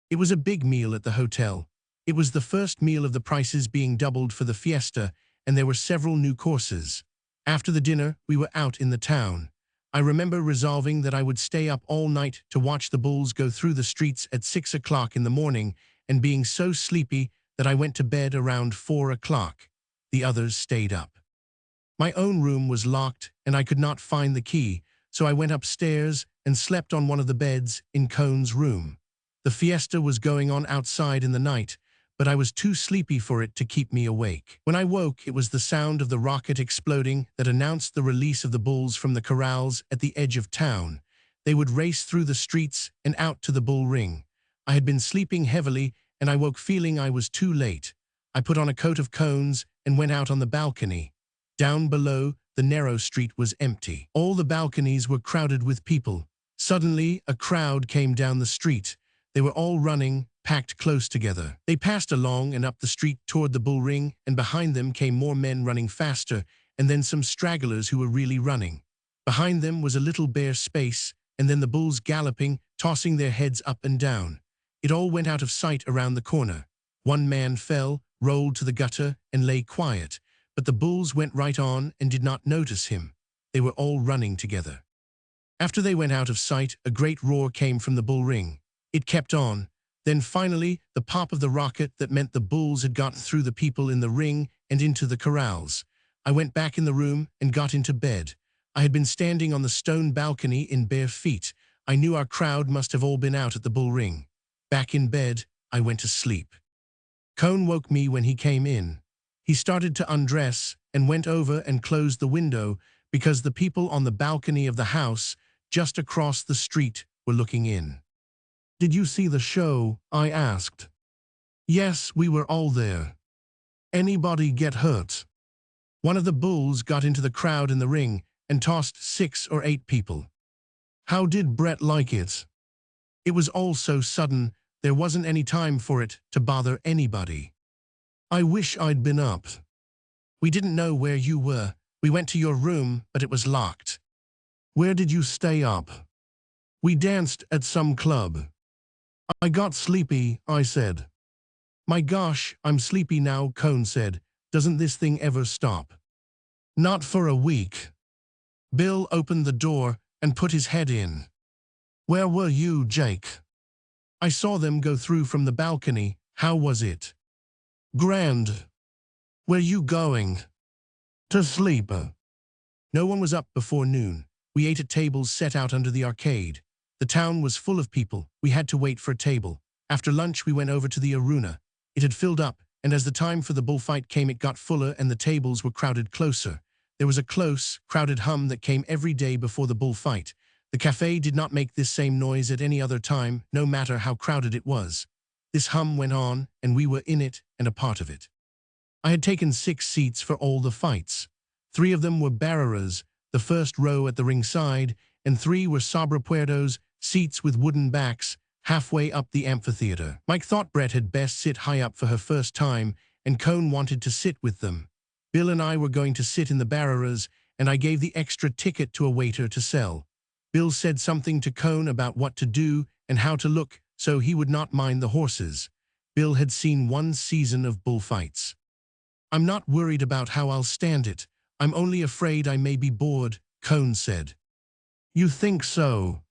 It was a big meal at the hotel. It was the first meal of the prices being doubled for the fiesta, and there were several new courses. After the dinner, we were out in the town. I remember resolving that I would stay up all night to watch the bulls go through the streets at 6 o'clock in the morning, and being so sleepy that I went to bed around 4 o'clock. The others stayed up. My own room was locked, and I could not find the key, so I went upstairs and slept on one of the beds in Cone's room. The fiesta was going on outside in the night, but I was too sleepy for it to keep me awake. When I woke, it was the sound of the rocket exploding that announced the release of the bulls from the corrals at the edge of town. They would race through the streets and out to the bull ring. I had been sleeping heavily, and I woke feeling I was too late. I put on a coat of cones and went out on the balcony. Down below, the narrow street was empty. All the balconies were crowded with people. Suddenly, a crowd came down the street. They were all running, packed close together. They passed along and up the street toward the bull ring, and behind them came more men running faster, and then some stragglers who were really running. Behind them was a little bare space, and then the bulls galloping, tossing their heads up and down. It all went out of sight around the corner. One man fell, rolled to the gutter, and lay quiet, but the bulls went right on and did not notice him. They were all running together. After they went out of sight, a great roar came from the bull ring. It kept on. Then finally, the pop of the rocket that meant the bulls had gotten through the people in the ring and into the corrals. I went back in the room and got into bed. I had been standing on the stone balcony in bare feet. I knew our crowd must have all been out at the bull ring. Back in bed, I went to sleep. Cone woke me when he came in. He started to undress and went over and closed the window because the people on the balcony of the house just across the street were looking in. "Did you see the show?" I asked. "Yes, we were all there." "Anybody get hurt?" One of the bulls got into the crowd in the ring and tossed 6 or 8 people. "How did Brett like it?" "It was all so sudden, there wasn't any time for it to bother anybody." "I wish I'd been up." "We didn't know where you were. We went to your room, but it was locked." "Where did you stay up?" "We danced at some club." "I got sleepy," I said. "My gosh, I'm sleepy now," Cone said. "Doesn't this thing ever stop?" "Not for a week." Bill opened the door and put his head in. "Where were you, Jake?" "I saw them go through from the balcony. How was it?" "Grand." "Where you going?" "To sleep." No one was up before noon. We ate at tables set out under the arcade. The town was full of people. We had to wait for a table. After lunch, we went over to the arena. It had filled up, and as the time for the bullfight came, it got fuller and the tables were crowded closer. There was a close, crowded hum that came every day before the bullfight. The café did not make this same noise at any other time, no matter how crowded it was. This hum went on, and we were in it and a part of it. I had taken 6 seats for all the fights. 3 of them were barreras, the first row at the ringside, and 3 were sobrapuertos, seats with wooden backs, halfway up the amphitheater. Mike thought Brett had best sit high up for her first time, and Cone wanted to sit with them. Bill and I were going to sit in the barreras, and I gave the extra ticket to a waiter to sell. Bill said something to Cone about what to do and how to look so he would not mind the horses. Bill had seen 1 season of bullfights. "I'm not worried about how I'll stand it. I'm only afraid I may be bored," Cone said. "You think so?"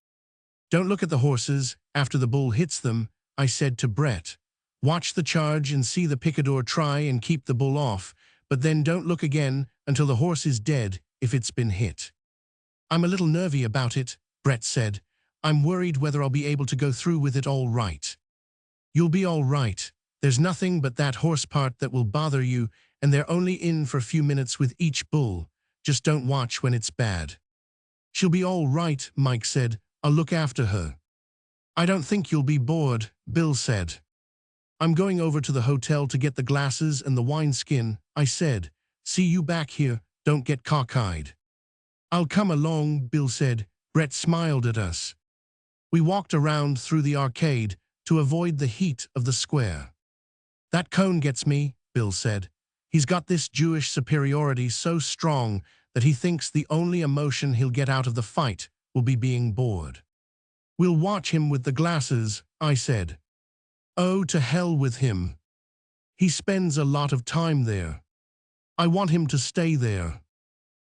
"Don't look at the horses after the bull hits them," I said to Brett. "Watch the charge and see the picador try and keep the bull off, but then don't look again until the horse is dead if it's been hit." "I'm a little nervy about it," Brett said. "I'm worried whether I'll be able to go through with it all right." "You'll be all right. There's nothing but that horse part that will bother you, and they're only in for a few minutes with each bull. Just don't watch when it's bad." "She'll be all right," Mike said. "I'll look after her." "I don't think you'll be bored," Bill said. "I'm going over to the hotel to get the glasses and the wineskin," I said. "See you back here. Don't get cockeyed." "I'll come along," Bill said. Brett smiled at us. We walked around through the arcade to avoid the heat of the square. "That Cone gets me," Bill said. "He's got this Jewish superiority so strong that he thinks the only emotion he'll get out of the fight will be being bored." "We'll watch him with the glasses," I said. "Oh, to hell with him. He spends a lot of time there. I want him to stay there."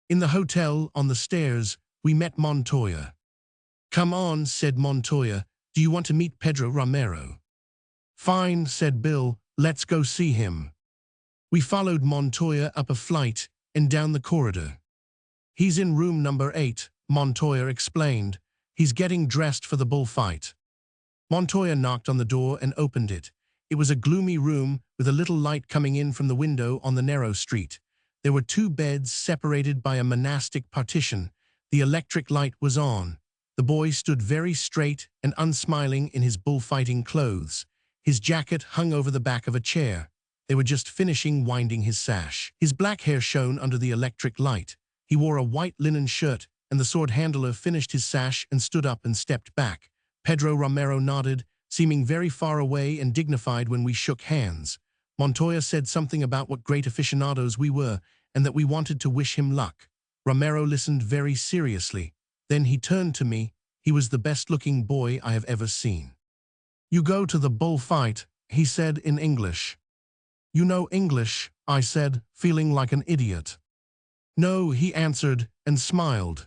In the hotel, on the stairs, we met Montoya. "Come on," said Montoya. "Do you want to meet Pedro Romero?" "Fine," said Bill. "Let's go see him." We followed Montoya up a flight and down the corridor. "He's in room number 8, Montoya explained. "He's getting dressed for the bullfight." Montoya knocked on the door and opened it. It was a gloomy room with a little light coming in from the window on the narrow street. There were 2 beds separated by a monastic partition. The electric light was on. The boy stood very straight and unsmiling in his bullfighting clothes. His jacket hung over the back of a chair. They were just finishing winding his sash. His black hair shone under the electric light. He wore a white linen shirt, and the sword handler finished his sash and stood up and stepped back. Pedro Romero nodded, seeming very far away and dignified when we shook hands. Montoya said something about what great aficionados we were, and that we wanted to wish him luck. Romero listened very seriously. Then he turned to me. He was the best-looking boy I have ever seen. "You go to the bullfight," he said in English. "You know English," I said, feeling like an idiot. "No," he answered, and smiled.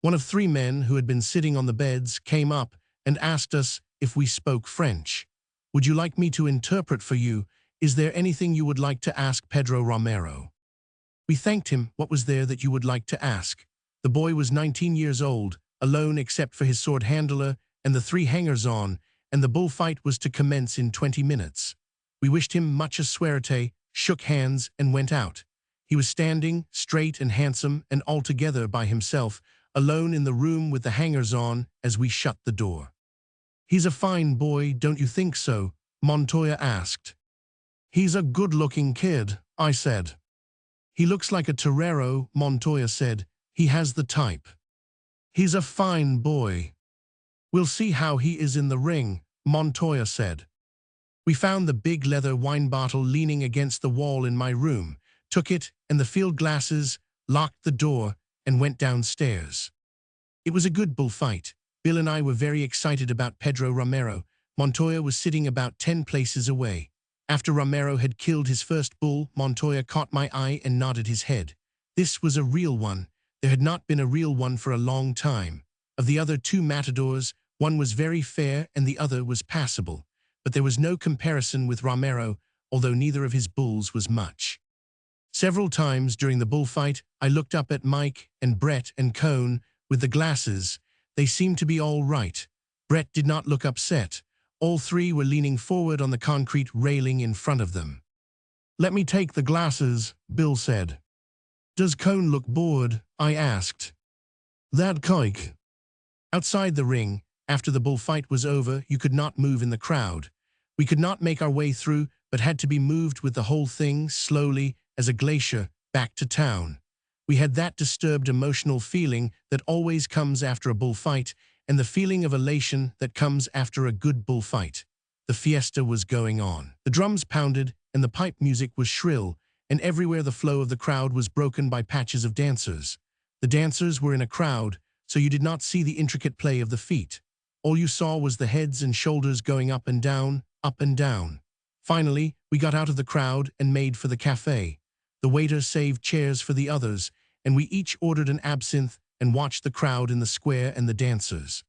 One of 3 men who had been sitting on the beds came up and asked us if we spoke French. "Would you like me to interpret for you? Is there anything you would like to ask Pedro Romero?" We thanked him. What was there that you would like to ask? The boy was 19 years old, alone except for his sword handler and the 3 hangers-on, and the bullfight was to commence in 20 minutes. We wished him mucha suerte, shook hands, and went out. He was standing, straight and handsome and altogether by himself, alone in the room with the hangers-on as we shut the door. "He's a fine boy, don't you think so?" Montoya asked. "He's a good-looking kid," I said. "He looks like a torero," Montoya said. "He has the type." "He's a fine boy." "We'll see how he is in the ring," Montoya said. We found the big leather wine bottle leaning against the wall in my room, took it and the field glasses, locked the door, and went downstairs. It was a good bullfight. Bill and I were very excited about Pedro Romero. Montoya was sitting about 10 places away. After Romero had killed his first bull, Montoya caught my eye and nodded his head. This was a real one. There had not been a real one for a long time. Of the other 2 matadors, one was very fair and the other was passable. But there was no comparison with Romero, although neither of his bulls was much. Several times during the bullfight, I looked up at Mike and Brett and Cone with the glasses. They seemed to be all right. Brett did not look upset. All 3 were leaning forward on the concrete railing in front of them. "Let me take the glasses," Bill said. "Does Cone look bored?" I asked. "That kike." Outside the ring, after the bullfight was over, you could not move in the crowd. We could not make our way through, but had to be moved with the whole thing, slowly, as a glacier, back to town. We had that disturbed emotional feeling that always comes after a bullfight, and the feeling of elation that comes after a good bullfight. The fiesta was going on. The drums pounded, and the pipe music was shrill, and everywhere the flow of the crowd was broken by patches of dancers. The dancers were in a crowd, so you did not see the intricate play of the feet. All you saw was the heads and shoulders going up and down, up and down. Finally, we got out of the crowd and made for the café. The waiter saved chairs for the others, and we each ordered an absinthe and watched the crowd in the square and the dancers.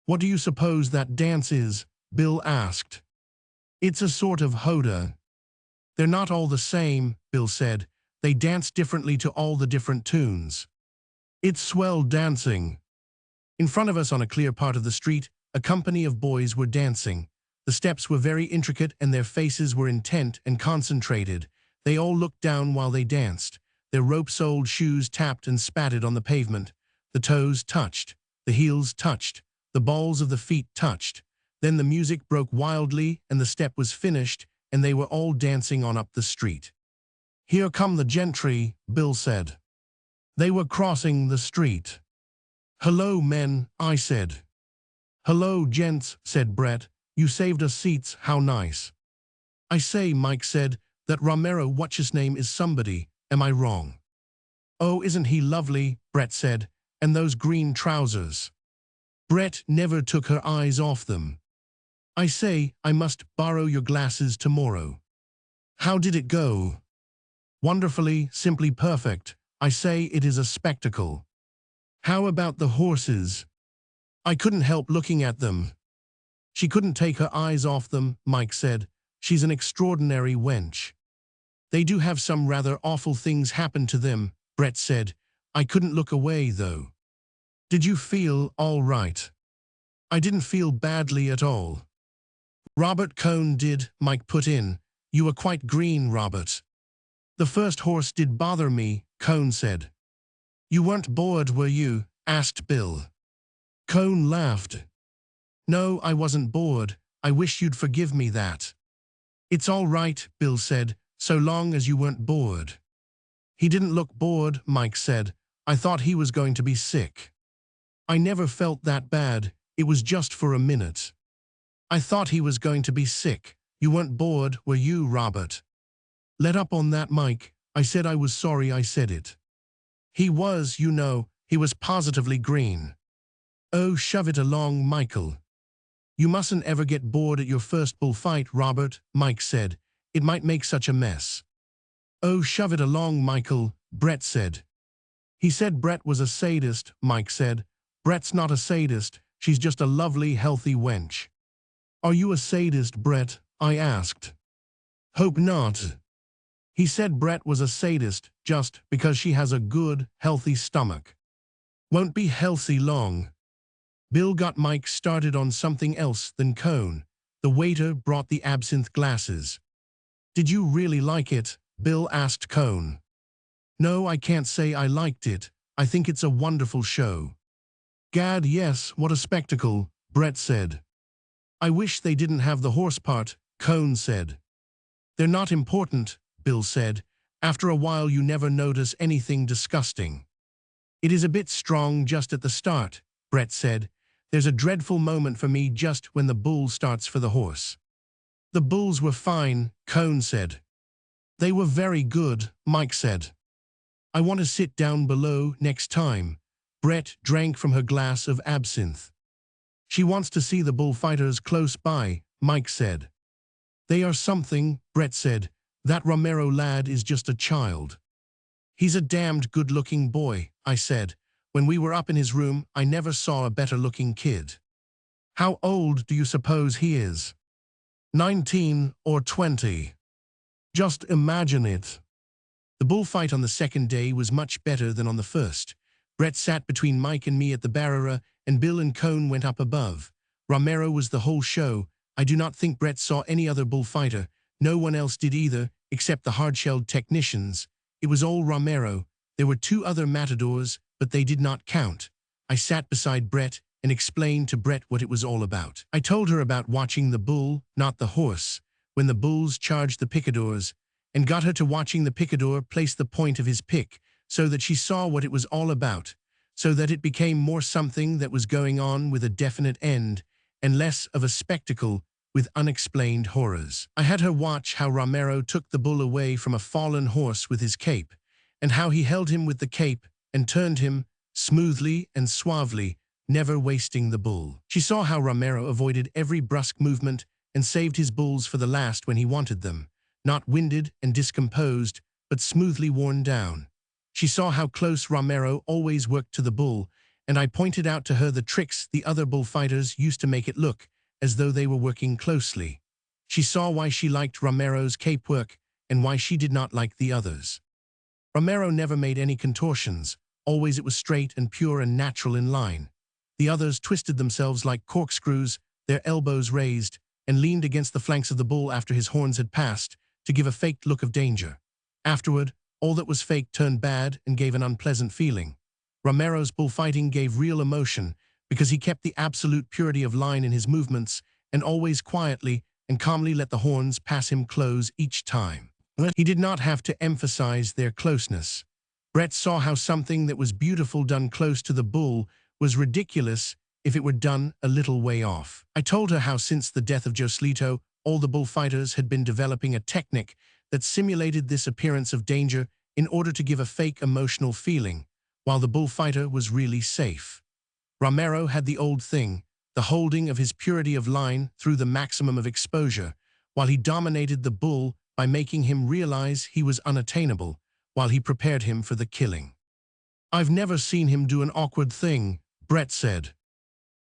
"What do you suppose that dance is?" Bill asked. "It's a sort of hoda." "They're not all the same," Bill said. "They dance differently to all the different tunes. It's swell dancing." In front of us on a clear part of the street, a company of boys were dancing. The steps were very intricate and their faces were intent and concentrated. They all looked down while they danced. Their rope-soled shoes tapped and spatted on the pavement. The toes touched. The heels touched. The balls of the feet touched. Then the music broke wildly and the step was finished and they were all dancing on up the street. "Here come the gentry," Bill said. They were crossing the street. "Hello, men," I said. "Hello, gents," said Brett. "You saved us seats, how nice." "I say," Mike said, "that Romero what's-his-name is somebody, am I wrong?" "Oh, isn't he lovely," Brett said, "and those green trousers." Brett never took her eyes off them. "I say, I must borrow your glasses tomorrow." "How did it go?" "Wonderfully, simply perfect. I say it is a spectacle." "How about the horses?" "I couldn't help looking at them." "She couldn't take her eyes off them," Mike said. "She's an extraordinary wench." "They do have some rather awful things happen to them," Brett said. "I couldn't look away, though." "Did you feel all right?" "I didn't feel badly at all." "Robert Cohn did," Mike put in. You were quite green, Robert. The first horse did bother me, Cone said. You weren't bored, were you? Asked Bill. Cone laughed. No, I wasn't bored. I wish you'd forgive me that. It's all right, Bill said, so long as you weren't bored. He didn't look bored, Mike said. I thought he was going to be sick. I never felt that bad. It was just for a minute. I thought he was going to be sick. You weren't bored, were you, Robert? Let up on that, Mike. I said I was sorry I said it. He was, you know, he was positively green. Oh, shove it along, Michael. You mustn't ever get bored at your first bullfight, Robert, Mike said. It might make such a mess. Oh, shove it along, Michael, Brett said. He said Brett was a sadist, Mike said. Brett's not a sadist, she's just a lovely, healthy wench. Are you a sadist, Brett? I asked. Hope not. He said Brett was a sadist just because she has a good, healthy stomach. Won't be healthy long. Bill got Mike started on something else than Cone. The waiter brought the absinthe glasses. Did you really like it? Bill asked Cone. No, I can't say I liked it. I think it's a wonderful show. Gad, yes, what a spectacle, Brett said. I wish they didn't have the horse part, Cone said. They're not important, Bill said. After a while you never notice anything disgusting. It is a bit strong just at the start, Brett said. There's a dreadful moment for me just when the bull starts for the horse. The bulls were fine, Cone said. They were very good, Mike said. I want to sit down below next time. Brett drank from her glass of absinthe. She wants to see the bullfighters close by, Mike said. They are something, Brett said. That Romero lad is just a child. He's a damned good-looking boy, I said. When we were up in his room, I never saw a better-looking kid. How old do you suppose he is? 19 or 20. Just imagine it. The bullfight on the second day was much better than on the first. Brett sat between Mike and me at the barriera, and Bill and Cone went up above. Romero was the whole show. I do not think Brett saw any other bullfighter. No one else did either, except the hard-shelled technicians. It was all Romero. There were 2 other matadors, but they did not count. I sat beside Brett and explained to Brett what it was all about. I told her about watching the bull, not the horse, when the bulls charged the picadors, and got her to watching the picador place the point of his pick, so that she saw what it was all about, so that it became more something that was going on with a definite end, and less of a spectacle with unexplained horrors. I had her watch how Romero took the bull away from a fallen horse with his cape, and how he held him with the cape and turned him smoothly and suavely, never wasting the bull. She saw how Romero avoided every brusque movement and saved his bulls for the last when he wanted them, not winded and discomposed, but smoothly worn down. She saw how close Romero always worked to the bull, and I pointed out to her the tricks the other bullfighters used to make it look as though they were working closely. She saw why she liked Romero's cape work and why she did not like the others. Romero never made any contortions. Always it was straight and pure and natural in line. The others twisted themselves like corkscrews, their elbows raised, and leaned against the flanks of the bull after his horns had passed, to give a faked look of danger. Afterward, all that was fake turned bad and gave an unpleasant feeling. Romero's bullfighting gave real emotion, because he kept the absolute purity of line in his movements and always quietly and calmly let the horns pass him close each time. He did not have to emphasize their closeness. Brett saw how something that was beautiful done close to the bull was ridiculous if it were done a little way off. I told her how since the death of Joselito, all the bullfighters had been developing a technique that simulated this appearance of danger in order to give a fake emotional feeling, while the bullfighter was really safe. Romero had the old thing, the holding of his purity of line through the maximum of exposure, while he dominated the bull by making him realize he was unattainable, while he prepared him for the killing. I've never seen him do an awkward thing, Brett said.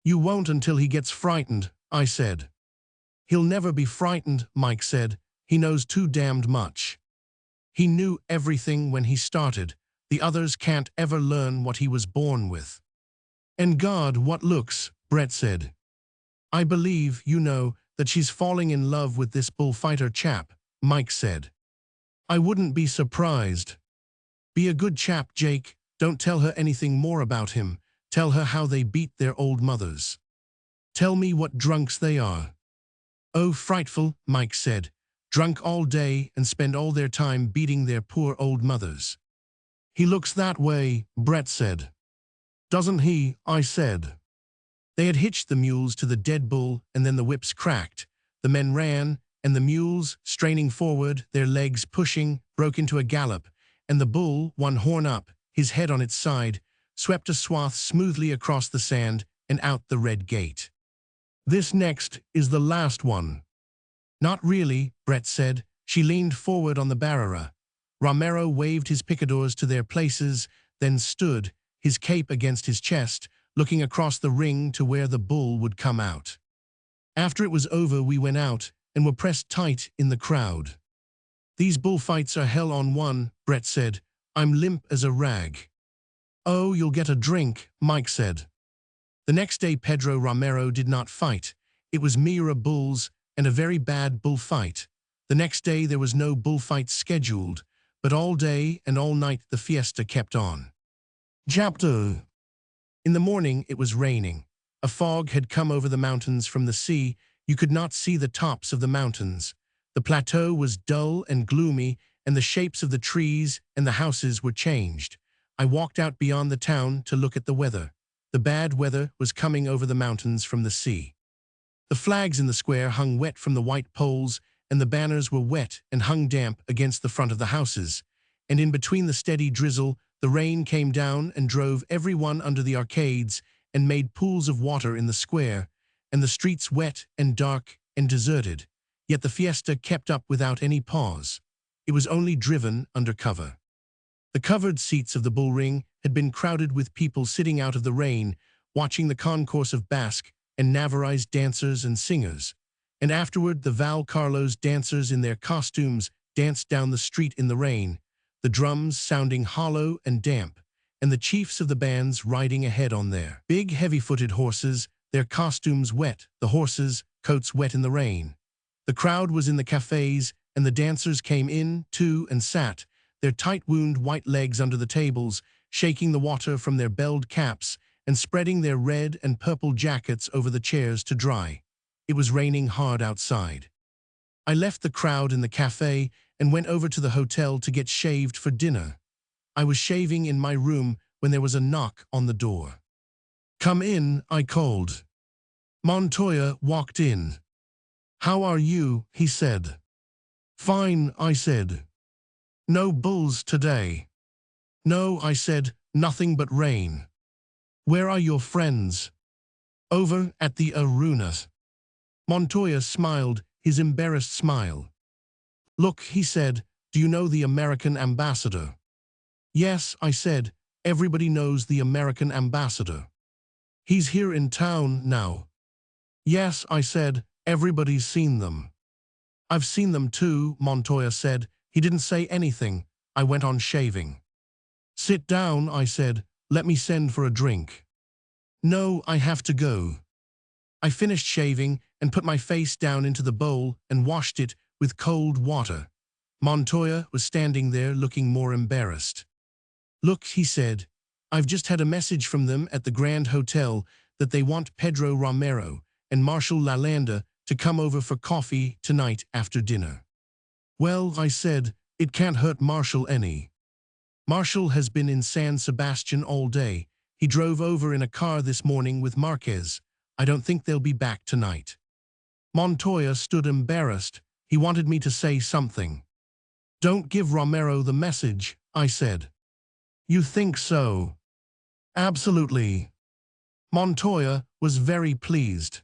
You won't until he gets frightened, I said. He'll never be frightened, Mike said. He knows too damned much. He knew everything when he started. The others can't ever learn what he was born with. And God, what looks, Brett said. I believe, you know, that she's falling in love with this bullfighter chap, Mike said. I wouldn't be surprised. Be a good chap, Jake. Don't tell her anything more about him. Tell her how they beat their old mothers. Tell me what drunks they are. Oh, frightful, Mike said. Drunk all day and spend all their time beating their poor old mothers. He looks that way, Brett said. Doesn't he? I said. They had hitched the mules to the dead bull, and then the whips cracked. The men ran, and the mules, straining forward, their legs pushing, broke into a gallop, and the bull, one horn up, his head on its side, swept a swath smoothly across the sand and out the red gate. This next is the last one. Not really, Brett said. She leaned forward on the barrera. Romero waved his picadors to their places, then stood, his cape against his chest, looking across the ring to where the bull would come out. After it was over, we went out and were pressed tight in the crowd. These bullfights are hell on one, Brett said. I'm limp as a rag. Oh, you'll get a drink, Mike said. The next day Pedro Romero did not fight. It was Mira bulls and a very bad bullfight. The next day there was no bullfight scheduled, but all day and all night the fiesta kept on. Chapter. In the morning it was raining. A fog had come over the mountains from the sea. You could not see the tops of the mountains. The plateau was dull and gloomy, and the shapes of the trees and the houses were changed. I walked out beyond the town to look at the weather. The bad weather was coming over the mountains from the sea. The flags in the square hung wet from the white poles, and the banners were wet and hung damp against the front of the houses. And in between the steady drizzle, the rain came down and drove everyone under the arcades and made pools of water in the square, and the streets wet and dark and deserted. Yet the fiesta kept up without any pause. It was only driven under cover. The covered seats of the bullring had been crowded with people sitting out of the rain, watching the concourse of Basque and Navarrese dancers and singers. And afterward the Val Carlos dancers in their costumes danced down the street in the rain, the drums sounding hollow and damp, and the chiefs of the bands riding ahead on their big heavy-footed horses, their costumes wet, the horses' coats wet in the rain. The crowd was in the cafés, and the dancers came in, too, and sat, their tight-wound white legs under the tables, shaking the water from their belled caps and spreading their red and purple jackets over the chairs to dry. It was raining hard outside. I left the crowd in the café and went over to the hotel to get shaved for dinner. I was shaving in my room when there was a knock on the door. Come in, I called. Montoya walked in. How are you? He said. Fine, I said. No bulls today. No, I said, nothing but rain. Where are your friends? Over at the arena. Montoya smiled, his embarrassed smile. Look, he said, do you know the American ambassador? Yes, I said, everybody knows the American ambassador. He's here in town now. Yes, I said, everybody's seen them. I've seen them too, Montoya said. He didn't say anything. I went on shaving. Sit down, I said. Let me send for a drink. No, I have to go. I finished shaving and put my face down into the bowl and washed it with cold water. Montoya was standing there looking more embarrassed. Look, he said, I've just had a message from them at the Grand Hotel that they want Pedro Romero and Marshal Lalanda to come over for coffee tonight after dinner. Well, I said, it can't hurt Marshal any. Marshal has been in San Sebastian all day. He drove over in a car this morning with Marquez. I don't think they'll be back tonight. Montoya stood embarrassed. He wanted me to say something. Don't give Romero the message, I said. You think so? Absolutely. Montoya was very pleased.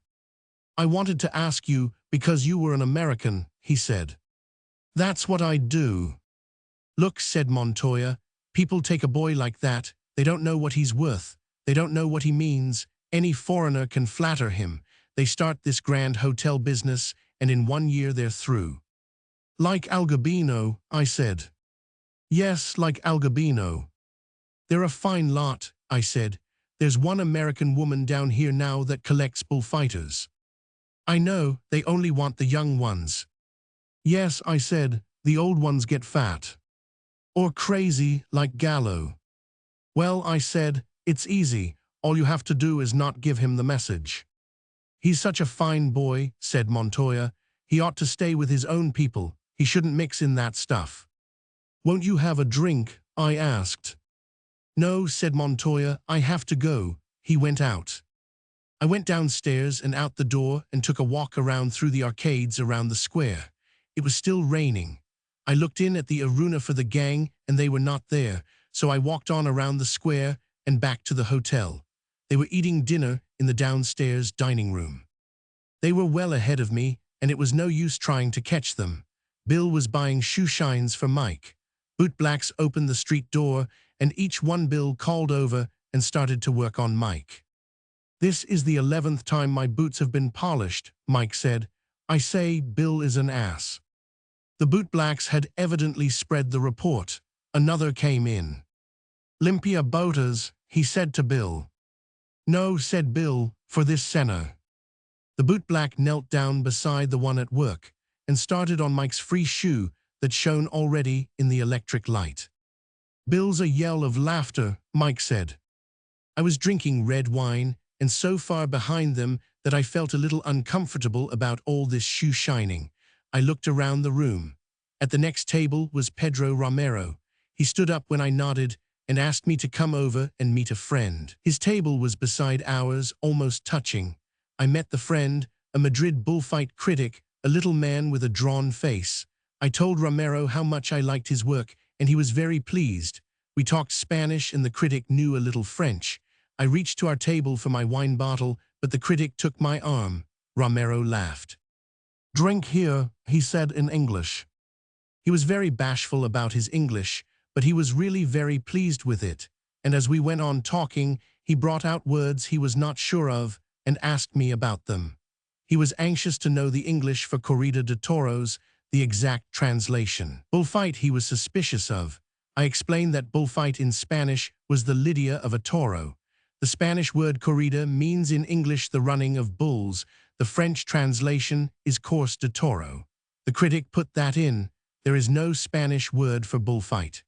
I wanted to ask you because you were an American, he said. That's what I do. Look, said Montoya, people take a boy like that. They don't know what he's worth. They don't know what he means. Any foreigner can flatter him. They start this Grand Hotel business, and in 1 year they're through. Like Algabino, I said. Yes, like Algabino. They're a fine lot, I said. There's one American woman down here now that collects bullfighters. I know, they only want the young ones. Yes, I said, the old ones get fat. Or crazy, like Gallo. Well, I said, it's easy, all you have to do is not give him the message. He's such a fine boy, said Montoya. He ought to stay with his own people, he shouldn't mix in that stuff. Won't you have a drink? I asked. No, said Montoya, I have to go. He went out. I went downstairs and out the door and took a walk around through the arcades around the square. It was still raining. I looked in at the arena for the gang and they were not there, so I walked on around the square and back to the hotel. They were eating dinner in the downstairs dining room. They were well ahead of me, and it was no use trying to catch them. Bill was buying shoe shines for Mike. Bootblacks opened the street door, and each one Bill called over and started to work on Mike. This is the 11th time my boots have been polished, Mike said. I say, Bill is an ass. The bootblacks had evidently spread the report. Another came in. Limpia botas, he said to Bill. No, said Bill, for this senna. The bootblack knelt down beside the one at work and started on Mike's free shoe that shone already in the electric light. Bill's a yell of laughter, Mike said. I was drinking red wine and so far behind them that I felt a little uncomfortable about all this shoe shining. I looked around the room. At the next table was Pedro Romero. He stood up when I nodded and asked me to come over and meet a friend. His table was beside ours, almost touching. I met the friend, a Madrid bullfight critic, a little man with a drawn face. I told Romero how much I liked his work, and he was very pleased. We talked Spanish and the critic knew a little French. I reached to our table for my wine bottle, but the critic took my arm. Romero laughed. Drink here, he said in English. He was very bashful about his English, but he was really very pleased with it, and as we went on talking, he brought out words he was not sure of and asked me about them. He was anxious to know the English for corrida de toros, the exact translation. Bullfight he was suspicious of. I explained that bullfight in Spanish was the lidia of a toro. The Spanish word corrida means in English the running of bulls. The French translation is course de toro. The critic put that in. There is no Spanish word for bullfight.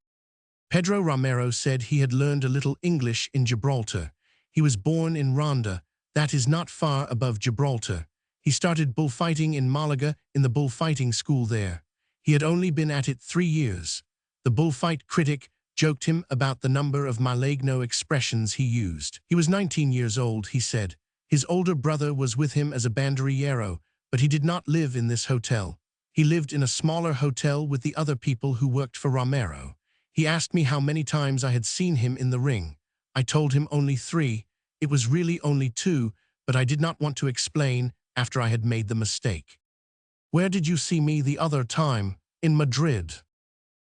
Pedro Romero said he had learned a little English in Gibraltar. He was born in Ronda. That is not far above Gibraltar. He started bullfighting in Malaga in the bullfighting school there. He had only been at it 3 years. The bullfight critic joked him about the number of Malegno expressions he used. He was 19 years old, he said. His older brother was with him as a banderillero, but he did not live in this hotel. He lived in a smaller hotel with the other people who worked for Romero. He asked me how many times I had seen him in the ring. I told him only 3. It was really only 2, but I did not want to explain after I had made the mistake. Where did you see me the other time? In Madrid.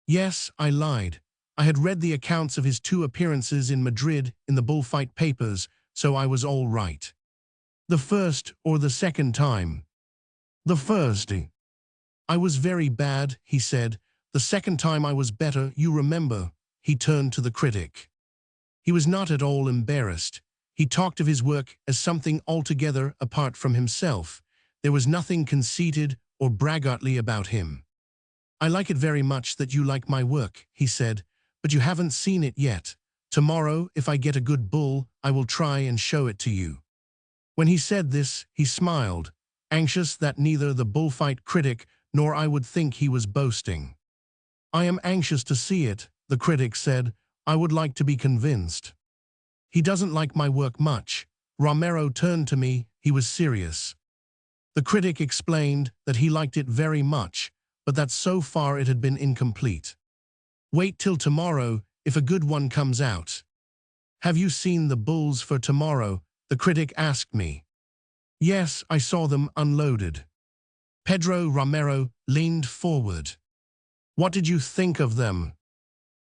Yes, I lied. I had read the accounts of his 2 appearances in Madrid in the bullfight papers, so I was all right. The first or the second time? The first. I was very bad, he said. The second time I was better, you remember. He turned to the critic. He was not at all embarrassed. He talked of his work as something altogether apart from himself. There was nothing conceited or braggartly about him. I like it very much that you like my work, he said, but you haven't seen it yet. Tomorrow, if I get a good bull, I will try and show it to you. When he said this, he smiled, anxious that neither the bullfight critic nor I would think he was boasting. I am anxious to see it, the critic said. I would like to be convinced. He doesn't like my work much. Romero turned to me, he was serious. The critic explained that he liked it very much, but that so far it had been incomplete. Wait till tomorrow, if a good one comes out. Have you seen the bulls for tomorrow? The critic asked me. Yes, I saw them unloaded. Pedro Romero leaned forward. What did you think of them?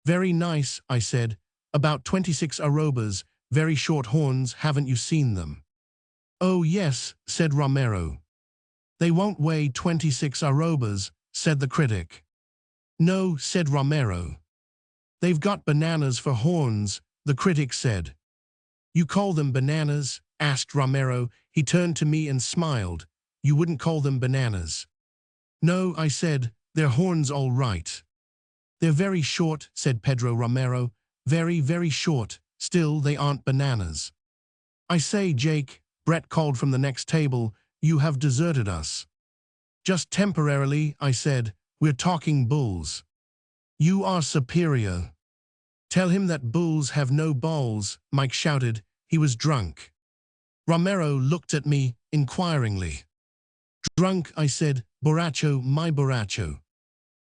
Very nice, I said. About 26 arrobas, very short horns, haven't you seen them? Oh yes, said Romero. They won't weigh 26 arrobas, said the critic. No, said Romero. They've got bananas for horns, the critic said. You call them bananas? Asked Romero. He turned to me and smiled. You wouldn't call them bananas. No, I said, their horns all right. They're very short, said Pedro Romero. Very, very short. Still, they aren't bananas. I say, Jake, Brett called from the next table, you have deserted us. Just temporarily, I said, we're talking bulls. You are superior. Tell him that bulls have no balls, Mike shouted. He was drunk. Romero looked at me inquiringly. Drunk, I said, borracho, my borracho.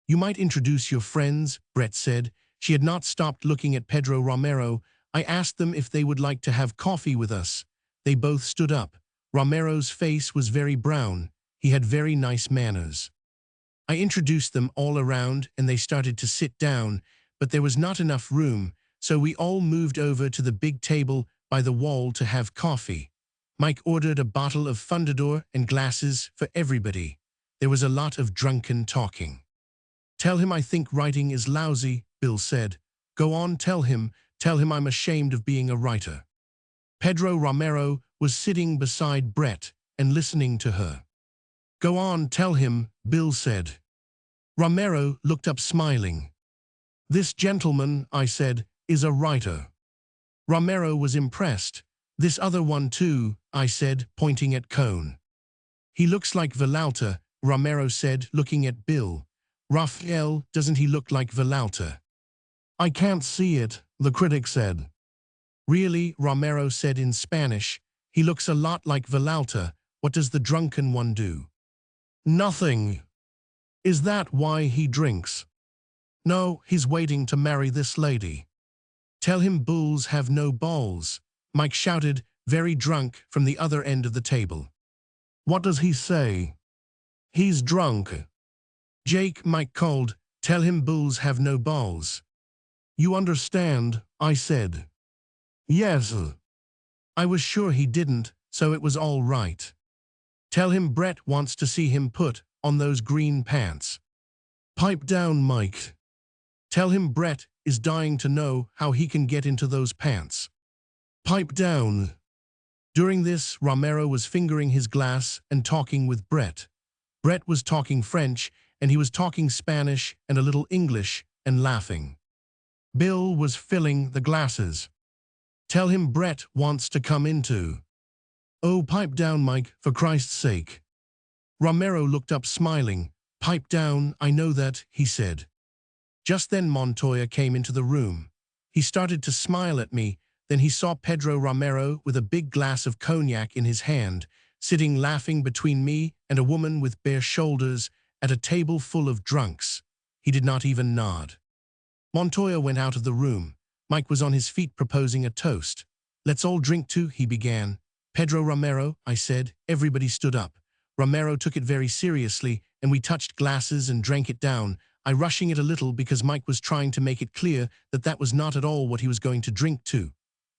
You might introduce your friends, Brett said. She had not stopped looking at Pedro Romero. I asked them if they would like to have coffee with us. They both stood up. Romero's face was very brown. He had very nice manners. I introduced them all around and they started to sit down, but there was not enough room, so we all moved over to the big table by the wall to have coffee. Mike ordered a bottle of Fundador and glasses for everybody. There was a lot of drunken talking. Tell him I think writing is lousy, Bill said. Go on, tell him I'm ashamed of being a writer. Pedro Romero was sitting beside Brett and listening to her. Go on, tell him, Bill said. Romero looked up smiling. This gentleman, I said, is a writer. Romero was impressed. This other one too, I said, pointing at Cone. He looks like Villalta, Romero said, looking at Bill. Raphael, doesn't he look like Villalta? I can't see it, the critic said. Really, Romero said in Spanish, he looks a lot like Villalta. What does the drunken one do? Nothing. Is that why he drinks? No, he's waiting to marry this lady. Tell him bulls have no balls, Mike shouted, very drunk, from the other end of the table. What does he say? He's drunk. Jake, Mike called, tell him bulls have no balls. You understand, I said. Yes. I was sure he didn't, so it was all right. Tell him Brett wants to see him put on those green pants. Pipe down, Mike. Tell him Brett is dying to know how he can get into those pants. Pipe down. During this, Romero was fingering his glass and talking with Brett. Brett was talking French, and he was talking Spanish and a little English and laughing. Bill was filling the glasses. Tell him Brett wants to come into. Oh, pipe down, Mike, for Christ's sake. Romero looked up smiling. Pipe down, I know that, he said. Just then Montoya came into the room. He started to smile at me, then he saw Pedro Romero with a big glass of cognac in his hand, sitting laughing between me and a woman with bare shoulders at a table full of drunks. He did not even nod. Montoya went out of the room. Mike was on his feet proposing a toast. Let's all drink to, he began. Pedro Romero, I said. Everybody stood up. Romero took it very seriously, and we touched glasses and drank it down, I rushing it a little because Mike was trying to make it clear that that was not at all what he was going to drink to.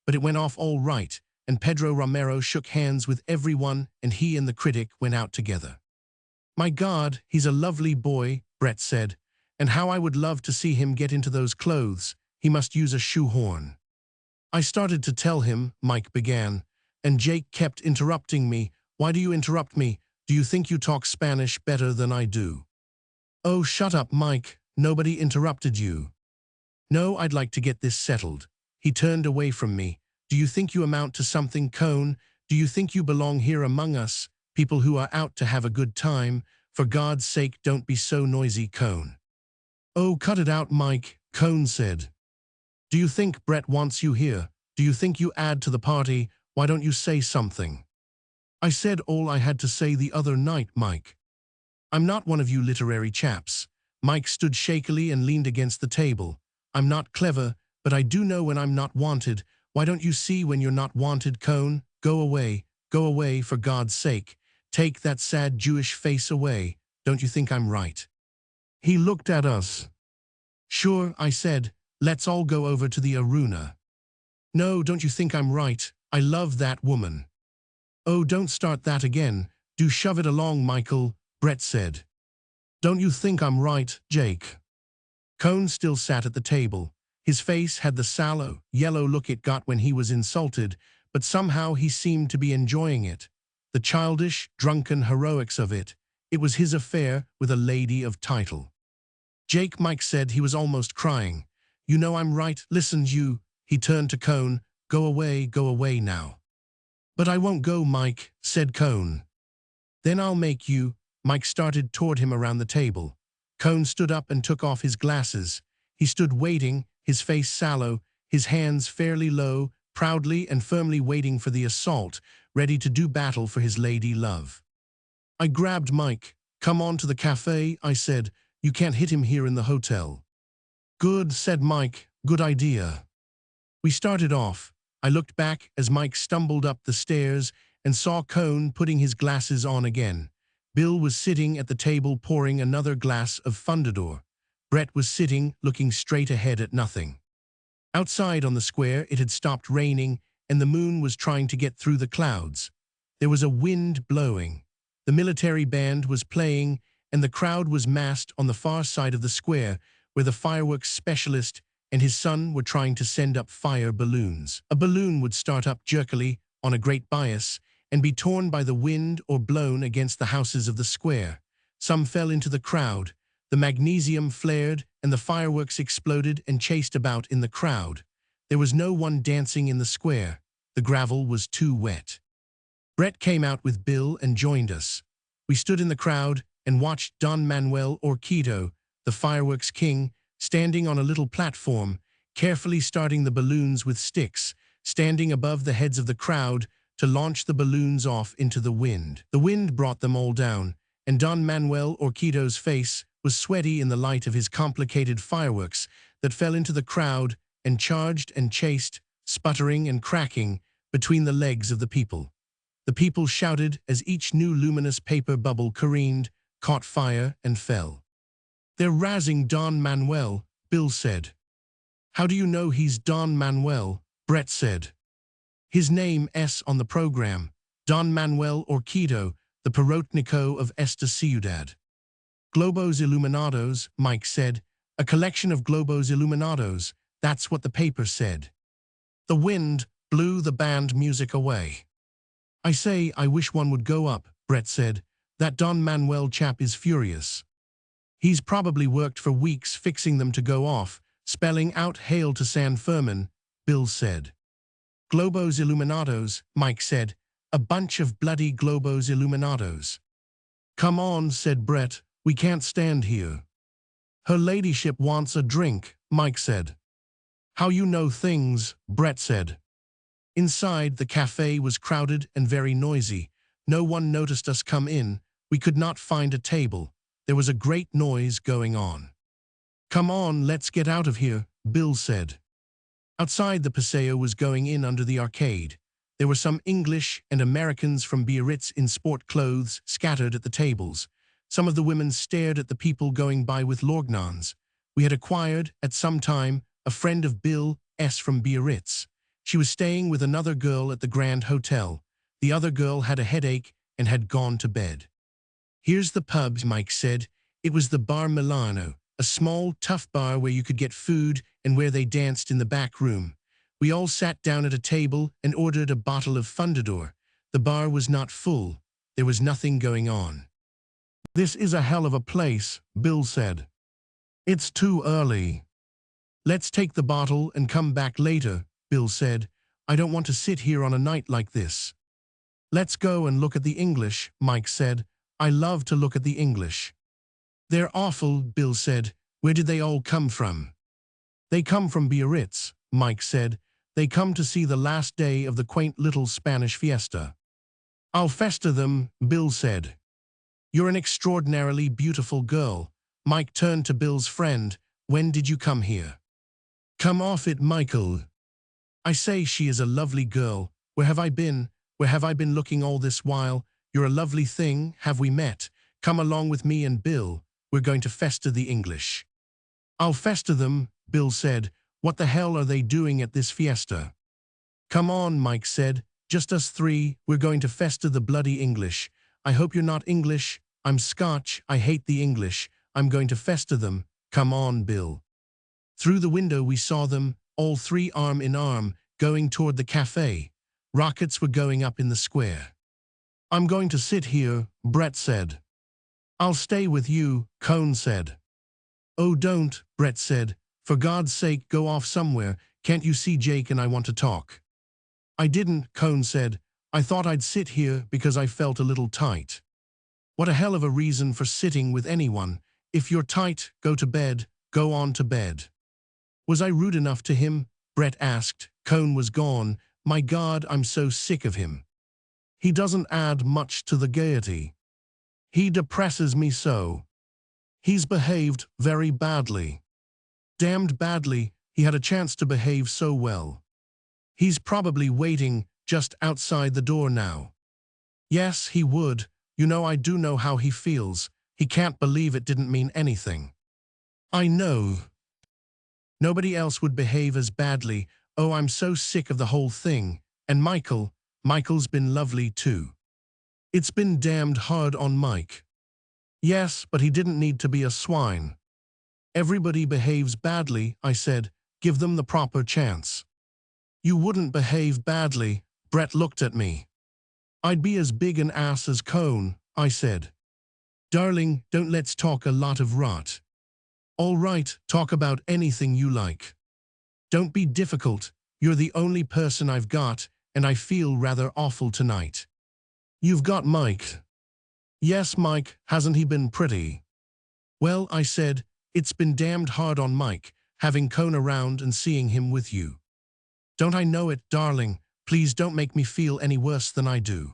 But it went off all right, and Pedro Romero shook hands with everyone, and he and the critic went out together. My God, he's a lovely boy, Brett said, and how I would love to see him get into those clothes. He must use a shoehorn. I started to tell him, Mike began, and Jake kept interrupting me. Why do you interrupt me? Do you think you talk Spanish better than I do? Oh, shut up, Mike. Nobody interrupted you. No, I'd like to get this settled. He turned away from me. Do you think you amount to something, Cone? Do you think you belong here among us, people who are out to have a good time? For God's sake, don't be so noisy, Cone. Oh, cut it out, Mike, Cone said. Do you think Brett wants you here? Do you think you add to the party? Why don't you say something? I said all I had to say the other night, Mike. I'm not one of you literary chaps. Mike stood shakily and leaned against the table. I'm not clever, but I do know when I'm not wanted. Why don't you see when you're not wanted, Cone? Go away, for God's sake. Take that sad Jewish face away. Don't you think I'm right? He looked at us. Sure, I said. Let's all go over to the arena. No, don't you think I'm right? I love that woman. Oh, don't start that again. Do shove it along, Michael, Brett said. Don't you think I'm right, Jake? Cone still sat at the table. His face had the sallow, yellow look it got when he was insulted, but somehow he seemed to be enjoying it. The childish, drunken heroics of it. It was his affair with a lady of title. Jake, Mike said. He was almost crying. You know I'm right. Listen, you. He turned to Cone. Go away now. But I won't go, Mike, said Cone. Then I'll make you. Mike started toward him around the table. Cone stood up and took off his glasses. He stood waiting, his face sallow, his hands fairly low, proudly and firmly waiting for the assault, ready to do battle for his lady love. I grabbed Mike. Come on to the cafe, I said. You can't hit him here in the hotel. Good, said Mike. Good idea. We started off. I looked back as Mike stumbled up the stairs and saw Cone putting his glasses on again. Bill was sitting at the table pouring another glass of Fundador. Brett was sitting, looking straight ahead at nothing. Outside on the square, it had stopped raining, and the moon was trying to get through the clouds. There was a wind blowing. The military band was playing, and the crowd was massed on the far side of the square, where the fireworks specialist and his son were trying to send up fire balloons. A balloon would start up jerkily on a great bias and be torn by the wind or blown against the houses of the square. Some fell into the crowd. The magnesium flared and the fireworks exploded and chased about in the crowd. There was no one dancing in the square. The gravel was too wet. Brett came out with Bill and joined us. We stood in the crowd and watched Don Manuel Orquídez, the fireworks king, standing on a little platform, carefully starting the balloons with sticks, standing above the heads of the crowd to launch the balloons off into the wind. The wind brought them all down, and Don Manuel Orquídez's face was sweaty in the light of his complicated fireworks that fell into the crowd and charged and chased, sputtering and cracking, between the legs of the people. The people shouted as each new luminous paper bubble careened, caught fire, and fell. They're razzing Don Manuel, Bill said. How do you know he's Don Manuel? Brett said. His name S on the program, Don Manuel Orquídez, the Pirotnico of esta ciudad. Globos Iluminados, Mike said. A collection of globos iluminados, that's what the paper said. The wind blew the band music away. I say, I wish one would go up, Brett said. That Don Manuel chap is furious. He's probably worked for weeks fixing them to go off, spelling out hail to San Fermin, Bill said. Globos Iluminados, Mike said. A bunch of bloody globos iluminados. Come on, said Brett. We can't stand here. Her ladyship wants a drink, Mike said. How you know things, Brett said. Inside, the cafe was crowded and very noisy. No one noticed us come in. We could not find a table. There was a great noise going on. Come on, let's get out of here, Bill said. Outside, the paseo was going in under the arcade. There were some English and Americans from Biarritz in sport clothes scattered at the tables. Some of the women stared at the people going by with lorgnons. We had acquired, at some time, a friend of Bill S. from Biarritz. She was staying with another girl at the Grand Hotel. The other girl had a headache and had gone to bed. Here's the pub, Mike said. It was the Bar Milano, a small, tough bar where you could get food and where they danced in the back room. We all sat down at a table and ordered a bottle of Fundador. The bar was not full. There was nothing going on. This is a hell of a place, Bill said. It's too early. Let's take the bottle and come back later, Bill said. I don't want to sit here on a night like this. Let's go and look at the English, Mike said. I love to look at the English. They're awful, Bill said. Where did they all come from? They come from Biarritz, Mike said. They come to see the last day of the quaint little Spanish fiesta. I'll fester them, Bill said. You're an extraordinarily beautiful girl. Mike turned to Bill's friend. When did you come here? Come off it, Michael. I say she is a lovely girl. Where have I been? Where have I been looking all this while? You're a lovely thing. Have we met? Come along with me and Bill. We're going to fester the English. I'll fester them, Bill said. What the hell are they doing at this fiesta? Come on, Mike said. Just us three. We're going to fester the bloody English. I hope you're not English. I'm Scotch. I hate the English. I'm going to fester them. Come on, Bill. Through the window we saw them, all three arm in arm, going toward the cafe. Rockets were going up in the square. I'm going to sit here, Brett said. I'll stay with you, Cone said. Oh, don't, Brett said. For God's sake, go off somewhere. Can't you see Jake and I want to talk? I didn't, Cone said. I thought I'd sit here because I felt a little tight. What a hell of a reason for sitting with anyone. If you're tight, go to bed, go on to bed. Was I rude enough to him? Brett asked. Cone was gone. My God, I'm so sick of him. He doesn't add much to the gaiety. He depresses me so. He's behaved very badly. Damned badly. He had a chance to behave so well. He's probably waiting just outside the door now. Yes, he would. You know, I do know how he feels. He can't believe it didn't mean anything. I know. Nobody else would behave as badly. Oh, I'm so sick of the whole thing. And Michael's been lovely too. It's been damned hard on Mike. Yes, but he didn't need to be a swine. Everybody behaves badly, I said. Give them the proper chance. You wouldn't behave badly, Brett looked at me. I'd be as big an ass as Cone, I said. Darling, don't let's talk a lot of rot. All right, talk about anything you like. Don't be difficult. You're the only person I've got, and I feel rather awful tonight. You've got Mike. Yes, Mike, hasn't he been pretty? Well, I said, it's been damned hard on Mike, having Cone around and seeing him with you. Don't I know it, darling? Please don't make me feel any worse than I do.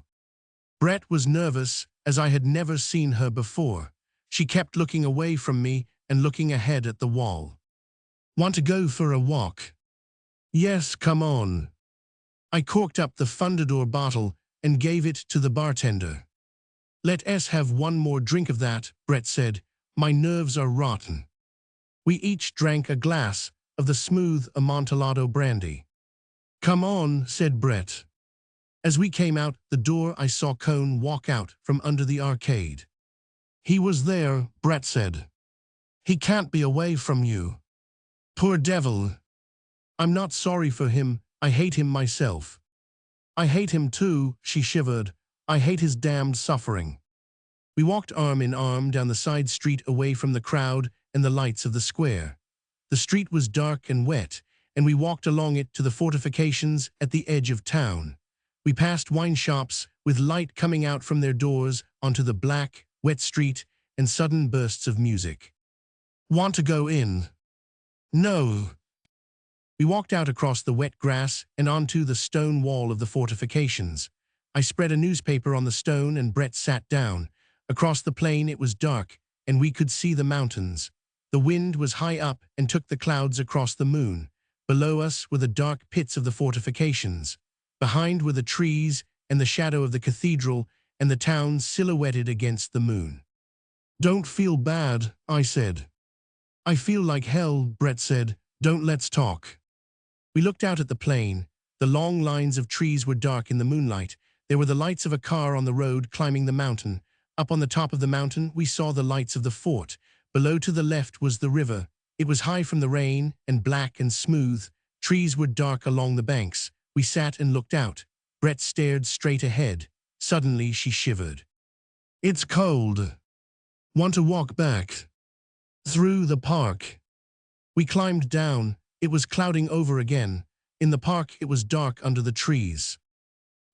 Brett was nervous, as I had never seen her before. She kept looking away from me and looking ahead at the wall. Want to go for a walk? Yes, come on. I corked up the Fundador bottle and gave it to the bartender. Let us have one more drink of that, Brett said. My nerves are rotten. We each drank a glass of the smooth Amontillado brandy. Come on, said Brett. As we came out the door, I saw Cone walk out from under the arcade. He was there, Brett said. He can't be away from you. Poor devil. I'm not sorry for him. I hate him myself. I hate him too, she shivered. I hate his damned suffering. We walked arm in arm down the side street away from the crowd and the lights of the square. The street was dark and wet, and we walked along it to the fortifications at the edge of town. We passed wine shops with light coming out from their doors onto the black, wet street and sudden bursts of music. Want to go in? No. We walked out across the wet grass and onto the stone wall of the fortifications. I spread a newspaper on the stone and Brett sat down. Across the plain it was dark, and we could see the mountains. The wind was high up and took the clouds across the moon. Below us were the dark pits of the fortifications. Behind were the trees and the shadow of the cathedral and the town silhouetted against the moon. Don't feel bad, I said. I feel like hell, Brett said. Don't let's talk. We looked out at the plain. The long lines of trees were dark in the moonlight. There were the lights of a car on the road climbing the mountain. Up on the top of the mountain, we saw the lights of the fort. Below to the left was the river. It was high from the rain and black and smooth. Trees were dark along the banks. We sat and looked out. Brett stared straight ahead. Suddenly she shivered. It's cold. Want to walk back? Through the park. We climbed down. It was clouding over again. In the park it was dark under the trees.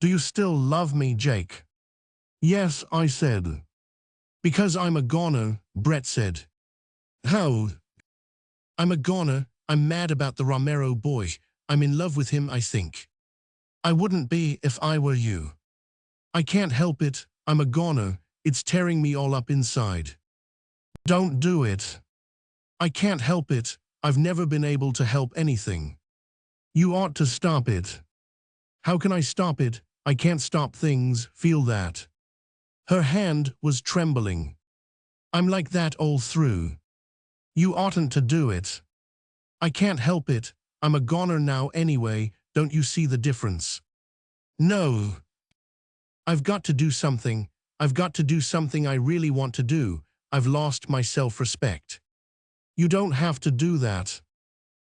Do you still love me, Jake? Yes, I said. Because I'm a goner, Brett said. How? I'm a goner. I'm mad about the Romero boy. I'm in love with him, I think. I wouldn't be if I were you. I can't help it. I'm a goner. It's tearing me all up inside. Don't do it. I can't help it. I've never been able to help anything. You ought to stop it. How can I stop it? I can't stop things, feel that. Her hand was trembling. I'm like that all through. You oughtn't to do it. I can't help it. I'm a goner now anyway, don't you see the difference? No. I've got to do something. I've got to do something I really want to do. I've lost my self-respect. You don't have to do that.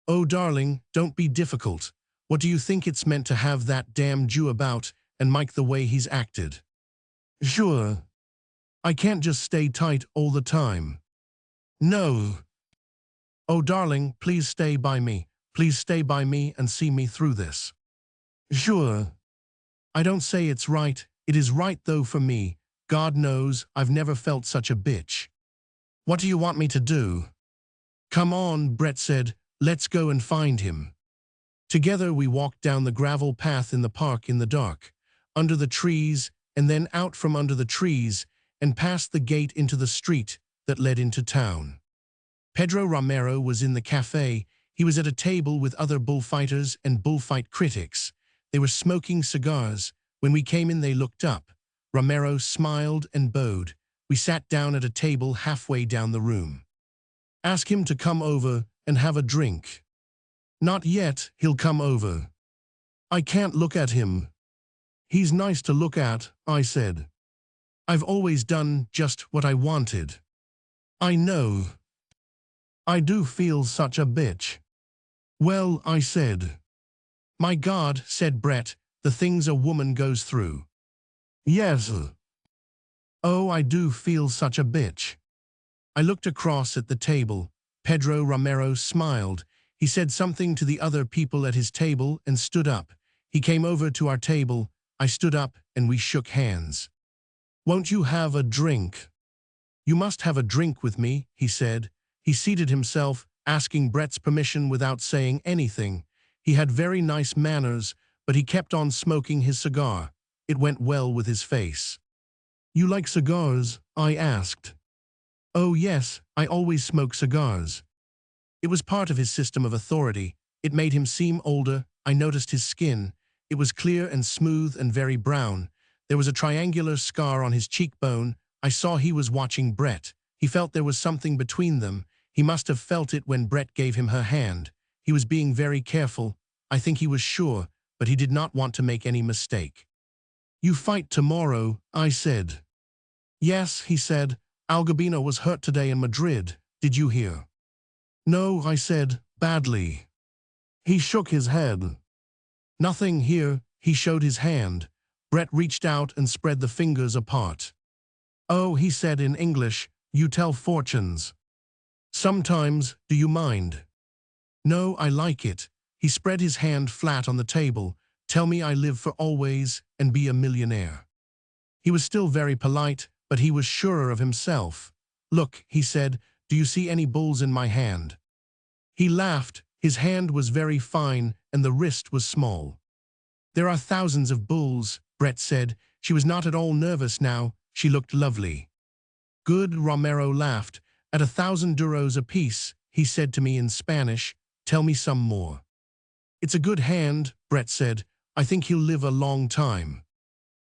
Oh, darling, don't be difficult. What do you think it's meant to have that damn Jew about and Mike the way he's acted? Sure. I can't just stay tight all the time. No. Oh, darling, please stay by me. Please stay by me and see me through this. Sure. I don't say it's right. It is right though for me. God knows I've never felt such a bitch. What do you want me to do? Come on, Brett said. Let's go and find him. Together we walked down the gravel path in the park in the dark, under the trees, and then out from under the trees, and past the gate into the street that led into town. Pedro Romero was in the café. He was at a table with other bullfighters and bullfight critics. They were smoking cigars. When we came in, they looked up. Romero smiled and bowed. We sat down at a table halfway down the room. Ask him to come over and have a drink. Not yet, he'll come over. I can't look at him. He's nice to look at, I said. I've always done just what I wanted. I know. I do feel such a bitch. Well, I said. My God, said Brett, the things a woman goes through. Yes. Oh, I do feel such a bitch. I looked across at the table. Pedro Romero smiled. He said something to the other people at his table and stood up. He came over to our table. I stood up and we shook hands. Won't you have a drink? You must have a drink with me, he said. He seated himself, asking Brett's permission without saying anything. He had very nice manners, but he kept on smoking his cigar. It went well with his face. You like cigars? I asked. Oh yes, I always smoke cigars. It was part of his system of authority. It made him seem older. I noticed his skin. It was clear and smooth and very brown. There was a triangular scar on his cheekbone. I saw he was watching Brett. He felt there was something between them. He must have felt it when Brett gave him her hand. He was being very careful. I think he was sure, but he did not want to make any mistake. You fight tomorrow, I said. Yes, he said. Algabino was hurt today in Madrid. Did you hear? No, I said, badly. He shook his head. Nothing here, he showed his hand. Brett reached out and spread the fingers apart. Oh, he said in English, you tell fortunes. Sometimes, do you mind? No, I like it. He spread his hand flat on the table. Tell me I live for always and be a millionaire. He was still very polite, but he was surer of himself. Look, he said, do you see any bulls in my hand? He laughed. His hand was very fine and the wrist was small. There are thousands of bulls, Brett said. She was not at all nervous now. She looked lovely. Good, Romero laughed. At 1,000 euros apiece, he said to me in Spanish, tell me some more. It's a good hand, Brett said. I think he'll live a long time.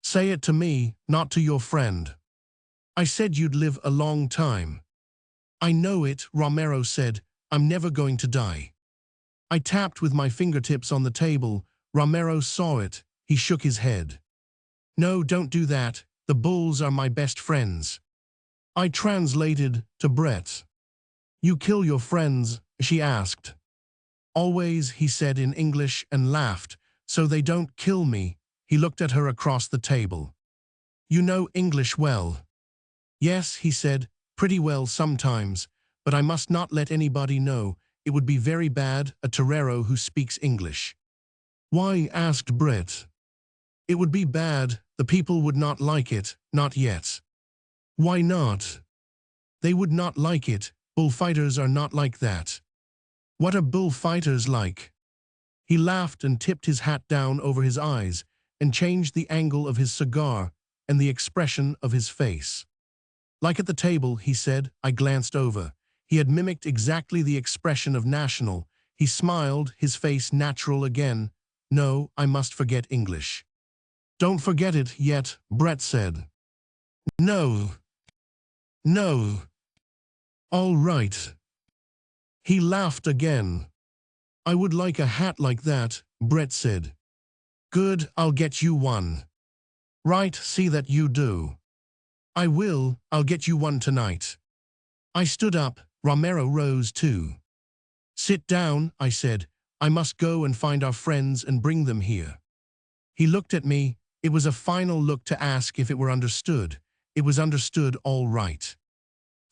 Say it to me, not to your friend. I said you'd live a long time. I know it, Romero said. I'm never going to die. I tapped with my fingertips on the table. Romero saw it. He shook his head. No, don't do that. The bulls are my best friends. I translated to Brett. You kill your friends? She asked. Always, he said in English and laughed. So they don't kill me. He looked at her across the table. You know English well. Yes, he said, pretty well sometimes, but I must not let anybody know. It would be very bad, a torero who speaks English. Why? Asked Brett. It would be bad. The people would not like it, not yet. Why not? They would not like it. Bullfighters are not like that. What are bullfighters like? He laughed and tipped his hat down over his eyes and changed the angle of his cigar and the expression of his face. Like at the table, he said. I glanced over. He had mimicked exactly the expression of National. He smiled, his face natural again. No, I must forget English. Don't forget it yet, Brett said. No. No. All right. He laughed again. I would like a hat like that, Brett said. Good, I'll get you one. Right, see that you do. I will, I'll get you one tonight. I stood up. Romero rose too. Sit down, I said. I must go and find our friends and bring them here. He looked at me. It was a final look to ask if it were understood, It was understood all right.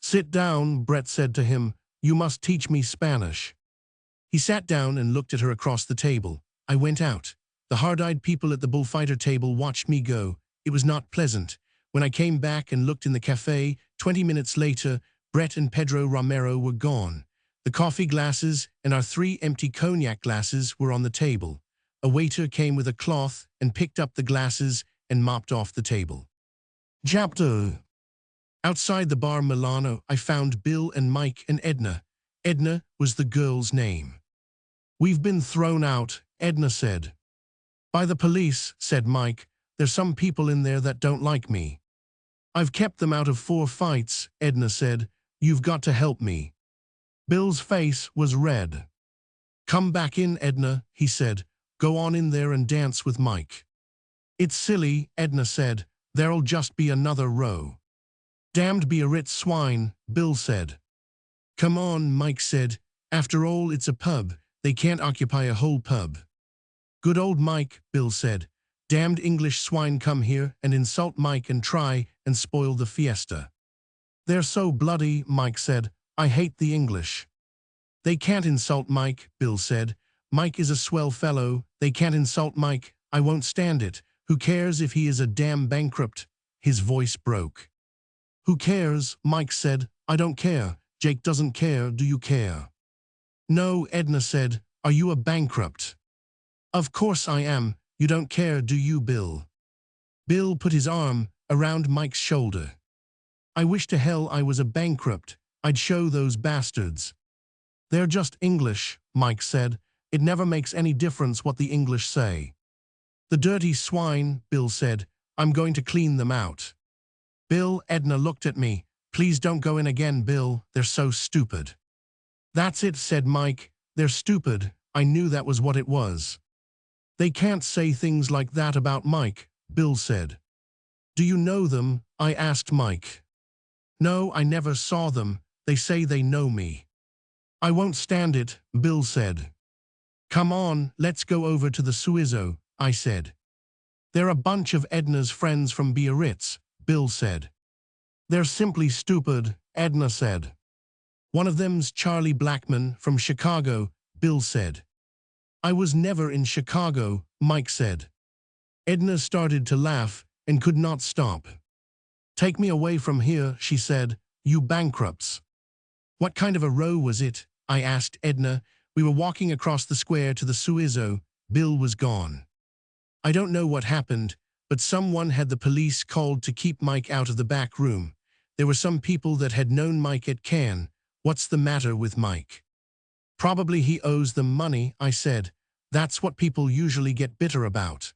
"Sit down," Brett said to him. "You must teach me Spanish." He sat down and looked at her across the table. I went out. The hard-eyed people at the bullfighter table watched me go. It was not pleasant. When I came back and looked in the café, 20 minutes later, Brett and Pedro Romero were gone. The coffee glasses and our 3 empty cognac glasses were on the table. A waiter came with a cloth and picked up the glasses and mopped off the table. Chapter. Outside the bar Milano, I found Bill and Mike and Edna. Edna was the girl's name. "We've been thrown out," Edna said. "By the police," said Mike. "There's some people in there that don't like me." "I've kept them out of 4 fights," Edna said. "You've got to help me." Bill's face was red. "Come back in, Edna," he said. "Go on in there and dance with Mike." "It's silly," Edna said. "There'll just be another row." "Damned Biarritz swine," Bill said. "Come on," Mike said. "After all, it's a pub. They can't occupy a whole pub." "Good old Mike," Bill said. "Damned English swine come here and insult Mike and try and spoil the fiesta." "They're so bloody," Mike said. "I hate the English." "They can't insult Mike," Bill said. "Mike is a swell fellow. They can't insult Mike. I won't stand it. Who cares if he is a damn bankrupt?" His voice broke. "Who cares?" Mike said. "I don't care. Jake doesn't care. Do you care?" "No," Edna said. "Are you a bankrupt?" "Of course I am. You don't care, do you, Bill?" Bill put his arm around Mike's shoulder. "I wish to hell I was a bankrupt. I'd show those bastards." "They're just English," Mike said. "It never makes any difference what the English say." "The dirty swine," Bill said. "I'm going to clean them out." "Bill," Edna looked at me. "Please don't go in again, Bill. They're so stupid." "That's it," said Mike. "They're stupid." I knew that was what it was. "They can't say things like that about Mike," Bill said. "Do you know them?" I asked Mike. "No, I never saw them. They say they know me." "I won't stand it," Bill said. "Come on, let's go over to the Suizo," I said. "They're a bunch of Edna's friends from Biarritz," Bill said. "They're simply stupid," Edna said. "One of them's Charlie Blackman from Chicago," Bill said. "I was never in Chicago," Mike said. Edna started to laugh and could not stop. "Take me away from here," she said. "You bankrupts." "What kind of a row was it?" I asked Edna. We were walking across the square to the Suizo. Bill was gone. I don't know what happened, but someone had the police called to keep Mike out of the back room. There were some people that had known Mike at Cannes. "What's the matter with Mike?" "Probably he owes them money," I said. "That's what people usually get bitter about."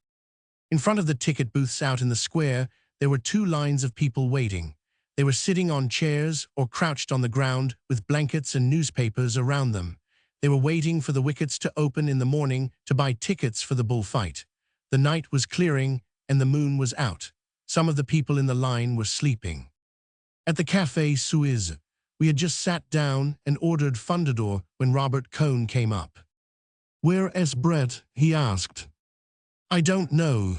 In front of the ticket booths out in the square, there were 2 lines of people waiting. They were sitting on chairs or crouched on the ground with blankets and newspapers around them. They were waiting for the wickets to open in the morning to buy tickets for the bullfight. The night was clearing and the moon was out. Some of the people in the line were sleeping. At the Café Suisse, we had just sat down and ordered Fundador when Robert Cohn came up. "Where is Brett?" he asked. "I don't know."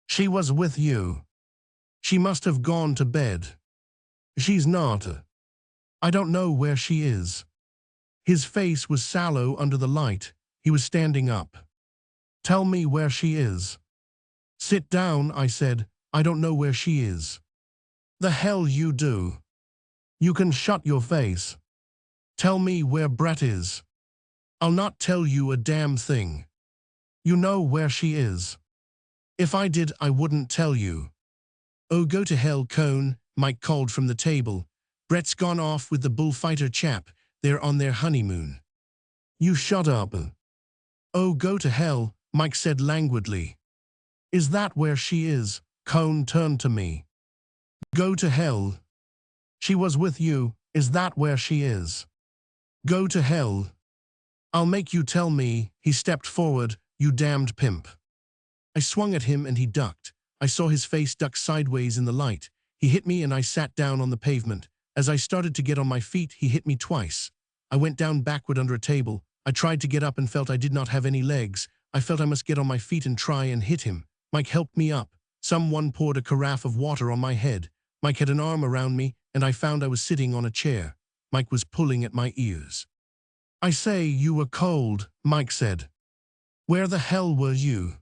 "She was with you." "She must have gone to bed." "She's not." "I don't know where she is." His face was sallow under the light. He was standing up. "Tell me where she is." "Sit down," I said. "I don't know where she is." "The hell you do." "You can shut your face." "Tell me where Brett is." "I'll not tell you a damn thing." "You know where she is." "If I did, I wouldn't tell you." "Oh, go to hell, Cohn," Mike called from the table. "Brett's gone off with the bullfighter chap. They're on their honeymoon." "You shut up." "Oh, go to hell," Mike said languidly. "Is that where she is?" Cohn turned to me. "Go to hell." "She was with you. Is that where she is?" "Go to hell." "I'll make you tell me." He stepped forward. "You damned pimp." I swung at him and he ducked. I saw his face duck sideways in the light. He hit me and I sat down on the pavement. As I started to get on my feet, he hit me twice. I went down backward under a table. I tried to get up and felt I did not have any legs. I felt I must get on my feet and try and hit him. Mike helped me up. Someone poured a carafe of water on my head. Mike had an arm around me, and I found I was sitting on a chair. Mike was pulling at my ears. "I say, you were cold," Mike said. "Where the hell were you?"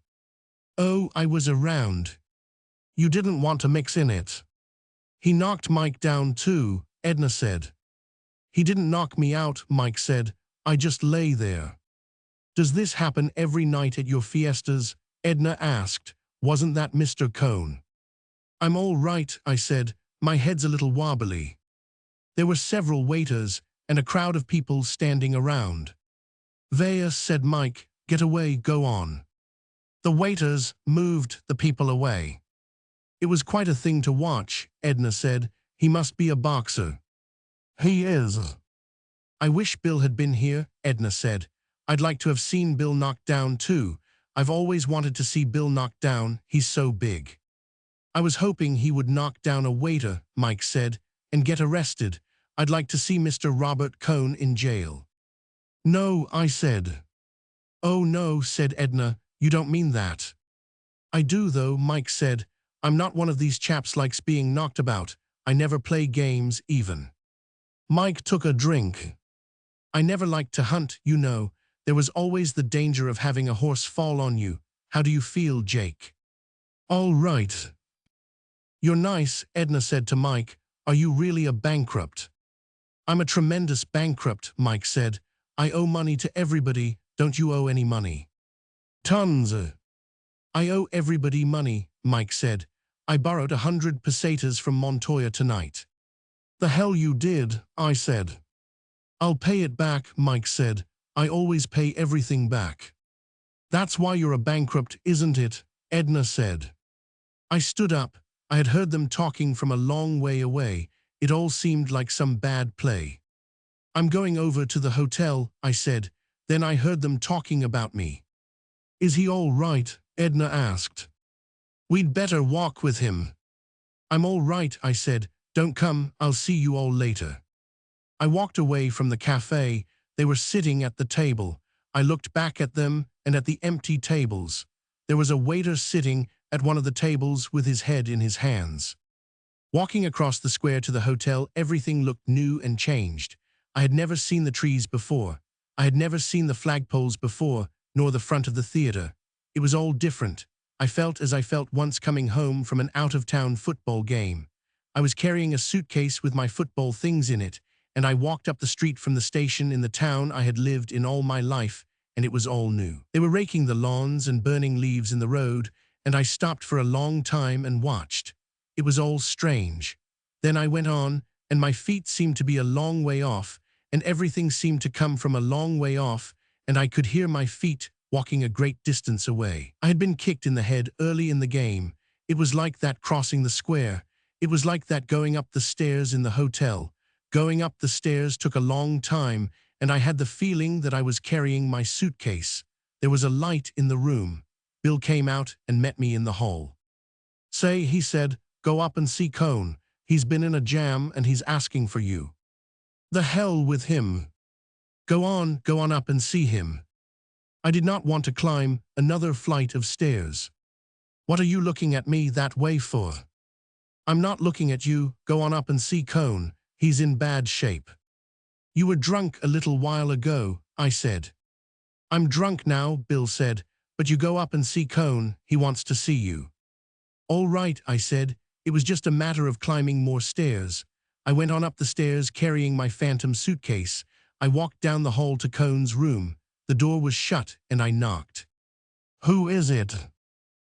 "Oh, I was around. You didn't want to mix in it." "He knocked Mike down too," Edna said. "He didn't knock me out," Mike said. "I just lay there." "Does this happen every night at your fiestas?" Edna asked. "Wasn't that Mr. Cohn?" "I'm all right," I said. "My head's a little wobbly." There were several waiters and a crowd of people standing around. "Vaya," said Mike. "Get away, go on." The waiters moved the people away. "It was quite a thing to watch," Edna said. "He must be a boxer." "He is." "I wish Bill had been here," Edna said. "I'd like to have seen Bill knocked down too. I've always wanted to see Bill knocked down, he's so big." "I was hoping he would knock down a waiter," Mike said, "and get arrested. I'd like to see Mr. Robert Cohn in jail." "No," I said. "Oh no," said Edna, "you don't mean that." "I do though," Mike said. "I'm not one of these chaps likes being knocked about. I never play games, even." Mike took a drink. "I never liked to hunt, you know. There was always the danger of having a horse fall on you. How do you feel, Jake?" "All right." "You're nice," Edna said to Mike. "Are you really a bankrupt?" "I'm a tremendous bankrupt," Mike said. "I owe money to everybody. Don't you owe any money?" "Tons." "I owe everybody money," Mike said. "I borrowed 100 pesetas from Montoya tonight." "The hell you did," I said. "I'll pay it back," Mike said. "I always pay everything back." "That's why you're a bankrupt, isn't it?" Edna said. I stood up. I had heard them talking from a long way away. It all seemed like some bad play. "I'm going over to the hotel," I said. Then I heard them talking about me. "Is he all right?" Edna asked. "We'd better walk with him." "I'm all right," I said. "Don't come, I'll see you all later." I walked away from the cafe. They were sitting at the table. I looked back at them and at the empty tables. There was a waiter sitting at one of the tables with his head in his hands. Walking across the square to the hotel, everything looked new and changed. I had never seen the trees before. I had never seen the flagpoles before, nor the front of the theater. It was all different. I felt as I felt once coming home from an out-of-town football game. I was carrying a suitcase with my football things in it, and I walked up the street from the station in the town I had lived in all my life, and it was all new. They were raking the lawns and burning leaves in the road, and I stopped for a long time and watched. It was all strange. Then I went on, and my feet seemed to be a long way off, and everything seemed to come from a long way off, and I could hear my feet walking a great distance away. I had been kicked in the head early in the game. It was like that crossing the square. It was like that going up the stairs in the hotel. Going up the stairs took a long time, and I had the feeling that I was carrying my suitcase. There was a light in the room. Bill came out and met me in the hall. "Say," he said, "go up and see Cohn. He's been in a jam and he's asking for you." "The hell with him." Go on up and see him." I did not want to climb another flight of stairs. "What are you looking at me that way for?" "I'm not looking at you. Go on up and see Cohn. He's in bad shape." "You were drunk a little while ago," I said. "I'm drunk now," Bill said, "but you go up and see Cohn. He wants to see you." "All right," I said. It was just a matter of climbing more stairs. I went on up the stairs carrying my phantom suitcase. I walked down the hall to Cohn's room. The door was shut and I knocked. "Who is it?"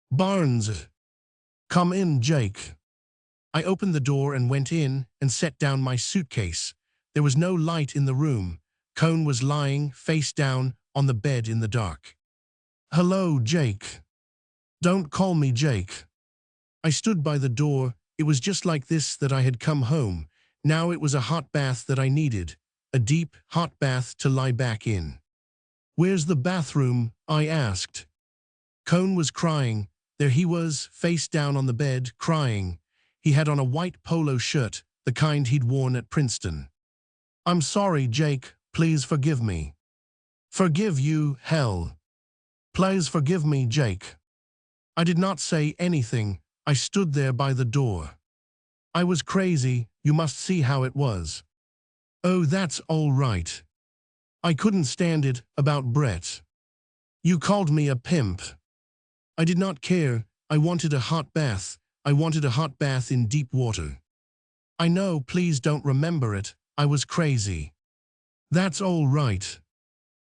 "Barnes." "Come in, Jake." I opened the door and went in and set down my suitcase. There was no light in the room. Cohn was lying, face down, on the bed in the dark. "Hello, Jake." "Don't call me Jake." I stood by the door. It was just like this that I had come home. Now it was a hot bath that I needed. A deep, hot bath to lie back in. "Where's the bathroom?" I asked. Cohn was crying. There he was, face down on the bed, crying. He had on a white polo shirt, the kind he'd worn at Princeton. "I'm sorry, Jake. Please forgive me." "Forgive you, hell. Please forgive me, Jake." I did not say anything. I stood there by the door. I was crazy, you must see how it was. Oh, that's all right. I couldn't stand it about Brett. You called me a pimp. I did not care, I wanted a hot bath. I wanted a hot bath in deep water. I know, please don't remember it, I was crazy. That's all right.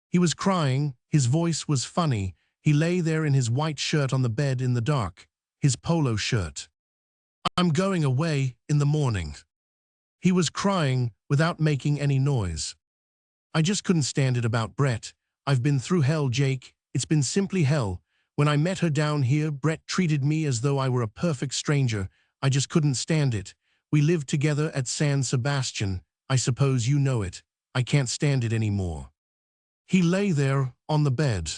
He was crying, his voice was funny, he lay there in his white shirt on the bed in the dark, his polo shirt. I'm going away in the morning. He was crying without making any noise. I just couldn't stand it about Brett. I've been through hell, Jake. It's been simply hell. When I met her down here, Brett treated me as though I were a perfect stranger. I just couldn't stand it. We lived together at San Sebastian. I suppose you know it. I can't stand it anymore. He lay there on the bed.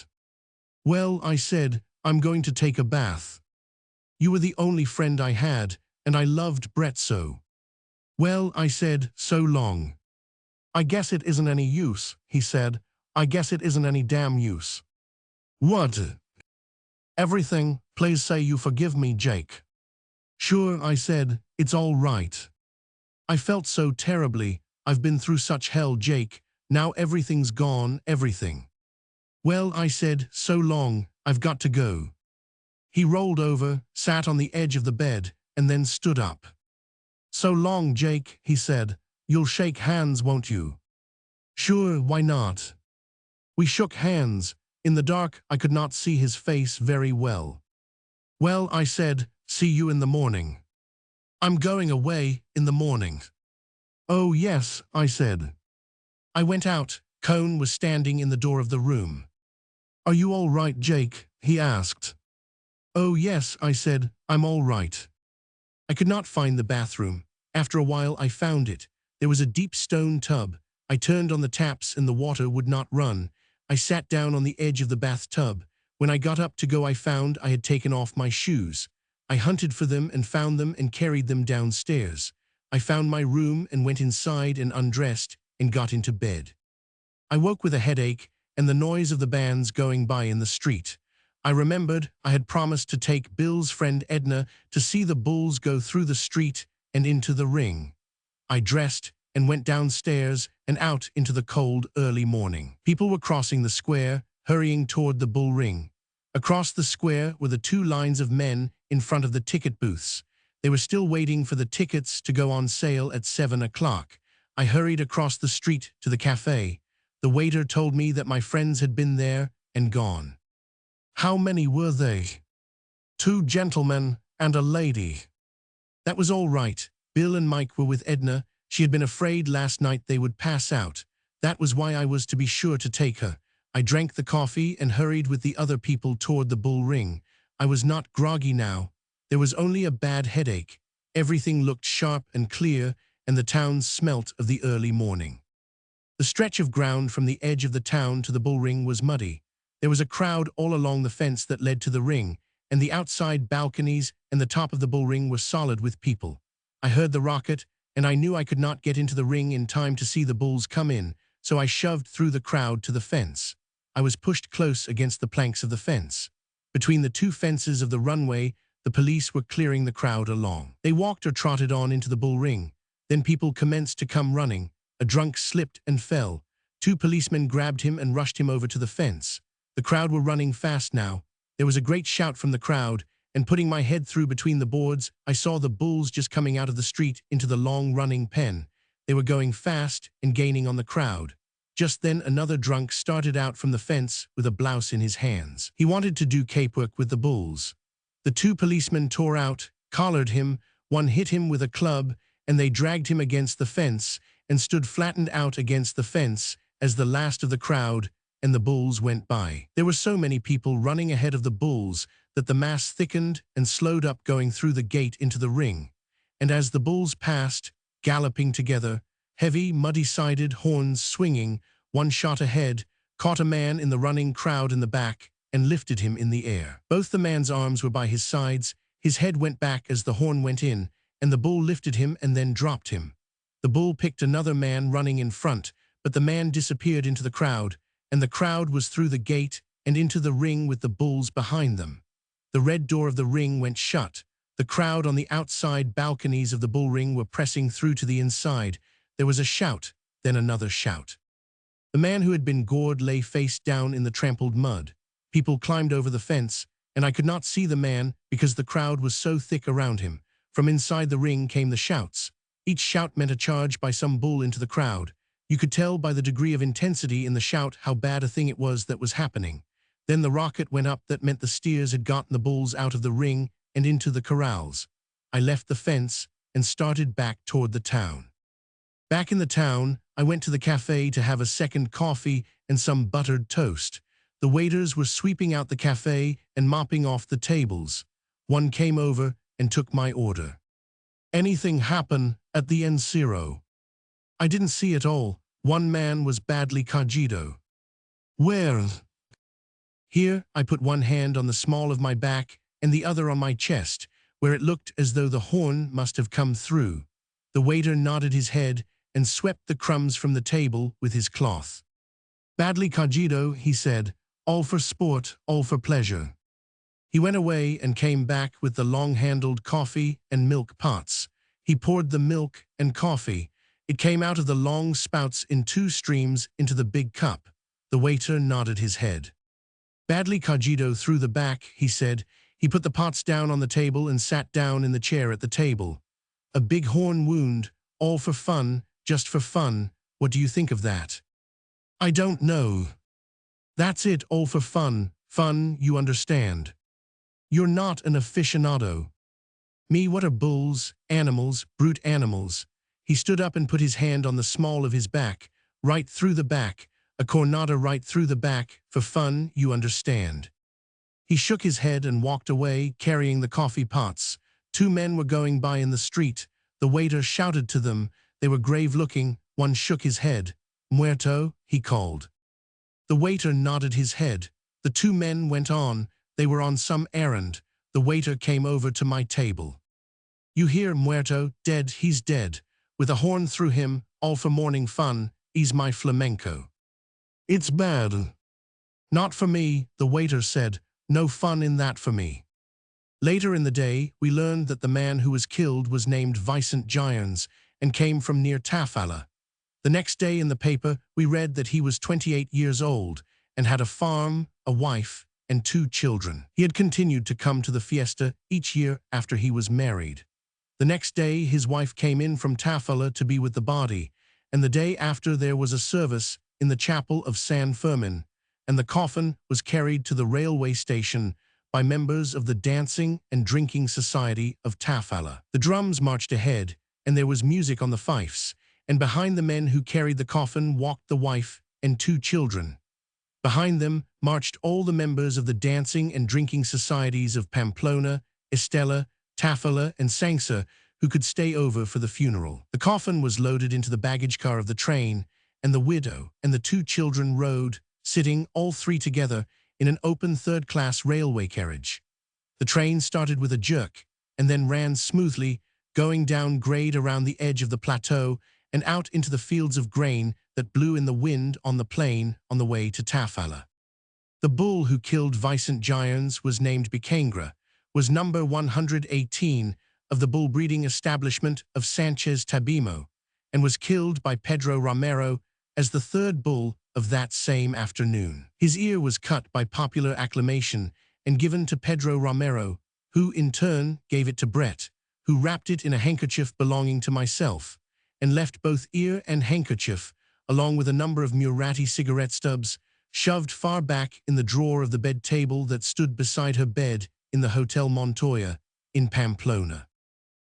Well, I said, I'm going to take a bath. You were the only friend I had, and I loved Brett so. Well, I said, so long. I guess it isn't any use, he said. I guess it isn't any damn use. What? Everything, please say you forgive me, Jake. Sure, I said, it's all right. I felt so terribly, I've been through such hell, Jake, now everything's gone, everything. Well, I said, so long, I've got to go. He rolled over, sat on the edge of the bed, and then stood up. So long, Jake, he said, you'll shake hands, won't you? Sure, why not? We shook hands. In the dark, I could not see his face very well. Well, I said, see you in the morning. I'm going away in the morning. Oh, yes, I said. I went out. Cone was standing in the door of the room. Are you all right, Jake? He asked. Oh, yes, I said, I'm all right. I could not find the bathroom. After a while, I found it. There was a deep stone tub. I turned on the taps and the water would not run. I sat down on the edge of the bathtub. When I got up to go, I found I had taken off my shoes. I hunted for them and found them and carried them downstairs. I found my room and went inside and undressed and got into bed. I woke with a headache and the noise of the bands going by in the street. I remembered I had promised to take Bill's friend Edna to see the bulls go through the street and into the ring. I dressed and went downstairs and out into the cold early morning. People were crossing the square, hurrying toward the bull ring. Across the square were the two lines of men in front of the ticket booths. They were still waiting for the tickets to go on sale at 7 o'clock. I hurried across the street to the cafe. The waiter told me that my friends had been there and gone. How many were they? 2 gentlemen and a lady. That was all right. Bill and Mike were with Edna. She had been afraid last night they would pass out. That was why I was to be sure to take her. I drank the coffee and hurried with the other people toward the bull ring. I was not groggy now. There was only a bad headache. Everything looked sharp and clear, and the town smelt of the early morning. The stretch of ground from the edge of the town to the bull ring was muddy. There was a crowd all along the fence that led to the ring, and the outside balconies and the top of the bull ring were solid with people. I heard the rocket, and I knew I could not get into the ring in time to see the bulls come in, so I shoved through the crowd to the fence. I was pushed close against the planks of the fence. Between the 2 fences of the runway, the police were clearing the crowd along. They walked or trotted on into the bull ring. Then people commenced to come running. A drunk slipped and fell. 2 policemen grabbed him and rushed him over to the fence. The crowd were running fast now. There was a great shout from the crowd, and putting my head through between the boards, I saw the bulls just coming out of the street into the long-running pen. They were going fast and gaining on the crowd. Just then another drunk started out from the fence with a blouse in his hands. He wanted to do capework with the bulls. The 2 policemen tore out, collared him, one hit him with a club, and they dragged him against the fence and stood flattened out against the fence as the last of the crowd and the bulls went by. There were so many people running ahead of the bulls that the mass thickened and slowed up going through the gate into the ring. And as the bulls passed, galloping together, heavy, muddy-sided horns swinging, one shot ahead, caught a man in the running crowd in the back, and lifted him in the air. Both the man's arms were by his sides, his head went back as the horn went in, and the bull lifted him and then dropped him. The bull picked another man running in front, but the man disappeared into the crowd, and the crowd was through the gate and into the ring with the bulls behind them. The red door of the ring went shut. The crowd on the outside balconies of the bullring were pressing through to the inside. There was a shout, then another shout. The man who had been gored lay face down in the trampled mud. People climbed over the fence, and I could not see the man because the crowd was so thick around him. From inside the ring came the shouts. Each shout meant a charge by some bull into the crowd. You could tell by the degree of intensity in the shout how bad a thing it was that was happening. Then the rocket went up that meant the steers had gotten the bulls out of the ring and into the corrals. I left the fence and started back toward the town. Back in the town, I went to the cafe to have a second coffee and some buttered toast. The waiters were sweeping out the cafe and mopping off the tables. One came over and took my order. Anything happen at the Enciro? I didn't see it all. One man was badly cogito. Where? Here, I put one hand on the small of my back and the other on my chest, where it looked as though the horn must have come through. The waiter nodded his head and swept the crumbs from the table with his cloth. Badly cogito, he said, all for sport, all for pleasure. He went away and came back with the long-handled coffee and milk pots. He poured the milk and coffee. It came out of the long spouts in 2 streams into the big cup. The waiter nodded his head. Badly cogito threw the back, he said. He put the pots down on the table and sat down in the chair at the table. A big horn wound, all for fun, just for fun. What do you think of that? I don't know. That's it, all for fun. Fun, you understand. You're not an aficionado. Me, what are bulls, animals, brute animals? He stood up and put his hand on the small of his back, right through the back, a cornada right through the back, for fun, you understand. He shook his head and walked away, carrying the coffee pots. 2 men were going by in the street. The waiter shouted to them. They were grave-looking. One shook his head. Muerto, he called. The waiter nodded his head. The 2 men went on. They were on some errand. The waiter came over to my table. You hear, muerto, dead, he's dead. With a horn through him, all for morning fun, he's my flamenco. It's bad. Not for me, the waiter said. No fun in that for me. Later in the day, we learned that the man who was killed was named Vicent Gyons and came from near Tafalla. The next day in the paper, we read that he was 28 years old and had a farm, a wife, and 2 children. He had continued to come to the fiesta each year after he was married. The next day, his wife came in from Tafalla to be with the body, and the day after there was a service in the chapel of San Fermin, and the coffin was carried to the railway station by members of the Dancing and Drinking Society of Tafalla. The drums marched ahead, and there was music on the fifes, and behind the men who carried the coffin walked the wife and 2 children. Behind them marched all the members of the Dancing and Drinking Societies of Pamplona, Estella, Tafalla, and Sangsa, who could stay over for the funeral. The coffin was loaded into the baggage car of the train, and the widow and the 2 children rode, sitting all 3 together in an open 3rd-class railway carriage. The train started with a jerk and then ran smoothly, going down grade around the edge of the plateau and out into the fields of grain that blew in the wind on the plain on the way to Tafalla. The bull who killed Vicent Gyons was named Bicangra, was number 118 of the bull breeding establishment of Sanchez Tabimo, and was killed by Pedro Romero as the 3rd bull of that same afternoon. His ear was cut by popular acclamation and given to Pedro Romero, who in turn gave it to Brett, who wrapped it in a handkerchief belonging to myself, and left both ear and handkerchief, along with a number of Murati cigarette stubs, shoved far back in the drawer of the bed table that stood beside her bed in the Hotel Montoya in Pamplona.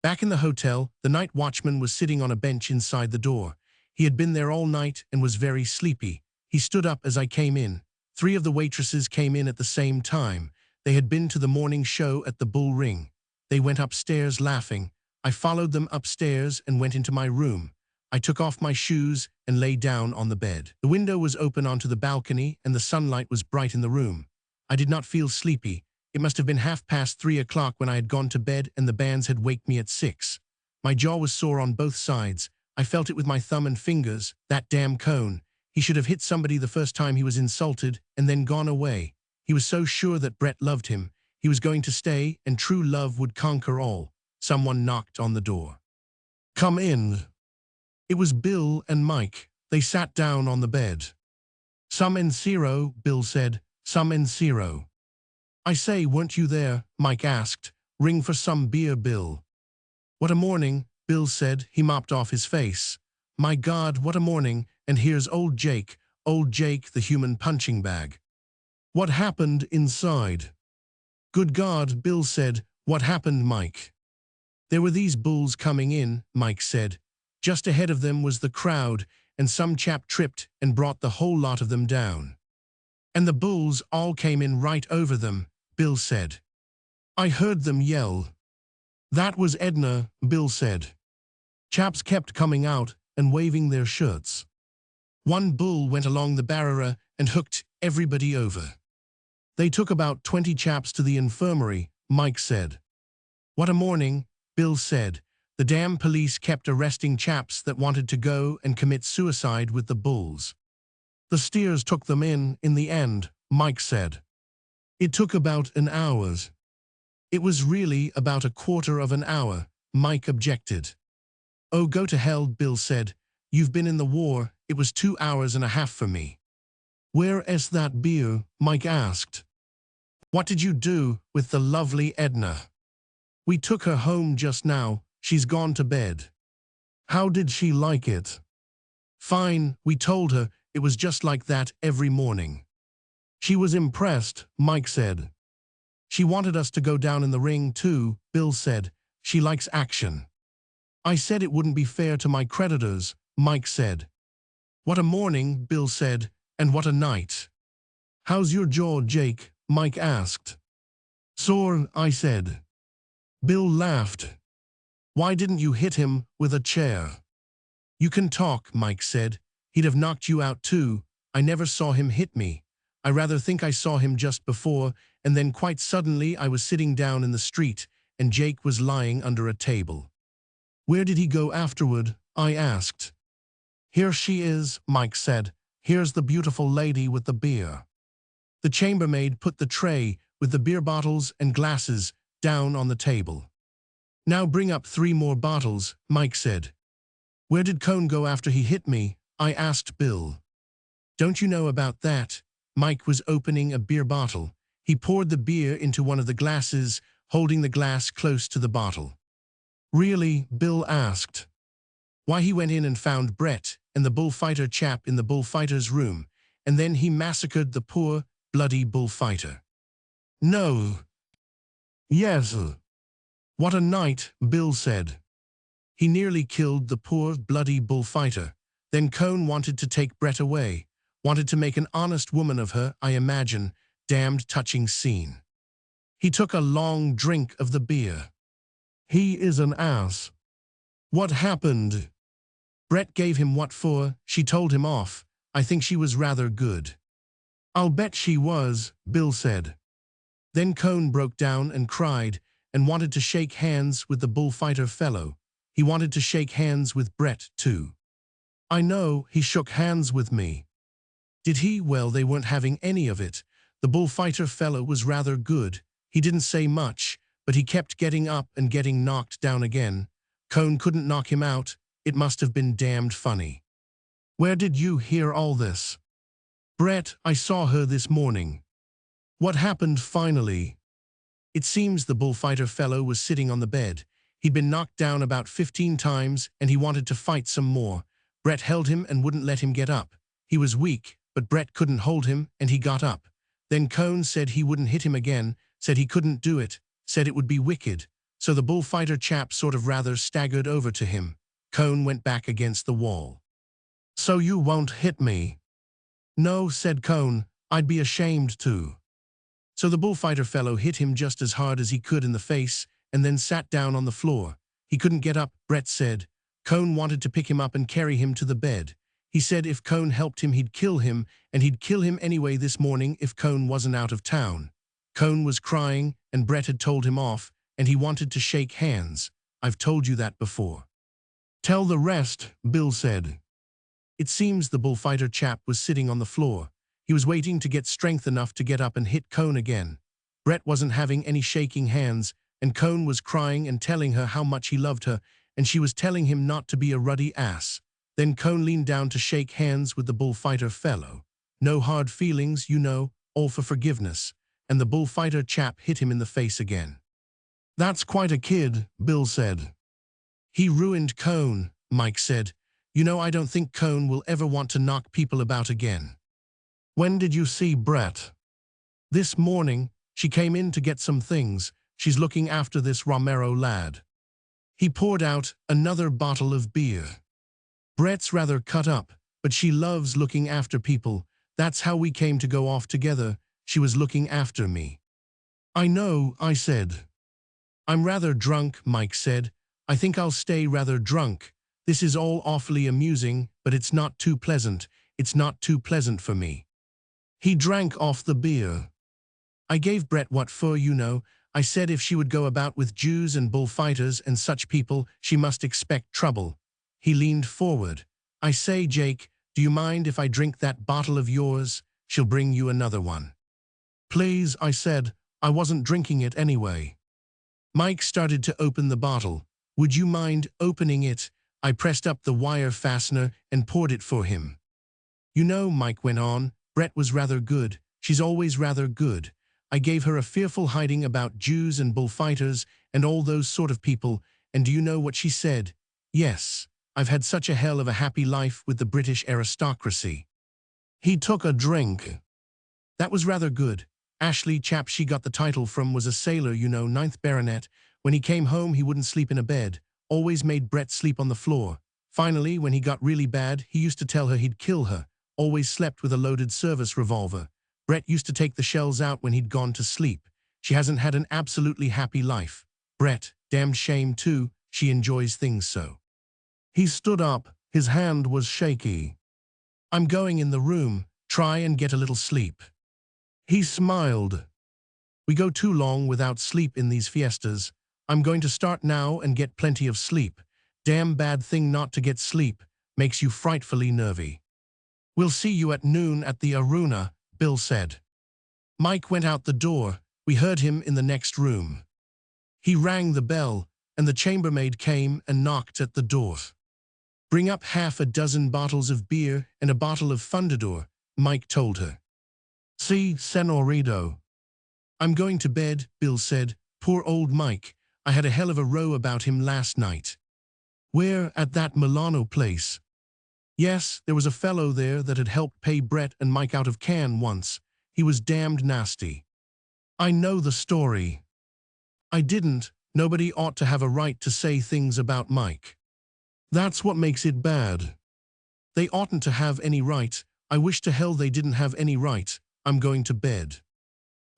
Back in the hotel, the night watchman was sitting on a bench inside the door. He had been there all night and was very sleepy. He stood up as I came in. 3 of the waitresses came in at the same time. They had been to the morning show at the Bull Ring. They went upstairs laughing. I followed them upstairs and went into my room. I took off my shoes and lay down on the bed. The window was open onto the balcony and the sunlight was bright in the room. I did not feel sleepy. It must have been 3:30 o'clock when I had gone to bed and the bands had waked me at 6. My jaw was sore on both sides. I felt it with my thumb and fingers. That damn cone. He should have hit somebody the first time he was insulted and then gone away. He was so sure that Brett loved him. He was going to stay, and true love would conquer all. Someone knocked on the door. "Come in." It was Bill and Mike. They sat down on the bed. "Some Encero," Bill said. "Some Encero." "I say, weren't you there?" Mike asked. "Ring for some beer, Bill." "What a morning," Bill said. He mopped off his face. "My God, what a morning, and here's old Jake the human punching bag." "What happened inside?" "Good God," Bill said. "What happened, Mike?" "There were these bulls coming in," Mike said. "Just ahead of them was the crowd, and some chap tripped and brought the whole lot of them down. And the bulls all came in right over them," Bill said. "I heard them yell." "That was Edna," Bill said. "Chaps kept coming out and waving their shirts. One bull went along the barrier and hooked everybody over. They took about 20 chaps to the infirmary," Mike said. "What a morning," Bill said. "The damn police kept arresting chaps that wanted to go and commit suicide with the bulls." "The steers took them in the end," Mike said. "It took about an hour." "It was really about a quarter of an hour," Mike objected. "Oh, go to hell," Bill said. "You've been in the war. It was 2 hours and a half for me." "Where is that beer?" Mike asked. "What did you do with the lovely Edna?" "We took her home just now. She's gone to bed." "How did she like it?" "Fine. We told her it was just like that every morning." "She was impressed," Mike said. "She wanted us to go down in the ring too," Bill said. "She likes action." "I said it wouldn't be fair to my creditors," Mike said. "What a morning," Bill said, "and what a night." "How's your jaw, Jake?" Mike asked. "Sore," I said. Bill laughed. "Why didn't you hit him with a chair?" "You can talk," Mike said. "He'd have knocked you out too. I never saw him hit me. I rather think I saw him just before, and then quite suddenly I was sitting down in the street, and Jake was lying under a table." "Where did he go afterward?" I asked. "Here she is," Mike said. "Here's the beautiful lady with the beer." The chambermaid put the tray with the beer bottles and glasses down on the table. "Now bring up 3 more bottles," Mike said. "Where did Cone go after he hit me?" I asked Bill. "Don't you know about that?" Mike was opening a beer bottle. He poured the beer into one of the glasses, holding the glass close to the bottle. "Really?" Bill asked. "Why, he went in and found Brett and the bullfighter chap in the bullfighter's room, and then he massacred the poor, bloody bullfighter." "No." "Yes." "What a night," Bill said. "He nearly killed the poor, bloody bullfighter. Then Cone wanted to take Brett away, wanted to make an honest woman of her, I imagine. Damned touching scene. He took a long drink of the beer." "He is an ass." "What happened?" "Brett gave him what for. She told him off. I think she was rather good." "I'll bet she was," Bill said. Then Cone broke down and cried and wanted to shake hands with the bullfighter fellow. He wanted to shake hands with Brett, too. "I know, he shook hands with me." "Did he?" "Well, they weren't having any of it. The bullfighter fellow was rather good. He didn't say much, but he kept getting up and getting knocked down again. Cone couldn't knock him out. It must have been damned funny." "Where did you hear all this?" "Brett, I saw her this morning." "What happened finally?" "It seems the bullfighter fellow was sitting on the bed. He'd been knocked down about 15 times, and he wanted to fight some more. Brett held him and wouldn't let him get up. He was weak, but Brett couldn't hold him, and he got up. Then Cone said he wouldn't hit him again, said he couldn't do it, said it would be wicked. So the bullfighter chap sort of rather staggered over to him. Cone went back against the wall. "So you won't hit me?" "No," said Cone. "I'd be ashamed to." So the bullfighter fellow hit him just as hard as he could in the face, and then sat down on the floor. He couldn't get up, Brett said. Cone wanted to pick him up and carry him to the bed. He said if Cone helped him, he'd kill him, and he'd kill him anyway this morning if Cone wasn't out of town. Cone was crying, and Brett had told him off, and he wanted to shake hands. I've told you that before. "Tell the rest," Bill said. It seems the bullfighter chap was sitting on the floor. He was waiting to get strength enough to get up and hit Cone again. Brett wasn't having any shaking hands, and Cone was crying and telling her how much he loved her, and she was telling him not to be a ruddy ass. Then Cone leaned down to shake hands with the bullfighter fellow. No hard feelings, you know, all for forgiveness. And the bullfighter chap hit him in the face again. That's quite a kid, Bill said. He ruined Cone, Mike said. You know, I don't think Cone will ever want to knock people about again. When did you see Brett? This morning. She came in to get some things. She's looking after this Romero lad. He poured out another bottle of beer. Brett's rather cut up, but she loves looking after people. That's how we came to go off together. She was looking after me. I know, I said. I'm rather drunk, Mike said. I think I'll stay rather drunk. This is all awfully amusing, but it's not too pleasant. It's not too pleasant for me. He drank off the beer. I gave Brett what for, you know. I said if she would go about with Jews and bullfighters and such people, she must expect trouble. He leaned forward. I say, Jake, do you mind if I drink that bottle of yours? She'll bring you another one. Please, I said. I wasn't drinking it anyway. Mike started to open the bottle. Would you mind opening it? I pressed up the wire fastener and poured it for him. You know, Mike went on, Brett was rather good. She's always rather good. I gave her a fearful hiding about Jews and bullfighters and all those sort of people, and do you know what she said? Yes, I've had such a hell of a happy life with the British aristocracy. He took a drink. That was rather good. Ashley chap she got the title from was a sailor, you know, 9th Baronet. When he came home he wouldn't sleep in a bed, always made Brett sleep on the floor. Finally, when he got really bad, he used to tell her he'd kill her, always slept with a loaded service revolver. Brett used to take the shells out when he'd gone to sleep. She hasn't had an absolutely happy life. Brett, damned shame too, she enjoys things so. He stood up, his hand was shaky. I'm going in the room, try and get a little sleep. He smiled. We go too long without sleep in these fiestas. I'm going to start now and get plenty of sleep. Damn bad thing not to get sleep, makes you frightfully nervy. We'll see you at noon at the Aruna, Bill said. Mike went out the door. We heard him in the next room. He rang the bell, and the chambermaid came and knocked at the door. Bring up half a dozen bottles of beer and a bottle of Fundador, Mike told her. Si, senorito. I'm going to bed, Bill said. Poor old Mike. I had a hell of a row about him last night. Where, at that Milano place? Yes, there was a fellow there that had helped pay Brett and Mike out of Cannes once. He was damned nasty. I know the story. I didn't. Nobody ought to have a right to say things about Mike. That's what makes it bad. They oughtn't to have any right. I wish to hell they didn't have any right. I'm going to bed.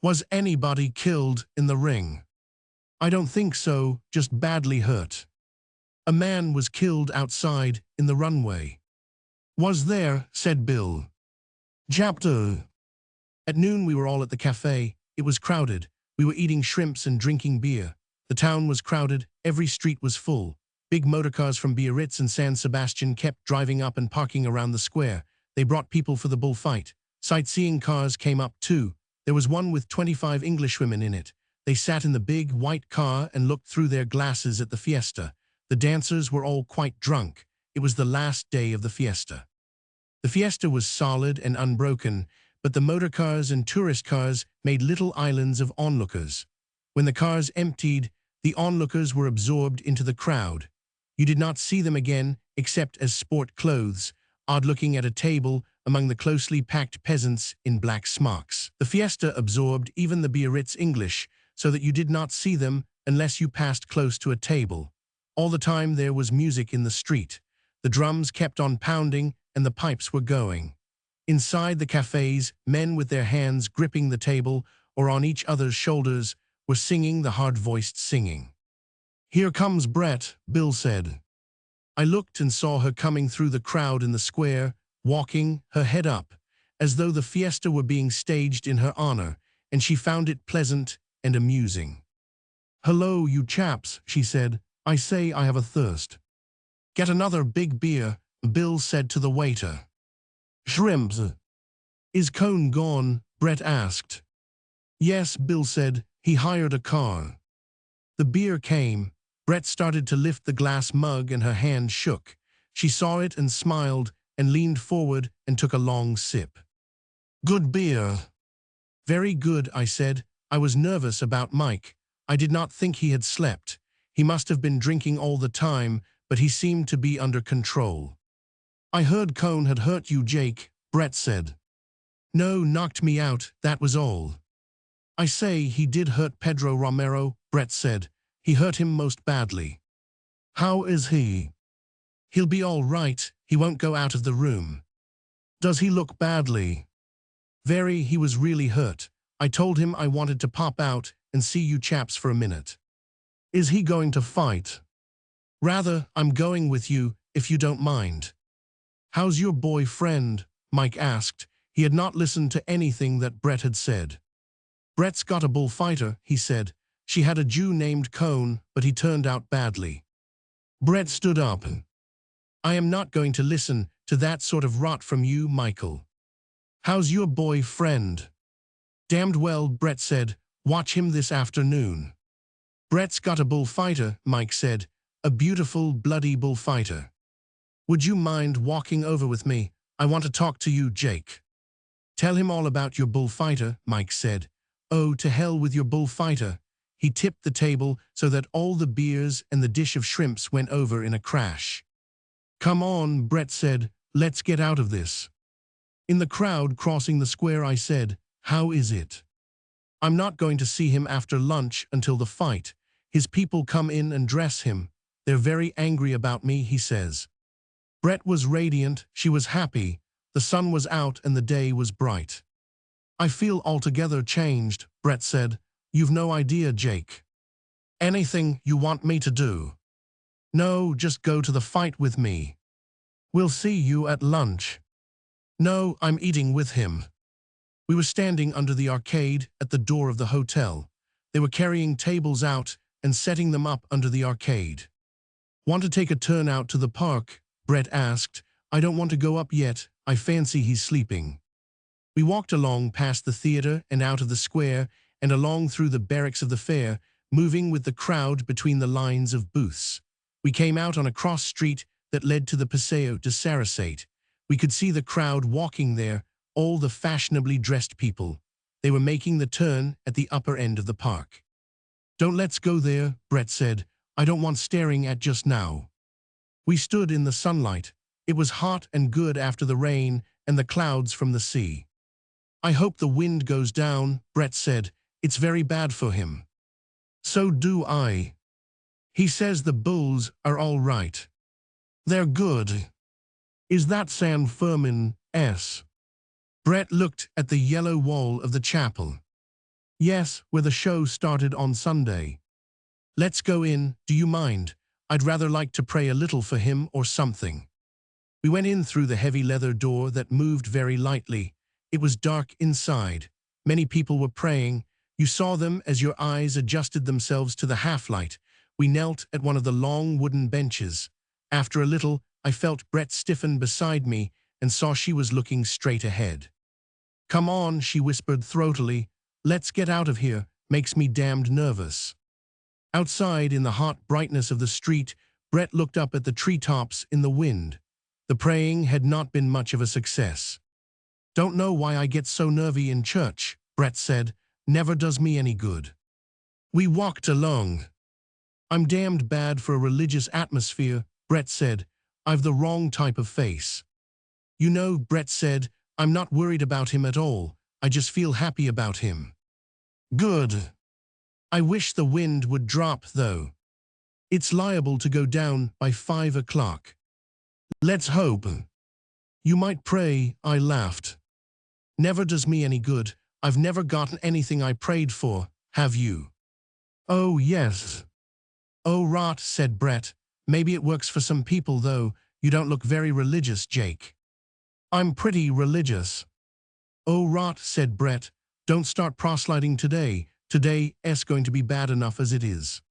Was anybody killed in the ring? I don't think so, just badly hurt. A man was killed outside in the runway. Was there, said Bill. Chapter. At noon we were all at the cafe. It was crowded. We were eating shrimps and drinking beer. The town was crowded. Every street was full. Big motorcars from Biarritz and San Sebastian kept driving up and parking around the square. They brought people for the bullfight. Sightseeing cars came up too. There was one with 25 Englishwomen in it. They sat in the big, white car and looked through their glasses at the fiesta. The dancers were all quite drunk. It was the last day of the fiesta. The fiesta was solid and unbroken, but the motor cars and tourist cars made little islands of onlookers. When the cars emptied, the onlookers were absorbed into the crowd. You did not see them again, except as sport clothes, odd-looking at a table among the closely packed peasants in black smocks. The fiesta absorbed even the Biarritz English, so that you did not see them unless you passed close to a table. All the time there was music in the street. The drums kept on pounding and the pipes were going. Inside the cafés, men with their hands gripping the table or on each other's shoulders were singing the hard-voiced singing. Here comes Brett, Bill said. I looked and saw her coming through the crowd in the square, walking, her head up, as though the fiesta were being staged in her honor, and she found it pleasant and amusing. Hello, you chaps, she said. I say I have a thirst. Get another big beer, Bill said to the waiter. Shrimps. Is Cone gone? Brett asked. Yes, Bill said. He hired a car. The beer came. Brett started to lift the glass mug and her hand shook. She saw it and smiled and leaned forward and took a long sip. Good beer. Very good, I said. I was nervous about Mike. I did not think he had slept. He must have been drinking all the time, but he seemed to be under control. I heard Cone had hurt you, Jake, Brett said. No, knocked me out, that was all. I say he did hurt Pedro Romero, Brett said. He hurt him most badly. How is he? He'll be all right, he won't go out of the room. Does he look badly? Very, he was really hurt. I told him I wanted to pop out and see you chaps for a minute. Is he going to fight? Rather, I'm going with you, if you don't mind. How's your boyfriend? Mike asked. He had not listened to anything that Brett had said. Brett's got a bullfighter, he said. She had a Jew named Cone, but he turned out badly. Brett stood up. I am not going to listen to that sort of rot from you, Michael. How's your boyfriend? Damned well, Brett said. Watch him this afternoon. Brett's got a bullfighter, Mike said. A beautiful, bloody bullfighter. Would you mind walking over with me? I want to talk to you, Jake. Tell him all about your bullfighter, Mike said. Oh, to hell with your bullfighter. He tipped the table so that all the beers and the dish of shrimps went over in a crash. Come on, Brett said. Let's get out of this. In the crowd crossing the square, I said, how is it? I'm not going to see him after lunch until the fight. His people come in and dress him. They're very angry about me, he says. Brett was radiant. She was happy. The sun was out and the day was bright. I feel altogether changed, Brett said. You've no idea, Jake. Anything you want me to do? No, just go to the fight with me. We'll see you at lunch. No, I'm eating with him. We were standing under the arcade at the door of the hotel. They were carrying tables out and setting them up under the arcade. Want to take a turn out to the park? Brett asked. I don't want to go up yet. I fancy he's sleeping. We walked along past the theater and out of the square and along through the barracks of the fair, moving with the crowd between the lines of booths. We came out on a cross street that led to the Paseo de Sarasate. We could see the crowd walking there, all the fashionably dressed people. They were making the turn at the upper end of the park. Don't let's go there, Brett said. I don't want staring at just now. We stood in the sunlight. It was hot and good after the rain and the clouds from the sea. I hope the wind goes down, Brett said. It's very bad for him. So do I. He says the Bulls are all right. They're good. Is that San Fermin-S? Brett looked at the yellow wall of the chapel. Yes, where the show started on Sunday. Let's go in, do you mind? I'd rather like to pray a little for him or something. We went in through the heavy leather door that moved very lightly. It was dark inside. Many people were praying. You saw them as your eyes adjusted themselves to the half-light. We knelt at one of the long wooden benches. After a little, I felt Brett stiffen beside me and saw she was looking straight ahead. Come on, she whispered throatily. Let's get out of here. Makes me damned nervous. Outside, in the hot brightness of the street, Brett looked up at the treetops in the wind. The praying had not been much of a success. Don't know why I get so nervy in church, Brett said. Never does me any good. We walked along. I'm damned bad for a religious atmosphere, Brett said. I've the wrong type of face. You know, Brett said, I'm not worried about him at all. I just feel happy about him. Good. I wish the wind would drop, though. It's liable to go down by 5 o'clock. Let's hope. You might pray, I laughed. Never does me any good. I've never gotten anything I prayed for, have you? Oh, yes. Oh, rot, said Brett. Maybe it works for some people, though. You don't look very religious, Jake. I'm pretty religious. Oh, rot, said Brett. Don't start proselyting today. Today's going to be bad enough as it is.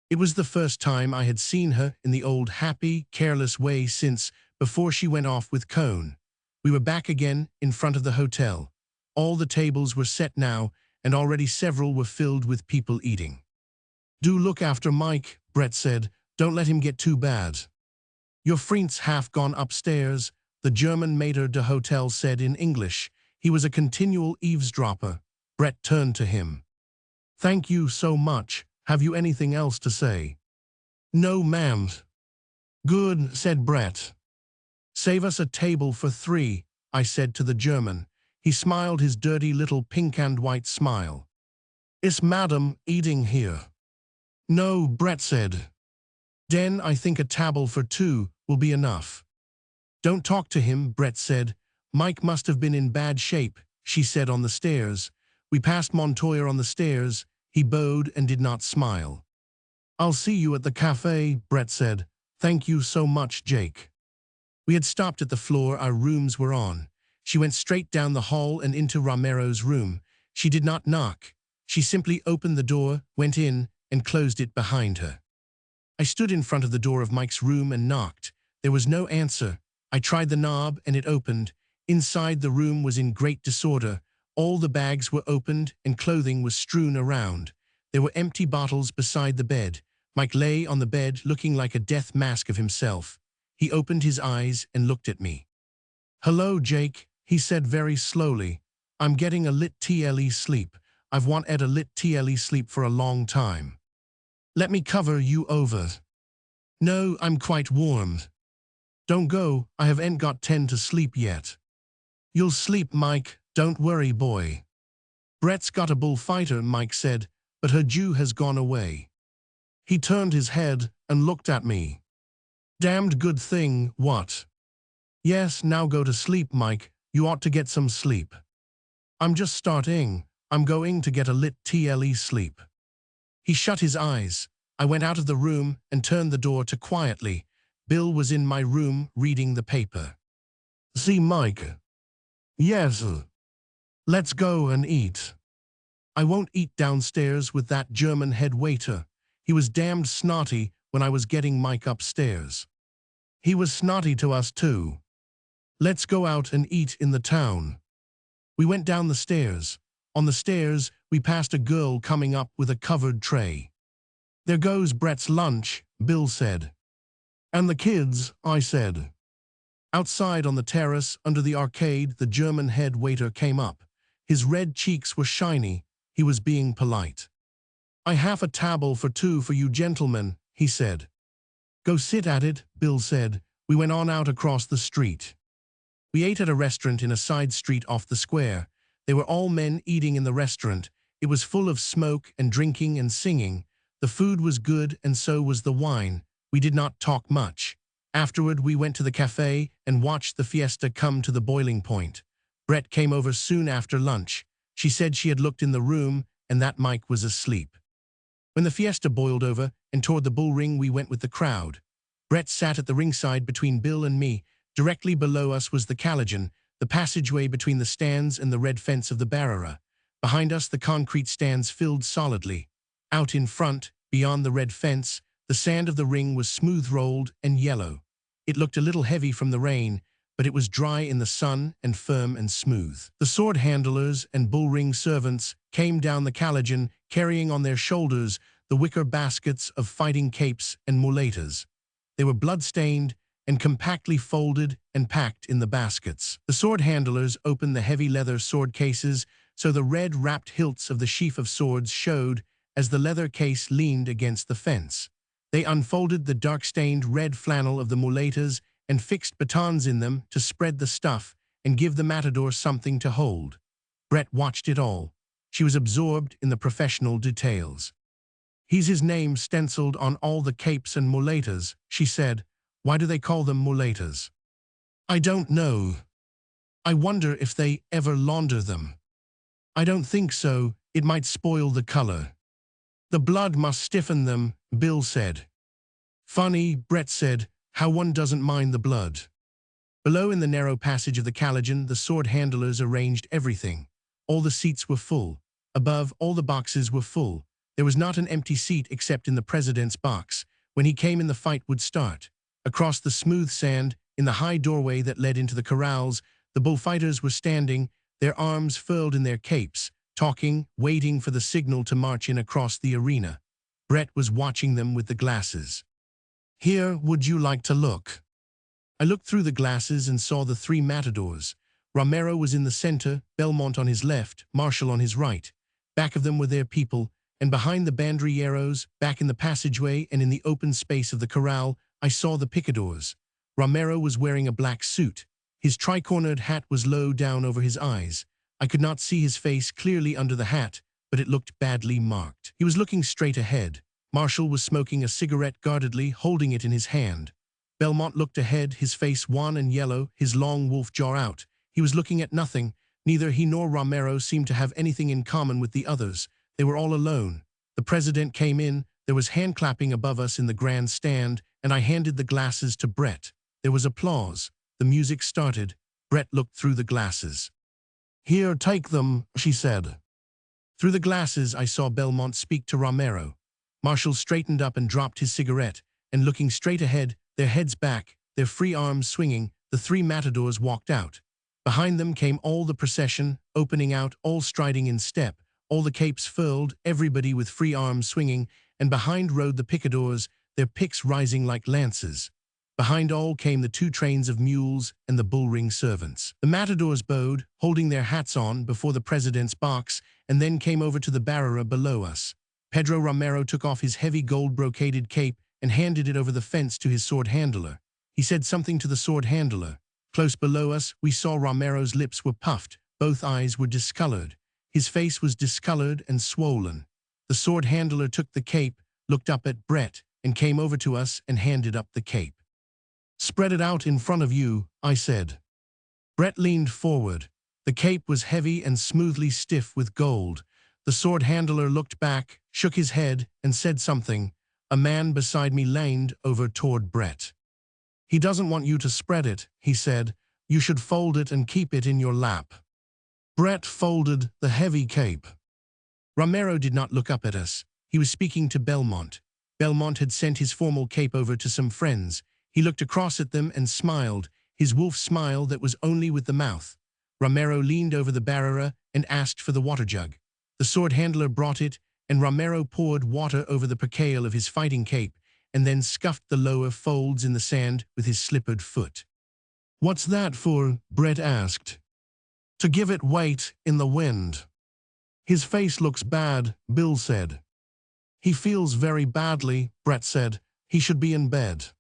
It was the first time I had seen her in the old happy, careless way since before she went off with Cone. We were back again in front of the hotel. All the tables were set now, and already several were filled with people eating. "Do look after Mike," Brett said. "Don't let him get too bad." "Your friend's half gone upstairs," the German maître d'hôtel said in English. He was a continual eavesdropper. Brett turned to him. "Thank you so much. Have you anything else to say?" "No, ma'am." "Good," said Brett. "Save us a table for 3, I said to the German. He smiled his dirty little pink and white smile. "Is madam eating here?" "No," Brett said. "Den I think a table for 2 will be enough." "Don't talk to him," Brett said. "Mike must have been in bad shape," she said on the stairs. We passed Montoya on the stairs. He bowed and did not smile. "I'll see you at the café," Brett said. "Thank you so much, Jake." We had stopped at the floor our rooms were on. She went straight down the hall and into Romero's room. She did not knock. She simply opened the door, went in, and closed it behind her. I stood in front of the door of Mike's room and knocked. There was no answer. I tried the knob and it opened. Inside, the room was in great disorder. All the bags were opened and clothing was strewn around. There were empty bottles beside the bed. Mike lay on the bed looking like a death mask of himself. He opened his eyes and looked at me. "Hello, Jake," he said very slowly. "I'm getting a lit tle sleep. I've wanted a lit tle sleep for a long time. Let me cover you over." "No, I'm quite warm." "Don't go, I haven't got 10 to sleep yet." "You'll sleep, Mike, don't worry, boy." "Brett's got a bullfighter," Mike said, "but her Jew has gone away." He turned his head and looked at me. "Damned good thing, what?" "Yes, now go to sleep, Mike. You ought to get some sleep." "I'm just starting. I'm going to get a lit tle sleep." He shut his eyes. I went out of the room and turned the door to quietly. Bill was in my room reading the paper. "See, Mike." "Yes." "Let's go and eat." "I won't eat downstairs with that German head waiter. He was damned snotty when I was getting Mike upstairs." "He was snotty to us too." "Let's go out and eat in the town." We went down the stairs. On the stairs, we passed a girl coming up with a covered tray. "There goes Brett's lunch," Bill said. "And the kids," I said. Outside on the terrace, under the arcade, the German head waiter came up. His red cheeks were shiny. He was being polite. "I have a table for 2 for you gentlemen," he said. "Go sit at it," Bill said. We went on out across the street. We ate at a restaurant in a side street off the square. They were all men eating in the restaurant. It was full of smoke and drinking and singing. The food was good and so was the wine. We did not talk much. Afterward, we went to the café and watched the fiesta come to the boiling point. Brett came over soon after lunch. She said she had looked in the room and that Mike was asleep. When the fiesta boiled over and toward the bull ring, we went with the crowd. Brett sat at the ringside between Bill and me. Directly below us was the Calagian, the passageway between the stands and the red fence of the Barrera. Behind us, the concrete stands filled solidly. Out in front, beyond the red fence, the sand of the ring was smooth-rolled and yellow. It looked a little heavy from the rain, but it was dry in the sun and firm and smooth. The sword handlers and bull-ring servants came down the Calagian, carrying on their shoulders the wicker baskets of fighting capes and muletas. They were blood-stained and compactly folded and packed in the baskets. The sword handlers opened the heavy leather sword cases so the red wrapped hilts of the sheaf of swords showed as the leather case leaned against the fence. They unfolded the dark-stained red flannel of the muletas and fixed batons in them to spread the stuff and give the matador something to hold. Brett watched it all. She was absorbed in the professional details. "He's his name stenciled on all the capes and muletas," she said. "Why do they call them muletas?" "I don't know. I wonder if they ever launder them." "I don't think so. It might spoil the color." "The blood must stiffen them," Bill said. "Funny," Brett said, "how one doesn't mind the blood." Below in the narrow passage of the Calagian, the sword handlers arranged everything. All the seats were full. Above, all the boxes were full. There was not an empty seat except in the president's box. When he came in, the fight would start. Across the smooth sand, in the high doorway that led into the corrals, the bullfighters were standing, their arms furled in their capes, talking, waiting for the signal to march in across the arena. Brett was watching them with the glasses. "Here, would you like to look?" I looked through the glasses and saw the three matadors. Romero was in the center, Belmont on his left, Marshall on his right. Back of them were their people, and behind the bandrilleros, back in the passageway and in the open space of the corral, I saw the picadors. Romero was wearing a black suit. His tricornered hat was low down over his eyes. I could not see his face clearly under the hat, but it looked badly marked. He was looking straight ahead. Marshall was smoking a cigarette guardedly, holding it in his hand. Belmont looked ahead, his face wan and yellow, his long wolf jaw out. He was looking at nothing. Neither he nor Romero seemed to have anything in common with the others. They were all alone. The president came in. There was hand-clapping above us in the grand stand, and I handed the glasses to Brett. There was applause. The music started. Brett looked through the glasses. "Here, take them," she said. Through the glasses, I saw Belmont speak to Romero. Marshall straightened up and dropped his cigarette, and looking straight ahead, their heads back, their free arms swinging, the three matadors walked out. Behind them came all the procession, opening out, all striding in step, all the capes furled, everybody with free arms swinging, and behind rode the picadors, their picks rising like lances. Behind all came the 2 trains of mules and the bull-ring servants. The matadors bowed, holding their hats on, before the president's box, and then came over to the barrera below us. Pedro Romero took off his heavy gold-brocaded cape and handed it over the fence to his sword handler. He said something to the sword handler. Close below us, we saw Romero's lips were puffed, both eyes were discolored. His face was discolored and swollen. The sword handler took the cape, looked up at Brett, and came over to us and handed up the cape. "Spread it out in front of you," I said. Brett leaned forward. The cape was heavy and smoothly stiff with gold. The sword handler looked back, shook his head, and said something. A man beside me leaned over toward Brett. "He doesn't want you to spread it," he said. "You should fold it and keep it in your lap." Brett folded the heavy cape. Romero did not look up at us. He was speaking to Belmont. Belmont had sent his formal cape over to some friends. He looked across at them and smiled, his wolf smile that was only with the mouth. Romero leaned over the barrera and asked for the water jug. The sword handler brought it, and Romero poured water over the percale of his fighting cape, and then scuffed the lower folds in the sand with his slippered foot. "What's that for?" Brett asked. "To give it weight in the wind." "His face looks bad," Bill said. "He feels very badly," Brett said. "He should be in bed."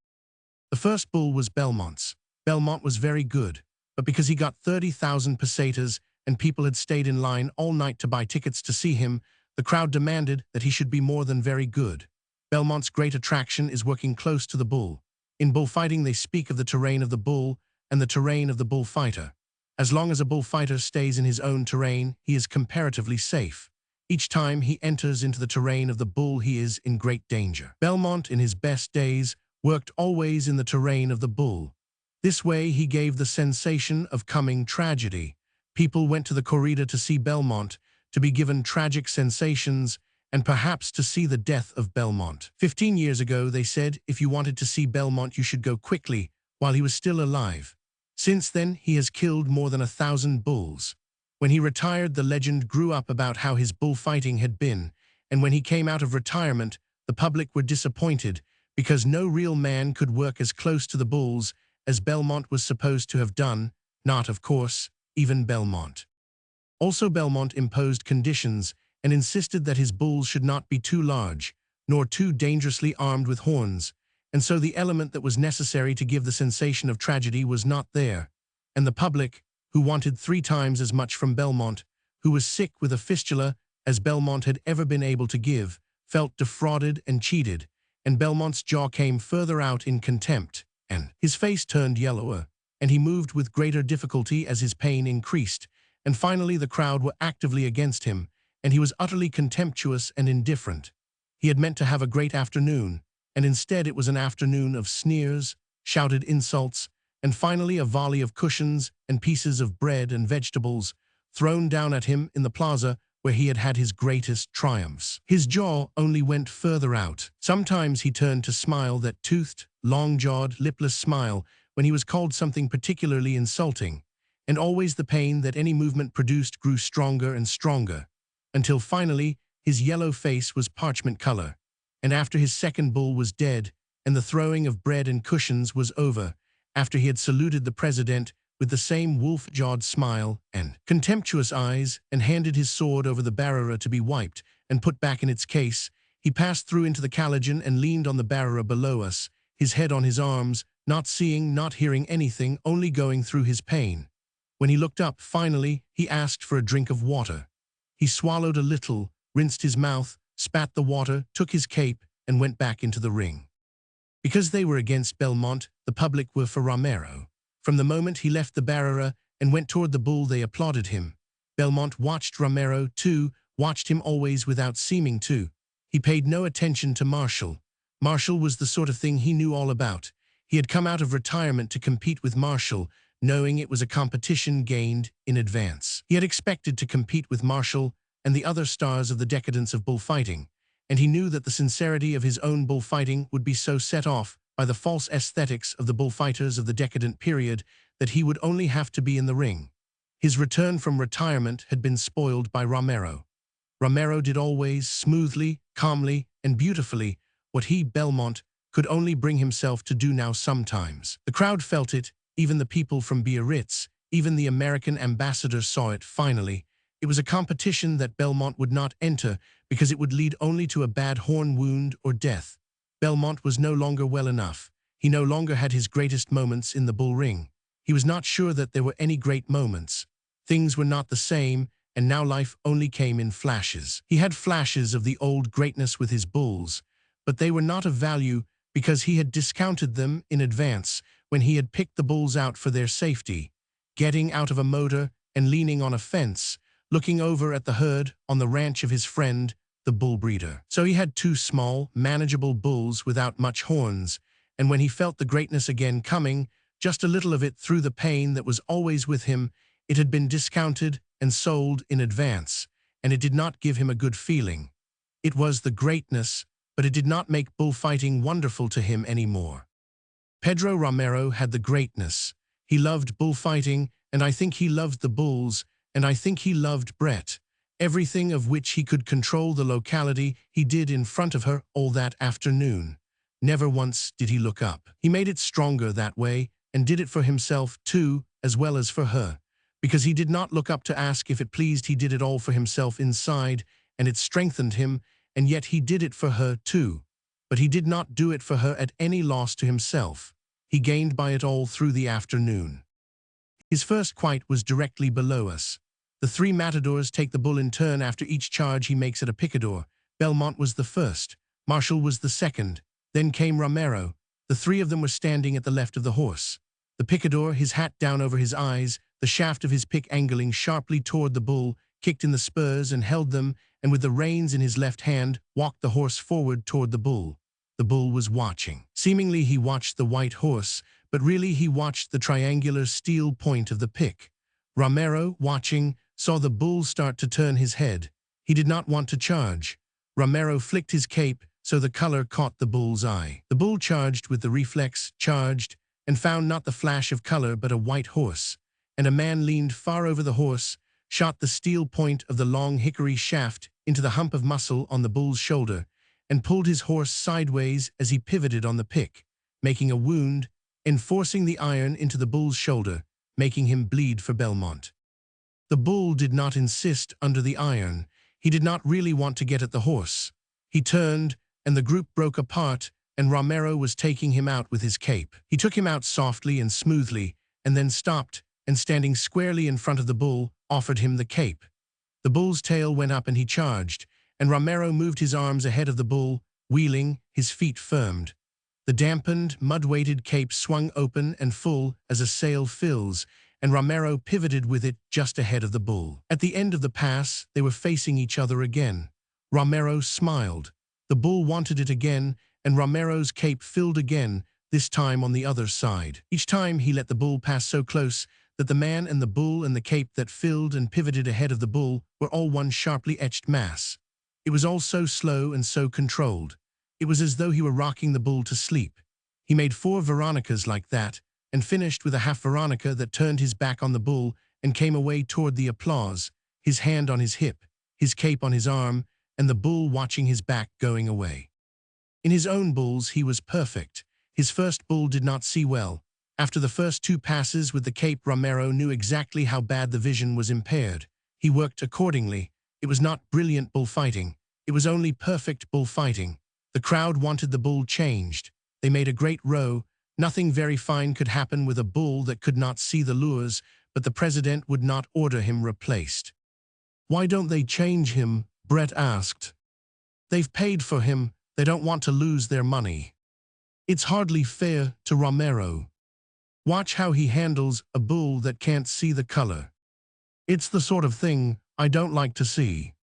The first bull was Belmont's. Belmont was very good, but because he got 30,000 pesetas and people had stayed in line all night to buy tickets to see him, the crowd demanded that he should be more than very good. Belmont's great attraction is working close to the bull. In bullfighting, they speak of the terrain of the bull and the terrain of the bullfighter. As long as a bullfighter stays in his own terrain, he is comparatively safe. Each time he enters into the terrain of the bull, he is in great danger. Belmont, in his best days, worked always in the terrain of the bull. This way, he gave the sensation of coming tragedy. People went to the corrida to see Belmont, to be given tragic sensations, and perhaps to see the death of Belmont. 15 years ago, they said, if you wanted to see Belmont, you should go quickly, while he was still alive. Since then, he has killed more than 1,000 bulls. When he retired, the legend grew up about how his bullfighting had been, and when he came out of retirement, the public were disappointed because no real man could work as close to the bulls as Belmont was supposed to have done, not, of course, even Belmont. Also, Belmont imposed conditions and insisted that his bulls should not be too large, nor too dangerously armed with horns, and so the element that was necessary to give the sensation of tragedy was not there, and the public, who wanted 3 times as much from Belmont, who was sick with a fistula as Belmont had ever been able to give, felt defrauded and cheated, and Belmont's jaw came further out in contempt, and his face turned yellower, and he moved with greater difficulty as his pain increased, and finally the crowd were actively against him, and he was utterly contemptuous and indifferent. He had meant to have a great afternoon, and instead it was an afternoon of sneers, shouted insults, and finally a volley of cushions and pieces of bread and vegetables thrown down at him in the plaza where he had had his greatest triumphs. His jaw only went further out. Sometimes he turned to smile, that toothed, long-jawed, lipless smile, when he was called something particularly insulting, and always the pain that any movement produced grew stronger and stronger. until finally his yellow face was parchment color, and after his second bull was dead, and the throwing of bread and cushions was over, after he had saluted the president with the same wolf-jawed smile and contemptuous eyes, and handed his sword over the barrera to be wiped and put back in its case, he passed through into the calagian and leaned on the barrera below us, his head on his arms, not seeing, not hearing anything, only going through his pain. When he looked up, finally, he asked for a drink of water. He swallowed a little, rinsed his mouth, spat the water, took his cape, and went back into the ring. Because they were against Belmont, the public were for Romero. From the moment he left the barrera and went toward the bull, they applauded him. Belmont watched Romero, too, watched him always without seeming to. He paid no attention to Marshall. Marshall was the sort of thing he knew all about. He had come out of retirement to compete with Marshall, knowing it was a competition gained in advance. He had expected to compete with Marshall and the other stars of the decadence of bullfighting, and he knew that the sincerity of his own bullfighting would be so set off by the false aesthetics of the bullfighters of the decadent period that he would only have to be in the ring. His return from retirement had been spoiled by Romero. Romero did always, smoothly, calmly, and beautifully, what he, Belmont, could only bring himself to do now sometimes. The crowd felt it, even the people from Biarritz, even the American ambassador saw it finally. It was a competition that Belmont would not enter because it would lead only to a bad horn wound or death. Belmont was no longer well enough. He no longer had his greatest moments in the bull ring. He was not sure that there were any great moments. Things were not the same, and now life only came in flashes. He had flashes of the old greatness with his bulls, but they were not of value because he had discounted them in advance when he had picked the bulls out for their safety, getting out of a motor and leaning on a fence, looking over at the herd on the ranch of his friend, the bull breeder. So he had two small, manageable bulls without much horns, and when he felt the greatness again coming, just a little of it through the pain that was always with him, it had been discounted and sold in advance, and it did not give him a good feeling. It was the greatness, but it did not make bullfighting wonderful to him anymore. Pedro Romero had the greatness. He loved bullfighting, and I think he loved the bulls, and I think he loved Brett. Everything of which he could control the locality he did in front of her all that afternoon. Never once did he look up. He made it stronger that way, and did it for himself too, as well as for her. Because he did not look up to ask if it pleased, he did it all for himself inside, and it strengthened him, and yet he did it for her too. But he did not do it for her at any loss to himself. He gained by it all through the afternoon. His first quite was directly below us. The three matadors take the bull in turn after each charge he makes at a picador. Belmont was the first. Marshall was the second. Then came Romero. The three of them were standing at the left of the horse. The picador, his hat down over his eyes, the shaft of his pick angling sharply toward the bull, kicked in the spurs and held them, and with the reins in his left hand, walked the horse forward toward the bull. The bull was watching. Seemingly he watched the white horse, but really he watched the triangular steel point of the pick. Romero, watching, saw the bull start to turn his head. He did not want to charge. Romero flicked his cape so the color caught the bull's eye. The bull charged with the reflex, charged, and found not the flash of color but a white horse. And a man leaned far over the horse, shot the steel point of the long hickory shaft into the hump of muscle on the bull's shoulder, and pulled his horse sideways as he pivoted on the pick, making a wound, and forcing the iron into the bull's shoulder, making him bleed for Belmont. The bull did not insist under the iron. He did not really want to get at the horse. He turned, and the group broke apart, and Romero was taking him out with his cape. He took him out softly and smoothly, and then stopped, and standing squarely in front of the bull, offered him the cape. The bull's tail went up and he charged, and Romero moved his arms ahead of the bull, wheeling, his feet firmed. The dampened, mud-weighted cape swung open and full as a sail fills, and Romero pivoted with it just ahead of the bull. At the end of the pass, they were facing each other again. Romero smiled. The bull wanted it again, and Romero's cape filled again, this time on the other side. Each time he let the bull pass so close that the man and the bull and the cape that filled and pivoted ahead of the bull were all one sharply etched mass. It was all so slow and so controlled. It was as though he were rocking the bull to sleep. He made 4 Veronicas like that, and finished with a half Veronica that turned his back on the bull and came away toward the applause, his hand on his hip, his cape on his arm, and the bull watching his back going away. In his own bulls he was perfect. His first bull did not see well. After the first 2 passes with the cape, Romero knew exactly how bad the vision was impaired. He worked accordingly. It was not brilliant bullfighting. It was only perfect bullfighting. The crowd wanted the bull changed. They made a great row. Nothing very fine could happen with a bull that could not see the lures, but the president would not order him replaced. "Why don't they change him?" Brett asked. "They've paid for him. They don't want to lose their money." "It's hardly fair to Romero. Watch how he handles a bull that can't see the color. It's the sort of thing I don't like to see."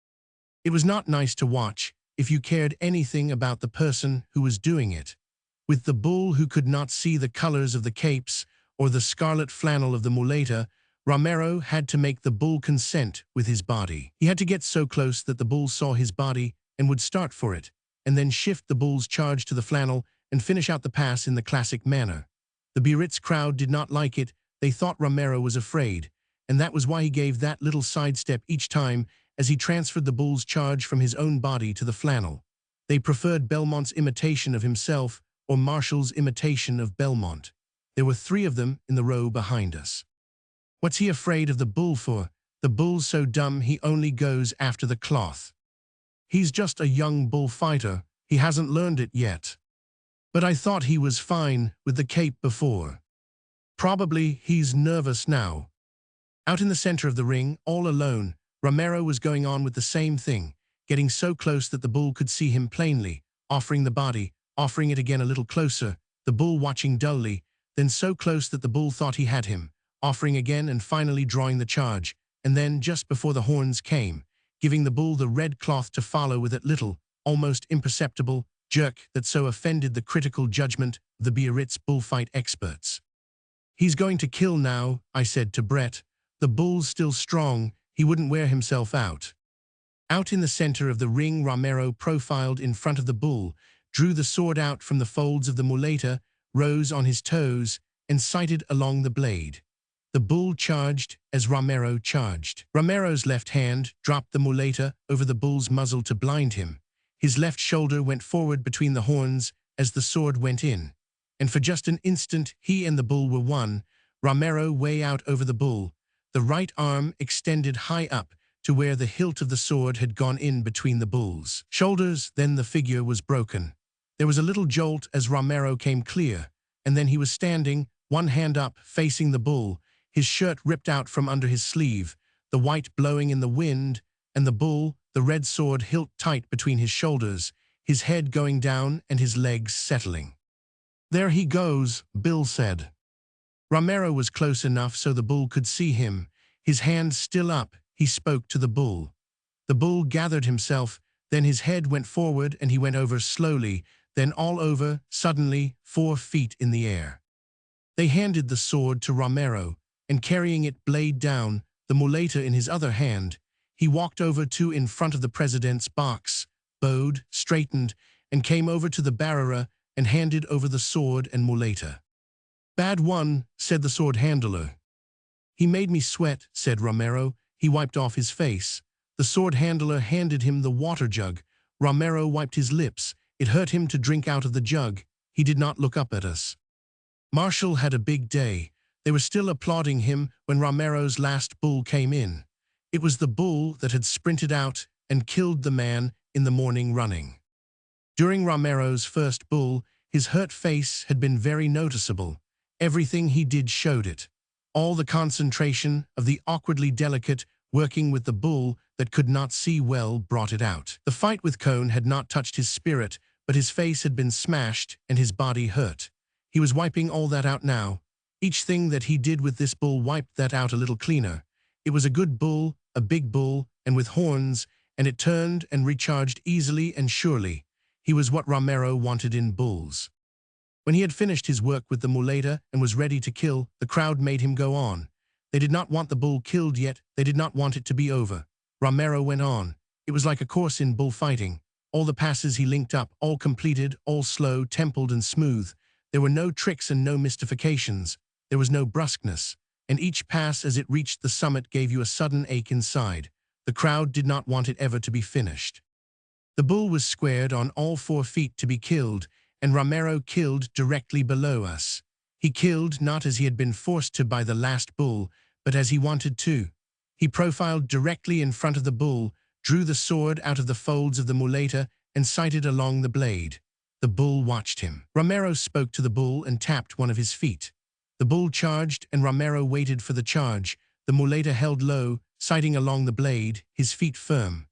It was not nice to watch if you cared anything about the person who was doing it. With the bull who could not see the colors of the capes or the scarlet flannel of the muleta, Romero had to make the bull consent with his body. He had to get so close that the bull saw his body and would start for it, and then shift the bull's charge to the flannel and finish out the pass in the classic manner. The Biarritz crowd did not like it. They thought Romero was afraid, and that was why he gave that little sidestep each time as he transferred the bull's charge from his own body to the flannel. They preferred Belmont's imitation of himself or Marshall's imitation of Belmont. There were 3 of them in the row behind us. "What's he afraid of the bull for? The bull's so dumb he only goes after the cloth. He's just a young bullfighter. He hasn't learned it yet. But I thought he was fine with the cape before. Probably he's nervous now." Out in the center of the ring, all alone, Romero was going on with the same thing, getting so close that the bull could see him plainly, offering the body, offering it again a little closer, the bull watching dully, then so close that the bull thought he had him, offering again and finally drawing the charge, and then, just before the horns came, giving the bull the red cloth to follow with that little, almost imperceptible, jerk that so offended the critical judgment of the Biarritz bullfight experts. "He's going to kill now," I said to Brett. "The bull's still strong. He wouldn't wear himself out." Out in the center of the ring, Romero profiled in front of the bull, drew the sword out from the folds of the muleta, rose on his toes, and sighted along the blade. The bull charged as Romero charged. Romero's left hand dropped the muleta over the bull's muzzle to blind him. His left shoulder went forward between the horns as the sword went in. And for just an instant, he and the bull were one, Romero way out over the bull, the right arm extended high up to where the hilt of the sword had gone in between the bull's shoulders. Then the figure was broken. There was a little jolt as Romero came clear, and then he was standing, one hand up, facing the bull, his shirt ripped out from under his sleeve, the white blowing in the wind, and the bull, the red sword hilt tight between his shoulders, his head going down and his legs settling. "There he goes," Bill said. Romero was close enough so the bull could see him. His hand still up, he spoke to the bull. The bull gathered himself, then his head went forward and he went over slowly, then all over, suddenly, 4 feet in the air. They handed the sword to Romero, and carrying it blade down, the muleta in his other hand, he walked over to in front of the president's box, bowed, straightened, and came over to the barrera and handed over the sword and muleta. "Bad one," said the sword handler. "He made me sweat," said Romero. He wiped off his face. The sword handler handed him the water jug. Romero wiped his lips. It hurt him to drink out of the jug. He did not look up at us. Marshall had a big day. They were still applauding him when Romero's last bull came in. It was the bull that had sprinted out and killed the man in the morning running. During Romero's first bull, his hurt face had been very noticeable. Everything he did showed it. All the concentration of the awkwardly delicate working with the bull that could not see well brought it out. The fight with Cone had not touched his spirit, but his face had been smashed and his body hurt. He was wiping all that out now. Each thing that he did with this bull wiped that out a little cleaner. It was a good bull, a big bull, and with horns, and it turned and recharged easily and surely. He was what Romero wanted in bulls. When he had finished his work with the muleta and was ready to kill, the crowd made him go on. They did not want the bull killed yet. They did not want it to be over. Romero went on. It was like a course in bullfighting. All the passes he linked up, all completed, all slow, templed, and smooth. There were no tricks and no mystifications. There was no brusqueness. And each pass as it reached the summit gave you a sudden ache inside. The crowd did not want it ever to be finished. The bull was squared on all 4 feet to be killed, and Romero killed directly below us. He killed not as he had been forced to by the last bull, but as he wanted to. He profiled directly in front of the bull, drew the sword out of the folds of the muleta, and sighted along the blade. The bull watched him. Romero spoke to the bull and tapped one of his feet. The bull charged, and Romero waited for the charge. The muleta held low, sighting along the blade, his feet firm.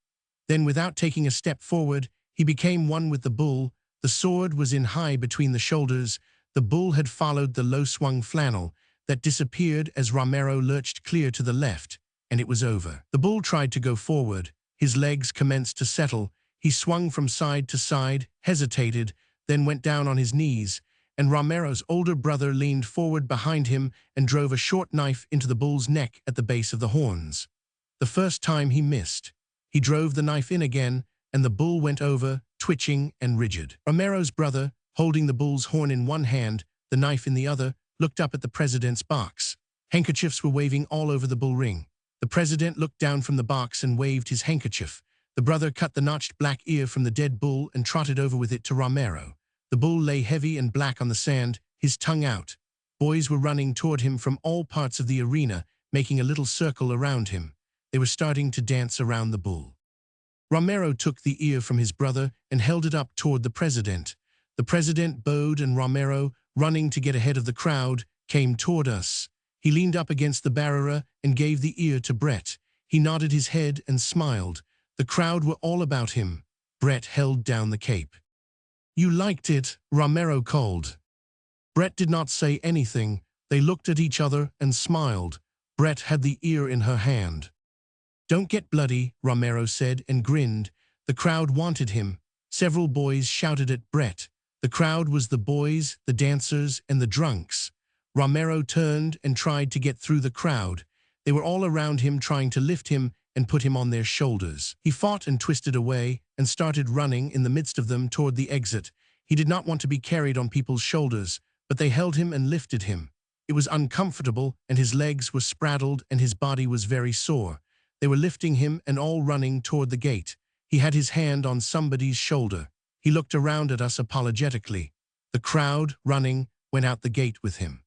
Then, without taking a step forward, he became one with the bull. The sword was in high between the shoulders. The bull had followed the low-swung flannel that disappeared as Romero lurched clear to the left, and it was over. The bull tried to go forward. His legs commenced to settle. He swung from side to side, hesitated, then went down on his knees, and Romero's older brother leaned forward behind him and drove a short knife into the bull's neck at the base of the horns. The first time he missed. He drove the knife in again, and the bull went over, twitching and rigid. Romero's brother, holding the bull's horn in one hand, the knife in the other, looked up at the president's box. Handkerchiefs were waving all over the bull ring. The president looked down from the box and waved his handkerchief. The brother cut the notched black ear from the dead bull and trotted over with it to Romero. The bull lay heavy and black on the sand, his tongue out. Boys were running toward him from all parts of the arena, making a little circle around him. They were starting to dance around the bull. Romero took the ear from his brother and held it up toward the president. The president bowed, and Romero, running to get ahead of the crowd, came toward us. He leaned up against the barrier and gave the ear to Brett. He nodded his head and smiled. The crowd were all about him. Brett held down the cape. "You liked it," Romero called. Brett did not say anything. They looked at each other and smiled. Brett had the ear in her hand. "Don't get bloody," Romero said and grinned. The crowd wanted him. Several boys shouted at Brett. The crowd was the boys, the dancers, and the drunks. Romero turned and tried to get through the crowd. They were all around him trying to lift him and put him on their shoulders. He fought and twisted away and started running in the midst of them toward the exit. He did not want to be carried on people's shoulders, but they held him and lifted him. It was uncomfortable, and his legs were spraddled and his body was very sore. They were lifting him and all running toward the gate. He had his hand on somebody's shoulder. He looked around at us apologetically. The crowd, running, went out the gate with him.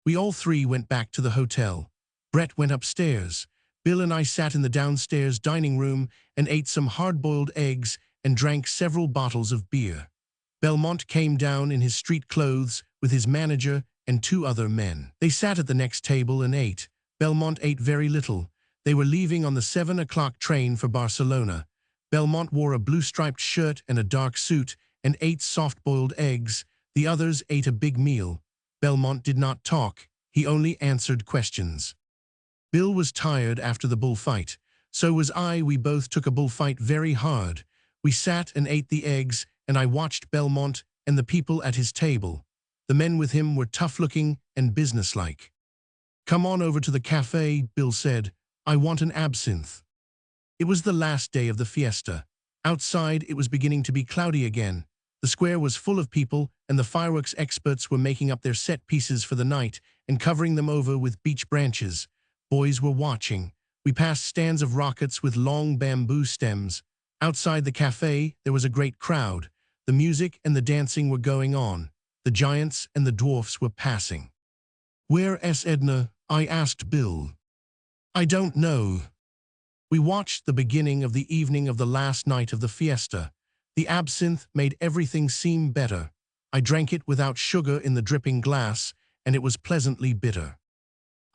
We all 3 went back to the hotel. Brett went upstairs. Bill and I sat in the downstairs dining room and ate some hard-boiled eggs and drank several bottles of beer. Belmont came down in his street clothes with his manager and 2 other men. They sat at the next table and ate. Belmont ate very little. They were leaving on the 7 o'clock train for Barcelona. Belmont wore a blue-striped shirt and a dark suit and ate soft-boiled eggs. The others ate a big meal. Belmont did not talk. He only answered questions. Bill was tired after the bullfight. So was I. We both took a bullfight very hard. We sat and ate the eggs, and I watched Belmont and the people at his table. The men with him were tough-looking and businesslike. "Come on over to the café," Bill said. "I want an absinthe." It was the last day of the fiesta. Outside, it was beginning to be cloudy again. The square was full of people, and the fireworks experts were making up their set pieces for the night and covering them over with beech branches. Boys were watching. We passed stands of rockets with long bamboo stems. Outside the café, there was a great crowd. The music and the dancing were going on. The giants and the dwarfs were passing. "Where's Edna?" I asked Bill. "I don't know." We watched the beginning of the evening of the last night of the fiesta. The absinthe made everything seem better. I drank it without sugar in the dripping glass, and it was pleasantly bitter.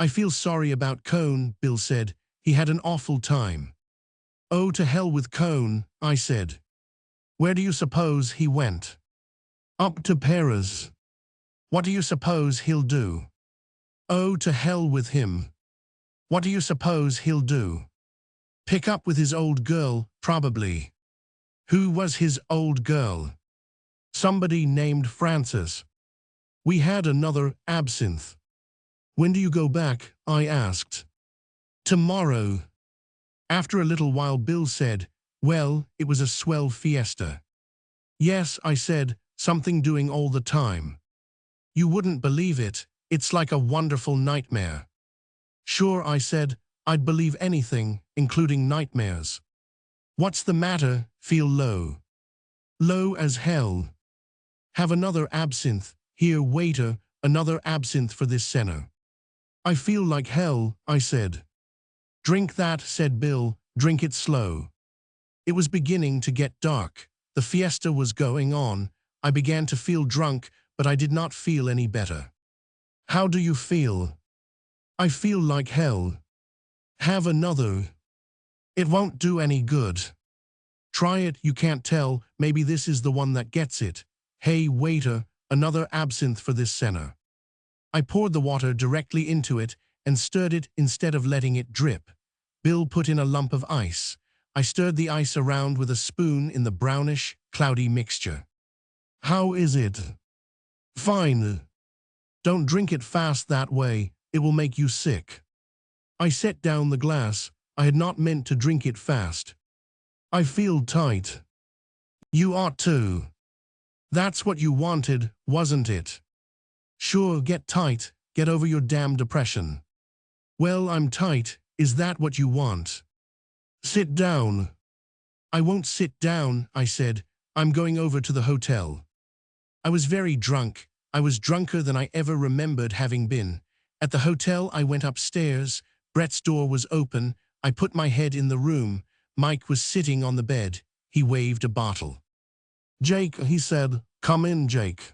"I feel sorry about Cone," Bill said. "He had an awful time." "Oh, to hell with Cone," I said. "Where do you suppose he went?" "Up to Paris." "What do you suppose he'll do?" "Oh, to hell with him." "What do you suppose he'll do?" "Pick up with his old girl, probably." "Who was his old girl?" "Somebody named Frances." We had another absinthe. "When do you go back?" I asked. "Tomorrow." After a little while, Bill said, "Well, it was a swell fiesta." "Yes," I said, "something doing all the time. You wouldn't believe it. It's like a wonderful nightmare." "Sure," I said, "I'd believe anything including nightmares. What's the matter? Feel low. Low as hell. Have another absinthe. Here, waiter, another absinthe for this senner. I feel like hell, I said. Drink that, said Bill, drink it slow. It was beginning to get dark. The fiesta was going on. I began to feel drunk, but I did not feel any better. How do you feel? I feel like hell. Have another. It won't do any good. Try it, you can't tell, maybe this is the one that gets it. Hey, waiter, another absinthe for this senner. I poured the water directly into it and stirred it instead of letting it drip. Bill put in a lump of ice. I stirred the ice around with a spoon in the brownish, cloudy mixture. How is it? Fine. Don't drink it fast that way, it will make you sick. I set down the glass. I had not meant to drink it fast. I feel tight. You ought to. That's what you wanted, wasn't it? Sure, get tight, get over your damn depression. Well, I'm tight, is that what you want? Sit down. I won't sit down, I said. I'm going over to the hotel. I was very drunk. I was drunker than I ever remembered having been. At the hotel, I went upstairs. Brett's door was open. I put my head in the room. Mike was sitting on the bed. He waved a bottle. Jake, he said, come in, Jake.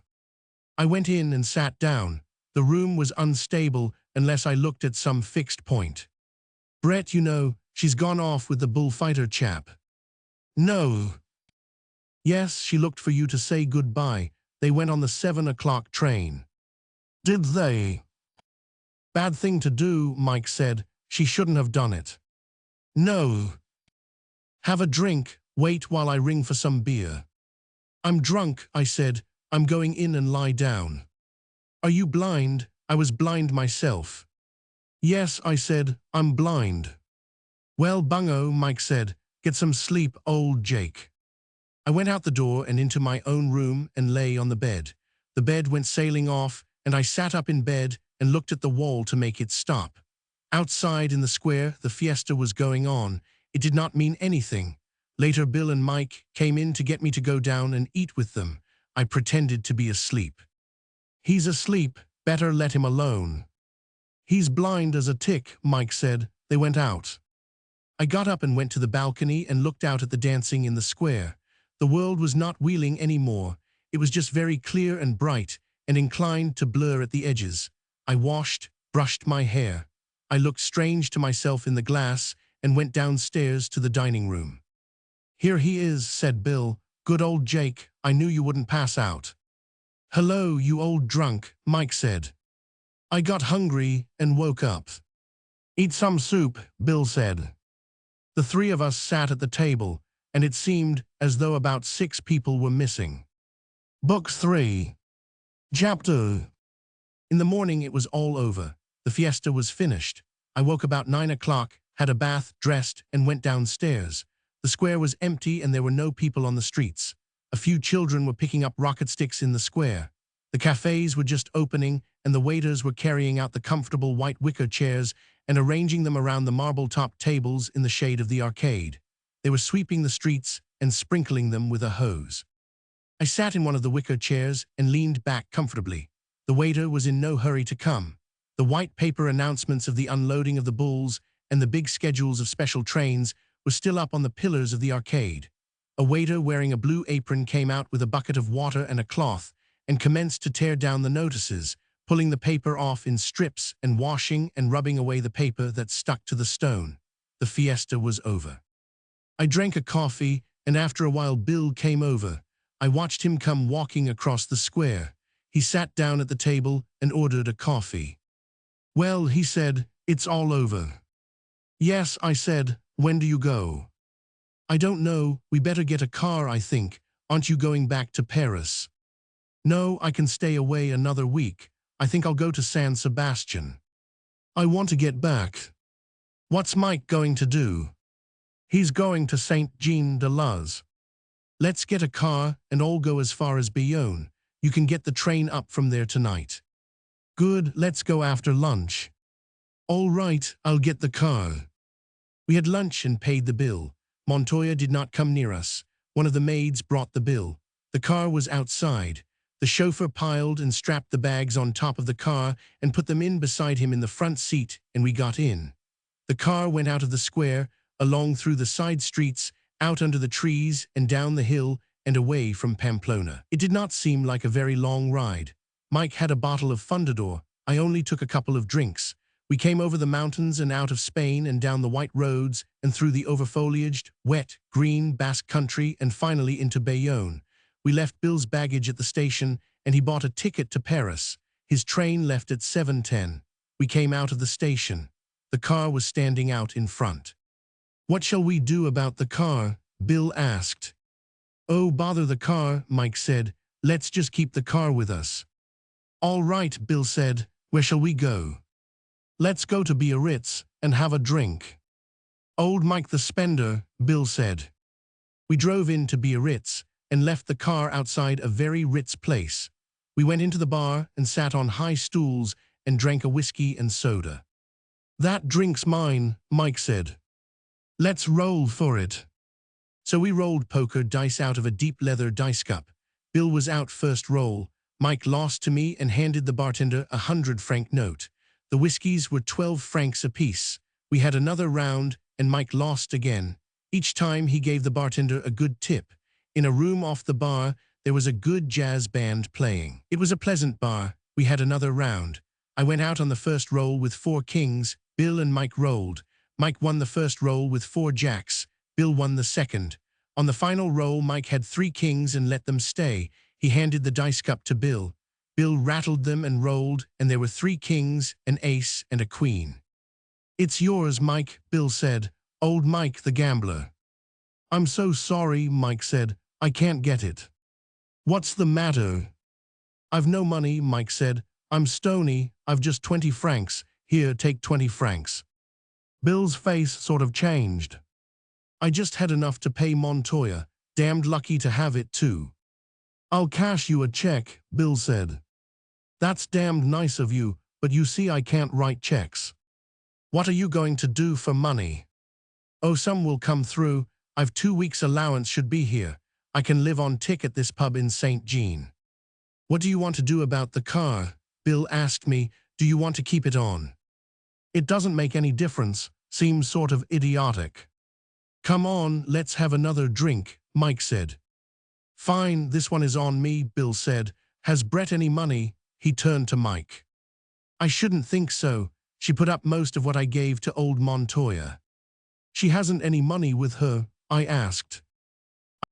I went in and sat down. The room was unstable unless I looked at some fixed point. Brett, you know, she's gone off with the bullfighter chap. No. Yes, she looked for you to say goodbye. They went on the 7 o'clock train. Did they? Bad thing to do, Mike said. She shouldn't have done it. No. Have a drink. Wait while I ring for some beer. I'm drunk, I said. I'm going in and lie down. Are you blind? I was blind myself. Yes, I said, I'm blind. Well, bungo, Mike said. Get some sleep, old Jake. I went out the door and into my own room and lay on the bed. The bed went sailing off, and I sat up in bed and looked at the wall to make it stop. Outside in the square, the fiesta was going on. It did not mean anything. Later, Bill and Mike came in to get me to go down and eat with them. I pretended to be asleep. He's asleep, better let him alone. He's blind as a tick, Mike said. They went out. I got up and went to the balcony and looked out at the dancing in the square. The world was not wheeling anymore. It was just very clear and bright and inclined to blur at the edges. I washed, brushed my hair. I looked strange to myself in the glass and went downstairs to the dining room. Here he is, said Bill. Good old Jake, I knew you wouldn't pass out. Hello, you old drunk, Mike said. I got hungry and woke up. Eat some soup, Bill said. The three of us sat at the table, and it seemed as though about 6 people were missing. Book 3. Chapter. In the morning it was all over. The fiesta was finished. I woke about 9 o'clock, had a bath, dressed, and went downstairs. The square was empty and there were no people on the streets. A few children were picking up rocket sticks in the square. The cafés were just opening and the waiters were carrying out the comfortable white wicker chairs and arranging them around the marble-topped tables in the shade of the arcade. They were sweeping the streets and sprinkling them with a hose. I sat in one of the wicker chairs and leaned back comfortably. The waiter was in no hurry to come. The white paper announcements of the unloading of the bulls and the big schedules of special trains were still up on the pillars of the arcade. A waiter wearing a blue apron came out with a bucket of water and a cloth and commenced to tear down the notices, pulling the paper off in strips and washing and rubbing away the paper that stuck to the stone. The fiesta was over. I drank a coffee, and after a while Bill came over. I watched him come walking across the square. He sat down at the table and ordered a coffee. Well, he said, it's all over. Yes, I said, when do you go? I don't know, we better get a car, I think. Aren't you going back to Paris? No, I can stay away another week. I think I'll go to San Sebastian. I want to get back. What's Mike going to do? He's going to Saint-Jean-de-Luz. Let's get a car and all go as far as Bayonne. You can get the train up from there tonight. Good, let's go after lunch. All right, I'll get the car. We had lunch and paid the bill. Montoya did not come near us. One of the maids brought the bill. The car was outside. The chauffeur piled and strapped the bags on top of the car and put them in beside him in the front seat, and we got in. The car went out of the square, along through the side streets, out under the trees and down the hill and away from Pamplona. It did not seem like a very long ride. Mike had a bottle of Fundador. I only took a couple of drinks. We came over the mountains and out of Spain and down the white roads and through the overfoliaged, wet, green Basque country and finally into Bayonne. We left Bill's baggage at the station and he bought a ticket to Paris. His train left at 7:10. We came out of the station. The car was standing out in front. "What shall we do about the car?" Bill asked. "Oh, bother the car," Mike said. "Let's just keep the car with us." "All right," Bill said. "Where shall we go?" "Let's go to Biarritz and have a drink." "Old Mike the Spender," Bill said. We drove into Biarritz and left the car outside a very Ritz place. We went into the bar and sat on high stools and drank a whiskey and soda. "That drink's mine," Mike said. "Let's roll for it." So we rolled poker dice out of a deep leather dice cup. Bill was out first roll. Mike lost to me and handed the bartender a 100-franc note. The whiskies were 12 francs apiece. We had another round, and Mike lost again. Each time he gave the bartender a good tip. In a room off the bar, there was a good jazz band playing. It was a pleasant bar. We had another round. I went out on the first roll with 4 kings. Bill and Mike rolled. Mike won the first roll with 4 jacks. Bill won the second. On the final roll, Mike had 3 kings and let them stay. He handed the dice cup to Bill. Bill rattled them and rolled, and there were 3 kings, an ace, and a queen. "It's yours, Mike," Bill said. "Old Mike the gambler." "I'm so sorry," Mike said. "I can't get it." "What's the matter?" "I've no money," Mike said. "I'm stony. I've just 20 francs. Here, take 20 francs. Bill's face sort of changed. "I just had enough to pay Montoya. Damned lucky to have it, too." "I'll cash you a check," Bill said. "That's damned nice of you, but you see I can't write checks." "What are you going to do for money?" "Oh, some will come through. I've 2 weeks' allowance should be here. I can live on tick at this pub in St. Jean." "What do you want to do about the car?" Bill asked me. "Do you want to keep it on?" "It doesn't make any difference. Seems sort of idiotic." "Come on, let's have another drink," Mike said. "Fine, this one is on me," Bill said. "Has Brett any money?" He turned to Mike. "I shouldn't think so. She put up most of what I gave to old Montoya." "She hasn't any money with her?" I asked.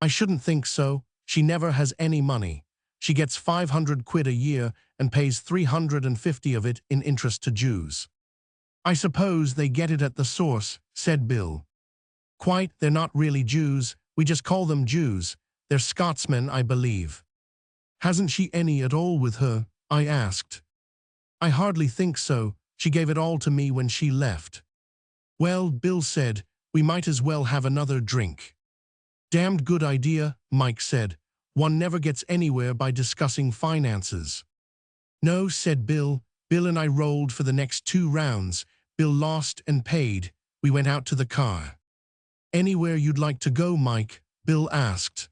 "I shouldn't think so. She never has any money. She gets 500 quid a year and pays 350 of it in interest to Jews." "I suppose they get it at the source," said Bill. "Quite, they're not really Jews. We just call them Jews. They're Scotsmen, I believe." "Hasn't she any at all with her?" I asked. "I hardly think so. She gave it all to me when she left." "Well," Bill said, "we might as well have another drink." "Damned good idea," Mike said. "One never gets anywhere by discussing finances." "No," said Bill. Bill and I rolled for the next 2 rounds. Bill lost and paid. We went out to the car. "Anywhere you'd like to go, Mike?" Bill asked.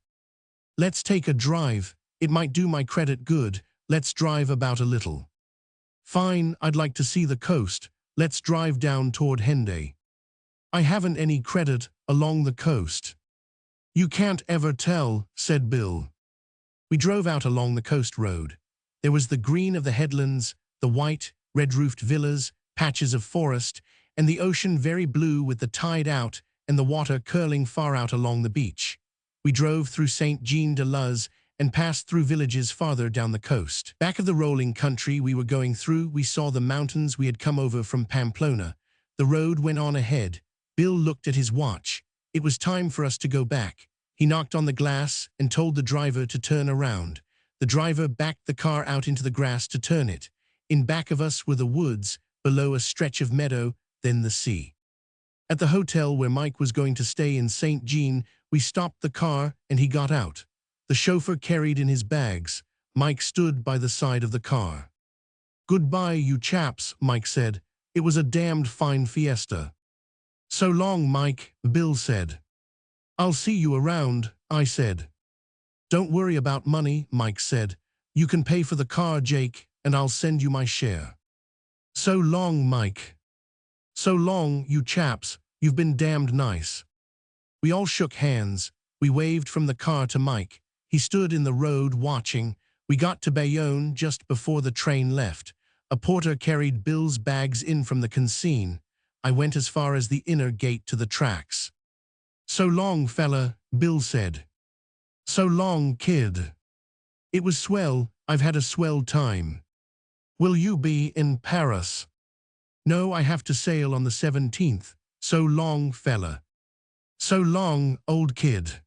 "Let's take a drive. It might do my credit good. Let's drive about a little." "Fine, I'd like to see the coast. Let's drive down toward Henday." "I haven't any credit along the coast." "You can't ever tell," said Bill. We drove out along the coast road. There was the green of the headlands, the white, red-roofed villas, patches of forest, and the ocean very blue with the tide out and the water curling far out along the beach. We drove through St. Jean-de-Luz and passed through villages farther down the coast. Back of the rolling country we were going through, we saw the mountains we had come over from Pamplona. The road went on ahead. Bill looked at his watch. It was time for us to go back. He knocked on the glass and told the driver to turn around. The driver backed the car out into the grass to turn it. In back of us were the woods, below a stretch of meadow, then the sea. At the hotel where Mike was going to stay in St. Jean, we stopped the car and he got out. The chauffeur carried in his bags. Mike stood by the side of the car. "Goodbye, you chaps," Mike said. "It was a damned fine fiesta." So long, Mike, Bill said. I'll see you around, I said. Don't worry about money, Mike said. You can pay for the car, Jake, and I'll send you my share. So long, Mike. So long, you chaps, you've been damned nice. We all shook hands. We waved from the car to Mike. He stood in the road watching. We got to Bayonne just before the train left. A porter carried Bill's bags in from the canteen. I went as far as the inner gate to the tracks. So long, fella, Bill said. So long, kid. It was swell. I've had a swell time. Will you be in Paris? No, I have to sail on the 17th. So long, fella. So long, old kid.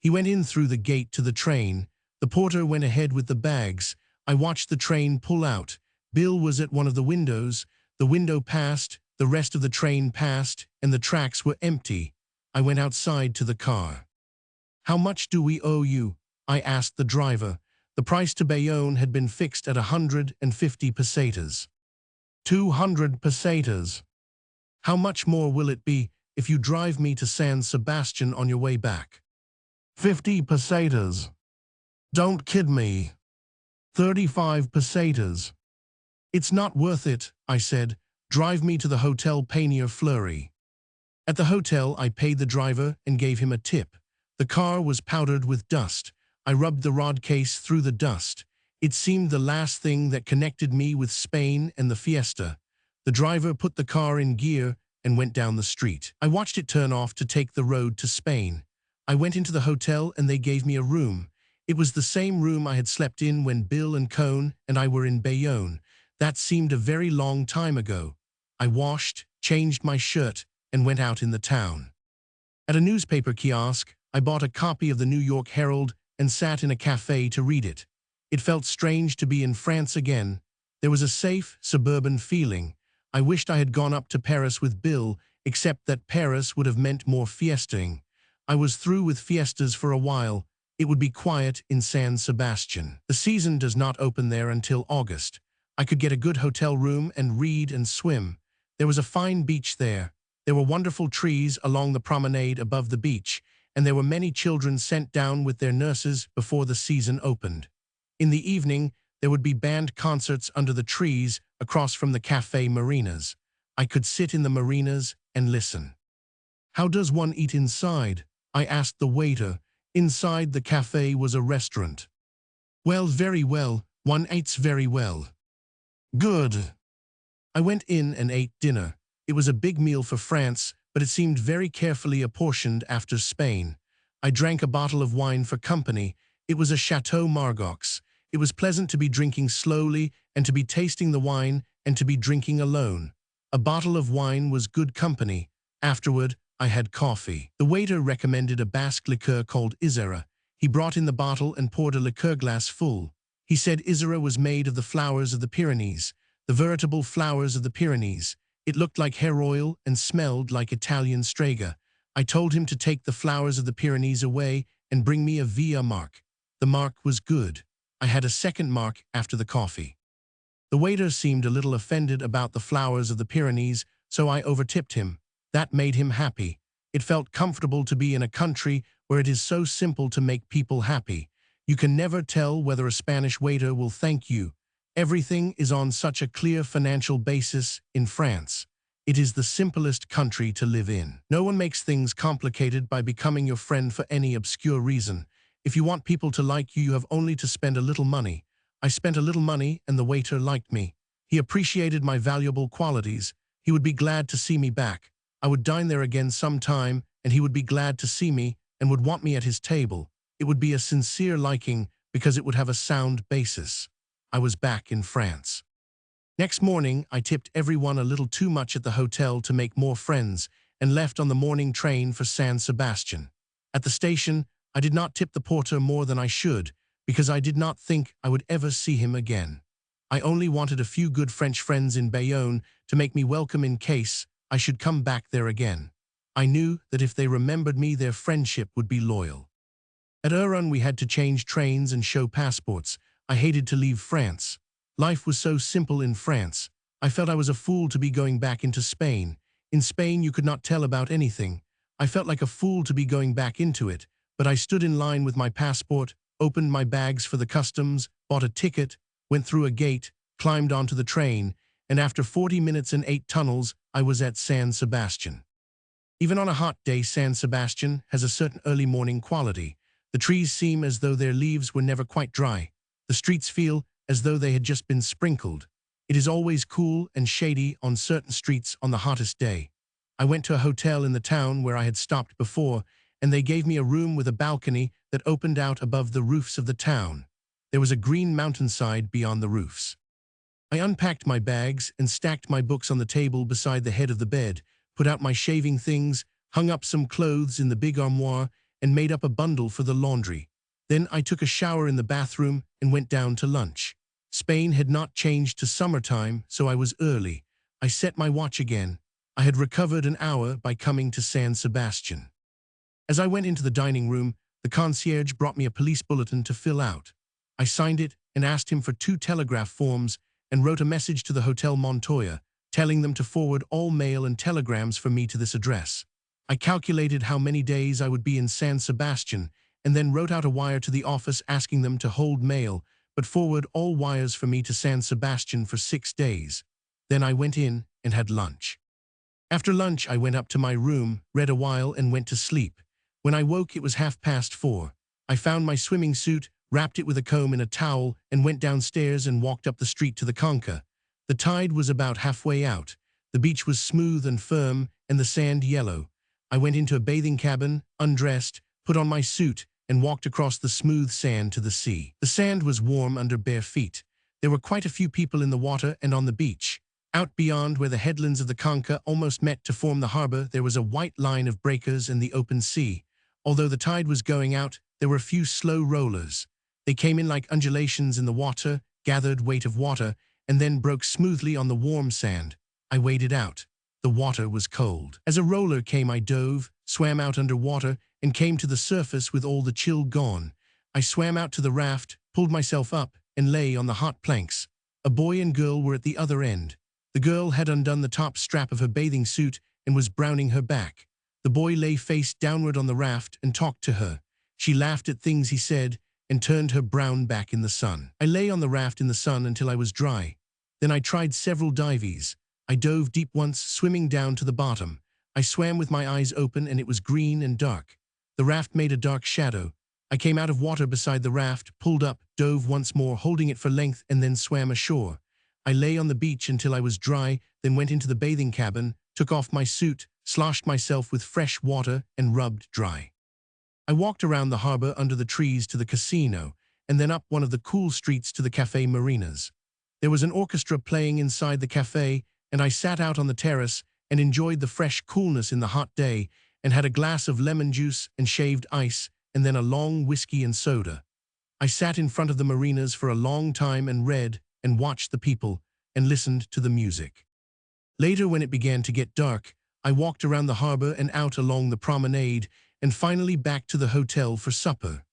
He went in through the gate to the train. The porter went ahead with the bags. I watched the train pull out. Bill was at one of the windows. The window passed, the rest of the train passed, and the tracks were empty. I went outside to the car. How much do we owe you? I asked the driver. The price to Bayonne had been fixed at 150 pesetas. 200 pesetas. How much more will it be if you drive me to San Sebastian on your way back? 50 pesetas. Don't kid me. 35 pesetas. It's not worth it, I said. Drive me to the Hotel Panier Fleury. At the hotel, I paid the driver and gave him a tip. The car was powdered with dust. I rubbed the rod case through the dust. It seemed the last thing that connected me with Spain and the fiesta. The driver put the car in gear and went down the street. I watched it turn off to take the road to Spain. I went into the hotel and they gave me a room. It was the same room I had slept in when Bill and Cone and I were in Bayonne. That seemed a very long time ago. I washed, changed my shirt, and went out in the town. At a newspaper kiosk, I bought a copy of the New York Herald and sat in a café to read it. It felt strange to be in France again. There was a safe, suburban feeling. I wished I had gone up to Paris with Bill, except that Paris would have meant more fiestaing. I was through with fiestas for a while. It would be quiet in San Sebastian. The season does not open there until August. I could get a good hotel room and read and swim. There was a fine beach there. There were wonderful trees along the promenade above the beach, and there were many children sent down with their nurses before the season opened. In the evening, there would be band concerts under the trees across from the café marinas. I could sit in the marinas and listen. How does one eat inside? I asked the waiter. Inside the café was a restaurant. Well, very well. One eats very well. Good. I went in and ate dinner. It was a big meal for France, but it seemed very carefully apportioned after Spain. I drank a bottle of wine for company. It was a Chateau Margaux. It was pleasant to be drinking slowly and to be tasting the wine and to be drinking alone. A bottle of wine was good company. Afterward, I had coffee. The waiter recommended a Basque liqueur called Isera. He brought in the bottle and poured a liqueur glass full. He said Isera was made of the flowers of the Pyrenees, the veritable flowers of the Pyrenees. It looked like hair oil and smelled like Italian strega. I told him to take the flowers of the Pyrenees away and bring me a Via mark. The mark was good. I had a second mark after the coffee. The waiter seemed a little offended about the flowers of the Pyrenees, so I overtipped him. That made him happy. It felt comfortable to be in a country where it is so simple to make people happy. You can never tell whether a Spanish waiter will thank you. Everything is on such a clear financial basis in France. It is the simplest country to live in. No one makes things complicated by becoming your friend for any obscure reason. If you want people to like you, you have only to spend a little money. I spent a little money and the waiter liked me. He appreciated my valuable qualities. He would be glad to see me back. I would dine there again sometime, and he would be glad to see me and would want me at his table. It would be a sincere liking because it would have a sound basis. I was back in France. Next morning, I tipped everyone a little too much at the hotel to make more friends and left on the morning train for San Sebastian. At the station, I did not tip the porter more than I should because I did not think I would ever see him again. I only wanted a few good French friends in Bayonne to make me welcome in case I should come back there again. I knew that if they remembered me, their friendship would be loyal. At Oran, we had to change trains and show passports. I hated to leave France. Life was so simple in France. I felt I was a fool to be going back into Spain. In Spain, you could not tell about anything. I felt like a fool to be going back into it, but I stood in line with my passport, opened my bags for the customs, bought a ticket, went through a gate, climbed onto the train, and after 40 minutes and 8 tunnels, I was at San Sebastian. Even on a hot day, San Sebastian has a certain early morning quality. The trees seem as though their leaves were never quite dry. The streets feel as though they had just been sprinkled. It is always cool and shady on certain streets on the hottest day. I went to a hotel in the town where I had stopped before, and they gave me a room with a balcony that opened out above the roofs of the town. There was a green mountainside beyond the roofs. I unpacked my bags and stacked my books on the table beside the head of the bed, put out my shaving things, hung up some clothes in the big armoire, and made up a bundle for the laundry. Then I took a shower in the bathroom and went down to lunch. Spain had not changed to summertime, so I was early. I set my watch again. I had recovered an hour by coming to San Sebastian. As I went into the dining room, the concierge brought me a police bulletin to fill out. I signed it and asked him for 2 telegraph forms and wrote a message to the Hotel Montoya, telling them to forward all mail and telegrams for me to this address. I calculated how many days I would be in San Sebastian and then wrote out a wire to the office asking them to hold mail, but forward all wires for me to San Sebastian for 6 days. Then I went in and had lunch. After lunch, I went up to my room, read a while, and went to sleep. When I woke, it was 4:30. I found my swimming suit, wrapped it with a comb in a towel, and went downstairs and walked up the street to the Conca. The tide was about halfway out. The beach was smooth and firm, and the sand yellow. I went into a bathing cabin, undressed, put on my suit, and walked across the smooth sand to the sea. The sand was warm under bare feet. There were quite a few people in the water and on the beach. Out beyond, where the headlands of the Conca almost met to form the harbor, there was a white line of breakers and the open sea. Although the tide was going out, there were a few slow rollers. They came in like undulations in the water, gathered weight of water, and then broke smoothly on the warm sand. I waded out. The water was cold. As a roller came, I dove, swam out under water, and came to the surface with all the chill gone. I swam out to the raft, pulled myself up, and lay on the hot planks. A boy and girl were at the other end. The girl had undone the top strap of her bathing suit and was browning her back. The boy lay face downward on the raft and talked to her. She laughed at things he said and turned her brown back in the sun. I lay on the raft in the sun until I was dry. Then I tried several dives. I dove deep once, swimming down to the bottom. I swam with my eyes open, and it was green and dark. The raft made a dark shadow. I came out of water beside the raft, pulled up, dove once more, holding it for length, and then swam ashore. I lay on the beach until I was dry, then went into the bathing cabin, took off my suit, sloshed myself with fresh water, and rubbed dry. I walked around the harbor under the trees to the casino, and then up one of the cool streets to the Café Marinas. There was an orchestra playing inside the café, and I sat out on the terrace and enjoyed the fresh coolness in the hot day, and had a glass of lemon juice and shaved ice, and then a long whiskey and soda. I sat in front of the marinas for a long time and read and watched the people and listened to the music. Later, when it began to get dark, I walked around the harbor and out along the promenade, and finally back to the hotel for supper.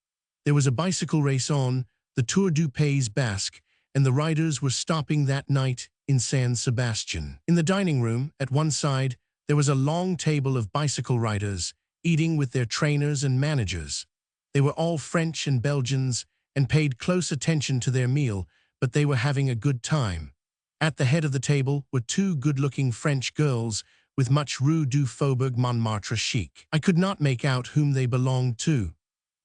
There was a bicycle race on, the Tour du Pays Basque, and the riders were stopping that night in San Sebastian. In the dining room, at one side, there was a long table of bicycle riders, eating with their trainers and managers. They were all French and Belgians and paid close attention to their meal, but they were having a good time. At the head of the table were 2 good-looking French girls with much Rue du Faubourg Montmartre chic. I could not make out whom they belonged to.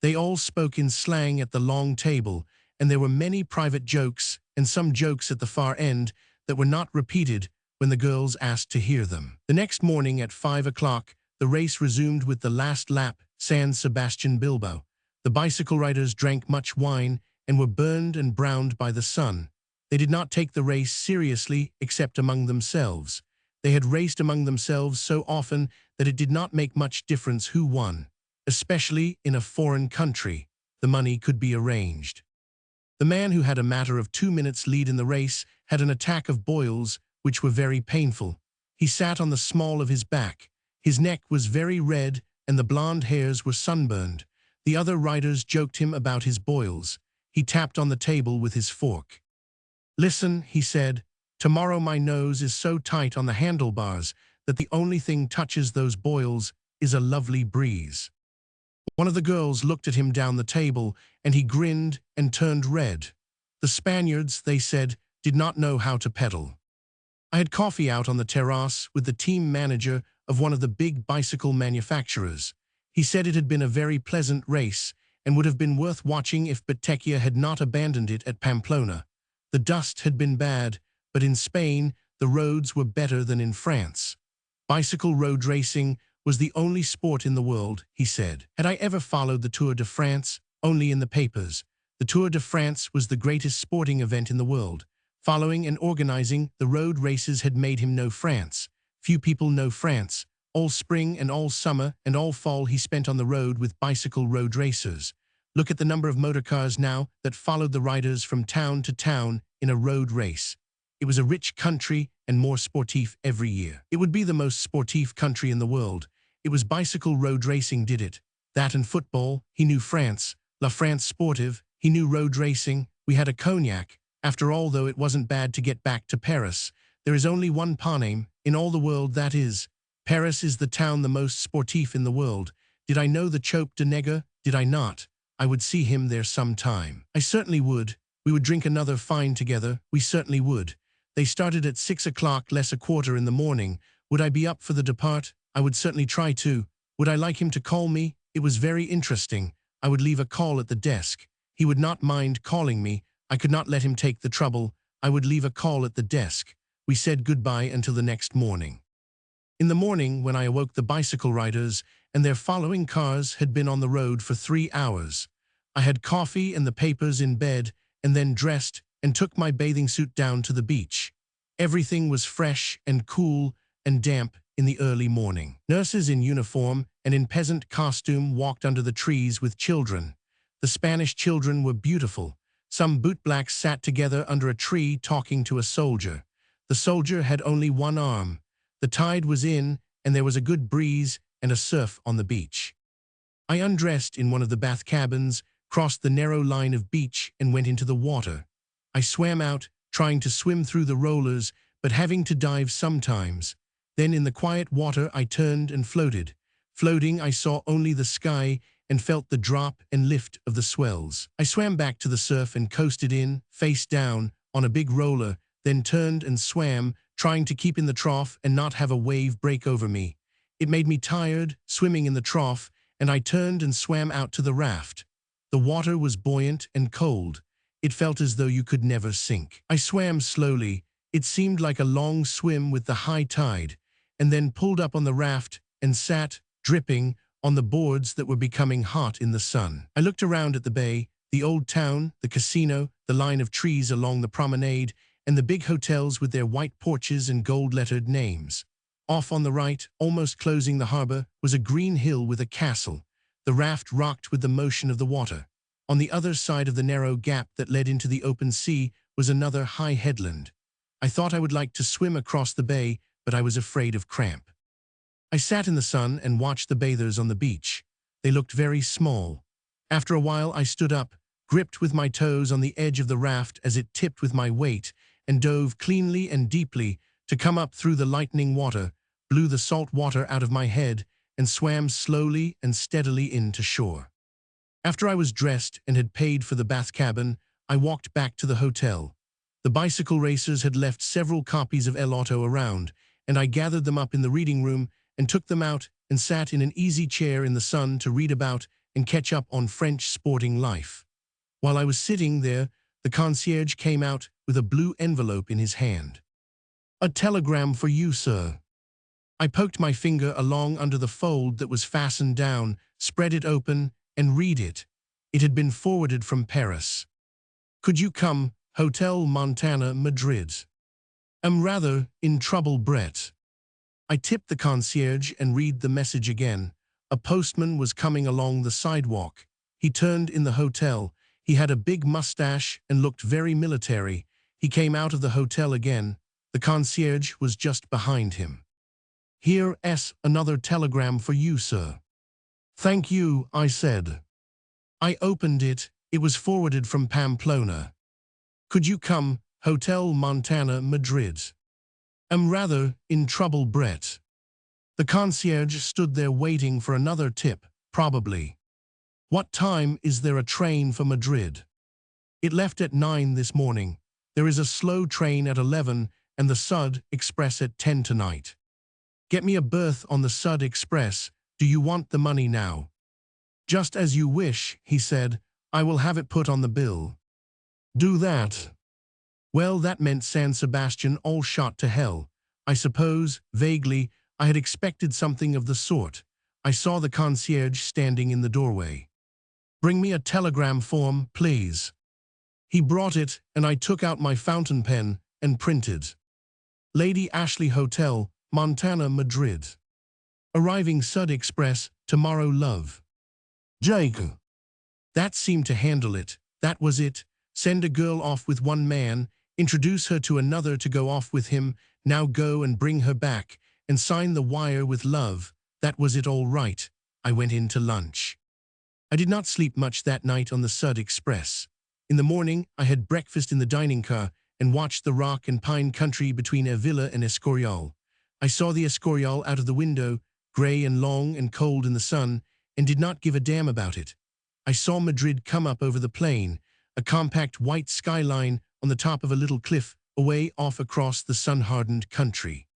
They all spoke in slang at the long table, and there were many private jokes and some jokes at the far end that were not repeated when the girls asked to hear them. The next morning at 5 o'clock, the race resumed with the last lap, San Sebastian Bilbao. The bicycle riders drank much wine and were burned and browned by the sun. They did not take the race seriously except among themselves. They had raced among themselves so often that it did not make much difference who won. Especially in a foreign country, the money could be arranged. The man who had a matter of 2 minutes lead in the race had an attack of boils, which were very painful. He sat on the small of his back. His neck was very red, and the blonde hairs were sunburned. The other riders joked him about his boils. He tapped on the table with his fork. "Listen," he said, "tomorrow my nose is so tight on the handlebars that the only thing touches those boils is a lovely breeze. One of the girls looked at him down the table, and he grinned and turned red. The Spaniards, they said, did not know how to pedal. I had coffee out on the terrace with the team manager of one of the big bicycle manufacturers. He said it had been a very pleasant race and would have been worth watching if Bottecchia had not abandoned it at Pamplona. The dust had been bad, but in Spain the roads were better than in France. Bicycle road racing was the only sport in the world, he said. Had I ever followed the Tour de France? Only in the papers. The Tour de France was the greatest sporting event in the world. Following and organizing the road races had made him know France. Few people know France. All spring and all summer and all fall he spent on the road with bicycle road racers. Look at the number of motorcars now that followed the riders from town to town in a road race. It was a rich country and more sportif every year. It would be the most sportif country in the world. It was bicycle road racing did it. That and football, he knew France. La France sportive, he knew road racing. We had a cognac. After all, though, it wasn't bad to get back to Paris. There is only one Panem in all the world, that is. Paris is the town the most sportif in the world. Did I know the Chope de Neger? Did I not? I would see him there some time. I certainly would. We would drink another fine together. We certainly would. They started at 6 o'clock less a quarter in the morning. Would I be up for the depart? I would certainly try to. Would I like him to call me? It was very interesting. I would leave a call at the desk. He would not mind calling me. I could not let him take the trouble. I would leave a call at the desk. We said goodbye until the next morning. In the morning, when I awoke, the bicycle riders and their following cars had been on the road for 3 hours. I had coffee and the papers in bed, and then dressed and took my bathing suit down to the beach. Everything was fresh and cool and damp in the early morning. Nurses in uniform and in peasant costume walked under the trees with children. The Spanish children were beautiful. Some bootblacks sat together under a tree talking to a soldier. The soldier had only one arm. The tide was in, and there was a good breeze and a surf on the beach. I undressed in one of the bath cabins, crossed the narrow line of beach, and went into the water. I swam out, trying to swim through the rollers, but having to dive sometimes. Then in the quiet water I turned and floated. Floating, I saw only the sky and felt the drop and lift of the swells. I swam back to the surf and coasted in, face down, on a big roller, then turned and swam, trying to keep in the trough and not have a wave break over me. It made me tired, swimming in the trough, and I turned and swam out to the raft. The water was buoyant and cold. It felt as though you could never sink. I swam slowly. It seemed like a long swim with the high tide, and then pulled up on the raft and sat, dripping, on the boards that were becoming hot in the sun. I looked around at the bay, the old town, the casino, the line of trees along the promenade, and the big hotels with their white porches and gold-lettered names. Off on the right, almost closing the harbor, was a green hill with a castle. The raft rocked with the motion of the water. On the other side of the narrow gap that led into the open sea was another high headland. I thought I would like to swim across the bay, but I was afraid of cramp. I sat in the sun and watched the bathers on the beach. They looked very small. After a while I stood up, gripped with my toes on the edge of the raft as it tipped with my weight, and dove cleanly and deeply to come up through the lightning water, blew the salt water out of my head, and swam slowly and steadily in to shore. After I was dressed and had paid for the bath cabin, I walked back to the hotel. The bicycle racers had left several copies of El Auto around, and I gathered them up in the reading room and took them out and sat in an easy chair in the sun to read about and catch up on French sporting life. While I was sitting there, the concierge came out with a blue envelope in his hand. "A telegram for you, sir." I poked my finger along under the fold that was fastened down, spread it open, and read it. It had been forwarded from Paris. "Could you come, Hotel Montana, Madrid. Am rather in trouble, Brett." I tipped the concierge and read the message again. A postman was coming along the sidewalk. He turned in the hotel. He had a big mustache and looked very military. He came out of the hotel again. The concierge was just behind him. "Here's another telegram for you, sir." "Thank you," I said. I opened it. It was forwarded from Pamplona. "Could you come, Hotel Montana, Madrid. Am rather in trouble, Brett." The concierge stood there waiting for another tip, probably. What time is there a train for Madrid? It left at 9 this morning. There is a slow train at 11 and the Sud Express at 10 tonight. Get me a berth on the Sud Express. Do you want the money now? Just as you wish, he said. I will have it put on the bill. Do that. Well, that meant San Sebastian all shot to hell. I suppose, vaguely, I had expected something of the sort. I saw the concierge standing in the doorway. Bring me a telegram form, please. He brought it, and I took out my fountain pen and printed. Lady Ashley Hotel, Montana, Madrid. Arriving Sud Express, tomorrow, love. Jake. That seemed to handle it. That was it. Send a girl off with one man, introduce her to another to go off with him, now go and bring her back, and sign the wire with love. That was it, all right. I went in to lunch. I did not sleep much that night on the Sud Express. In the morning, I had breakfast in the dining car and watched the rock and pine country between Avila and Escorial. I saw the Escorial out of the window, gray and long and cold in the sun, and did not give a damn about it. I saw Madrid come up over the plain, a compact white skyline on the top of a little cliff away off across the sun-hardened country.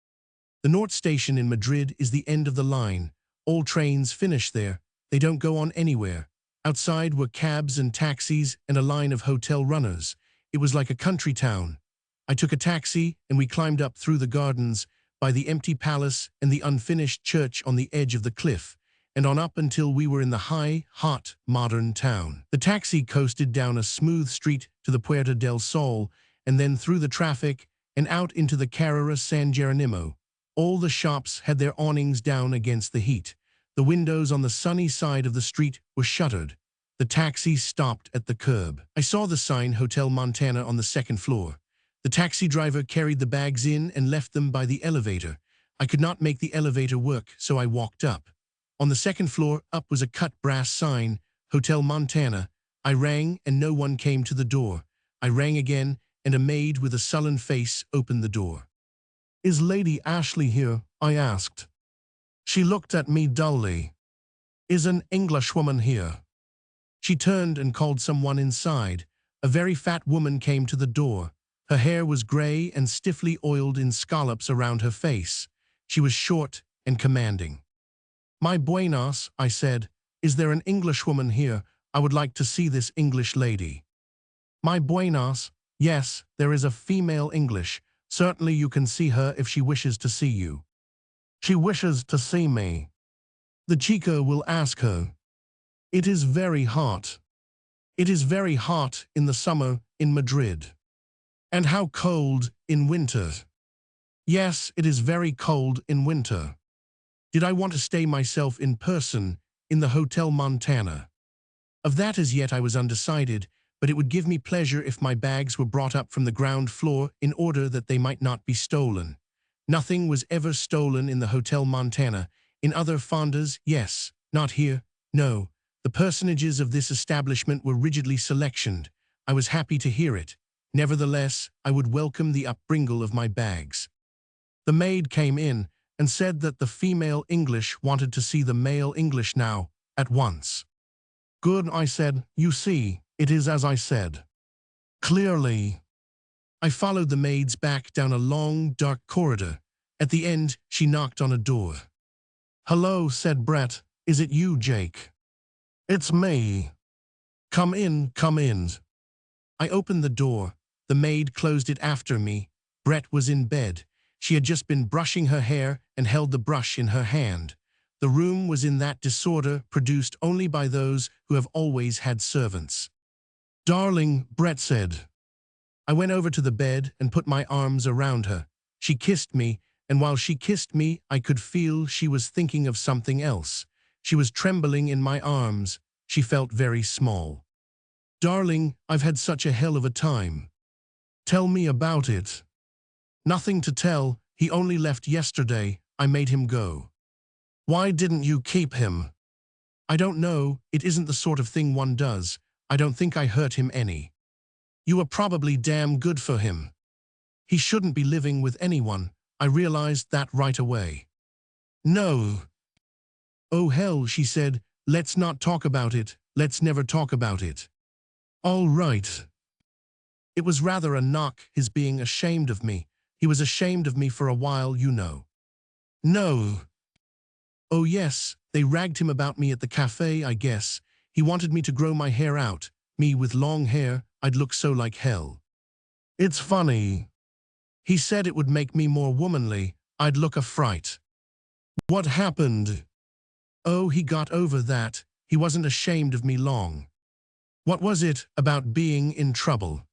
The North Station in Madrid is the end of the line. All trains finish there. They don't go on anywhere. Outside were cabs and taxis and a line of hotel runners. It was like a country town. I took a taxi and we climbed up through the gardens, by the empty palace and the unfinished church on the edge of the cliff, and on up until we were in the high, hot, modern town. The taxi coasted down a smooth street to the Puerta del Sol, and then through the traffic and out into the Carrera San Jeronimo. All the shops had their awnings down against the heat. The windows on the sunny side of the street were shuttered. The taxi stopped at the curb. I saw the sign Hotel Montana on the second floor. The taxi driver carried the bags in and left them by the elevator. I could not make the elevator work, so I walked up. On the second floor, up was a cut brass sign, Hotel Montana. I rang and no one came to the door. I rang again and a maid with a sullen face opened the door. Is Lady Ashley here? I asked. She looked at me dully. Is an Englishwoman here? She turned and called someone inside. A very fat woman came to the door. Her hair was gray and stiffly oiled in scallops around her face. She was short and commanding. My buenas, I said. Is there an Englishwoman here? I would like to see this English lady. My buenas, yes, there is a female English. Certainly you can see her if she wishes to see you. She wishes to see me. The chica will ask her. It is very hot. It is very hot in the summer in Madrid. And how cold in winter. Yes, it is very cold in winter. Did I want to stay myself in person in the Hotel Montana? Of that as yet I was undecided, but it would give me pleasure if my bags were brought up from the ground floor in order that they might not be stolen. Nothing was ever stolen in the Hotel Montana. In other fondas, yes. Not here, no. The personages of this establishment were rigidly selectioned. I was happy to hear it. Nevertheless, I would welcome the upbringle of my bags. The maid came in and said that the female English wanted to see the male English now, at once. Good, I said. You see, it is as I said. Clearly. I followed the maids back down a long, dark corridor. At the end, she knocked on a door. Hello, said Brett. Is it you, Jake? It's me. Come in, come in. I opened the door. The maid closed it after me. Brett was in bed. She had just been brushing her hair and held the brush in her hand. The room was in that disorder produced only by those who have always had servants. Darling, Brett said. I went over to the bed and put my arms around her. She kissed me, and while she kissed me, I could feel she was thinking of something else. She was trembling in my arms. She felt very small. Darling, I've had such a hell of a time. Tell me about it. Nothing to tell. He only left yesterday. I made him go. Why didn't you keep him? I don't know. It isn't the sort of thing one does. I don't think I hurt him any. You were probably damn good for him. He shouldn't be living with anyone. I realized that right away. No. Oh hell, she said, let's not talk about it, let's never talk about it. All right. It was rather a knock, his being ashamed of me. He was ashamed of me for a while, you know. No. Oh yes, they ragged him about me at the cafe, I guess. He wanted me to grow my hair out. Me with long hair, I'd look so like hell. It's funny. He said it would make me more womanly, I'd look a fright. What happened? Oh, he got over that. He wasn't ashamed of me long. What was it about being in trouble?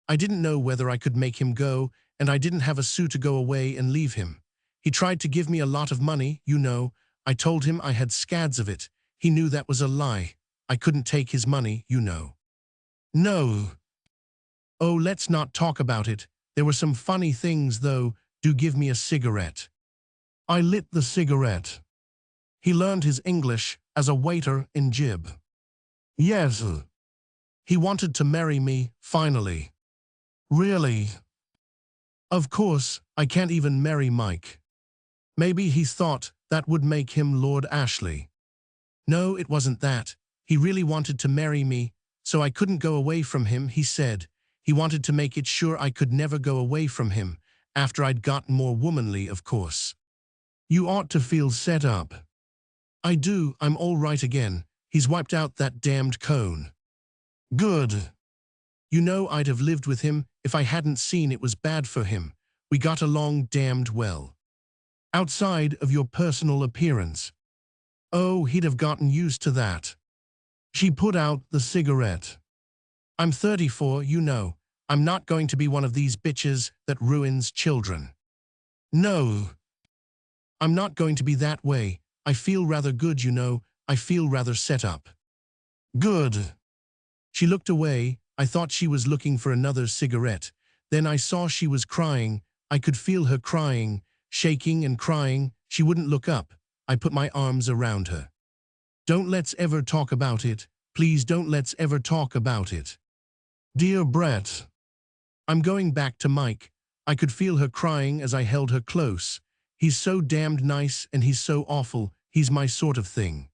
I didn't know whether I could make him go, and I didn't have a sou to go away and leave him. He tried to give me a lot of money, you know. I told him I had scads of it. He knew that was a lie. I couldn't take his money, you know. No. Oh, let's not talk about it. There were some funny things, though. Do give me a cigarette. I lit the cigarette. He learned his English as a waiter in Jib. Yes. He wanted to marry me, finally. Really? Of course, I can't even marry Mike. Maybe he thought that would make him Lord Ashley. No, it wasn't that. He really wanted to marry me, so I couldn't go away from him, he said. He wanted to make it sure I could never go away from him, after I'd gotten more womanly, of course. You ought to feel set up. I do, I'm all right again. He's wiped out that damned cone. Good. You know, I'd have lived with him if I hadn't seen it was bad for him. We got along damned well. Outside of your personal appearance. Oh, he'd have gotten used to that. She put out the cigarette. I'm 34, you know. I'm not going to be one of these bitches that ruins children. No. I'm not going to be that way. I feel rather good, you know. I feel rather set up. Good. She looked away. I thought she was looking for another cigarette. Then I saw she was crying. I could feel her crying, shaking and crying. She wouldn't look up. I put my arms around her. Don't let's ever talk about it. Please don't let's ever talk about it. Dear Brett. I'm going back to Mike. I could feel her crying as I held her close. He's so damned nice and he's so awful. He's my sort of thing.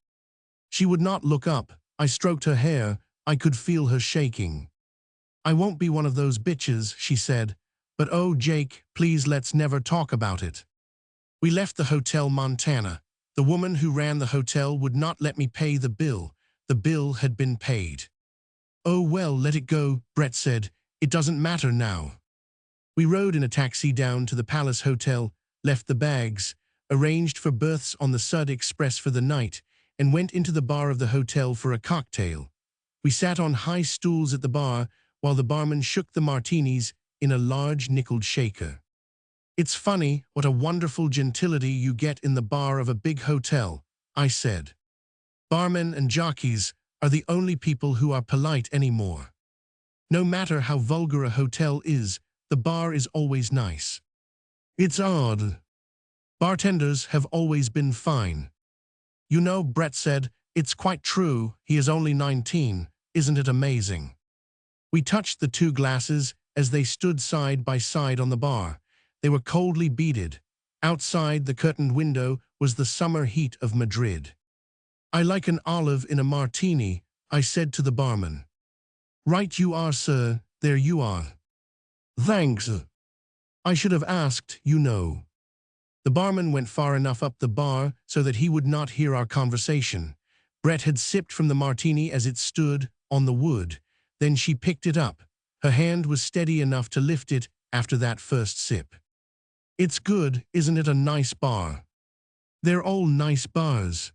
She would not look up. I stroked her hair. I could feel her shaking. I won't be one of those bitches, she said. But oh, Jake, please let's never talk about it. We left the Hotel Montana. The woman who ran the hotel would not let me pay the bill. The bill had been paid. Oh well, let it go, Brett said. It doesn't matter now. We rode in a taxi down to the Palace Hotel, left the bags, arranged for berths on the Sud Express for the night, and went into the bar of the hotel for a cocktail. We sat on high stools at the bar while the barman shook the martinis in a large nickeled shaker. It's funny what a wonderful gentility you get in the bar of a big hotel, I said. Barmen and jockeys are the only people who are polite anymore. No matter how vulgar a hotel is, the bar is always nice. It's odd. Bartenders have always been fine. You know, Brett said, it's quite true, he is only 19, isn't it amazing? We touched the two glasses as they stood side by side on the bar. They were coldly beaded. Outside the curtained window was the summer heat of Madrid. I like an olive in a martini, I said to the barman. Right you are, sir, there you are. Thanks. I should have asked, you know. The barman went far enough up the bar so that he would not hear our conversation. Brett had sipped from the martini as it stood on the wood. Then she picked it up. Her hand was steady enough to lift it after that first sip. It's good, isn't it a nice bar? They're all nice bars.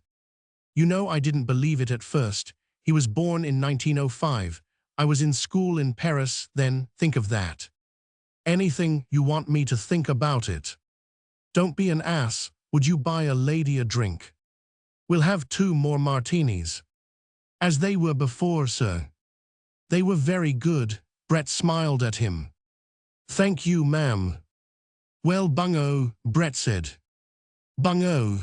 You know, I didn't believe it at first. He was born in 1905. I was in school in Paris then, think of that. Anything you want me to think about it. Don't be an ass. Would you buy a lady a drink? We'll have 2 more martinis. As they were before, sir. They were very good. Brett smiled at him. Thank you, ma'am. Well, bungo, Brett said. Bungo.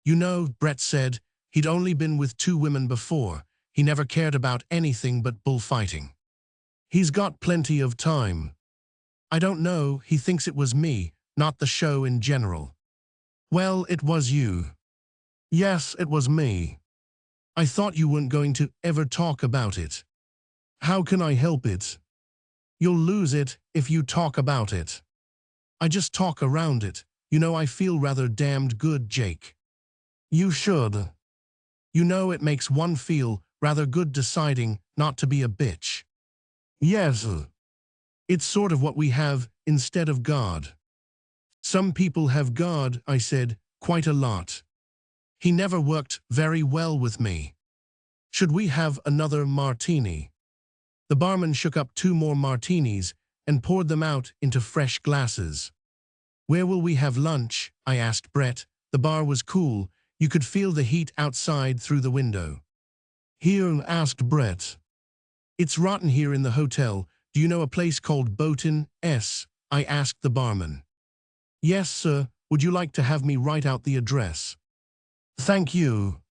You know, Brett said, he'd only been with 2 women before. He never cared about anything but bullfighting. He's got plenty of time. I don't know, he thinks it was me, not the show in general. Well, it was you. Yes, it was me. I thought you weren't going to ever talk about it. How can I help it? You'll lose it if you talk about it. I just talk around it. You know, I feel rather damned good, Jake. You should. You know, it makes one feel rather good deciding not to be a bitch. Yes. It's sort of what we have instead of God. Some people have God, I said, quite a lot. He never worked very well with me. Should we have another martini? The barman shook up 2 more martinis and poured them out into fresh glasses. Where will we have lunch? I asked Brett. The bar was cool. You could feel the heat outside through the window. Here, asked Brett. It's rotten here in the hotel. Do you know a place called Boatin S? I asked the barman. Yes, sir. Would you like to have me write out the address? Thank you.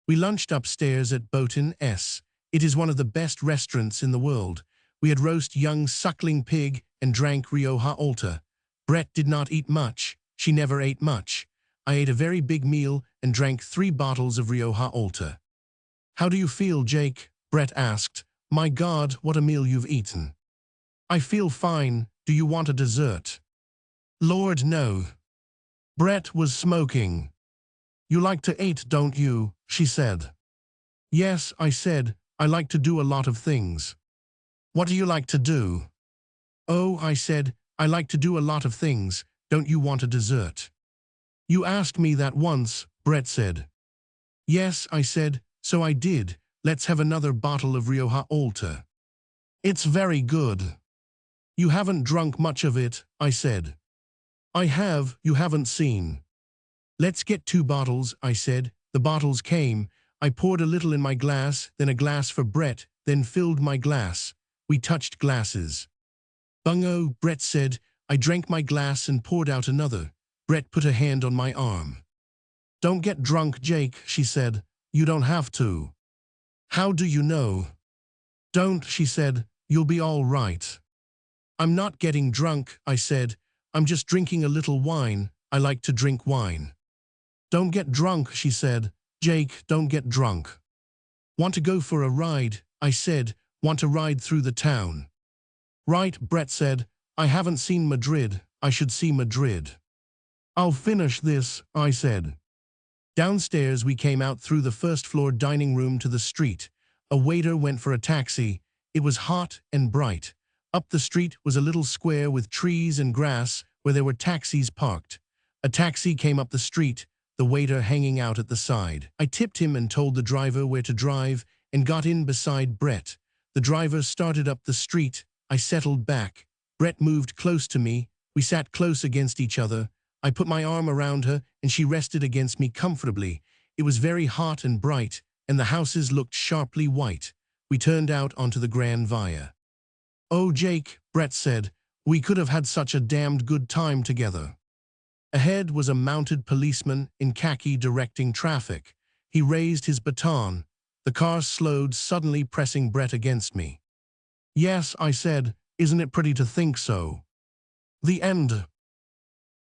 We lunched upstairs at Boatin S. It is one of the best restaurants in the world. We had roast young suckling pig and drank Rioja Alta. Brett did not eat much. She never ate much. I ate a very big meal and drank 3 bottles of Rioja Alta. How do you feel, Jake? Brett asked. My God, what a meal you've eaten. I feel fine. Do you want a dessert? Lord, no. Brett was smoking. You like to eat, don't you? She said. Yes, I said. I like to do a lot of things. What do you like to do? Oh, I said, I like to do a lot of things. Don't you want a dessert? You asked me that once, Brett said. Yes, I said, so I did. Let's have another bottle of Rioja Alta. It's very good. You haven't drunk much of it, I said. I have, you haven't seen. Let's get 2 bottles, I said. The bottles came. I poured a little in my glass, then a glass for Brett, then filled my glass. We touched glasses. Bungo, Brett said. I drank my glass and poured out another. Brett put a hand on my arm. Don't get drunk, Jake, she said. You don't have to. How do you know? Don't, she said. You'll be all right. I'm not getting drunk, I said. I'm just drinking a little wine. I like to drink wine. Don't get drunk, she said. Jake, don't get drunk. Want to go for a ride? I said. Want to ride through the town? Right, Brett said. I haven't seen Madrid. I should see Madrid. I'll finish this, I said. Downstairs we came out through the first-floor dining room to the street. A waiter went for a taxi. It was hot and bright. Up the street was a little square with trees and grass where there were taxis parked. A taxi came up the street, the waiter hanging out at the side. I tipped him and told the driver where to drive and got in beside Brett. The driver started up the street. I settled back. Brett moved close to me. We sat close against each other. I put my arm around her and she rested against me comfortably. It was very hot and bright, and the houses looked sharply white. We turned out onto the Grand Via. Oh, Jake, Brett said, we could have had such a damned good time together. Ahead was a mounted policeman in khaki directing traffic. He raised his baton. The car slowed, suddenly pressing Brett against me. Yes, I said, isn't it pretty to think so? The end.